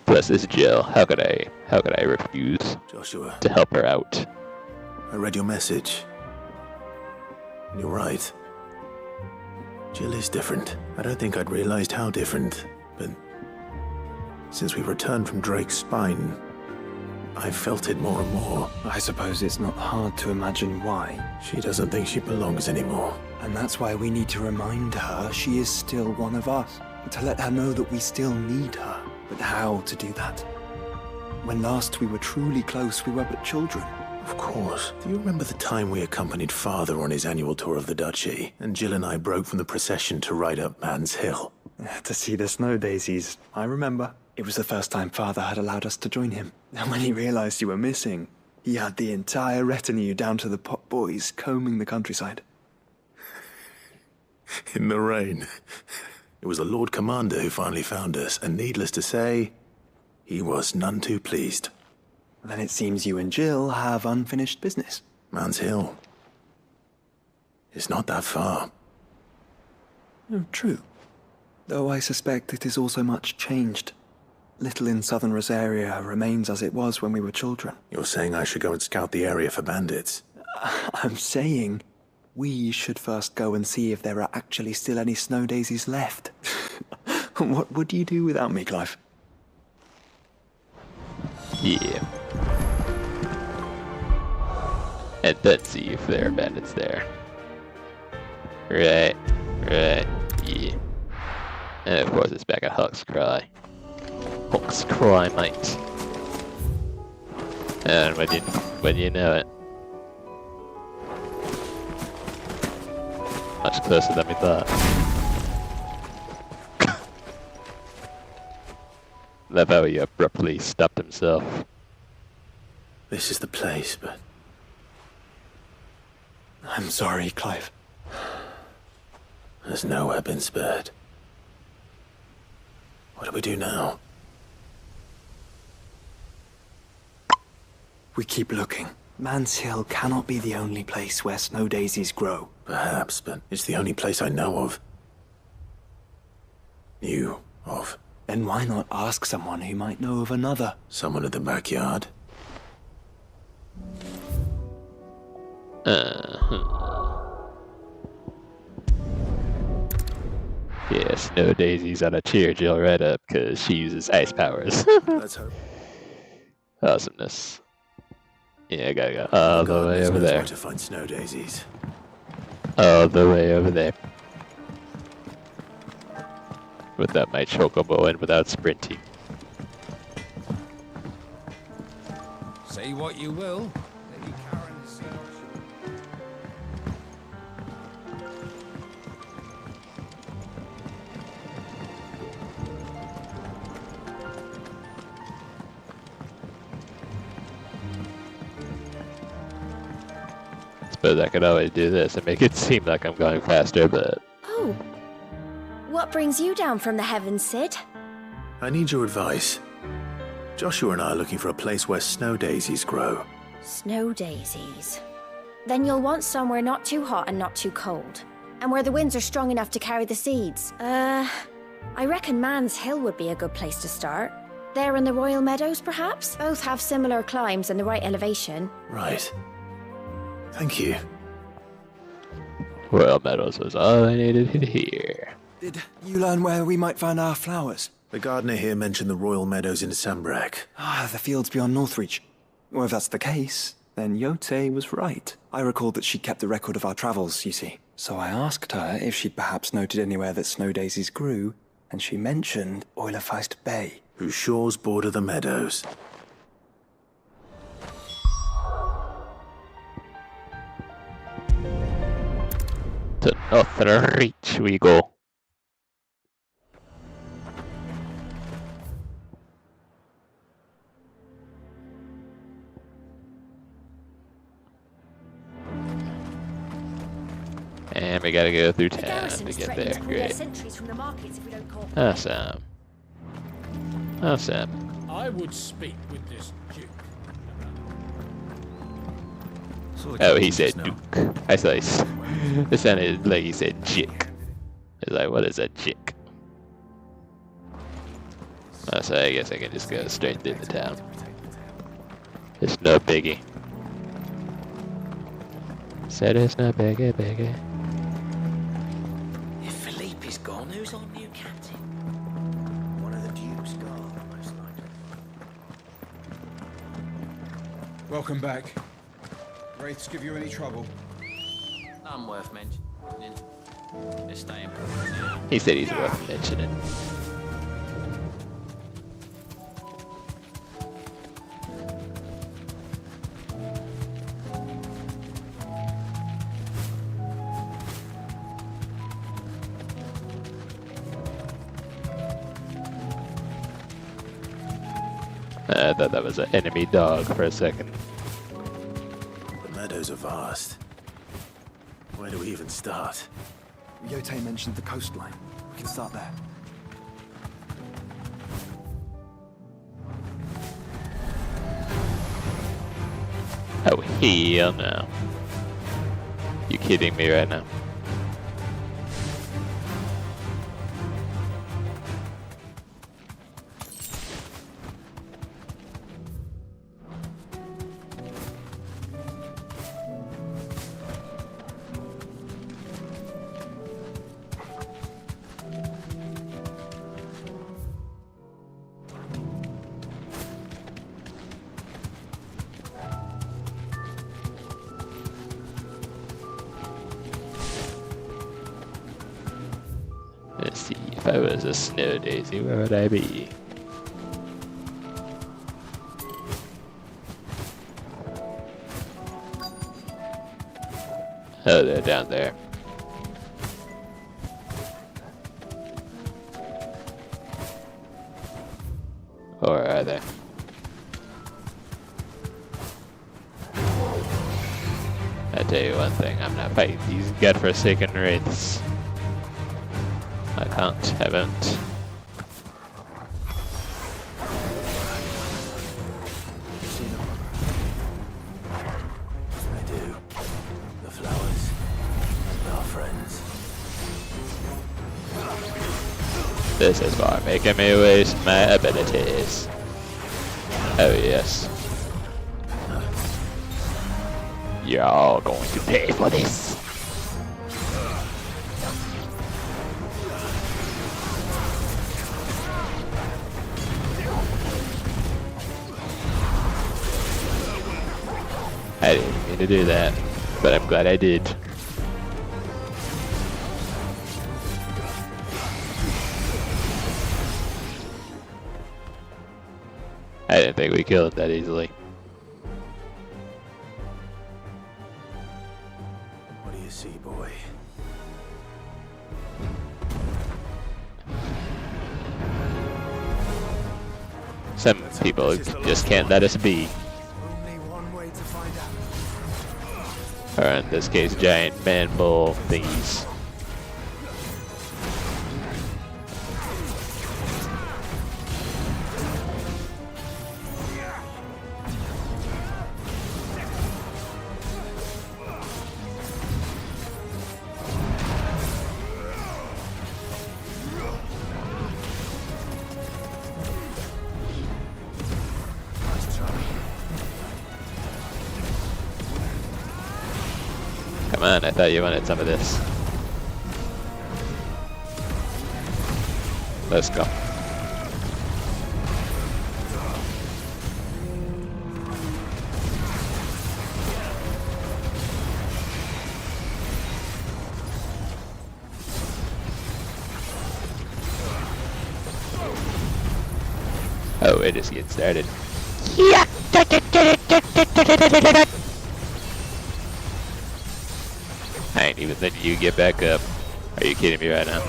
A: Plus this Jill, how could I refuse
B: Joshua,
A: to help her out?
B: I read your message. You're right. Jill is different. I don't think I'd realized how different, but since we returned from Drake's spine, I felt it more and more.
L: I suppose it's not hard to imagine why.
B: She doesn't think she belongs anymore.
L: And that's why we need to remind her she is still one of us. To let her know that we still need her. But how to do that? When last we were truly close, we were but children.
B: Of course. Do you remember the time we accompanied Father on his annual tour of the Duchy, and Jill and I broke from the procession to ride up Man's Hill?
L: To see the snow daisies, I remember. It was the first time Father had allowed us to join him. And when he realized you were missing, he had the entire retinue down to the pot boys combing the countryside.
B: In the rain. It was the Lord Commander who finally found us, and needless to say, he was none too pleased.
L: Then it seems you and Jill have unfinished business.
B: Man's Hill. It's not that far.
L: Oh, true. Though I suspect it is also much changed. Little in southern Rosaria remains as it was when we were children.
B: You're saying I should go and scout the area for bandits?
L: I'm saying we should first go and see if there are actually still any snow daisies left. What would you do without me, Clive?
A: Yeah. And then see if there are bandits there. Right, yeah. And of course it's back at Huck's Cry. Huck's Cry, mate. And when you know it. Much closer than we thought. Love how he abruptly stopped himself.
B: This is the place, but...
L: I'm sorry, Clive.
B: There's nowhere been spared. What do we do now?
L: We keep looking. Man's Hill cannot be the only place where snow daisies grow.
B: Perhaps, but it's the only place I know of. Knew of.
L: Then why not ask someone who might know of another?
B: Someone in the backyard?
A: Yeah, Snow Daisy's on a cheer Jill right up because she uses ice powers.
B: Let's hope.
A: Awesomeness. Yeah, I gotta go all the way over there.
B: To find snow daisies.
A: All the way over there. Without my chocobo and without sprinting.
R: Say what you will. Lady Karen has seen
A: Suppose I could always do this and make it seem like I'm going faster, but...
K: Oh. What brings you down from the heavens, Sid?
B: I need your advice. Joshua and I are looking for a place where snow daisies grow.
K: Snow daisies. Then you'll want somewhere not too hot and not too cold. And where the winds are strong enough to carry the seeds. I reckon Man's Hill would be a good place to start. There in the Royal Meadows, perhaps? Both have similar climbs and the right elevation.
B: Right. Thank you.
A: Royal Meadows was all I needed to hear.
L: Did you learn where we might find our flowers?
B: The gardener here mentioned the Royal Meadows in Sambrak.
L: The fields beyond Northreach. Well, if that's the case, then Yote was right. I recalled that she kept the record of our travels, you see. So I asked her if she'd perhaps noted anywhere that snow daisies grew, and she mentioned Oilefeist Bay,
B: whose shores border the meadows.
A: To Northreach we go. And we gotta go through town to get there. Great. Awesome. Awesome.
R: I would speak with this Duke.
A: Oh, he said Duke. I thought it sounded like he said Jick. It's like, what is a Jick? Oh, so I guess I can just go straight through the town. It's no biggie. Said it's no biggie.
P: If Philippe's gone, who's our new captain? One of the Duke's guard, most likely.
M: Welcome back. Wraiths give you any trouble?
H: None worth mentioning. Just staying.
A: He said he's worth mentioning. I thought that was an enemy dog for a second.
B: The meadows are vast. Where do we even start?
L: Yote mentioned the coastline. We can start there.
A: Oh, hell no. You kidding me right now? Let's see, if I was a snow daisy, where would I be? Oh, they're down there. Or are they? I tell you one thing, I'm not fighting these godforsaken wraiths. I can't, haven't.
B: I do. The flowers. Our friends.
A: This is for making me waste my abilities. Oh yes. You're all going to pay for this. I didn't mean to do that, but I'm glad I did. I didn't think we killed it that easily.
B: What do you see, boy?
A: Some people just can't let us be. Or in this case, giant man bull thingies. on, I thought you wanted some of this. Let's go. Oh, it is getting started. Yeah. I ain't even letting you get back up. Are you kidding me right now?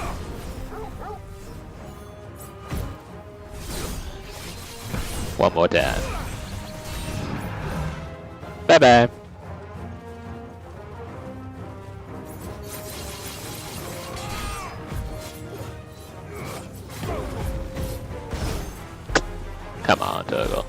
A: One more time. Bye bye. Come on, Turgle.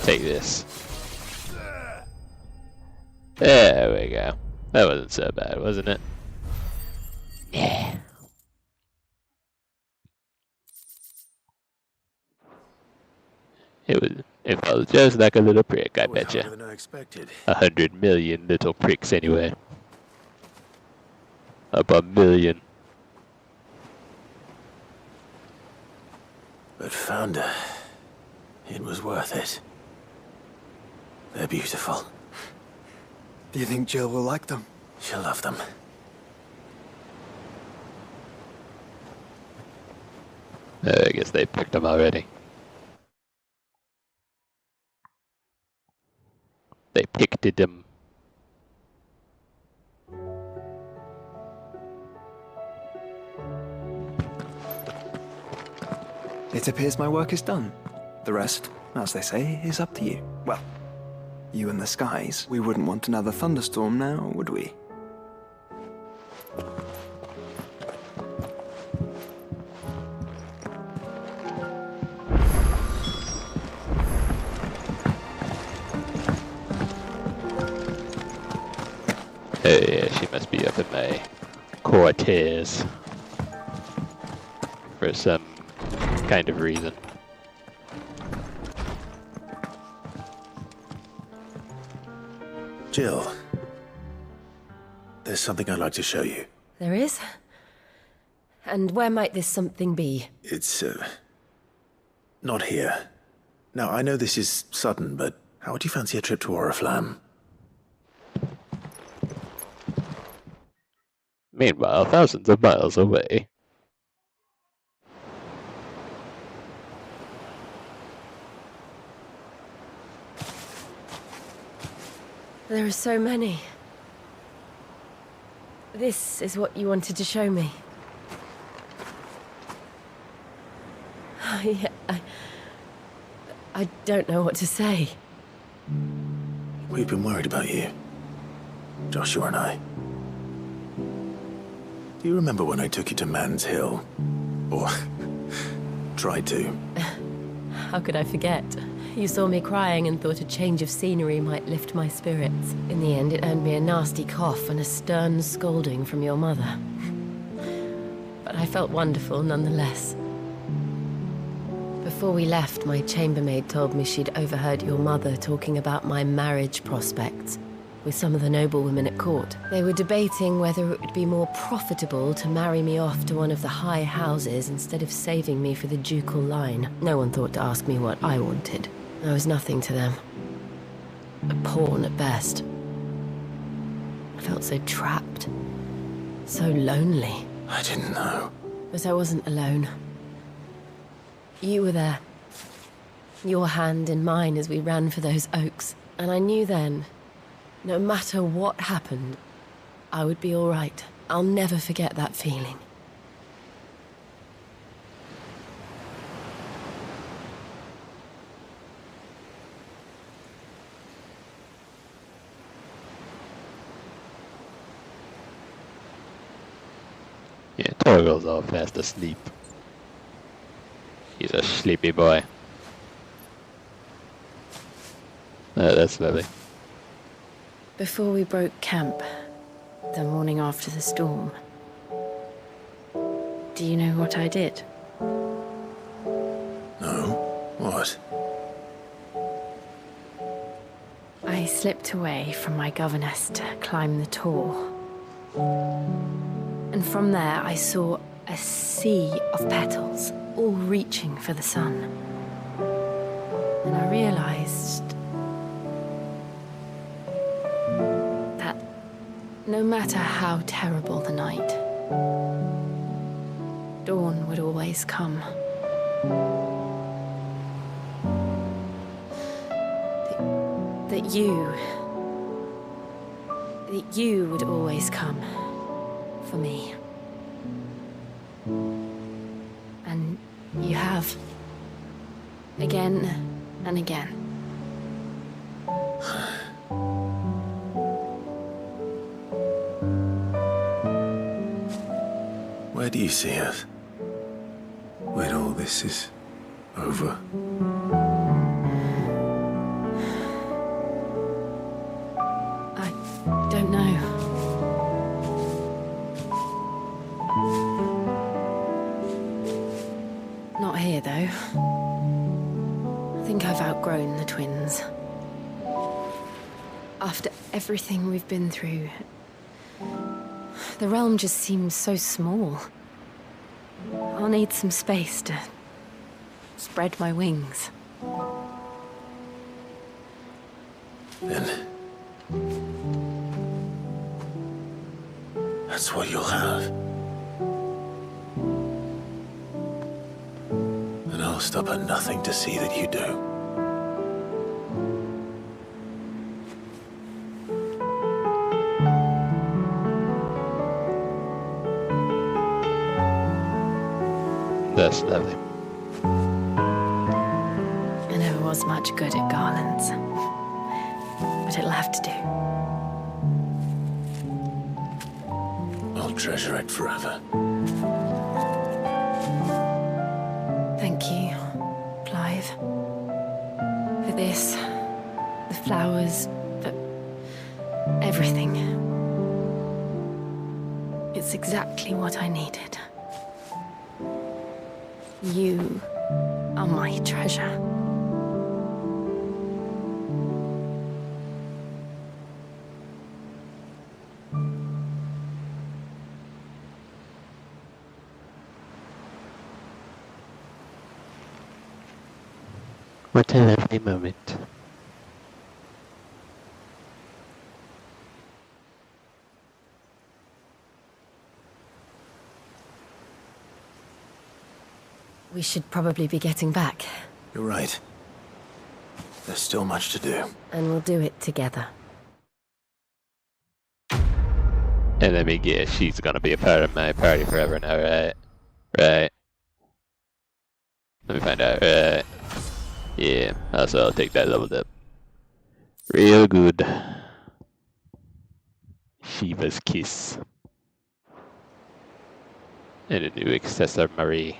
A: Take this. There we go. That wasn't so bad, wasn't it? Yeah. It was just like a little prick, I bet you. 100 million little pricks anyway. Up a million.
B: But Founder, it was worth it. They're beautiful.
L: Do you think Jill will like them?
B: She'll love them.
A: I guess they picked them already. They picked them.
L: It appears my work is done. The rest, as they say, is up to you. Well, you and the skies. We wouldn't want another thunderstorm now, would we?
A: Oh yeah, she must be up in my quarters for some kind of reason.
B: Jill, there's something I'd like to show you.
N: There is? And where might this something be?
B: It's, not here. Now, I know this is sudden, but how would you fancy a trip to Oriflamme?
A: Meanwhile, thousands of miles away.
N: There are so many. This is what you wanted to show me. I don't know what to say.
B: We've been worried about you. Joshua and I. Do you remember when I took you to Man's Hill? Or tried to?
N: How could I forget? You saw me crying and thought a change of scenery might lift my spirits. In the end, it earned me a nasty cough and a stern scolding from your mother. But I felt wonderful nonetheless. Before we left, my chambermaid told me she'd overheard your mother talking about my marriage prospects with some of the noblewomen at court. They were debating whether it would be more profitable to marry me off to one of the high houses instead of saving me for the ducal line. No one thought to ask me what I wanted. I was nothing to them. A pawn at best. I felt so trapped. So lonely.
B: I didn't know.
N: But I wasn't alone. You were there. Your hand in mine as we ran for those oaks. And I knew then, no matter what happened, I would be all right. I'll never forget that feeling.
A: Yeah, Torgo's all fast asleep. He's a sleepy boy. That's lovely.
N: Before we broke camp, the morning after the storm, do you know what I did?
B: No? What?
N: I slipped away from my governess to climb the tor. And from there I saw a sea of petals, all reaching for the sun. And I realized that no matter how terrible the night, dawn would always come. That you would always come for me. And you have. Again and again.
B: Where do you see us? When all this is over?
N: Don't know. Not here, though. I think I've outgrown the twins. After everything we've been through, the realm just seems so small. I'll need some space to spread my wings.
B: Then that's what you'll have. And I'll stop at nothing to see that you do.
A: That's lovely.
N: I never was much good at garlands, but it'll have to do.
B: I'll treasure it forever.
N: Thank you, Clive. For this, the flowers, for everything. It's exactly what I needed. You are my treasure.
A: What a lovely moment.
N: We should probably be getting back.
B: You're right. There's still much to do.
N: And we'll do it together.
A: And let me guess, she's gonna be a part of my party forever now, right? Right. Let me find out, right? Yeah, also I'll take that leveled up. Real good. Shiva's Kiss. And a new accessory.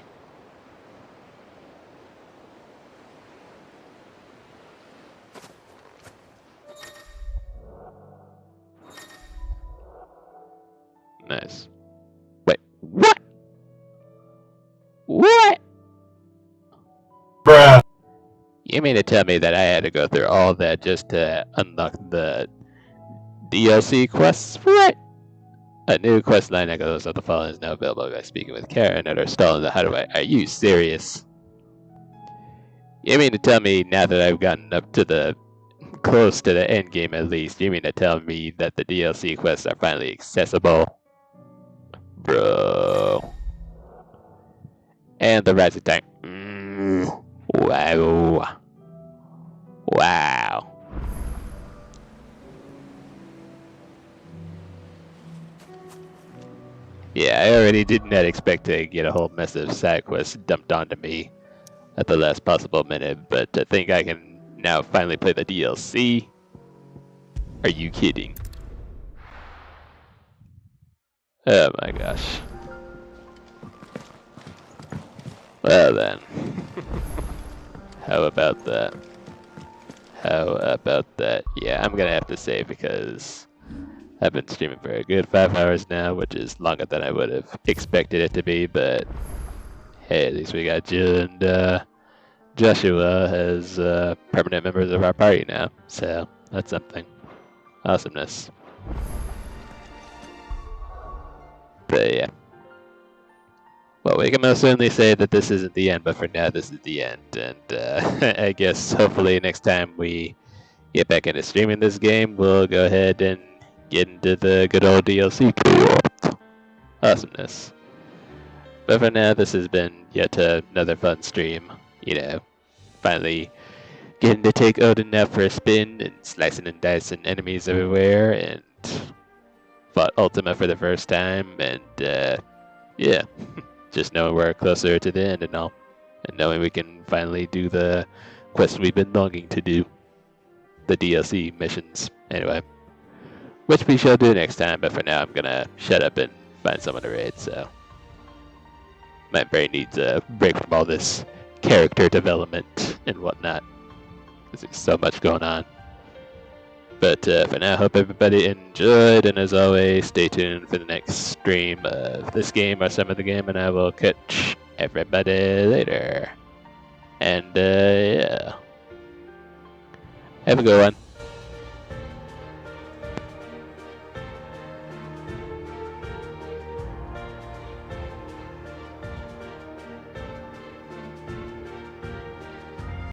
A: Nice. Wait, what? What? Bruh. You mean to tell me that I had to go through all that just to unlock the DLC quests? What? A new quest line that goes up the following is now available by speaking with Karen at our stall in the hideaway. Are you serious? You mean to tell me now that I've gotten up to the close to the end game at least, you mean to tell me that the DLC quests are finally accessible? Bro. And the rising tank. Wow. Wow. Yeah, I already did not expect to get a whole mess of side quests dumped onto me at the last possible minute, but to think I can now finally play the DLC? Are you kidding? Oh my gosh. Well then. How about that? How about that? Yeah, I'm gonna have to say because I've been streaming for a good 5 hours now, which is longer than I would have expected it to be, but hey, at least we got Jill and Joshua as permanent members of our party now, so that's something. Awesomeness. But yeah. Well, we can most certainly say that this isn't the end, but for now this is the end, and I guess hopefully next time we get back into streaming this game, we'll go ahead and get into the good old DLC. Awesomeness. But for now, this has been yet another fun stream. You know, finally getting to take Odin out for a spin and slicing and dicing enemies everywhere, and fought Ultima for the first time, and yeah, just knowing we're closer to the end and all, and knowing we can finally do the quest we've been longing to do, the DLC missions. Anyway, which we shall do next time, but for now I'm gonna shut up and find someone to raid, so my brain needs a break from all this character development and whatnot, because there's so much going on. But for now, hope everybody enjoyed, and as always, stay tuned for the next stream of this game or some of the game, and I will catch everybody later. And yeah, have a good one.